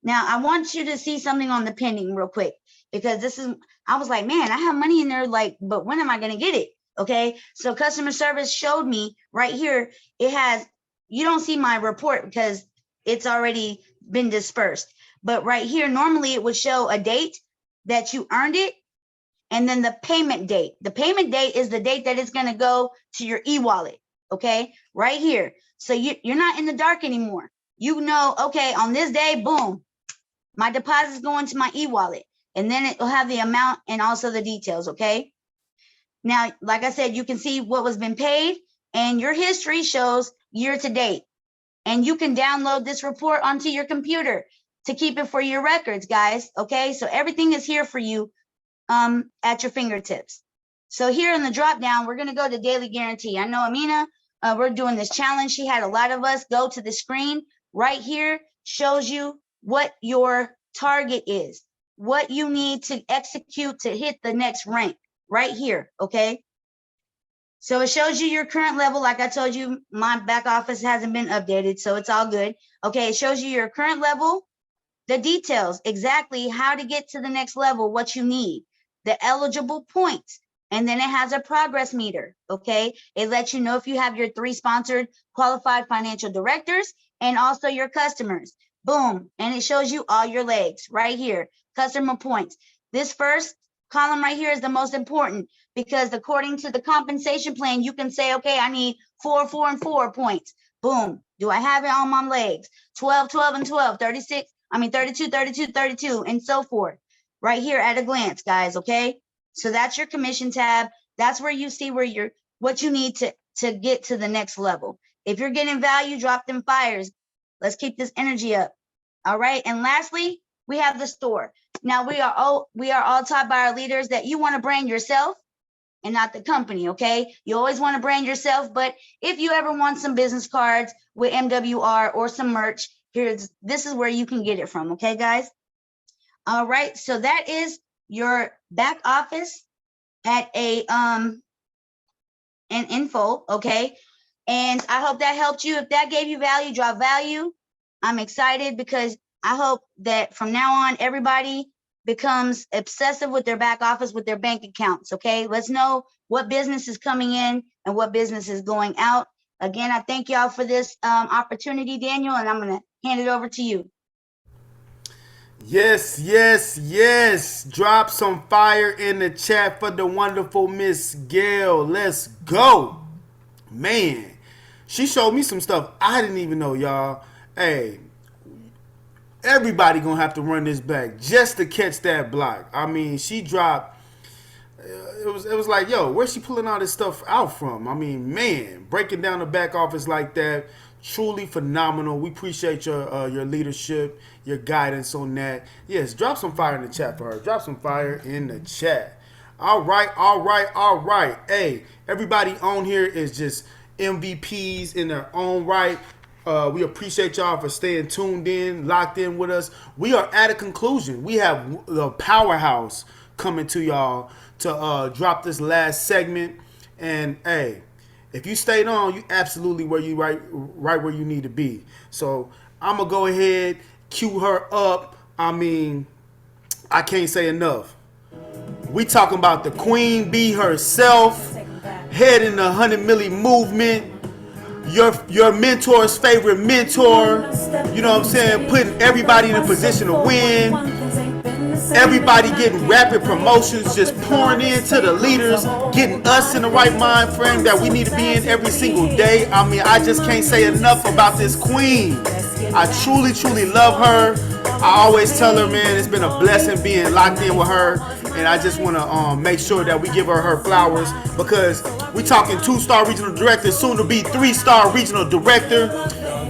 Now I want you to see something on the pending real quick, because I was like, man, I have money in there, like, but when am I going to get it? Okay. So customer service showed me right here. You don't see my report because it's already been dispersed. But right here, normally it would show a date that you earned it, and then the payment date. The payment date is the date that it's going to go to your e-wallet. Okay, right here. So you're not in the dark anymore. You know, okay, on this day, boom, my deposit is going to my e-wallet, and then it will have the amount and also the details. Okay. Now, like I said, you can see what was been paid, and your history shows year to date. And you can download this report onto your computer to keep it for your records, guys. Okay, so everything is here for you at your fingertips. So here in the drop down, we're gonna go to daily guarantee. I know Ameenah, we're doing this challenge. She had a lot of us go to the screen. Right here shows you what your target is, what you need to execute to hit the next rank right here, okay? So it shows you your current level. Like I told you, my back office hasn't been updated, so it's all good. Okay, it shows you your current level, the details, exactly how to get to the next level, what you need, the eligible points, and then it has a progress meter, okay? It lets you know if you have your 3 sponsored qualified financial directors and also your customers. Boom, and it shows you all your legs right here, customer points. This first column right here is the most important, because according to the compensation plan, you can say, okay, I need 4, 4, and 4 points. Boom. Do I have it on my legs? 12, 12, and 12, 32, 32, 32, and so forth. Right here at a glance, guys, okay? So that's your commission tab. That's where you see what you need to get to the next level. If you're getting value, drop them fires. Let's keep this energy up. All right. And lastly, we have the store. Now we are all taught by our leaders that you want to brand yourself and not the company, okay? You always want to brand yourself, but if you ever want some business cards with MWR or some merch, this is where you can get it from, okay, guys? All right, so that is your back office at an info, okay? And I hope that helped you. If that gave you value, drop value. I'm excited because I hope that from now on, everybody becomes obsessive with their back office, with their bank accounts, okay? Let's know what business is coming in and what business is going out. Again, I thank y'all for this opportunity, Daniel, and I'm gonna hand it over to you. Yes, yes, yes. Drop some fire in the chat for the wonderful Miss Gail. Let's go. Man, she showed me some stuff I didn't even know, y'all. Hey, everybody gonna have to run this back just to catch that block. I mean, she dropped. It was like, yo, where's she pulling all this stuff out from? I mean, man, breaking down the back office like that, truly phenomenal. We appreciate your leadership, your guidance on that. Yes, drop some fire in the chat for her. Drop some fire in the chat. All right, all right, all right. Hey, everybody on here is just MVPs in their own right. We appreciate y'all for staying tuned in, locked in with us. We are at a conclusion. We have the powerhouse coming to y'all to drop this last segment. And hey, if you stayed on, you absolutely right where you need to be. So I'm gonna go ahead, cue her up. I mean, I can't say enough. We talking about the Queen Bee herself, heading the 100 Milli movement. Your mentor's favorite mentor, you know what I'm saying, putting everybody in a position to win. Everybody getting rapid promotions, just pouring into the leaders, getting us in the right mind frame that we need to be in every single day. I mean, I just can't say enough about this queen. I truly, truly love her. I always tell her, man, it's been a blessing being locked in with her. And I just want to make sure that we give her flowers, because we talking 2-star regional director, soon to be 3-star regional director.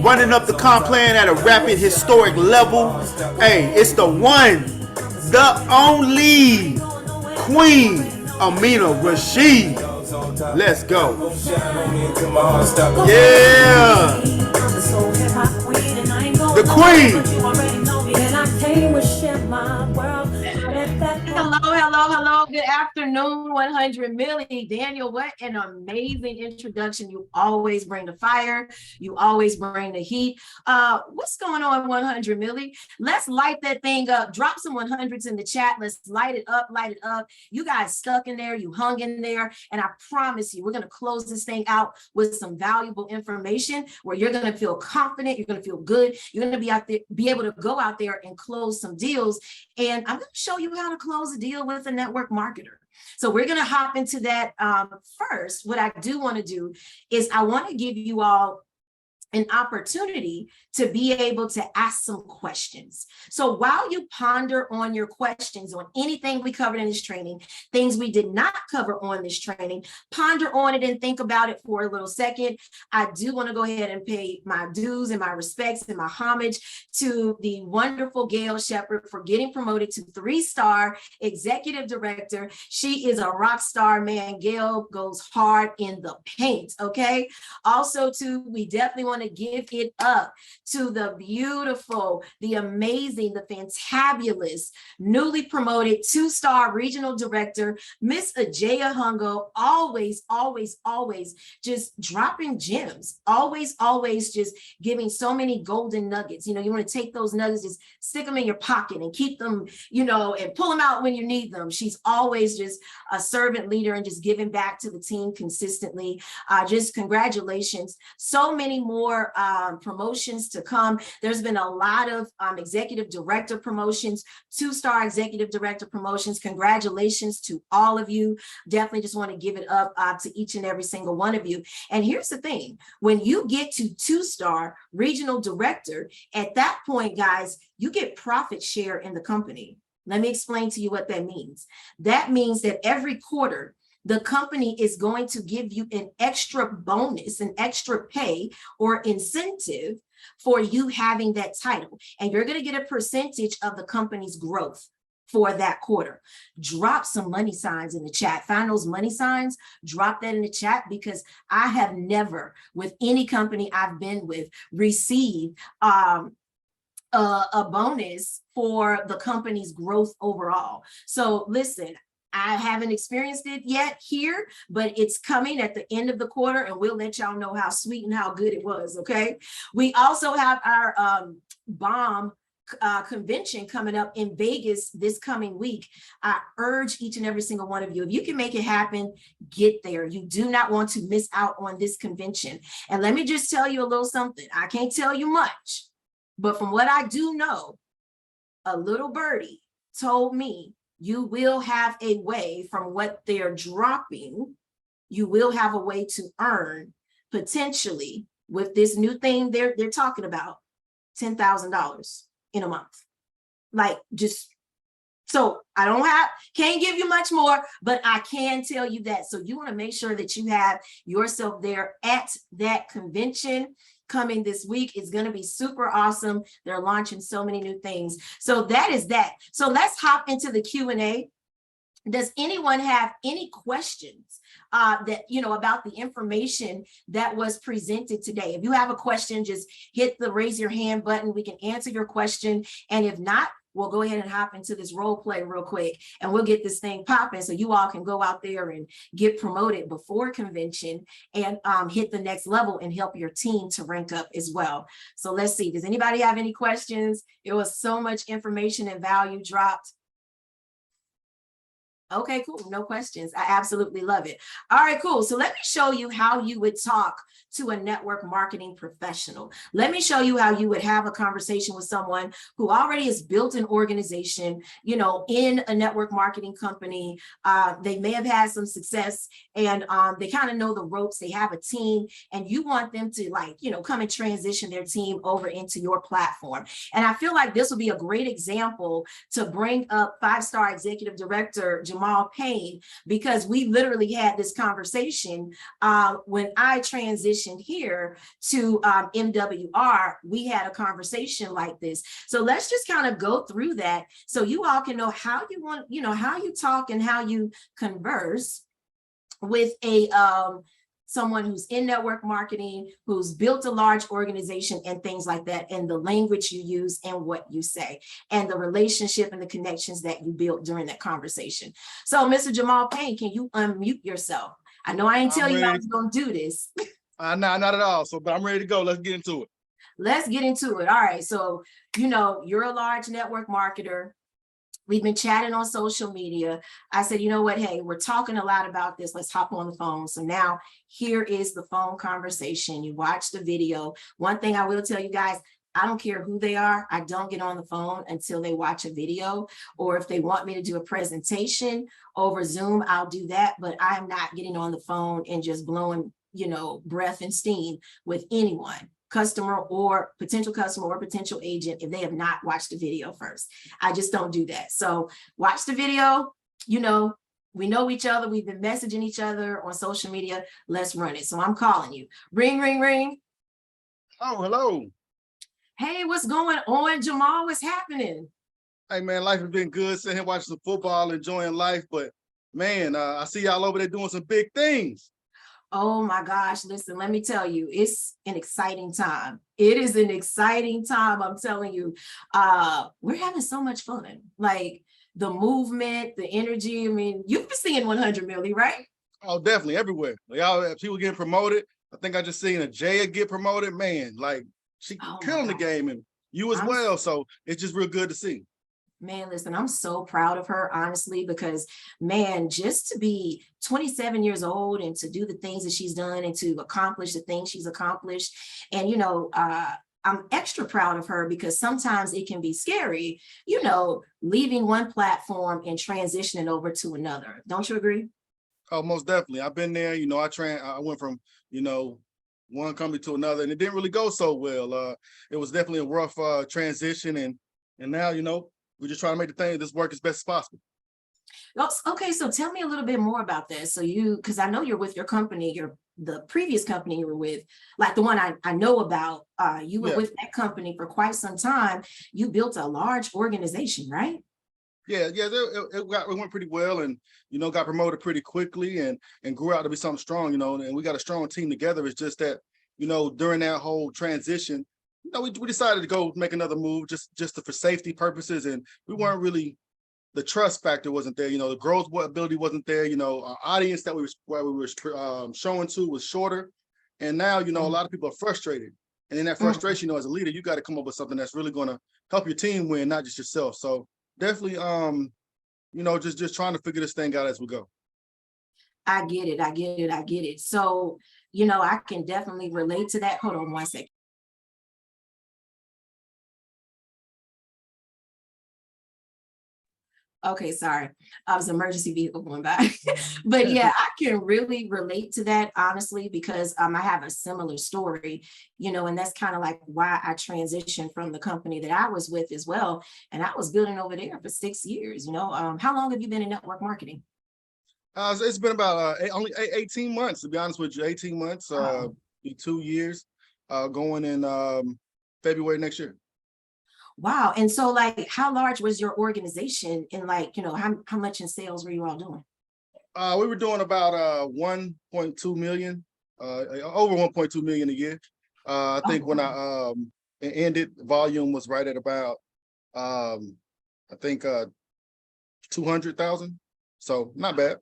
running up the comp plan at a rapid historic level. Hey, it's the one, the only Queen Ameenah Rasheed. Let's go. Yeah. The Queen. Hello. Good afternoon, 100 Millie. Daniel, what an amazing introduction. You always bring the fire. You always bring the heat. What's going on, 100 Millie? Let's light that thing up. Drop some 100s in the chat. Let's light it up, light it up. You guys stuck in there. You hung in there. And I promise you, we're going to close this thing out with some valuable information where you're going to feel confident. You're going to feel good. You're going to be out there, be able to go out there and close some deals. And I'm going to show you how to close a deal with a network marketer. So we're going to hop into that. First, what I do want to do is I want to give you all an opportunity to be able to ask some questions. So while you ponder on your questions on anything we covered in this training, things we did not cover on this training, ponder on it and think about it for a little second. I do want to go ahead and pay my dues and my respects and my homage to the wonderful Gail Shepard for getting promoted to 3-star executive director. She is a rock star, man. Gail goes hard in the paint, okay? Also, too, we definitely want to give it up to the beautiful, the amazing, the fantabulous, newly promoted 2-star regional director, Miss Ajeya Hongo, always just dropping gems, always just giving so many golden nuggets. You know, you want to take those nuggets, just stick them in your pocket and keep them, you know, and pull them out when you need them. She's always just a servant leader and just giving back to the team consistently. Just congratulations. So many more promotions to come. There's been a lot of executive director promotions, 2-star executive director promotions. Congratulations to all of you. Definitely just want to give it up to each and every single one of you. And here's the thing, when you get to 2-star regional director, at that point, guys, you get profit share in the company. Let me explain to you what that means. That means that every quarter, the company is going to give you an extra bonus, an extra pay or incentive for you having that title. And you're going to get a percentage of the company's growth for that quarter. Drop some money signs in the chat. Find those money signs, drop that in the chat, because I have never, with any company I've been with, received a bonus for the company's growth overall. So listen, I haven't experienced it yet here, but it's coming at the end of the quarter, and we'll let y'all know how sweet and how good it was, okay? We also have our BOMB convention coming up in Vegas this coming week. I urge each and every single one of you, if you can make it happen, get there. You do not want to miss out on this convention. And let me just tell you a little something. I can't tell you much, but from what I do know, a little birdie told me you will have a way, from what they're dropping, you will have a way to earn potentially with this new thing they're talking about, $10,000 in a month. Like, just, so I can't give you much more, but I can tell you that. So you want to make sure that you have yourself there at that convention coming this week. Is going to be super awesome. They're launching so many new things. So that is that. So let's hop into the Q&A. Does anyone have any questions that, you know, about the information that was presented today? If you have a question, just hit the raise your hand button. We can answer your question. And if not, we'll go ahead and hop into this role play real quick, and we'll get this thing popping so you all can go out there and get promoted before convention and hit the next level and help your team to rank up as well. So let's see, does anybody have any questions? It was so much information and value dropped. Okay, cool. No questions. I absolutely love it. All right, cool. So let me show you how you would talk to a network marketing professional. Let me show you how you would have a conversation with someone who already has built an organization, you know, in a network marketing company. They may have had some success, and they kind of know the ropes. They have a team, and you want them to, like, you know, come and transition their team over into your platform. And I feel like this will be a great example to bring up 5-star executive director Jamaal Jamaal Payne, because we literally had this conversation when I transitioned here to MWR. We had a conversation like this. So let's just kind of go through that so you all can know how you want, how you talk and how you converse with a someone who's in network marketing, who's built a large organization and things like that, and the language you use and what you say, and the relationship and the connections that you built during that conversation. So Mr. Jamaal Payne, can you unmute yourself? I know I ain't tell you I was gonna do this. No, not at all. So, but I'm ready to go. Let's get into it. Let's get into it. All right, so you're a large network marketer. We've been chatting on social media. I said, you know what? Hey, we're talking a lot about this. Let's hop on the phone. So now here is the phone conversation. You watch the video. One thing I will tell you guys, I don't care who they are. I don't get on the phone until they watch a video, or if they want me to do a presentation over Zoom, I'll do that. But I'm not getting on the phone and just blowing, breath and steam with anyone. Customer or potential agent, if they have not watched the video first. I just don't do that. So watch the video, we know each other. We've been messaging each other on social media. Let's run it. So I'm calling you. Ring, ring, ring. Oh, hello. Hey, what's going on, Jamaal? What's happening? Hey, man, life has been good. Sitting here watching some football, enjoying life. But, man, I see y'all over there doing some big things. Oh my gosh, listen, let me tell you, it's an exciting time. It is an exciting time, I'm telling you. We're having so much fun. Like the movement, the energy. I mean, you've been seeing 100 Millie, right? Oh, definitely, everywhere. Y'all, people getting promoted. I think I just seen Ajeya get promoted. Man, like she killing the game, and you as well. So it's just real good to see. Man, listen, I'm so proud of her, honestly, because, man, just to be 27 years old and to do the things that she's done and to accomplish the things she's accomplished. And, I'm extra proud of her because sometimes it can be scary, leaving one platform and transitioning over to another. Don't you agree? Oh, most definitely. I've been there. I went from, one company to another, and it didn't really go so well. It was definitely a rough transition. And now, we're just trying to make this work as best as possible. Okay, so tell me a little bit more about this. So because I know you're with your company, the previous company you were with, like the one I know about, you were with that company for quite some time. You built a large organization, right? Yeah, it went pretty well, and got promoted pretty quickly and grew out to be something strong, and we got a strong team together. It's just that, during that whole transition, we decided to go make another move just for safety purposes, and we weren't really, the trust factor wasn't there. The growth ability wasn't there. Our audience that we were showing to was shorter, and now a lot of people are frustrated, and in that frustration, as a leader, you got to come up with something that's really going to help your team win, not just yourself. So definitely, just trying to figure this thing out as we go. I get it. So I can definitely relate to that. Hold on one second. Okay, sorry. I was an emergency vehicle going by. But yeah, I can really relate to that, honestly, because I have a similar story, and that's kind of like why I transitioned from the company that I was with as well. And I was building over there for 6 years, How long have you been in network marketing? It's been about only 18 months, to be honest with you. 18 months, 2 years, going in February next year. Wow. And so how large was your organization, and how much in sales were you all doing? We were doing about 1.2 million, over 1.2 million a year. I think when I ended, volume was right at about 200,000. So not bad.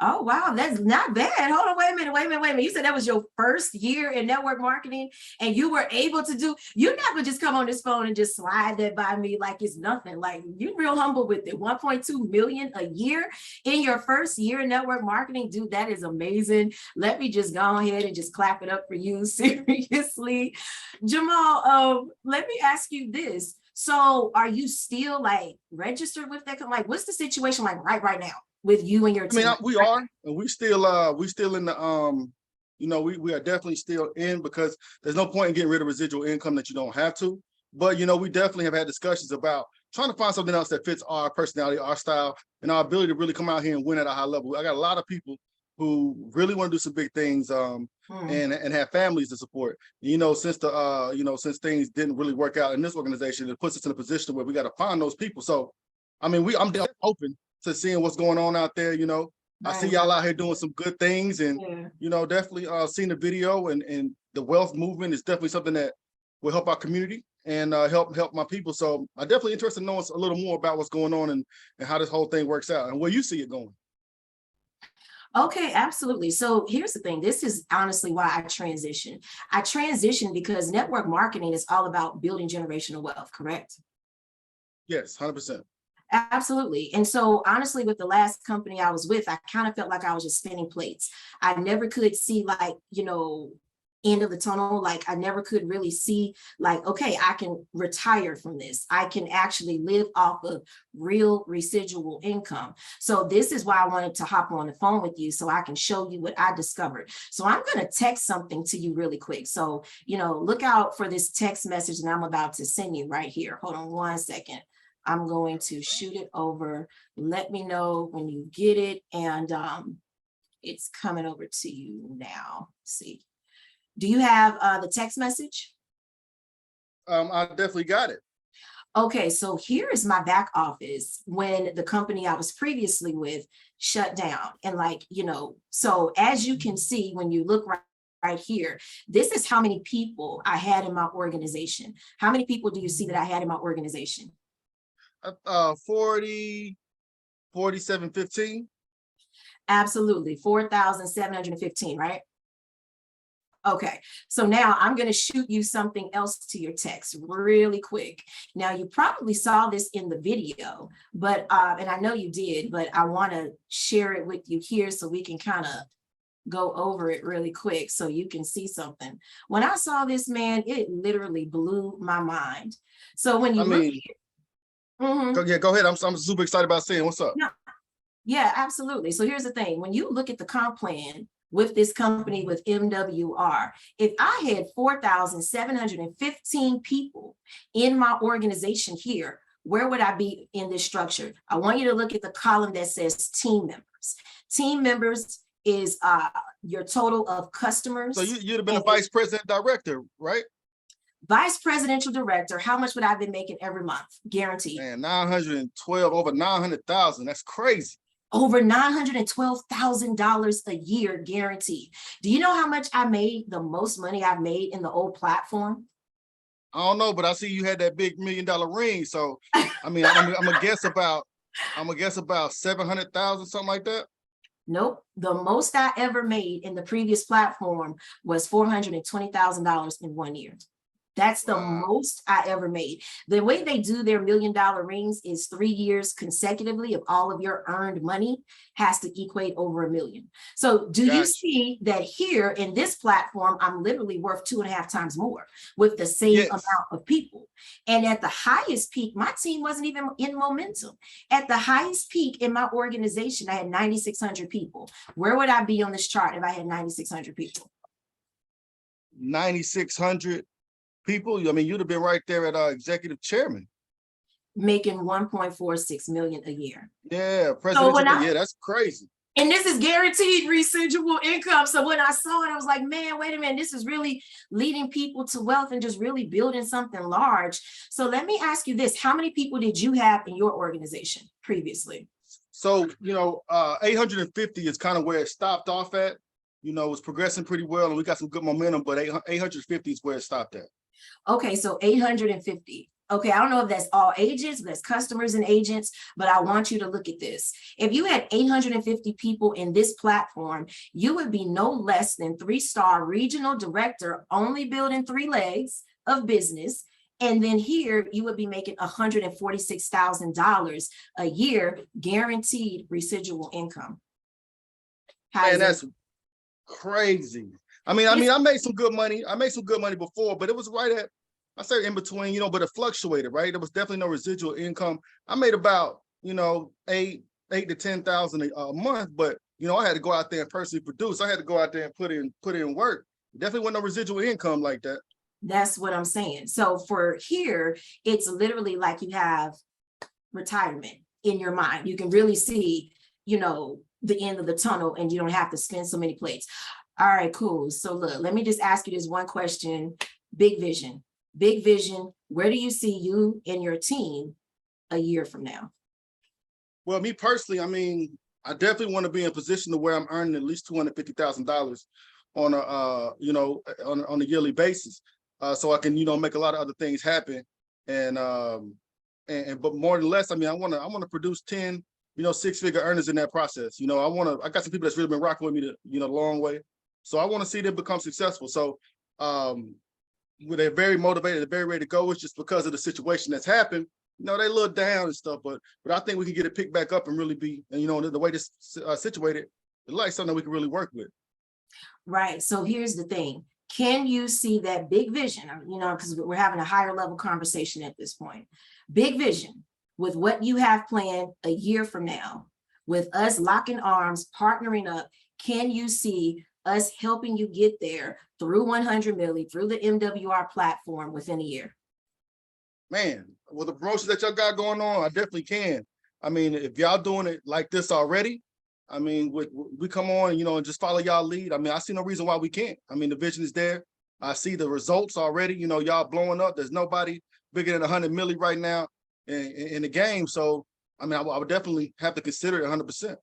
Oh, wow. That's not bad. Hold on. Wait a minute. You said that was your first year in network marketing, and you were able to you're not going to just come on this phone and just slide that by me like it's nothing. Like, you're real humble with it. 1.2 million a year in your first year in network marketing. Dude, that is amazing. Let me just go ahead and just clap it up for you. Seriously. Jamaal, let me ask you this. So are you still registered with that? What's the situation right now with you and your team? I mean, we are, and we still in the we are definitely still in, because there's no point in getting rid of residual income that you don't have to. But we definitely have had discussions about trying to find something else that fits our personality, our style, and our ability to really come out here and win at a high level. I got a lot of people who really want to do some big things and have families to support. You know, since since things didn't really work out in this organization, it puts us in a position where we got to find those people. So, I mean, I'm open to seeing what's going on out there. You know, I see y'all out here doing some good things, and you know, definitely seeing the video and the wealth movement is definitely something that will help our community and help my people. So I'm definitely interested in knowing a little more about what's going on and how this whole thing works out and where you see it going. Okay, absolutely. So here's the thing. This is honestly why I transitioned. I transitioned because network marketing is all about building generational wealth, correct? Yes, 100%. Absolutely. And so honestly, with the last company I was with, I kind of felt like I was just spinning plates. I never could see like, end of the tunnel. Like I never could really see like, okay, I can retire from this. I can actually live off of real residual income. So this is why I wanted to hop on the phone with you so I can show you what I discovered. So I'm going to text something to you really quick. So, look out for this text message that I'm about to send you right here. Hold on one second. I'm going to shoot it over. Let me know when you get it. And it's coming over to you now. Let's see. Do you have the text message? I definitely got it. Okay, so here is my back office when the company I was previously with shut down. And so as you can see, when you look right here, this is how many people I had in my organization. How many people do you see that I had in my organization? 4715. Absolutely, 4,715, right? Okay, so now I'm going to shoot you something else to your text really quick. Now, you probably saw this in the video, but and I know you did, but I want to share it with you here so we can kind of go over it really quick so you can see something. When I saw this, man, it literally blew my mind. So when you go ahead. I'm super excited about seeing what's up. No. Yeah, absolutely. So here's the thing. When you look at the comp plan with this company, with MWR, if I had 4,715 people in my organization here, where would I be in this structure? I want you to look at the column that says team members. Team members is your total of customers. So you'd have been a vice president director, right? Vice presidential director, how much would I have been making every month? Guaranteed. Man, 912, over 900,000. That's crazy. Over $912,000 a year guaranteed. Do you know how much I made, the most money I've made in the old platform? I don't know, but I see you had that big $1 million ring. So I mean, I'm gonna guess about 700,000, something like that. Nope. The most I ever made in the previous platform was $420,000 in 1 year. That's the most I ever made. The way they do their $1 million rings is 3 years consecutively of all of your earned money has to equate over $1 million. So do you see that here in this platform, I'm literally worth 2.5 times more with the same amount of people. And at the highest peak, my team wasn't even in momentum. At the highest peak in my organization, I had 9,600 people. Where would I be on this chart if I had 9,600 people? 9,600 people. I mean, you'd have been right there at executive chairman, making 1.46 million a year. Yeah, presidential. Yeah, that's crazy. And this is guaranteed residual income. So when I saw it, I was like, man, wait a minute, this is really leading people to wealth and just really building something large. So let me ask you this: how many people did you have in your organization previously? So 850 is kind of where it stopped off at. It was progressing pretty well, and we got some good momentum. But 850 is where it stopped at. Okay, so 850. Okay, I don't know if that's all agents, if that's customers and agents, but I want you to look at this. If you had 850 people in this platform, you would be no less than 3-star regional director, only building 3 legs of business. And then here you would be making $146,000 a year, guaranteed residual income. Man, that's crazy. I mean, I made some good money. I made some good money before, but it was right at, I say in between, but it fluctuated, right? There was definitely no residual income. I made about, 8 to 10,000 a month, but I had to go out there and personally produce. I had to go out there and put in work. Definitely wasn't no residual income like that. That's what I'm saying. So for here, it's literally like you have retirement in your mind. You can really see, you know, the end of the tunnel, and you don't have to spin so many plates. All right, cool. So look, let me just ask you this one question. Big vision, where do you see you and your team a year from now? Well, me personally, I mean, I definitely want to be in a position to where I'm earning at least $250,000 on a you know, on a yearly basis, so I can, you know, make a lot of other things happen. And but more than less, I mean, I want to produce 10, you know, 6-figure earners in that process. You know, I got some people that's really been rocking with me the, you know, the long way. So I want to see them become successful. So they're very motivated, they're very ready to go. It's just because of the situation that's happened, you know, they a little down and stuff, but I think we can get it picked back up and really be, and you know, the way this situated, it's like something we can really work with. Right. So here's the thing. Can you see that big vision? You know, because we're having a higher level conversation at this point. Big vision with what you have planned a year from now, with us locking arms, partnering up. Can you see us helping you get there through 100 Milli, through the MWR platform within a year? Man, with the promotions that y'all got going on, I definitely can. I mean, if y'all doing it like this already, I mean, we come on, you know, and just follow y'all lead. I mean, I see no reason why we can't. I mean, the vision is there. I see the results already. You know, y'all blowing up. There's nobody bigger than 100 Milli right now in the game. So, I mean, I would definitely have to consider it 100%.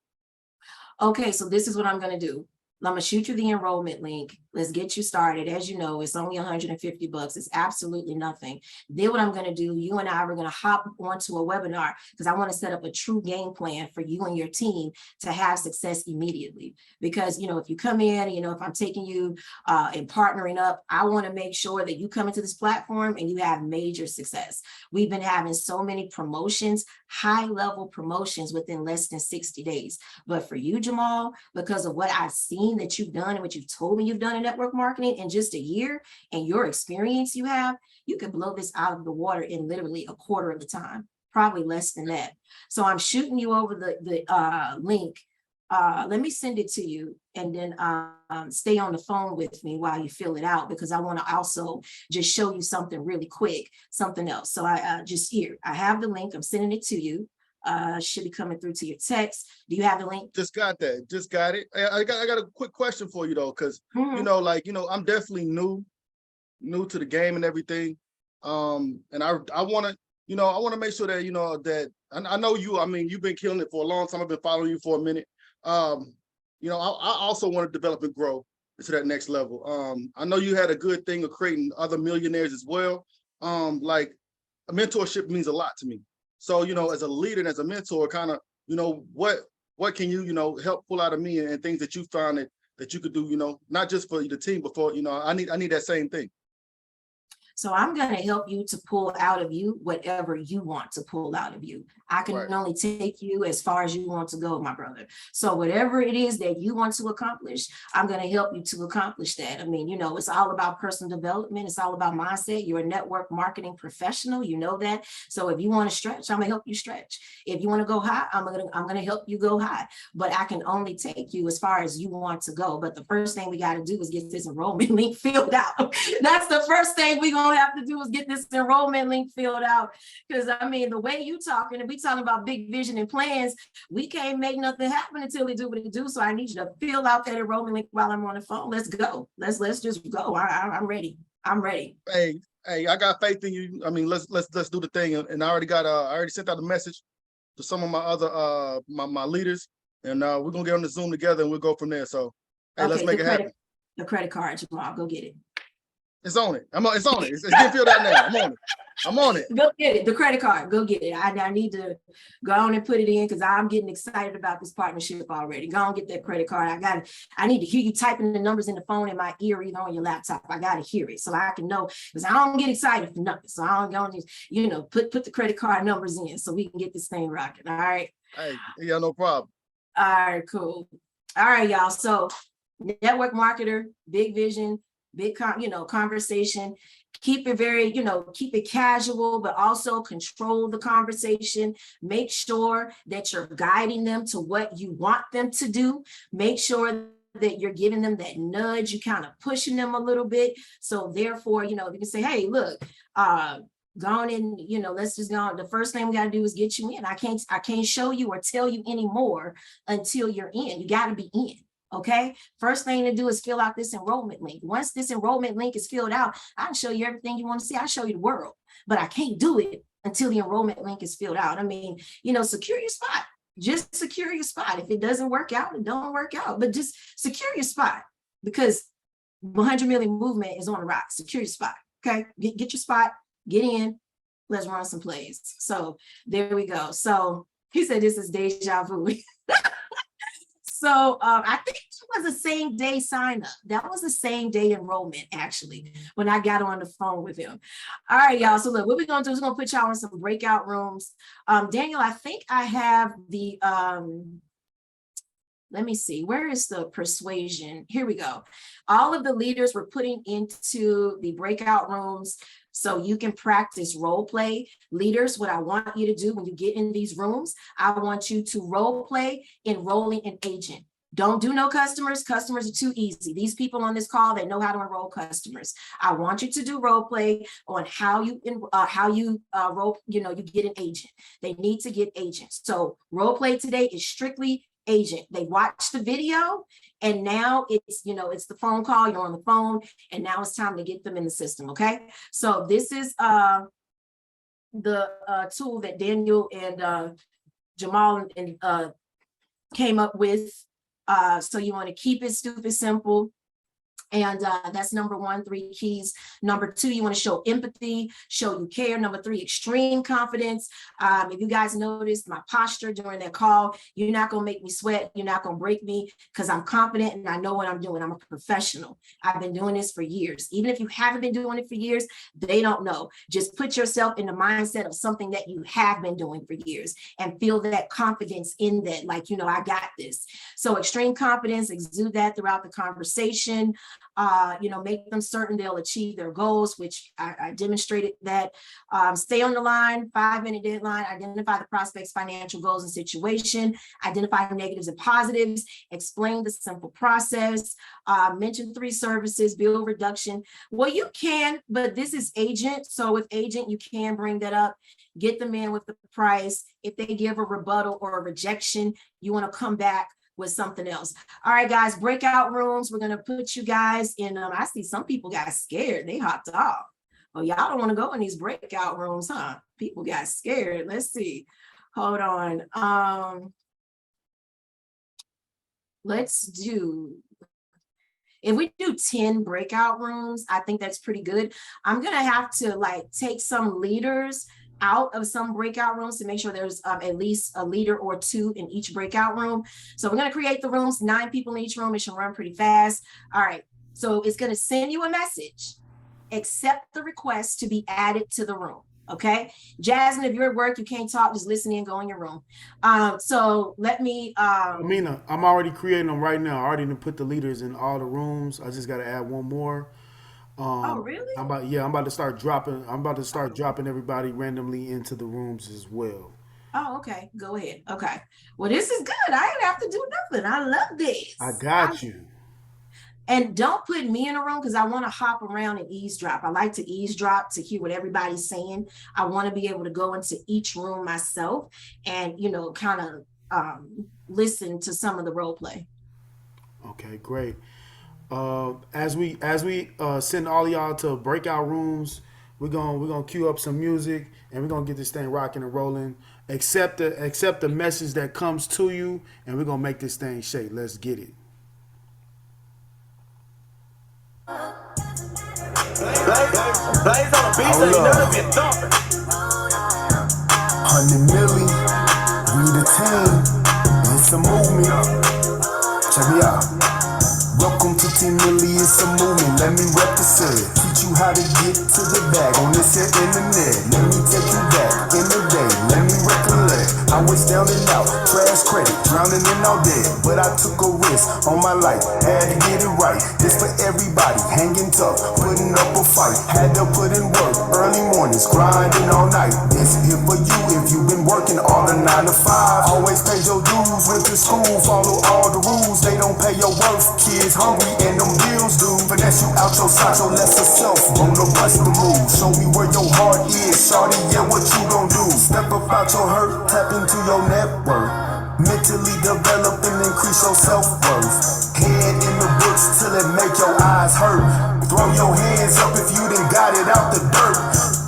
Okay, so this is what I'm going to do. I'm gonna shoot you the enrollment link. Let's get you started. As you know, it's only $150. It's absolutely nothing. Then what I'm gonna do, you and I are gonna hop onto a webinar because I want to set up a true game plan for you and your team to have success immediately. Because, you know, if you come in, you know, if I'm taking you and partnering up, I want to make sure that you come into this platform and you have major success. We've been having so many promotions, high level promotions within less than 60 days. But for you, Jamaal, because of what I've seen that you've done and what you've told me you've done in network marketing in just a year and your experience you have, you can blow this out of the water in literally a quarter of the time, probably less than that. So I'm shooting you over the link. Let me send it to you, and then stay on the phone with me while you fill it out, because I want to also just show you something really quick, something else. So I just here, I have the link. I'm sending it to you. Should be coming through to your text. Do you have the link? Just got that. Just got it. I got a quick question for you though, because you know, like, you know, I'm definitely new to the game and everything. And I want to, you know, I want to make sure that, you know, that I know you. I mean, you've been killing it for a long time. I've been following you for a minute. You know, I also want to develop and grow to that next level. I know you had a good thing of creating other millionaires as well. Like, a mentorship means a lot to me. So, you know, as a leader and as a mentor, kind of, you know, what can you, you know, help pull out of me, and things that you found that you could do, you know, not just for the team, but for, you know, I need that same thing. So I'm going to help you to pull out of you whatever you want to pull out of you. I can only take you as far as you want to go, my brother. So whatever it is that you want to accomplish, I'm going to help you to accomplish that. I mean, you know, it's all about personal development. It's all about mindset. You're a network marketing professional. You know that. So if you want to stretch, I'm going to help you stretch. If you want to go high, I'm going to help you go high. But I can only take you as far as you want to go. But the first thing we got to do is get this enrollment link filled out. That's the first thing we're going to have to do is get this enrollment link filled out. Because I mean, the way you talking, and we talking about big vision and plans, we can't make nothing happen until we do what it do. So I need you to fill out that enrollment link while I'm on the phone. Let's go. Let's just go. I'm ready. I'm ready. Hey, I got faith in you. I mean, let's do the thing. And I already sent out a message to some of my other my leaders, and we're gonna get on the Zoom together and we'll go from there. So hey, let's make it happen. The credit card, Jamaal, go get it. It's on it. It's on it. It's getting filled out now. I'm on it. Go get it. The credit card. Go get it. I need to go on and put it in because I'm getting excited about this partnership already. Go on, get that credit card. I need to hear you typing the numbers in the phone in my ear, either on your laptop. I got to hear it so I can know, because I don't get excited for nothing. So I don't just, you know, put the credit card numbers in so we can get this thing rocking. All right. Hey, yeah, no problem. All right, cool. All right, y'all. So network marketer, big vision, big conversation. Keep it very, keep it casual, but also control the conversation. Make sure that you're guiding them to what you want them to do. Make sure that you're giving them that nudge, you kind of pushing them a little bit. So therefore, you can say, hey, look, Go on and, let's just go. The first thing we got to do is get you in. I can't show you or tell you anymore until you're in. You got to be in. Okay. First thing to do is fill out this enrollment link. Once this enrollment link is filled out, I can show you everything you want to see. I'll show you the world, but I can't do it until the enrollment link is filled out. I mean, secure your spot. Just secure your spot. If it doesn't work out, it don't work out, but just secure your spot, because 100 million movement is on the rise. Secure your spot. Okay. Get your spot, get in. Let's run some plays. So there we go. So he said, this is deja vu. So I think it was the same day sign up. That was the same day enrollment, actually, when I got on the phone with him. All right, y'all. So look, what we're going to do is we're going to put y'all in some breakout rooms. Daniel, I think I have the, let me see, where is the persuasion? Here we go. All of the leaders were putting into the breakout rooms so you can practice role play. Leaders, what I want you to do when you get in these rooms, I want you to role play enrolling an agent. Don't do no customers. Customers are too easy. These people on this call, they know how to enroll customers. I want you to do role play on how you role, you get an agent. They need to get agents. So role play today is strictly agent. They watch the video and now it's, it's the phone call, you're on the phone, and now it's time to get them in the system. Okay. So this is the tool that Daniel and Jamaal and came up with. So you want to keep it stupid simple. And that's number one, 3 keys. Number 2, you want to show empathy, show you care. Number 3, extreme confidence. If you guys noticed my posture during that call, you're not going to make me sweat. You're not going to break me, because I'm confident and I know what I'm doing. I'm a professional. I've been doing this for years. Even if you haven't been doing it for years, they don't know. Just put yourself in the mindset of something that you have been doing for years and feel that confidence in that, like, I got this. So extreme confidence, exude that throughout the conversation. Make them certain they'll achieve their goals, which I demonstrated that. Stay on the line, 5-minute deadline, identify the prospect's financial goals and situation, identify negatives and positives, explain the simple process, mention 3 services, bill reduction. Well, you can, but this is agent. So with agent, you can bring that up, get them in with the price. If they give a rebuttal or a rejection, you want to come back with something else. All right, guys, breakout rooms. We're going to put you guys in. I see some people got scared. They hopped off. Oh, y'all don't want to go in these breakout rooms, huh? People got scared. Let's see. Hold on. Let's do, if we do 10 breakout rooms, I think that's pretty good. I'm going to have to take some leaders out of some breakout rooms to make sure there's at least a leader or 2 in each breakout room. So we're going to create the rooms, 9 people in each room. It should run pretty fast. All right. So it's going to send you a message. Accept the request to be added to the room. Okay. Jasmine, if you're at work, you can't talk, just listen in, go in your room. So let me. Ameenah, I'm already creating them right now. I already put the leaders in all the rooms. I just got to add one more. Oh, really? I'm about to start dropping. I'm about to start dropping everybody randomly into the rooms as well. Oh, okay. Go ahead. Okay. Well, this is good. I ain't have to do nothing. I love this. I got you. And don't put me in a room, because I want to hop around and eavesdrop. I like to eavesdrop to hear what everybody's saying. I want to be able to go into each room myself and, kind of listen to some of the role play. Okay, great. As we send all y'all to breakout rooms, we're gonna cue up some music and we're gonna get this thing rocking and rolling. Accept the message that comes to you, and we're gonna make this thing shake. Let's get it. Blaze on the beat, so you know to be thumping. 100 milli, we the team, it's a movement. Check me out. Welcome to Team Millie, it's a movement, let me represent. Teach you how to get to the bag on this here internet. Let me take you back in the day, let me recollect. I was down and out, trash credit, drowning in all debt. But I took a risk on my life, had to get it right. This for everybody, hanging tough, putting up a fight. Had to put in work, early mornings, grinding all night. This here for you if you've been working all the 9 to 5. Always pay your dues, went to school, follow all the rules. They don't pay your worth, kids hungry and them bills do. Finesse you out your socks, your lesser self, wanna bust the move. Show me where your heart is, about your hurt, tap into your network. Mentally develop and increase your self-worth. Head in the books till it make your eyes hurt. Throw your hands up if you done got it out the dirt.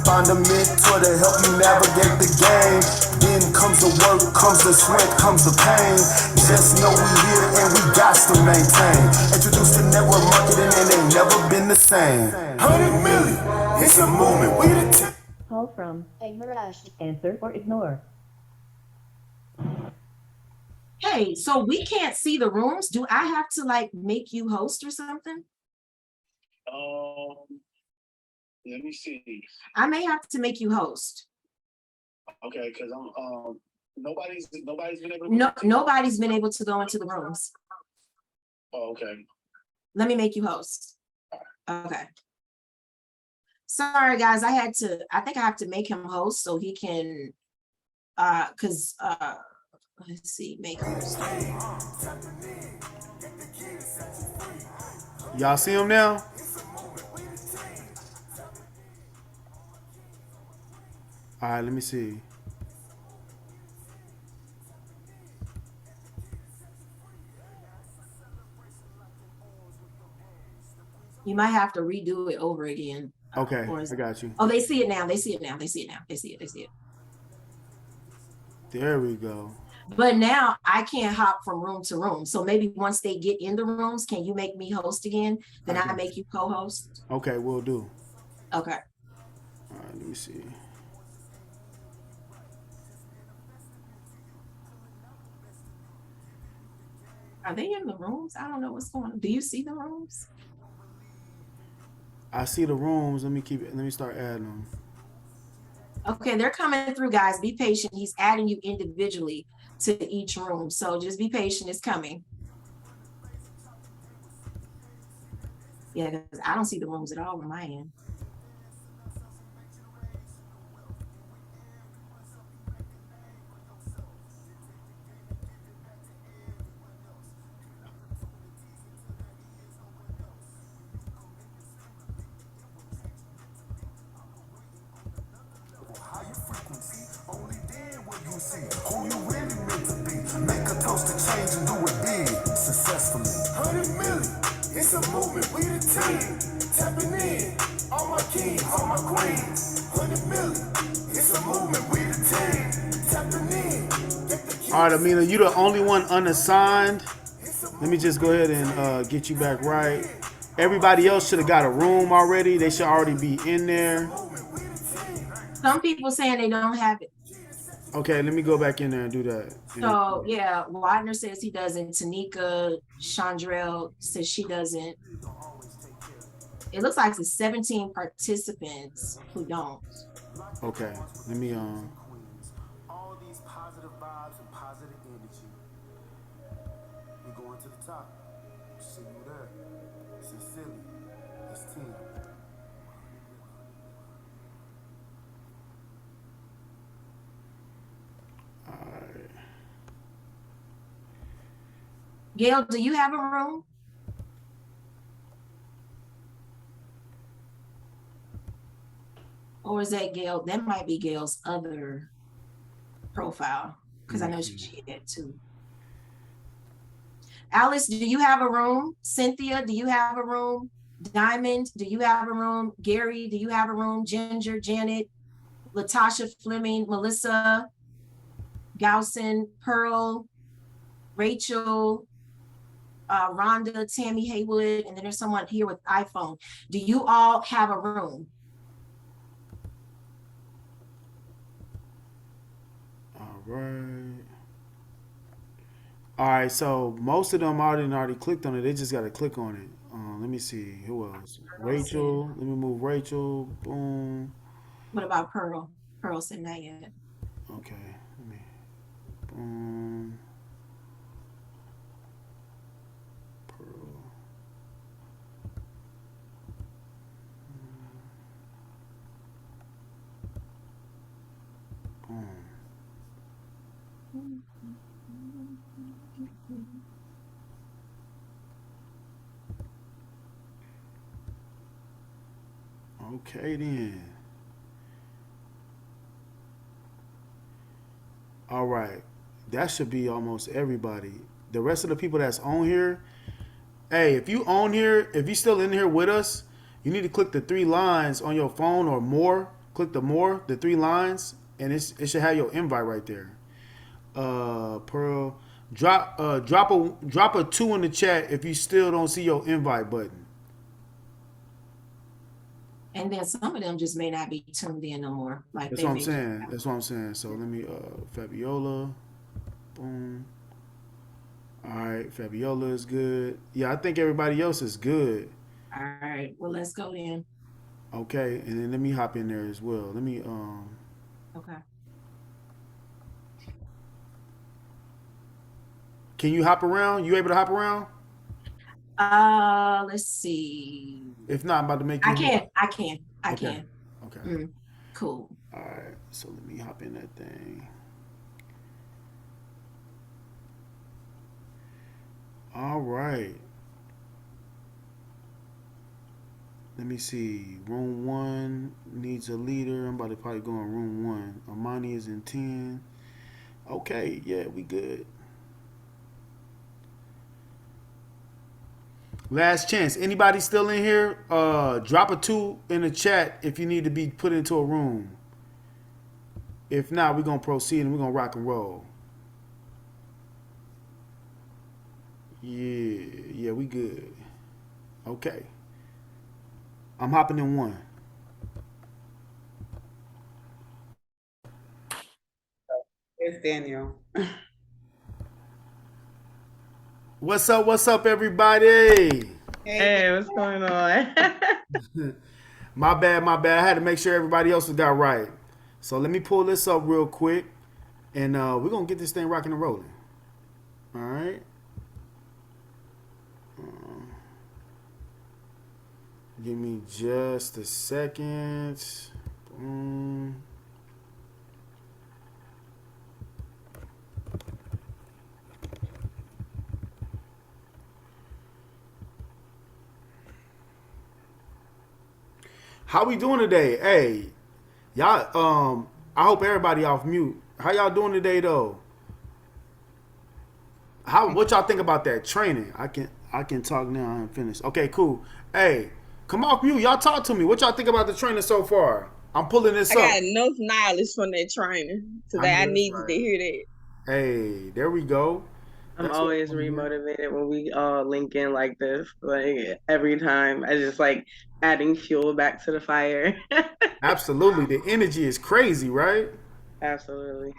Find a mentor to help you navigate the game. Then comes the work, comes the sweat, comes the pain. Just know we here and we got to maintain. Introduce the network marketing and they never been the same. 100 million, it's a movement, we the team. Call from a Mirage. Answer or ignore. Hey, so we can't see the rooms. Do I have to like make you host or something? Let me see. I may have to make you host. Okay, because nobody's been able to. No, nobody's been able to go into the rooms. Oh, okay. Let me make you host. Okay. Sorry, guys. I think I have to make him host so he can, let's see, make host. Y'all see him now? All right, let me see. You might have to redo it over again. Okay, I got you. Oh, they see it now. They see it now. They see it now. They see it. They see it. There we go. But now I can't hop from room to room. So maybe once they get in the rooms, can you make me host again? Then I make you co-host. Okay, we'll do. Okay. All right, let me see. Are they in the rooms? I don't know what's going on. Do you see the rooms? I see the rooms. Let me start adding them. Okay, they're coming through, guys. Be patient. He's adding you individually to each room. So just be patient. It's coming. Yeah, because I don't see the rooms at all on my end. Who you really meant to be. Make a toast to change and do it big, successfully. 100 million, it's a movement, we the team. Tapping in, all my kings, all my queens. 100 million, it's a movement, we the team. Tapping in. All right, Ameenah, you the only one unassigned. Let me just go ahead and get you back right. Everybody else should have got a room already. They should already be in there. Some people saying they don't have it. Okay, let me go back in there and do that. So yeah, Widener says he doesn't. Tanika Chandrell says she doesn't. It looks like it's 17 participants who don't. Okay, let me All these positive vibes and positive energy. We going to the top. See you there. Sincerely, this team. Gail, do you have a room? Or is that Gail? That might be Gail's other profile because I know she had two. Alice, do you have a room? Cynthia, do you have a room? Diamond, do you have a room? Gary, do you have a room? Ginger, Janet, Latasha Fleming, Melissa, Gauson, Pearl, Rachel, Rhonda, Tammy Haywood, and then there's someone here with iPhone. Do you all have a room? All right. All right, so most of them already clicked on it. They just got to click on it. Let me see. Who else? Rachel. Let me move Rachel. Boom. What about Pearl? Pearl said not yet. Okay. Let me. Boom. Pearl. Boom. Okay then. All right. That should be almost everybody. The rest of the people that's on here, hey, if you on here, if you still in here with us, you need to click the three lines on your phone or more. Click the three lines, and it should have your invite right there. Pearl, drop a 2 in the chat if you still don't see your invite button. And then some of them just may not be tuned in no more. Like That's they what I'm may saying. That's what I'm saying. So let me Fabiola, boom. All right, Fabiola is good. Yeah, I think everybody else is good. All right. Well, let's go then. Okay, and then let me hop in there as well. Let me Okay. Can you hop around? You able to hop around? Let's see. If not, I'm about to make you. I can. I Okay. can. Okay. Cool. All right. So let me hop in that thing. All right. Let me see. Room 1 needs a leader. I'm about to probably go in room 1. Imani is in 10. Okay. Yeah, we good. Last chance. Anybody still in here? Drop a 2 in the chat if you need to be put into a room. If not, we're going to proceed and we're going to rock and roll. Yeah, we good. Okay. I'm hopping in 1. It's Daniel. What's up, everybody? Hey, what's going on? My bad. I had to make sure everybody else got right. So let me pull this up real quick, and we're going to get this thing rocking and rolling. All right. Give me just a second. Boom. How we doing today? Hey, y'all. I hope everybody off mute. How y'all doing today, though? What y'all think about that training? I can talk now. I'm finished. Okay, cool. Hey, come off mute. Y'all talk to me. What y'all think about the training so far? I'm pulling this up. I got enough knowledge from that training today. I needed to hear that. Hey, there we go. I'm always remotivated when we all link in like this. Like every time, I just like adding fuel back to the fire. Absolutely, the energy is crazy, right? Absolutely.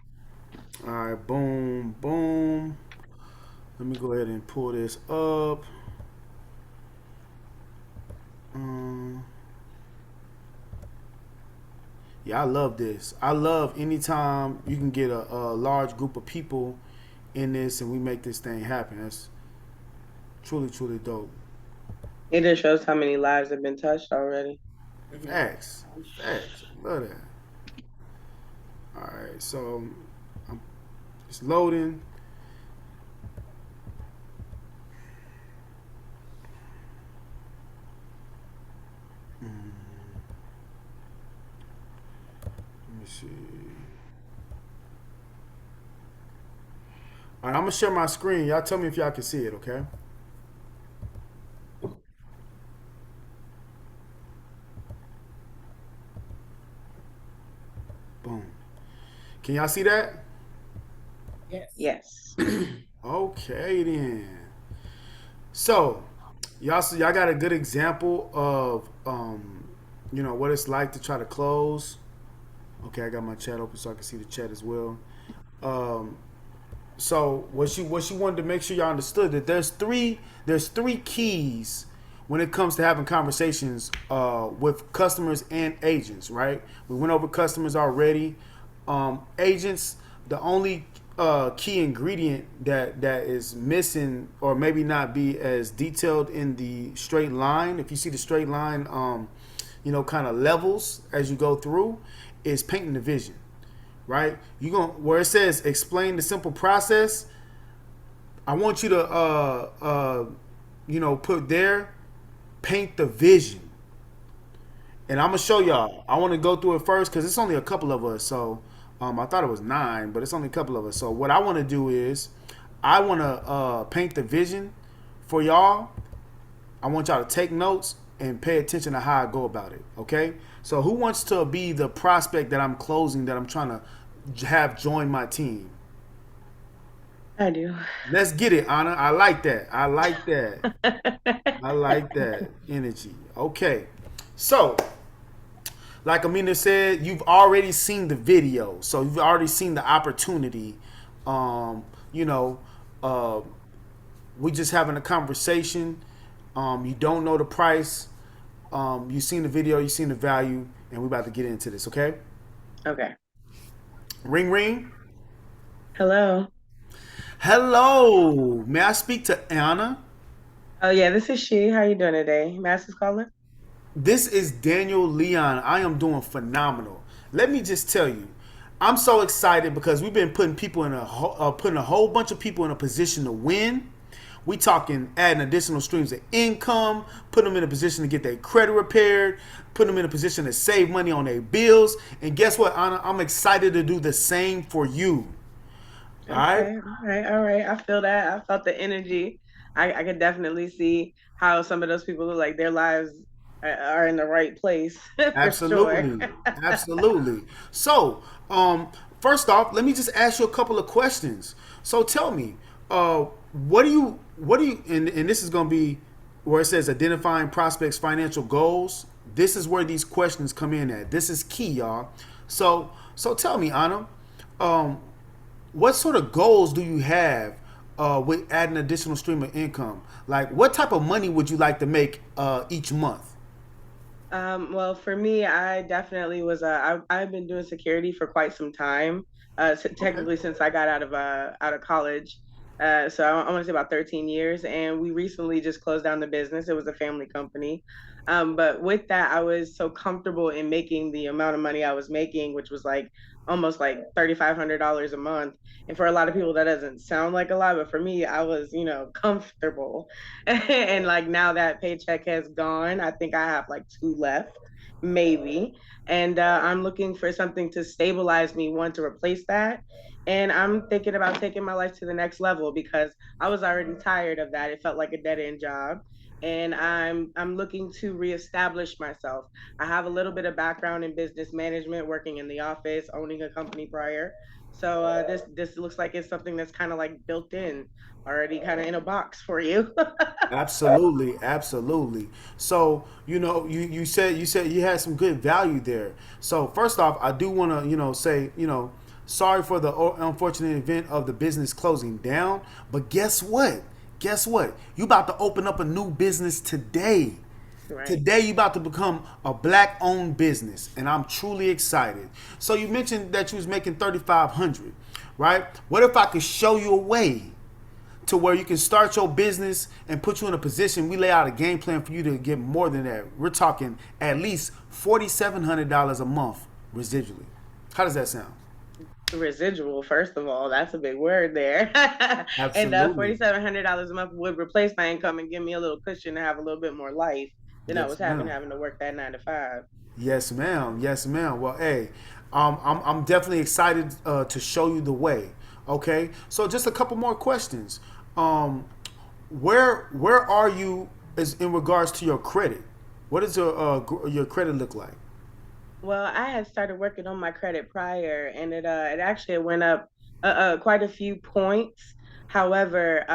All right, boom, boom. Let me go ahead and pull this up. Yeah, I love this. I love anytime you can get a large group of people in this and we make this thing happen. That's truly, truly dope. It just shows how many lives have been touched already. Facts. Love that. All right, so it's loading. Let me see. All right, I'm gonna share my screen. Y'all tell me if y'all can see it, okay? Boom. Can y'all see that? Yes. Okay then. So y'all got a good example of what it's like to try to close. Okay, I got my chat open so I can see the chat as well. So what she wanted to make sure y'all understood that there's three keys when it comes to having conversations with customers and agents, right? We went over customers already. Agents, the only key ingredient that is missing or maybe not be as detailed in the straight line, if you see the straight line kind of levels as you go through, is painting the vision, right? Where it says explain the simple process, I want you to put there, paint the vision. And I'm gonna show y'all. I want to go through it first because it's only a couple of us, so I thought it was 9, but it's only a couple of us. So what I want to do is I want to paint the vision for y'all. I want y'all to take notes and pay attention to how I go about it. Okay. So who wants to be the prospect that I'm closing, that I'm trying to have join my team? I do. Let's get it, Anna. I like that. I like that. I like that energy. Okay. So, like Ameenah said, you've already seen the video. So you've already seen the opportunity. You know, we just having a conversation. You don't know the price. You've seen the video, you've seen the value, and we're about to get into this, okay? Okay. Ring, ring. Hello. Hello. May I speak to Anna? Oh yeah, this is she. How you doing today? Master's calling. This is Daniel Leon. I am doing phenomenal. Let me just tell you, I'm so excited because we've been putting people in putting a whole bunch of people in a position to win. We talking adding additional streams of income, put them in a position to get their credit repaired, put them in a position to save money on their bills. And guess what, Anna? I'm excited to do the same for you. All right? All right. I feel that. I felt the energy. I could definitely see how some of those people look like their lives are in the right place. Absolutely. Sure. Absolutely. So, first off, let me just ask you a couple of questions. So tell me, what do you, and this is going to be where it says identifying prospects' financial goals. This is where these questions come in at. This is key, y'all. So tell me, Anna, what sort of goals do you have with adding additional stream of income? Like, what type of money would you like to make each month? Well, for me, I definitely was. I've been doing security for quite some time. Technically, since I got out of college. So I want to say about 13 years, and we recently just closed down the business. It was a family company. But with that, I was so comfortable in making the amount of money I was making, which was like almost like $3,500 a month. And for a lot of people, that doesn't sound like a lot, but for me, I was, comfortable. And like now that paycheck has gone, I think I have like 2 left, maybe. And I'm looking for something to stabilize me, one to replace that. And I'm thinking about taking my life to the next level because I was already tired of that. It felt like a dead end job. And I'm looking to reestablish myself. I have a little bit of background in business management, working in the office, owning a company prior. So this looks like it's something that's kind of like built in, already kind of in a box for you. Absolutely, absolutely. So you said you had some good value there. So first off, I do want to say sorry for the unfortunate event of the business closing down. But guess what? Guess what? You about to open up a new business today. Right. Today you about to become a Black-owned business, and I'm truly excited. So you mentioned that you was making $3,500, right? What if I could show you a way to where you can start your business and put you in a position? We lay out a game plan for you to get more than that. We're talking at least $4,700 a month residually. How does that sound? Residual, first of all, that's a big word there. Absolutely. And $4,700 a month would replace my income and give me a little cushion to have a little bit more life than I was having to work that 9 to 5. Yes, ma'am. Yes, ma'am. Well, hey, I'm definitely excited to show you the way. Okay, so just a couple more questions. Where are you as in regards to your credit? What does your credit look like? Well, I had started working on my credit prior, and it actually went up quite a few points. However,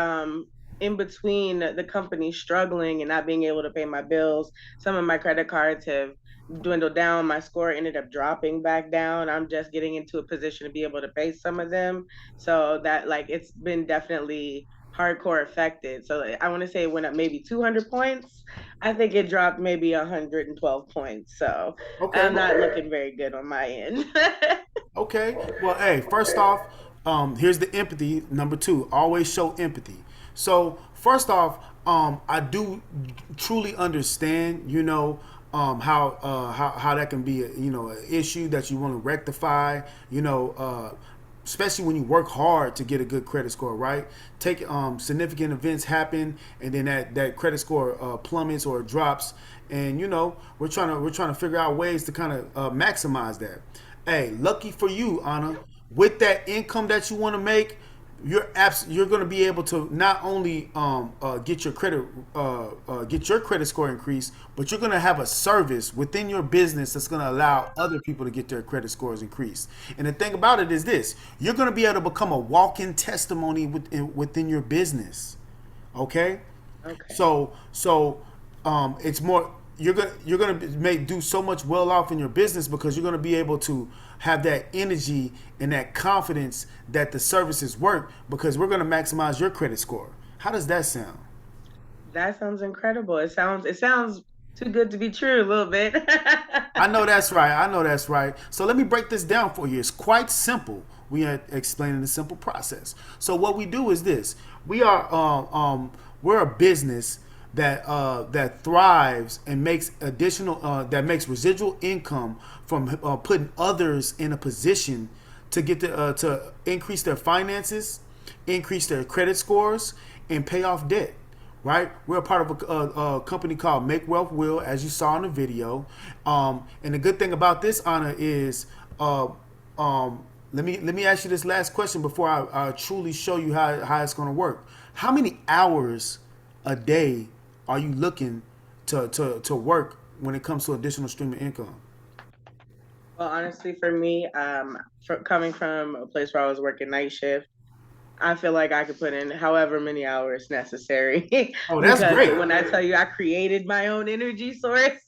in between the company struggling and not being able to pay my bills, some of my credit cards have dwindled down. My score ended up dropping back down. I'm just getting into a position to be able to pay some of them. So that it's been definitely hardcore affected. So I want to say it went up maybe 200 points. I think it dropped maybe 112 points. So okay. I'm not looking very good on my end. Okay. Well, hey, first off, here's the empathy. Number 2, always show empathy. So first off, I do truly understand, how that can be, an issue that you want to rectify, especially when you work hard to get a good credit score, right? Take significant events happen, and then that credit score plummets or drops, and we're trying to figure out ways to kind of maximize that. Hey, lucky for you, Anna. With that income that you want to make, you're going to be able to not only get your credit score increased, but you're going to have a service within your business that's going to allow other people to get their credit scores increased. And the thing about it is this: you're going to be able to become a walk-in testimony within your business. Okay. Okay. So it's more, you're gonna do so much well off in your business because you're gonna be able to have that energy and that confidence that the services work, because we're gonna maximize your credit score. How does that sound? That sounds incredible. It sounds too good to be true a little bit. I know that's right. I know that's right. So let me break this down for you. It's quite simple. We are explaining the simple process. So what we do is this: we're a business that thrives and makes that makes residual income from putting others in a position to get to increase their finances, increase their credit scores, and pay off debt. Right, we're a part of a company called Make Wealth Will, as you saw in the video. And the good thing about this, Anna, is let me ask you this last question before I truly show you how it's going to work. How many hours a day are you looking to work when it comes to additional stream of income? Well, honestly, for me, coming from a place where I was working night shift, I feel like I could put in however many hours necessary. Oh, that's Because great. when I tell you I created my own energy source.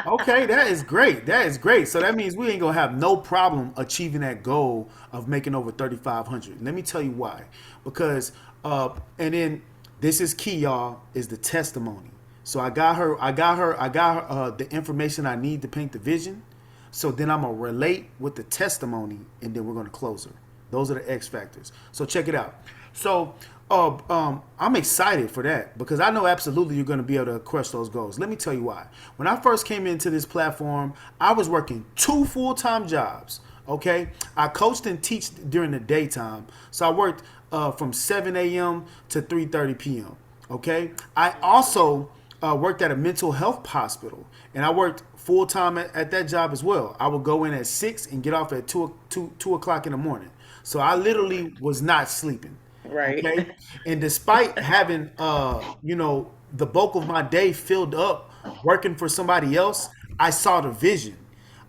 Okay, that is great. That is great. So that means we ain't gonna have no problem achieving that goal of making over 3,500. Let me tell you why. Because and then this is key, y'all, is the testimony. So I got her the information I need to paint the vision. So then I'm gonna relate with the testimony, and then we're gonna close her. Those are the X factors. So check it out. So I'm excited for that because I know absolutely you're going to be able to crush those goals. Let me tell you why. When I first came into this platform, I was working 2 full-time jobs. Okay, I coached and teach during the daytime, so I worked from 7 a.m. to 3:30 p.m. Okay, I also worked at a mental health hospital, and I worked full time at that job as well. I would go in at 6 and get off at 2 o'clock in the morning. So I literally was not sleeping. Right. Okay. And despite having the bulk of my day filled up working for somebody else, I saw the vision.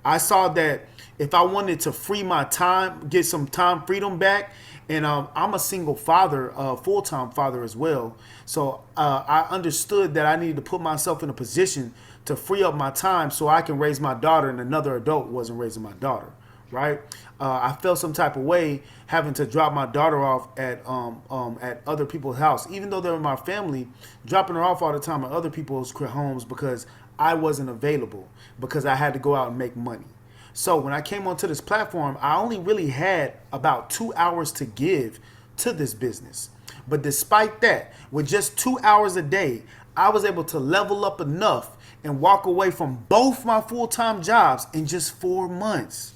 I saw that if I wanted to free my time, get some time freedom back, and I'm a single father, full-time father as well. So I understood that I needed to put myself in a position to free up my time so I can raise my daughter, and another adult wasn't raising my daughter. Right, I felt some type of way having to drop my daughter off at other people's house, even though they were my family, dropping her off all the time at other people's homes because I wasn't available because I had to go out and make money. So when I came onto this platform, I only really had about 2 hours to give to this business. But despite that, with just 2 hours a day, I was able to level up enough and walk away from both my full-time jobs in just 4 months.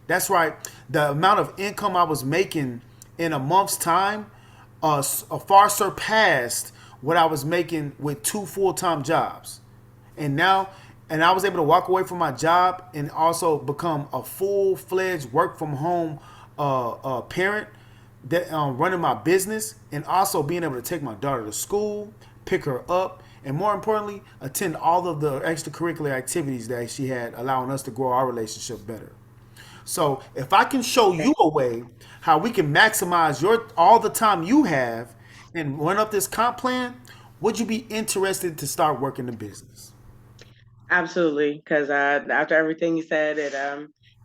That's right. The amount of income I was making in a month's time far surpassed what I was making with 2 full-time jobs. And I was able to walk away from my job and also become a full-fledged work-from-home parent, that running my business, and also being able to take my daughter to school, pick her up, and more importantly, attend all of the extracurricular activities that she had, allowing us to grow our relationship better. So if I can show you a way how we can maximize all the time you have and run up this comp plan, would you be interested to start working the business? Absolutely, because after everything you said, it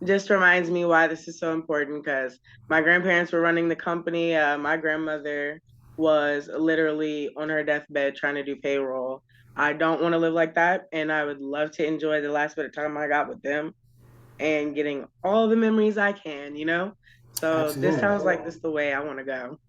just reminds me why this is so important. Because my grandparents were running the company. My grandmother was literally on her deathbed trying to do payroll. I don't want to live like that, and I would love to enjoy the last bit of time I got with them and getting all the memories I can. So Absolutely. this sounds like this the way I want to go.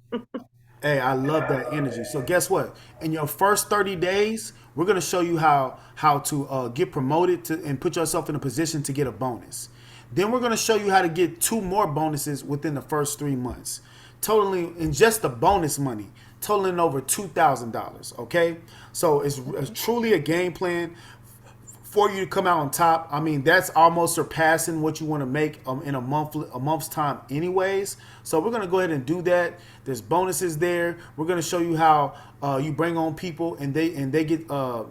Hey, I love that energy. So guess what? In your first 30 days, we're going to show you how to get promoted and put yourself in a position to get a bonus. Then we're going to show you how to get 2 more bonuses within the first 3 months. Totaling in just the bonus money, totaling over $2,000. Okay? So it's truly a game plan for you to come out on top, I mean, that's almost surpassing what you want to make in a month's time anyways. So we're going to go ahead and do that. There's bonuses there. We're going to show you how you bring on people and they get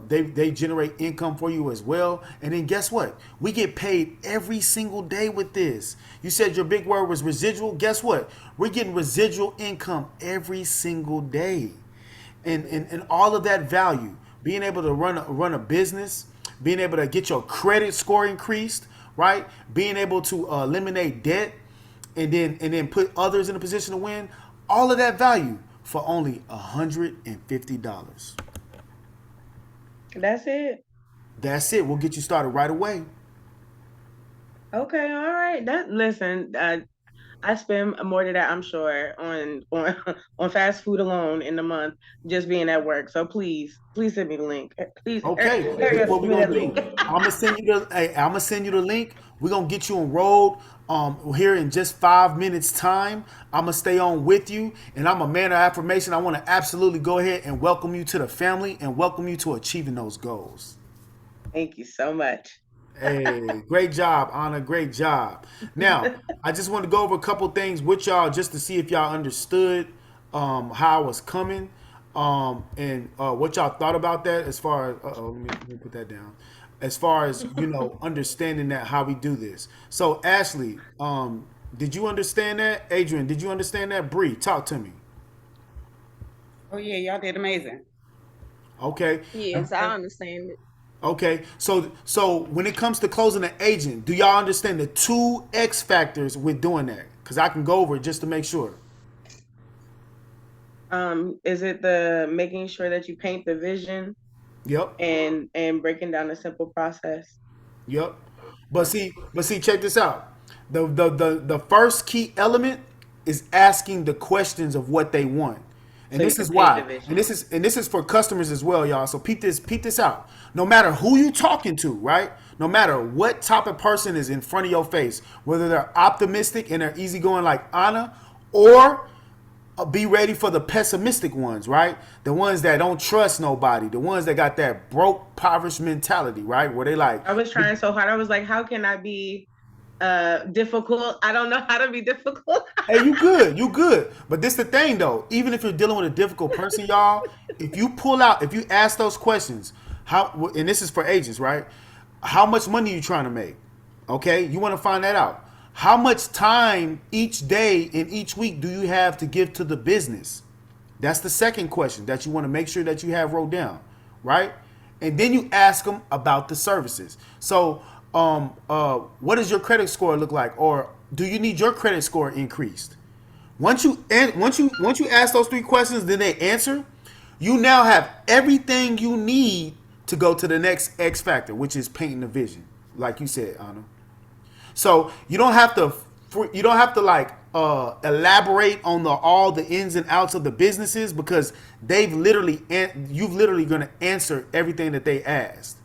they generate income for you as well. And then guess what? We get paid every single day with this. You said your big word was residual. Guess what? We're getting residual income every single day. And all of that value, being able to run a business, being able to get your credit score increased, right? Being able to eliminate debt and then put others in a position to win, all of that value for only $150. That's it. That's it. We'll get you started right away. Okay, all right. Listen, I spend more than that, I'm sure, on fast food alone in the month, just being at work. So please send me the link. Please. Okay, here's what we're gonna do. I'm gonna send you the link. We're gonna get you enrolled here in just 5 minutes time. I'm gonna stay on with you, and I'm a man of affirmation. I want to absolutely go ahead and welcome you to the family and welcome you to achieving those goals. Thank you so much. Hey, great job, Anna. Great job. Now, I just want to go over a couple things with y'all just to see if y'all understood how I was coming and what y'all thought about that as far as, let me put that down. As far as, understanding that, how we do this. So, Ashley, did you understand that? Adrian, did you understand that? Bree, talk to me. Oh, yeah, y'all did amazing. Okay. Yes, I understand it. Okay, so when it comes to closing an agent, do y'all understand the 2 X factors with doing that? Because I can go over it just to make sure. Is it the making sure that you paint the vision? Yep. And breaking down the simple process. Yep. But see, check this out. The first key element is asking the questions of what they want. And So this you is can why. paint the vision. And this is for customers as well, y'all. So peep this out. No matter who you talking to, right? No matter what type of person is in front of your face, whether they're optimistic and they're easygoing like Anna, or be ready for the pessimistic ones, right? The ones that don't trust nobody, the ones that got that broke, impoverished mentality, right? Where they like, I was trying so hard. I was like, how can I be difficult? I don't know how to be difficult. hey, you good. But this the thing though, even if you're dealing with a difficult person, y'all, if you ask those questions, and this is for agents, right? How much money you trying to make? Okay, you want to find that out. How much time each day and each week do you have to give to the business? That's the second question that you want to make sure that you have wrote down, right? And then you ask them about the services. So, what does your credit score look like, or do you need your credit score increased? Once you ask those 3 questions, then they answer. You now have everything you need to go to the next X factor, which is painting the vision, like you said, Anna. So you don't have to like elaborate on all the ins and outs of the businesses, because you've literally going to answer everything that they asked.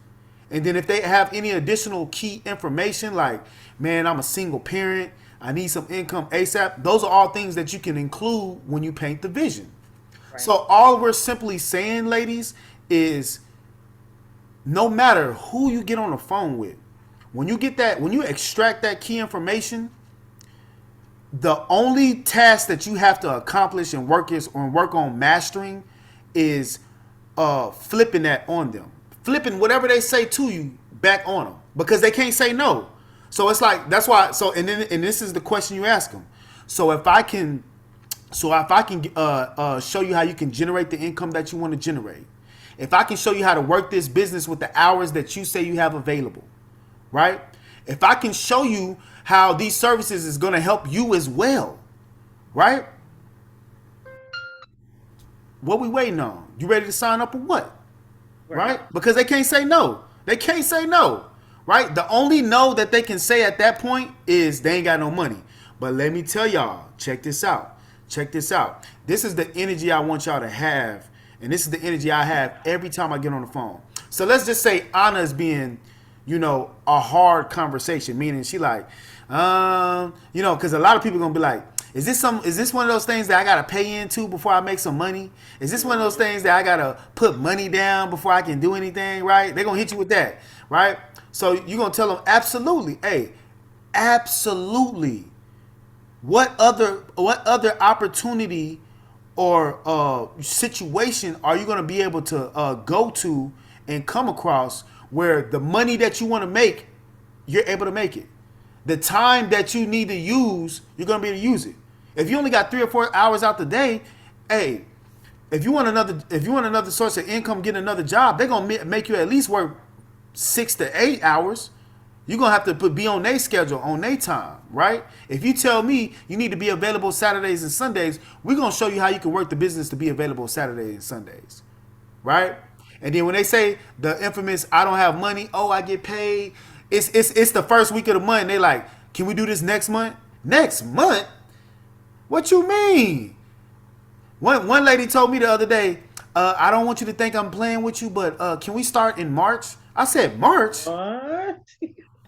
And then if they have any additional key information, like, man, I'm a single parent, I need some income ASAP, those are all things that you can include when you paint the vision. Right. So all we're simply saying, ladies, is no matter who you get on the phone with, when you extract that key information, the only task that you have to accomplish and work on mastering is flipping that on them. Flipping whatever they say to you back on them, because they can't say no. So it's like, that's why. So, and this is the question you ask them. So if I can show you how you can generate the income that you want to generate, if I can show you how to work this business with the hours that you say you have available, right? If I can show you how these services is going to help you as well, right? What we waiting on? You ready to sign up or what? Right? Because they can't say no. They can't say no, right? The only no that they can say at that point is they ain't got no money. But let me tell y'all, check this out. This is the energy I want y'all to have, and this is the energy I have every time I get on the phone. So let's just say Anna is being, a hard conversation, meaning she like, because a lot of people are gonna be like, is this one of those things that I gotta pay into before I make some money? Is this one of those things that I gotta put money down before I can do anything, right? They're gonna hit you with that. right? So you're gonna tell them absolutely, hey, absolutely. What other opportunity or situation are you gonna be able to go to and come across where the money that you want to make, you're able to make it. The time that you need to use, you're gonna be able to use it. If you only got 3 or 4 hours out the day, hey, if you want another source of income, get another job, they're gonna make you at least work 6 to 8 hours. You're gonna have to be on their schedule, on their time, right? If you tell me you need to be available Saturdays and Sundays, we're gonna show you how you can work the business to be available Saturdays and Sundays, right? And then when they say the infamous "I don't have money," oh, I get paid. It's the first week of the month. And they like, can we do this next month? Next month? What you mean? One lady told me the other day, I don't want you to think I'm playing with you, but can we start in March? I said, March? What?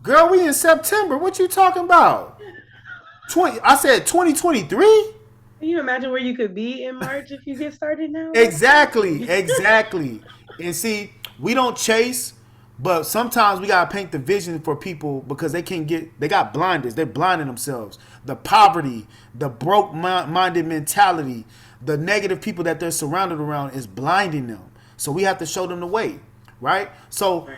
Girl, we in September. What you talking about? I said 2023? Can you imagine where you could be in March if you get started now? Exactly. And see, we don't chase, but sometimes we gotta paint the vision for people because they got blinders. They're blinding themselves. The poverty, the broke-minded mentality, the negative people that they're surrounded around is blinding them. So we have to show them the way, right? So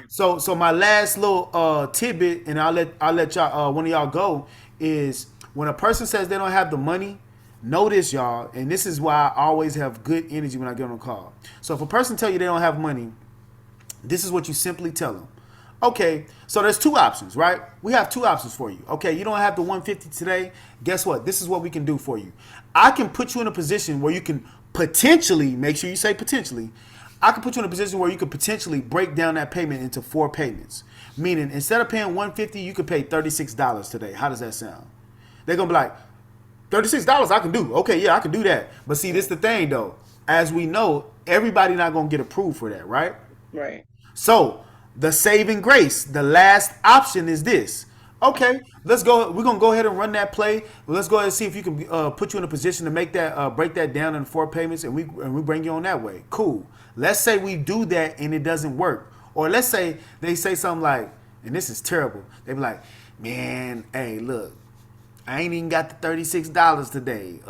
my last little tidbit, and I'll let y'all one of y'all go, is when a person says they don't have the money, know this, y'all, and this is why I always have good energy when I get on a call. So if a person tell you they don't have money, this is what you simply tell them. Okay, so there's 2 options, right? We have 2 options for you. Okay, you don't have the 150 today. Guess what? This is what we can do for you. I can put you in a position where you can potentially, make sure you say potentially, I can put you in a position where you could potentially break down that payment into 4 payments. Meaning, instead of paying $150, you could pay $36 today. How does that sound? They're going to be like, $36 I can do. Okay, yeah, I can do that. But see, this is the thing, though. As we know, everybody not going to get approved for that, right? Right. So, the saving grace, the last option is this. Okay, let's go. We're going to go ahead and run that play. Let's go ahead and see if you can put you in a position to make that, break that down in 4 payments, and we bring you on that way. Cool. Let's say we do that and it doesn't work. Or let's say they say something like, and this is terrible. They be like, man, hey, look, I ain't even got the $36 today.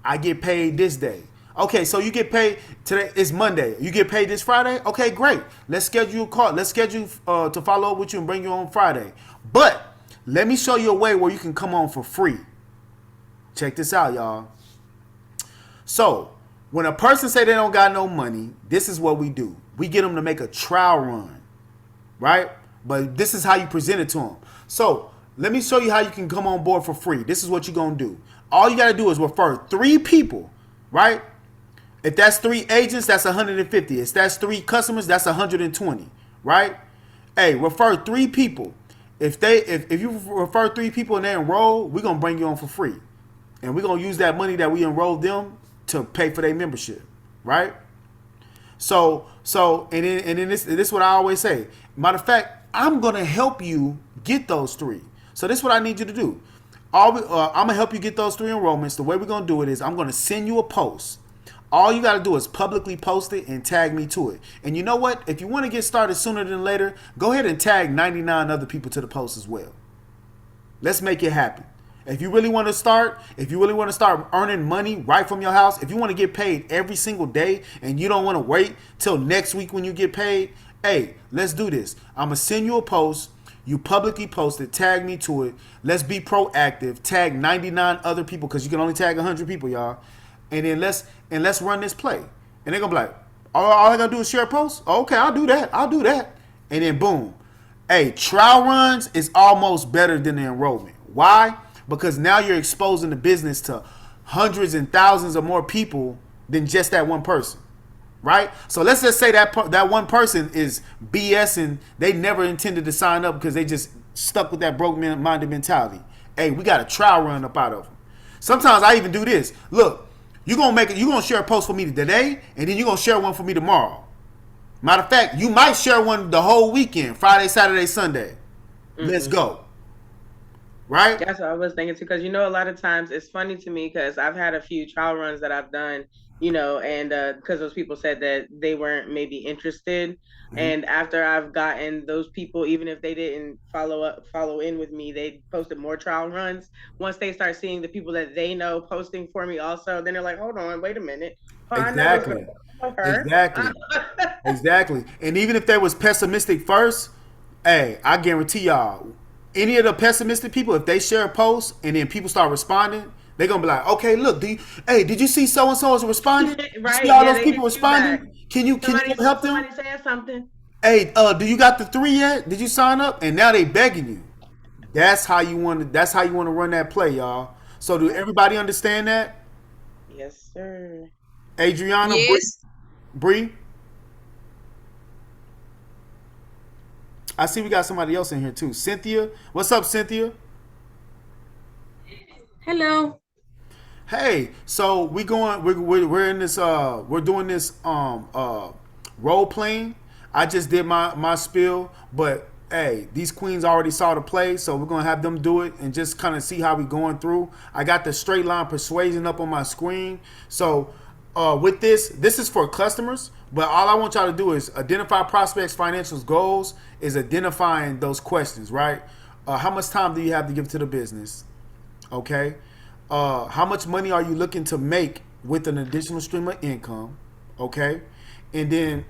I get paid this day. Okay, so you get paid today. It's Monday. You get paid this Friday. Okay, great. Let's schedule a call. Let's schedule to follow up with you and bring you on Friday. But let me show you a way where you can come on for free. Check this out, y'all. So when a person say they don't got no money, this is what we do. We get them to make a trial run, right? But this is how you present it to them. So let me show you how you can come on board for free. This is what you're going to do. All you got to do is refer 3 people, right? If that's 3 agents, that's 150. If that's 3 customers, that's 120, right? Hey, refer 3 people. If you refer 3 people and they enroll, we're going to bring you on for free. And we're going to use that money that we enrolled them to pay for their membership, right? So and then this is what I always say. Matter of fact, I'm going to help you get those 3. So this is what I need you to do. I'm going to help you get those 3 enrollments. The way we're going to do it is I'm going to send you a post. All you got to do is publicly post it and tag me to it. And you know what? If you want to get started sooner than later, go ahead and tag 99 other people to the post as well. Let's make it happen. If you really want to start earning money right from your house, if you want to get paid every single day and you don't want to wait till next week when you get paid, hey, let's do this. I'm going to send you a post. You publicly post it, tag me to it. Let's be proactive. Tag 99 other people because you can only tag 100 people, y'all. And then let's run this play. And they're going to be like, all I got to do is share a post? Oh, okay, I'll do that. And then boom. Hey, trial runs is almost better than the enrollment. Why? Because now you're exposing the business to hundreds and thousands of more people than just that one person. Right? So let's just say that one person is BS and they never intended to sign up because they just stuck with that broke-minded mentality. Hey, we got a trial run up out of them. Sometimes I even do this. Look, you're gonna share a post for me today, and then you're gonna share one for me tomorrow. Matter of fact, you might share one the whole weekend, Friday, Saturday, Sunday. Mm-hmm. Let's go. right? That's what I was thinking too, because a lot of times it's funny to me because I've had a few trial runs that I've done, and because those people said that they weren't maybe interested. And after I've gotten those people, even if they didn't follow in with me, they posted more trial runs. Once they start seeing the people that they know posting for me also, then they're like, hold on, wait a minute. Oh, I know this girl. Exactly. I know her. Exactly. Exactly. And even if they was pessimistic first, hey, I guarantee y'all, any of the pessimistic people, if they share a post and then people start responding, they're gonna be like, okay, look, did you see so and so is responding? Right. You see all Yeah, those they people hit you back. responding? Can you help them? Somebody saying something. Hey, do you got the 3 yet? Did you sign up? And now they begging you. That's how you want to. That's how you want to run that play, y'all. So do everybody understand that? Yes, sir. Adriana, Yes. Bree. I see we got somebody else in here too. Cynthia, what's up, Cynthia? Hello. Hey, so we're in this we're doing this role playing. I just did my spiel, but hey, these queens already saw the play, so we're gonna have them do it and just kind of see how we going through. I got the straight line persuasion up on my screen. So with this is for customers, but all I want y'all to do is identify prospects, financials, goals, is identifying those questions, right? How much time do you have to give to the business? Okay. How much money are you looking to make with an additional stream of income? Okay. And then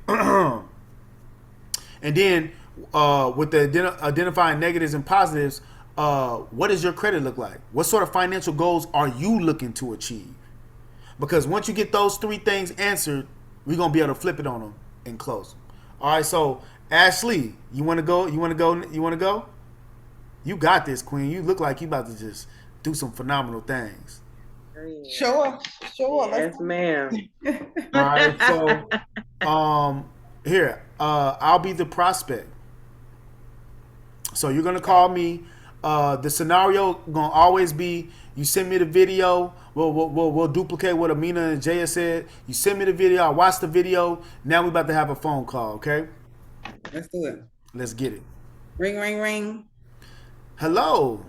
with the identifying negatives and positives, what does your credit look like? What sort of financial goals are you looking to achieve? Because once you get those 3 things answered, we're gonna be able to flip it on them and close them. All right. So Ashley, you want to go? You want to go? You want to go? You got this, Queen. You look like you about to just do some phenomenal things. Sure. Yes, ma'am. All right. So, here, I'll be the prospect. So you're gonna call me. The scenario gonna always be: you send me the video. We'll duplicate what Ameenah and Ajeya said. You send me the video. I watch the video. Now we about to have a phone call. Okay. Let's do it. Let's get it. Ring, ring, ring. Hello.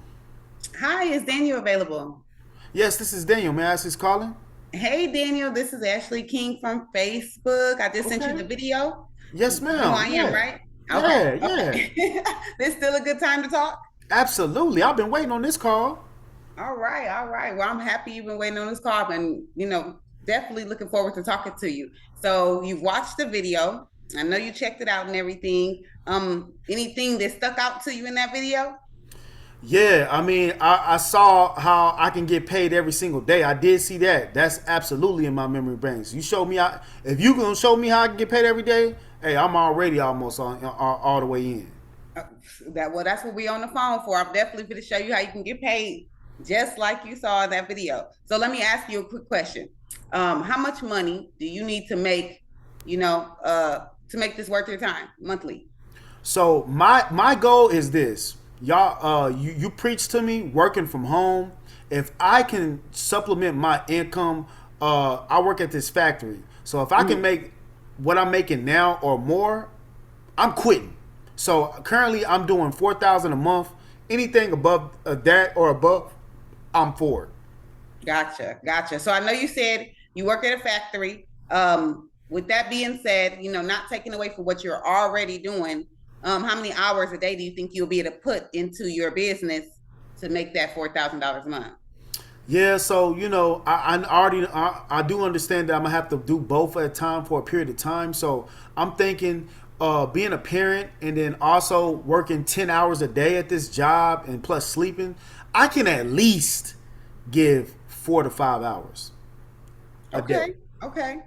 Hi, is Daniel available? Yes, this is Daniel. May I ask who's calling? Hey, Daniel, this is Ashley King from Facebook. I just sent you the video. Yes, ma'am. You know who I am, right? Yeah. This still a good time to talk? Absolutely. I've been waiting on this call. All right. Well, I'm happy you've been waiting on this call, and definitely looking forward to talking to you. So you've watched the video. I know you checked it out and everything. Anything that stuck out to you in that video? Yeah, I mean, I saw how I can get paid every single day. I did see that. That's absolutely in my memory banks. You show me how, if you gonna show me how I can get paid every day, hey, I'm already almost all the way in. That's what we on the phone for. I'm definitely going to show you how you can get paid just like you saw in that video. So let me ask you a quick question. How much money do you need to make, to make this worth your time monthly? So my goal is this. Y'all, you preach to me working from home. If I can supplement my income, I work at this factory. So if I can make what I'm making now or more, I'm quitting. So currently I'm doing $4,000 a month. Anything above that or above, I'm for it. Gotcha. So I know you said you work at a factory. With that being said, not taking away from what you're already doing, how many hours a day do you think you'll be able to put into your business to make that $4,000 a month? Yeah, so I do understand that I'm gonna have to do both at a time for a period of time. So I'm thinking being a parent and then also working 10 hours a day at this job and plus sleeping, I can at least give 4 to 5 hours a day. Okay.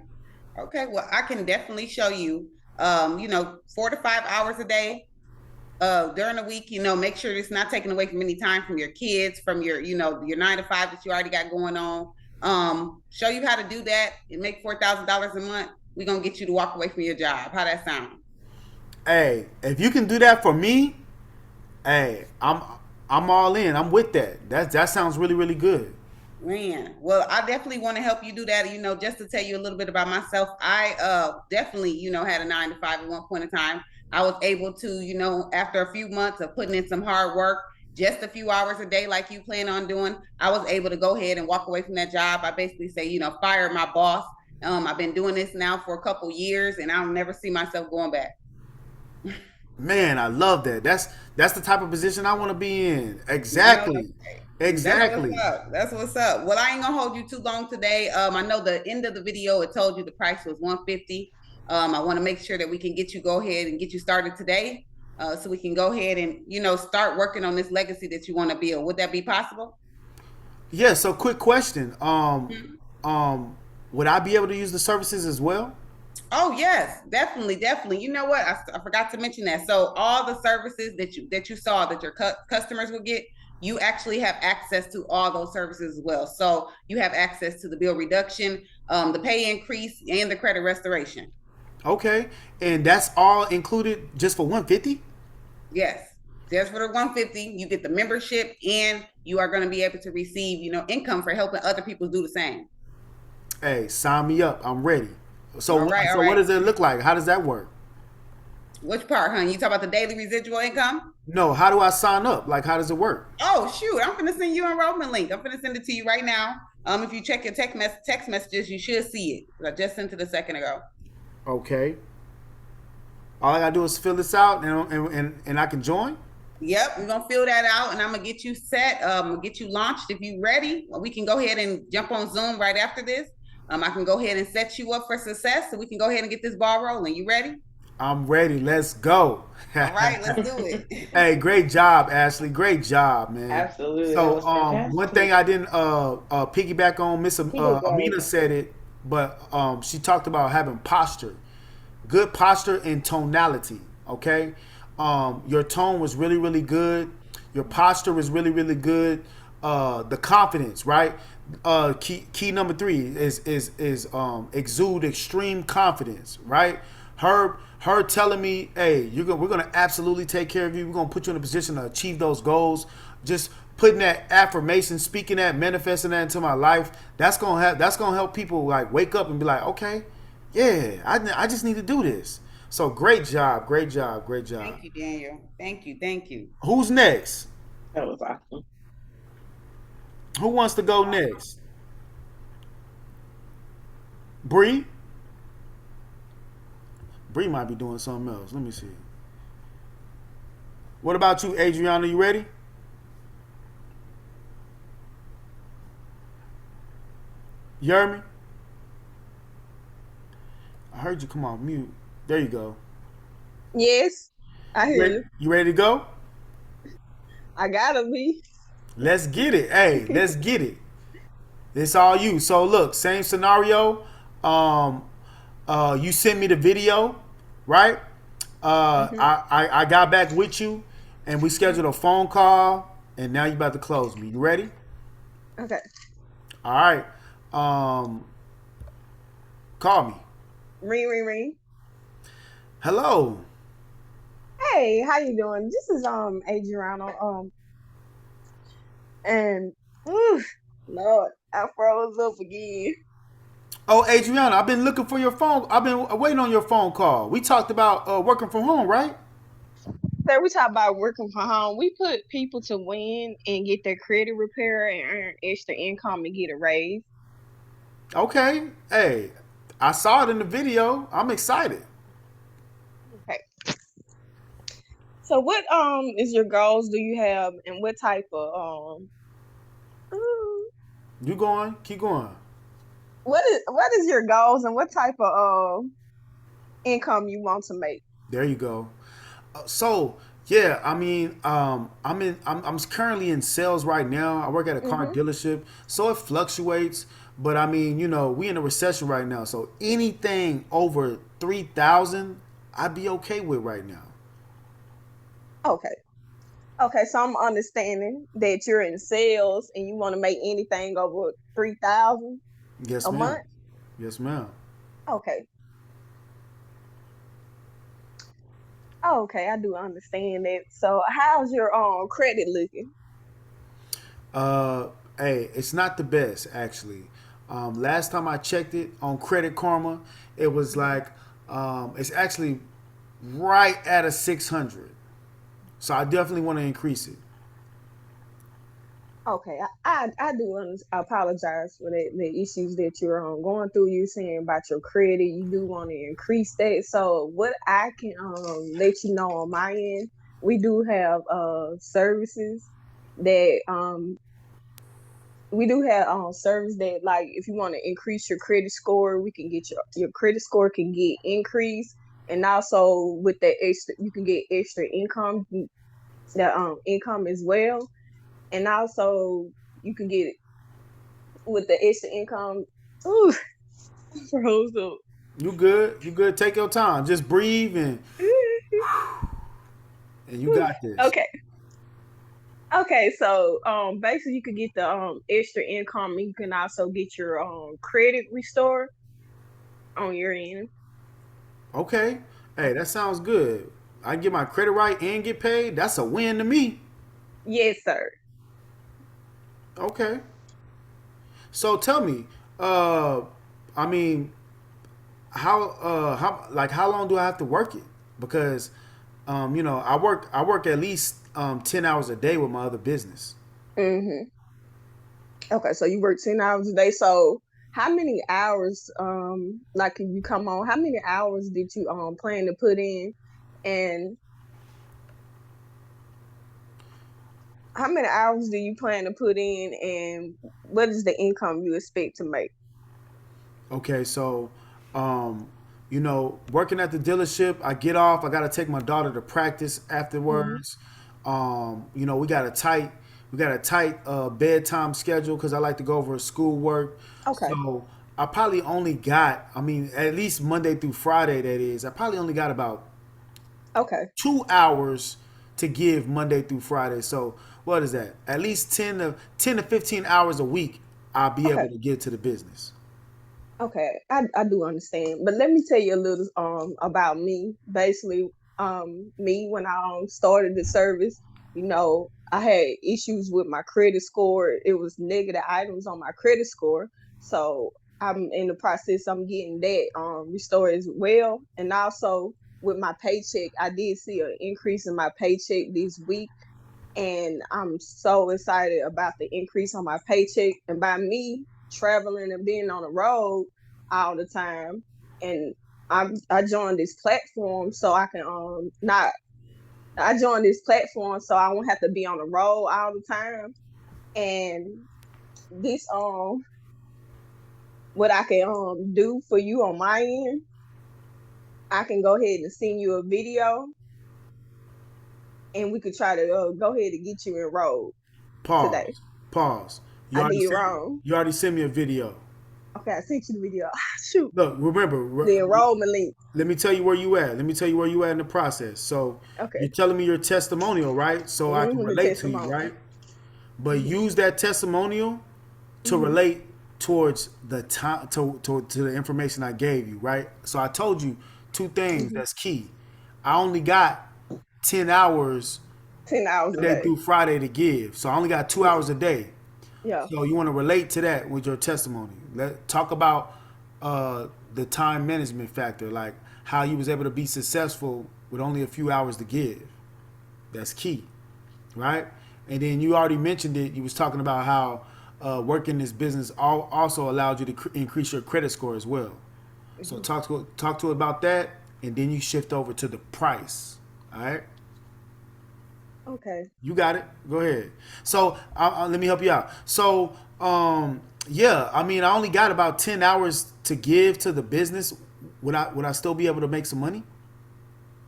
Well, I can definitely show you, 4 to 5 hours a day during the week. Make sure it's not taking away from any time from your kids, from your, your 9 to 5 that you already got going on. Show you how to do that and make $4,000 a month. We're gonna get you to walk away from your job. How that sound? Hey, if you can do that for me, hey, I'm all in. I'm with that. That sounds really, really good. Man, well, I definitely want to help you do that. Just to tell you a little bit about myself, I definitely, had a 9 to 5 at one point in time. I was able to, after a few months of putting in some hard work, just a few hours a day like you plan on doing, I was able to go ahead and walk away from that job. I basically say, you know, fire my boss. I've been doing this now for a couple years and I'll never see myself going back. Man, I love that. That's the type of position I want to be in. Exactly. Exactly. That's what's up. Well, I ain't gonna hold you too long today. I know the end of the video, it told you the price was $150. I want to make sure that we can get you go ahead and get you started today. So we can go ahead and, you know, start working on this legacy that you want to build. Would that be possible? Yeah, so quick question. Would I be able to use the services as well? Oh yes, definitely, definitely. You know what? I forgot to mention that. So all the services that you saw that your customers will get, you actually have access to all those services as well. So you have access to the bill reduction, the pay increase, and the credit restoration. Okay, and that's all included just for $150? Yes, just for the $150. You get the membership, and you are going to be able to receive, you know, income for helping other people do the same. Hey, sign me up. I'm ready. So, all right. What does it look like? How does that work? Which part, hon? You talk about the daily residual income? No, how do I sign up? Like, how does it work? Oh, shoot. I'm going to send you an enrollment link. I'm going to send it to you right now. If you check your text messages, you should see it. I just sent it a second ago. Okay. All I got to do is fill this out and I can join? Yep, we're going to fill that out, and I'm going to get you set. I'm going to get you launched. If you're ready, we can go ahead and jump on Zoom right after this. I can go ahead and set you up for success so we can go ahead and get this ball rolling. You ready? I'm ready. Let's go. All right, let's do it. Hey, great job, Ashley. Great job, man. Absolutely. So one thing I didn't piggyback on, Miss Ameenah said it, but she talked about having posture. Good posture and tonality, okay? Your tone was really, really good. Your posture was really, really good. The confidence, right? Key number 3 is exude extreme confidence, right? Her telling me, hey, we're gonna absolutely take care of you. We're gonna put you in a position to achieve those goals. Just putting that affirmation, speaking that, manifesting that into my life. That's gonna help people like wake up and be like, okay, yeah, I just need to do this. So great job. Thank you, Daniel. Thank you. Who's next? That was awesome. Who wants to go next? Bree? Bree might be doing something else. Let me see. What about you, Adriana? You ready? You heard me? I heard you come off mute. There you go. Yes, I hear you. You ready to go? I gotta be. Let's get it. Hey, let's get it. It's all you. So look, same scenario. You sent me the video, right? I got back with you and we scheduled a phone call and now you about to close me. You ready? Okay. All right. Call me. Ring. Hello. Hey, how you doing? This is Adriana. And Lord, I froze up again. Oh, Adriana, I've been looking for your phone. I've been waiting on your phone call. We talked about working from home, right? So we talk about working from home. We put people to win and get their credit repair and earn extra income and get a raise. Okay. Hey, I saw it in the video. I'm excited. Okay. So what is your goals do you have and what type of You going? Keep going. What is your goals and what type of income you want to make? There you go. So yeah, I mean, I'm currently in sales right now. I work at a car dealership, so it fluctuates. But I mean, you know, we in a recession right now, so anything over 3,000, I'd be okay with right now. Okay, so I'm understanding that you're in sales and you want to make anything over 3,000 a month? Yes, ma'am. Okay. Okay, I do understand that. So how's your credit looking? Hey, it's not the best actually. Last time I checked it on Credit Karma, it was like it's actually right at a 600. So I definitely want to increase it. Okay, I do apologize for the issues that you're going through. You're saying about your credit, you do want to increase that. So what I can let you know on my end, we do have services that we do have service that, like, if you want to increase your credit score, we can get your credit score can get increased, and also with that extra, you can get extra income, the income as well, and also you can get with the extra income. Ooh, froze up. You good? You good? Take your time. Just breathe and you got this. Okay. Okay, so basically you could get the extra income, and you can also get your credit restored on your end. Okay. Hey, that sounds good. I get my credit right and get paid. That's a win to me. Yes, sir. Okay. So tell me, I mean, how long do I have to work it? Because I work at least 10 hours a day with my other business. Mm-hmm. Okay, so you work 10 hours a day. So how many hours like can you come on? How many hours did you plan to put in? And how many hours do you plan to put in, and what is the income you expect to make? Okay, so working at the dealership, I get off, I gotta take my daughter to practice afterwards. We got a tight bedtime schedule because I like to go over schoolwork. Okay. So I probably only got, at least Monday through Friday, that is, I probably only got about Okay. 2 hours to give Monday through Friday. So what is that? At least 10 to 15 hours a week I'll be Okay. able to give to the business. Okay, I do understand, but let me tell you a little about me. Basically, me when I started the service, I had issues with my credit score. It was negative items on my credit score, so I'm in the process. I'm getting that restored as well, and also with my paycheck, I did see an increase in my paycheck this week, and I'm so excited about the increase on my paycheck. And by me traveling and being on the road all the time, and I joined this platform so I can not I joined this platform so I won't have to be on the road all the time. And this what I can do for you on my end, I can go ahead and send you a video, and we could try to go ahead and get you enrolled today. Pause. I did wrong. You already sent me a video. Okay, I sent you the video. Shoot. Look, remember The enrollment link. Let me tell you where you at. Let me tell you where you at in the process. So Okay. you're telling me your testimonial, right? So I can The relate to you, testimonial. right? But use that testimonial to relate towards the time to the information I gave you, right? So I told you two things that's key. I only got 10 hours 10 hours a day through Friday to give. So I only got 2 hours a day. Yeah. So you want to relate to that with your testimony. Talk about the time management factor, like how you was able to be successful with only a few hours to give. That's key, right? And then you already mentioned it. You was talking about how working this business also allowed you to increase your credit score as well. So talk to it about that, and then you shift over to the price. All right. Okay. You got it. Go ahead. So let me help you out. So yeah, I only got about 10 hours to give to the business. Would I still be able to make some money?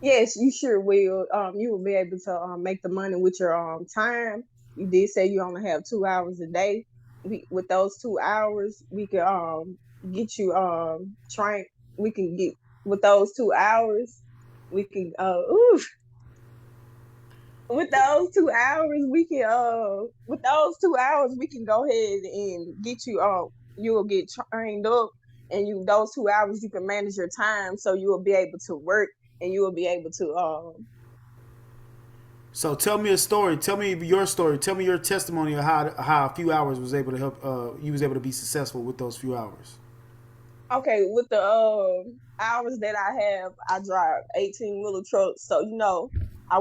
Yes, you sure will. You will be able to make the money with your time. You did say you only have 2 hours a day. With those 2 hours, we can get you trained. We can get with those 2 hours. We can with those 2 hours, we can go ahead and get you you will get trained up, and those 2 hours you can manage your time, so you will be able to work, and you will be able to So tell me a story. Tell me your story. Tell me your testimony of how a few hours was able to help. You was able to be successful with those few hours. Okay, with the hours that I have, I drive 18-wheeler trucks, so I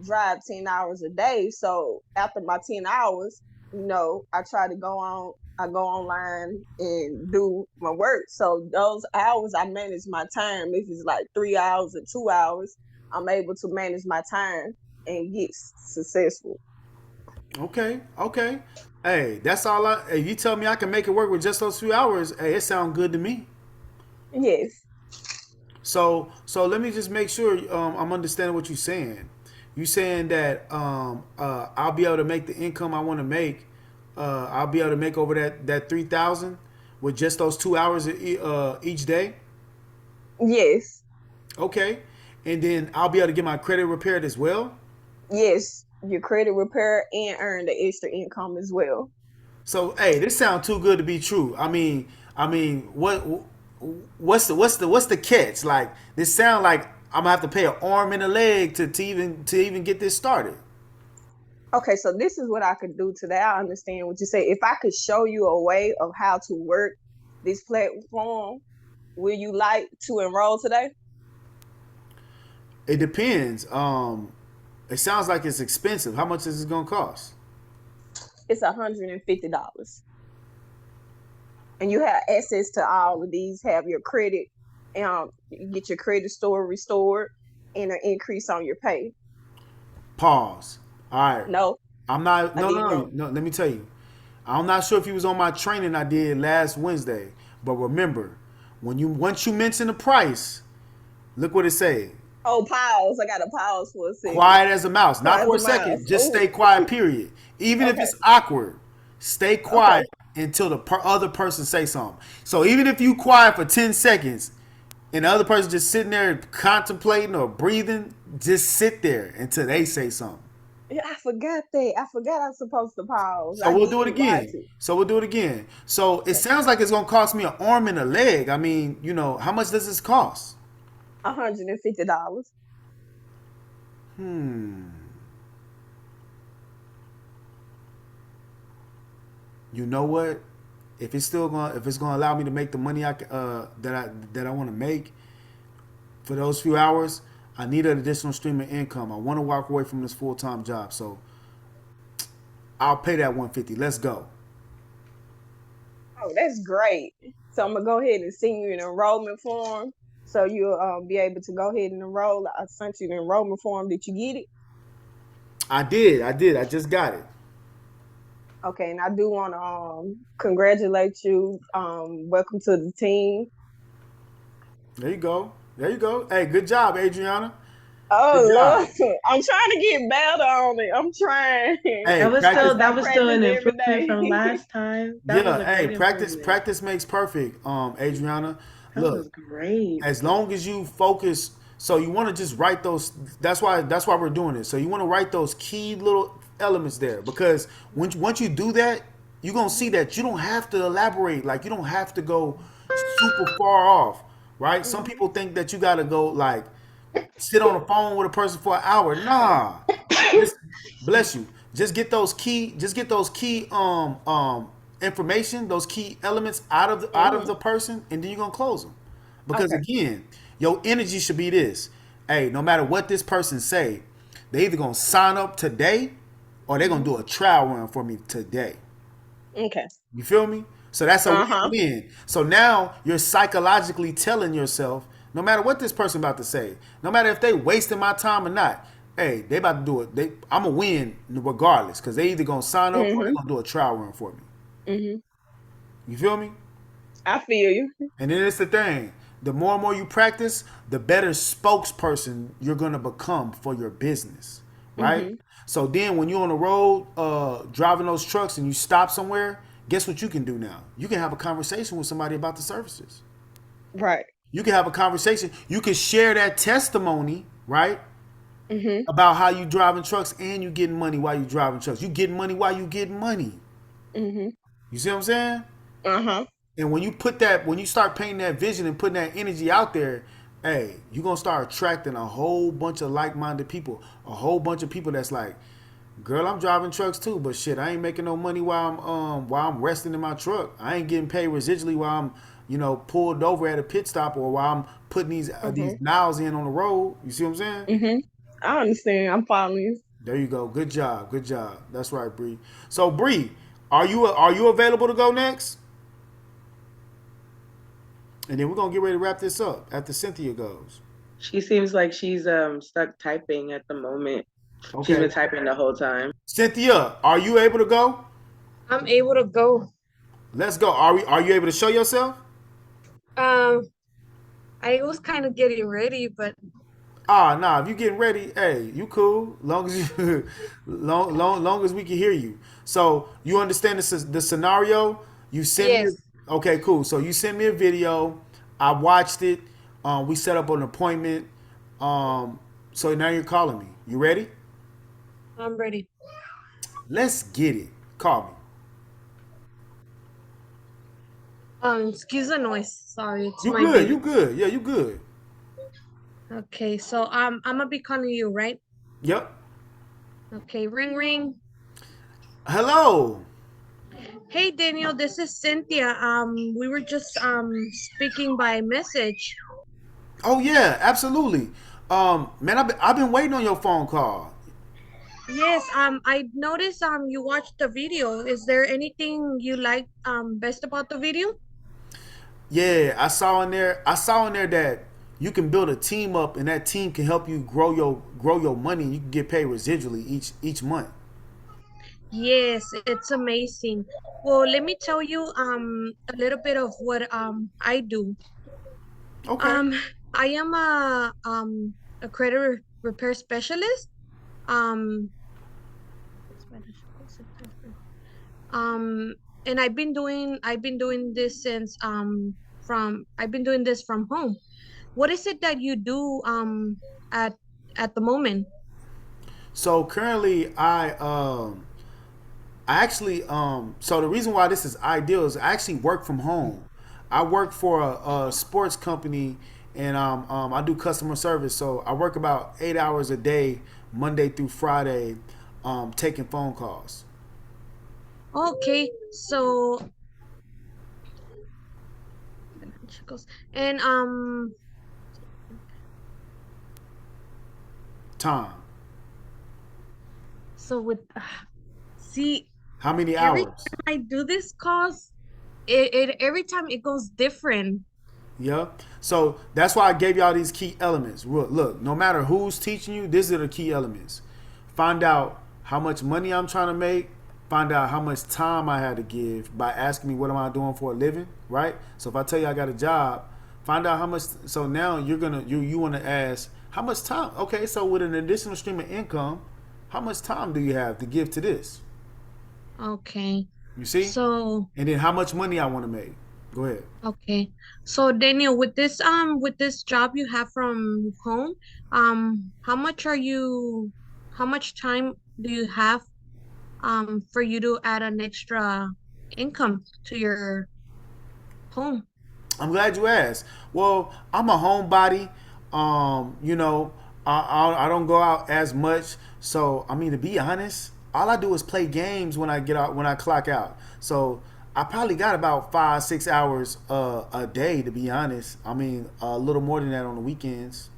drive 10 hours a day. So after my 10 hours, I try to I go online and do my work. So those hours I manage my time. If it's like 3 hours or 2 hours, I'm able to manage my time and get successful. Okay, okay. Hey, that's all I. Hey, you tell me I can make it work with just those few hours. Hey, it sounds good to me. Yes. So let me just make sure I'm understanding what you're saying. You saying that I'll be able to make the income I want to make. I'll be able to make over that 3,000 with just those 2 hours each day. Yes. Okay, and then I'll be able to get my credit repaired as well. Yes. Your credit repair and earn the extra income as well. So hey, this sounds too good to be true. I mean, what's the catch? Like this sound like I'm gonna have to pay an arm and a leg to even get this started. Okay, so this is what I could do today. I understand what you say. If I could show you a way of how to work this platform, will you like to enroll today? It depends. It sounds like it's expensive. How much is it gonna cost? It's $150. And you have access to all of these, have your credit, get your credit score restored and an increase on your pay. Pause. All right. No, I'm not. I No, didn't no, know. no. Let me tell you. I'm not sure if you was on my training I did last Wednesday, but remember, once you mention the price, look what it say. Oh, pause. I got to pause for a second. Quiet as a mouse. Not Quiet for a as a mouse. second. Just Ooh. stay quiet. Period. Even if Okay. it's awkward, stay Okay. quiet until the other person say something. So even if you quiet for 10 seconds and the other person just sitting there contemplating or breathing, just sit there until they say something. Yeah, I forgot that. I forgot I was supposed to pause. So I we'll do it did watch again. it. So it sounds like it's gonna cost me an arm and a leg. I mean, how much does this cost? $150. You know what? If it's gonna allow me to make the money that I want to make for those few hours, I need an additional stream of income. I want to walk away from this full-time job, so I'll pay that 150. Let's go. Oh, that's great. So I'm gonna go ahead and send you an enrollment form, so you'll be able to go ahead and enroll. I sent you the enrollment form. Did you get it? I did. I just got it. Okay, and I do want to congratulate you. Welcome to the team. There you go. Hey, good job, Adriana. Oh Good job. Lord, I'm trying to get better on it. I'm trying. Hey, That was practice. still that was still an Practice every improvement from day. last time. That was Yeah, a hey, great practice improvement. practice makes perfect, Adriana. That was Look, great. as long as you focus, so you want to just write those. That's why we're doing this. So you want to write those key little elements there, because once you do that, you're gonna see that you don't have to elaborate. Like you don't have to go super far off, right? Some people think that you gotta go like sit on the phone with a person for an hour. Nah, just bless you. Just get those key information, those key elements out of the person, and then you're gonna close them. Because Okay. again, your energy should be this. Hey, no matter what this person say, they either gonna sign up today or they're gonna do a trial run for me today. Okay. You feel me? So that's a Uh-huh. win-win. So now you're psychologically telling yourself, no matter what this person about to say, no matter if they wasting my time or not, hey, they about to do it. I'm gonna win regardless, because they either gonna sign up or they Mhm. gonna do a trial run for me. Mhm. You feel me? I feel you. And then it's the thing. The more and more you practice, the better spokesperson you're gonna become for your business, right? Mhm. So then, when you're on the road, driving those trucks, and you stop somewhere, guess what you can do now? You can have a conversation with somebody about the services. Right. You can have a conversation. You can share that testimony, right? Mhm. About how you driving trucks and you getting money while you driving trucks. You getting money while you getting money. Mhm. You see what I'm saying? Uh-huh. And when you start painting that vision and putting that energy out there, hey, you're gonna start attracting a whole bunch of like-minded people, a whole bunch of people that's like, girl, I'm driving trucks too, but shit, I ain't making no money while I'm resting in my truck. I ain't getting paid residually while I'm pulled over at a pit stop, or while I'm putting these Mhm. miles in on the road. You see what I'm saying? Mhm. I understand. I'm following you. There you go. Good job. Good job. That's right, Bree. So Bree, Are you available to go next? And then we're gonna get ready to wrap this up after Cynthia goes. She seems like she's stuck typing at the moment. She's Okay. been typing the whole time. Cynthia, are you able to go? I'm able to go. Let's go. Are you able to show yourself? Um, I was kind of getting ready, but Nah. If you getting ready, hey, you cool. Long as you, long as we can hear you. So you understand the scenario. You send me. yes, Okay, cool. So you sent me a video. I watched it. We set up an appointment. So now you're calling me. You ready? I'm ready. Let's get it. Call me. Excuse the noise. Sorry, it's You my good? baby. You good? Yeah, you good. Okay, so I'm gonna be calling you, right? Yep. Okay, ring ring. Hello. Hey Daniel, this is Cynthia. We were just speaking by message. Oh yeah, absolutely. Man, I've been waiting on your phone call. Yes, I noticed you watched the video. Is there anything you like best about the video? Yeah, I saw in there. I saw in there that you can build a team up, and that team can help you grow your money. And you can get paid residually each month. Yes, it's amazing. Well, let me tell you a little bit of what I do. Okay. I am a credit repair specialist. Um and I've been doing this since I've been doing this from home. What is it that you do at the moment? So currently, I actually so the reason why this is ideal is I actually work from home. I work for a sports company, and I do customer service. So I work about 8 hours a day, Monday through Friday, taking phone calls. Okay, so and Time. so with see How many every hours? time I do this calls, it every time it goes different. Yeah. So that's why I gave y'all these key elements. Look, no matter who's teaching you, these are the key elements. Find out how much money I'm trying to make. Find out how much time I had to give by asking me what am I doing for a living, right? So if I tell you I got a job, find out how much. So now you want to ask how much time. Okay, so with an additional stream of income, how much time do you have to give to this? Okay. You see? So And then how much money I want to make. Go ahead. okay. So Daniel, with this job you have from home, how much time do you have for you to add an extra income to your home? I'm glad you asked. Well, I'm a homebody. I don't go out as much. So I mean, to be honest, all I do is play games when I get out when I clock out. So I probably got about 5 6 hours a day. To be honest, I mean a little more than that on the weekends.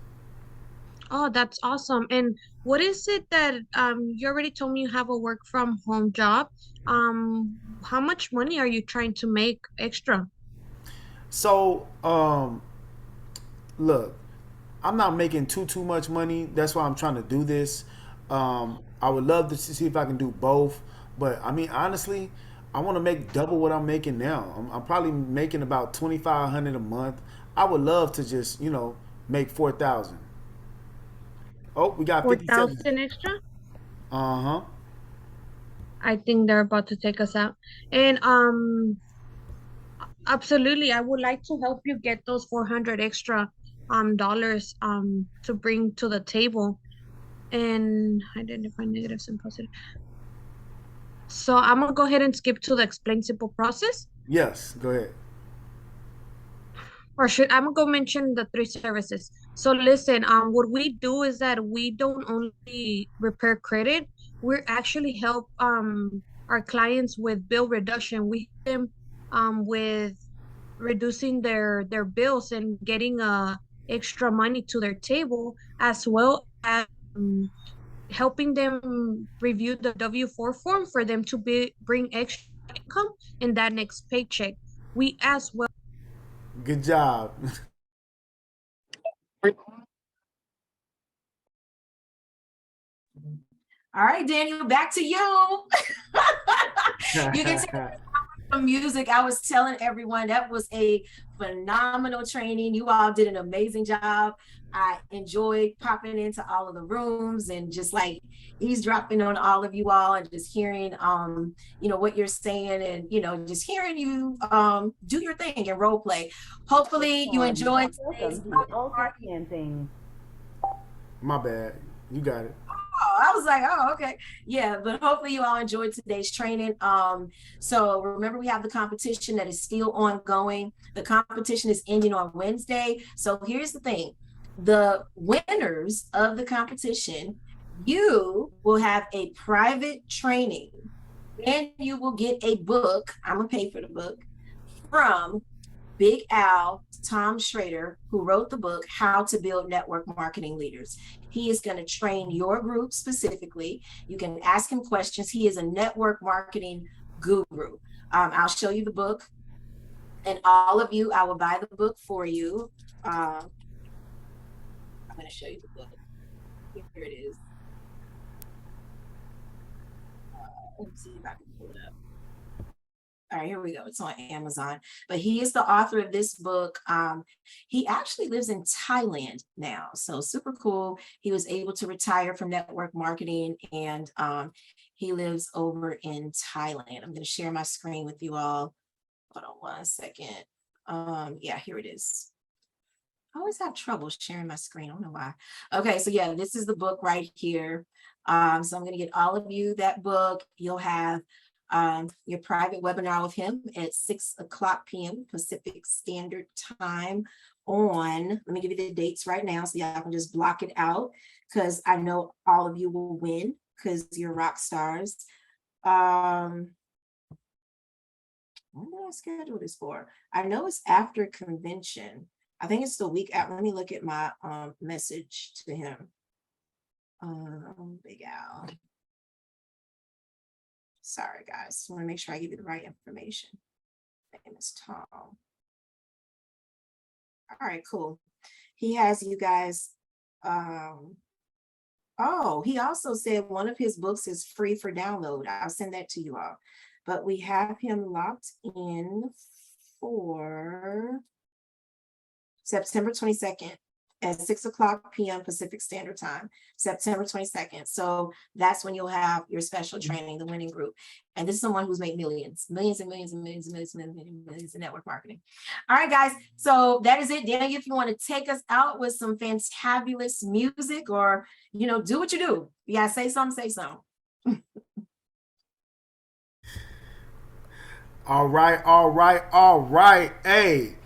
Oh, that's awesome. And what is it that you already told me you have a work from home job? How much money are you trying to make extra? So look, I'm not making too much money. That's why I'm trying to do this. I would love to see if I can do both, but I mean honestly, I want to make double what I'm making now. I'm probably making about 2,500 a month. I would love to just make 4,000. Oh, we got 57. 4,000 extra? Uh huh. I think they're about to take us out. And absolutely, I would like to help you get those 400 extra dollars to bring to the table and identify negatives and positive. So I'm gonna go ahead and skip to the explain simple process. Yes, go ahead. Or should I'm gonna go mention the three services. So listen, what we do is that we don't only repair credit, we actually help our clients with bill reduction. We help them with reducing their bills and getting extra money to their table, as well as helping them review the W-4 form for them to bring extra income in that next paycheck. We as well. Good job. All right, Daniel, back to you. You can take some music. I was telling everyone that was a phenomenal training. You all did an amazing job. I enjoyed popping into all of the rooms and just like eavesdropping on all of you all and just hearing you know, what you're saying and you know, just hearing you do your thing and role play. Hopefully you enjoyed today's thing. My bad. You got it. Oh, I was like, oh, okay. Yeah, but hopefully you all enjoyed today's training. So remember we have the competition that is still ongoing. The competition is ending on Wednesday. So here's the thing. The winners of the competition, you will have a private training and you will get a book. I'm gonna pay for the book from Big Al, Tom Schrader, who wrote the book, How to Build Network Marketing Leaders. He is going to train your group specifically. You can ask him questions. He is a network marketing guru. I'll show you the book. And all of you, I will buy the book for you. I'm going to show you the book. Here it is. Let me see if I can pull it up. All right, here we go. It's on Amazon. But he is the author of this book. He actually lives in Thailand now. So super cool. He was able to retire from network marketing and he lives over in Thailand. I'm going to share my screen with you all. Hold on one second. Yeah, here it is. I always have trouble sharing my screen. I don't know why. Okay, so yeah, this is the book right here. So I'm going to get all of you that book. You'll have your private webinar with him at 6:00 p.m. Pacific Standard Time on, let me give you the dates right now so y'all can just block it out because I know all of you will win because you're rock stars. When did I schedule this for? I know it's after convention. I think it's the week after. Let me look at my message to him. Big Al. Sorry, guys. I want to make sure I give you the right information. My name is Tom. All right, cool. He has you guys. Oh, he also said one of his books is free for download. I'll send that to you all. But we have him locked in for September 22nd at 6:00 p.m. Pacific Standard Time, September 22nd. So that's when you'll have your special training, the winning group. And this is someone who's made millions and millions and millions and millions in network marketing. All right, guys. So that is it. Daniel, if you want to take us out with some fantabulous music or, you know, do what you do. Yeah, say something, say something. All right. Hey.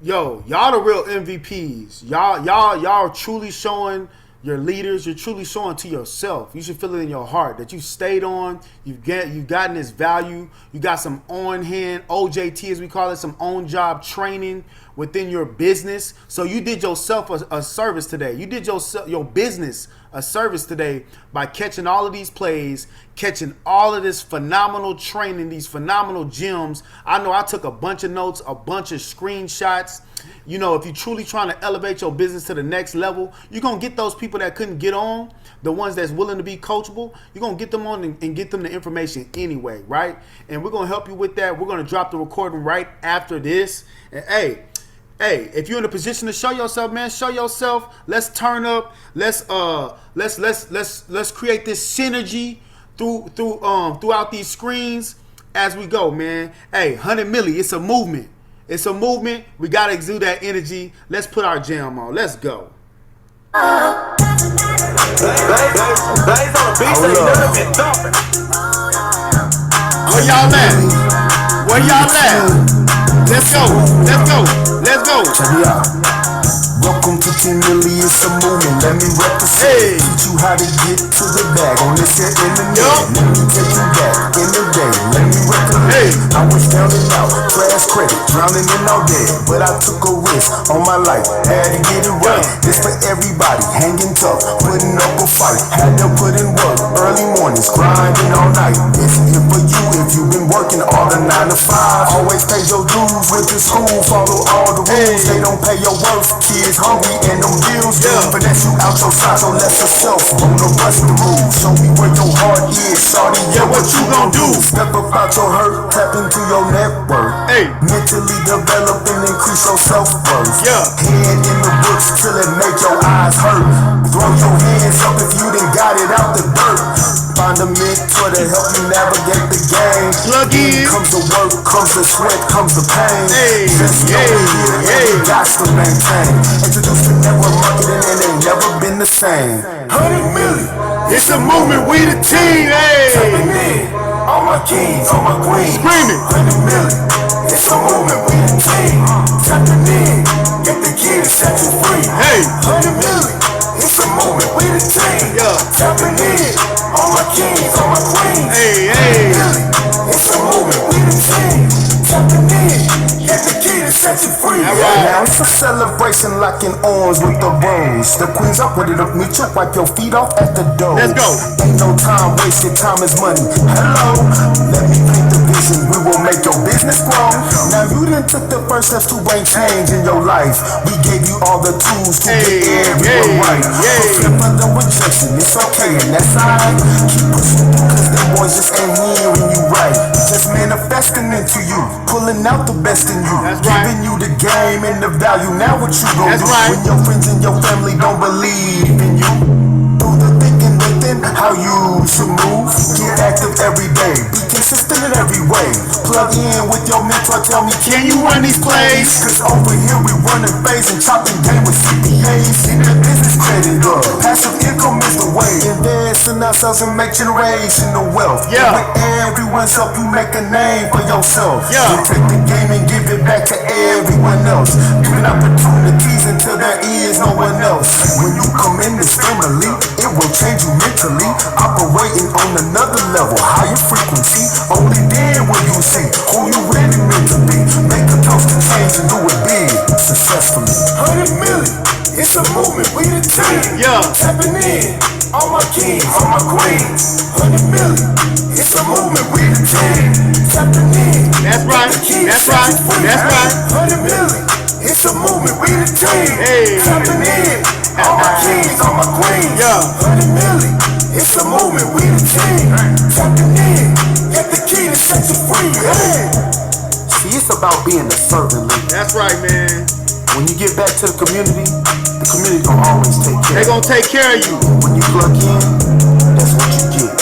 Yo, y'all the real MVPs. Y'all truly showing your leaders. You're truly showing to yourself. You should feel it in your heart that you stayed on. You've gotten this value. You got some on hand OJT, as we call it, some on job training within your business. So you did yourself a service today. You did your business a service today by catching all of these plays, catching all of this phenomenal training, these phenomenal gems. I know I took a bunch of notes, a bunch of screenshots. You know, if you're truly trying to elevate your business to the next level, you're going to get those people that couldn't get on, the ones that's willing to be coachable. You're going to get them on and get them the information anyway, right? And we're going to help you with that. We're going to drop the recording right after this. And hey, if you're in a position to show yourself, man, show yourself. Let's turn up. Let's create this synergy throughout these screens as we go, man. Hey, 100 Milli, it's a movement. It's a movement. We gotta exude that energy. Let's put our jam on. Let's go. Where y'all at? Where y'all at? Let's go. Check it out. Welcome to Team Milli, it's a movement. Let me represent. Teach you how to get to the bag on this here internet. Let me take you back in the day. Let me recommend. I was down and out, trash credit, drowning in all debt. But I took a risk on my life, had to get it right. This for everybody, hanging tough, putting up a fight. Had to put in work, early mornings, grinding all night. It's here for you if you've been working all the 9 to 5. Always pay your dues, went to school, follow all the rules. They don't pay your worth, kids hungry and them bills due. Finesse you out your size, so less yourself, on the bust the move. Show me where your heart is, shawty, yeah, what you gon' do? Step up out your hurt, tap into your network. Mentally develop and increase your self-worth. Hand in the books till it make your eyes hurt. Throw your hands up if you done got it out the dirt. Find a mentor to help you navigate the game. Plug in. Comes the work, comes the sweat, comes the pain. Just know it here and you got to maintain. Introduce to network marketing and they never been the same. 100 million, it's a movement, we the team. Tapping in, all my kings, all my queens. Screaming. 100 million, it's a movement, we the team. Tapping in, get the key to set you free. 100 million, it's a movement, we the team. Tapping in, all my kings, all my queens. 100 million, it's a movement, we the team. Tapping in, get the key to set you free. Now it's a celebration, locking arms with the bros. The queens up, ready to meet you, wipe your feet off at the door. Let's go. Ain't no time wasted, time is money. Hello, let me paint the vision, we will make your business grow. Now you done took the first steps to bring change in your life. We gave you all the tools to get everyone right. Flip the rejection, it's okay and that's alright. Keep pushing cause them boys just ain't hearing you right. Just manifesting into you, pulling out the best in you. Giving you the game and the value, now what you gon' do? When your friends and your family don't believe in you. Do the thinking within how you should move. Get active every day, be consistent in every way. Plug in with your mentor, tell me, can you run these plays? Cause over here we running phase and chopping game with CPAs. Get the business credit up, passive income is the way. Invest in ourselves and make generational wealth. With everyone's help, you make a name for yourself. You take the game and give it back to everyone else. Giving opportunities until there is no one else. When you come in this family, it will change you mentally. Operating on another level, higher frequency. Only then will you see who you really meant to be. Make a toast to change and do it big, successfully. 100 million, it's a movement, we the team. Tapping in, all my kings, all my queens. 100 million, it's a movement, we the team. Tapping in, that's right, that's right, that's right. 100 million, it's a movement, we the team. Tapping in, all my kings, all my queens. 100 million, it's a movement, we the team. Tapping in, get the key to set you free. See, it's about being a servant leader. That's right, man. When you get back to the community gonna always take care. They gonna take care of you. When you plug in, that's what you get.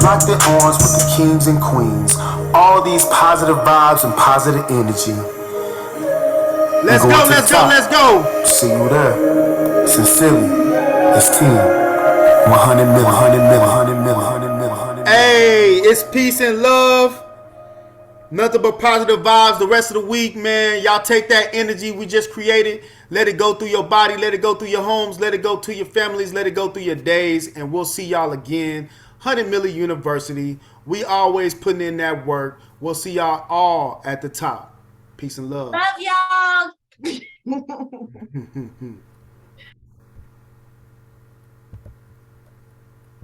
Lock their arms with the kings and queens. All these positive vibes and positive energy. Let's go, let's go, let's go. See you there. Sincerely, it's team. 100 million, 100 million, 100 million, 100 million, 100 million. Hey, it's peace and love. Nothing but positive vibes the rest of the week, man. Y'all take that energy we just created. Let it go through your body. Let it go through your homes. Let it go to your families. Let it go through your days. And we'll see y'all again. 100 MILLI University. We always putting in that work. We'll see y'all all at the top. Peace and love. Love y'all.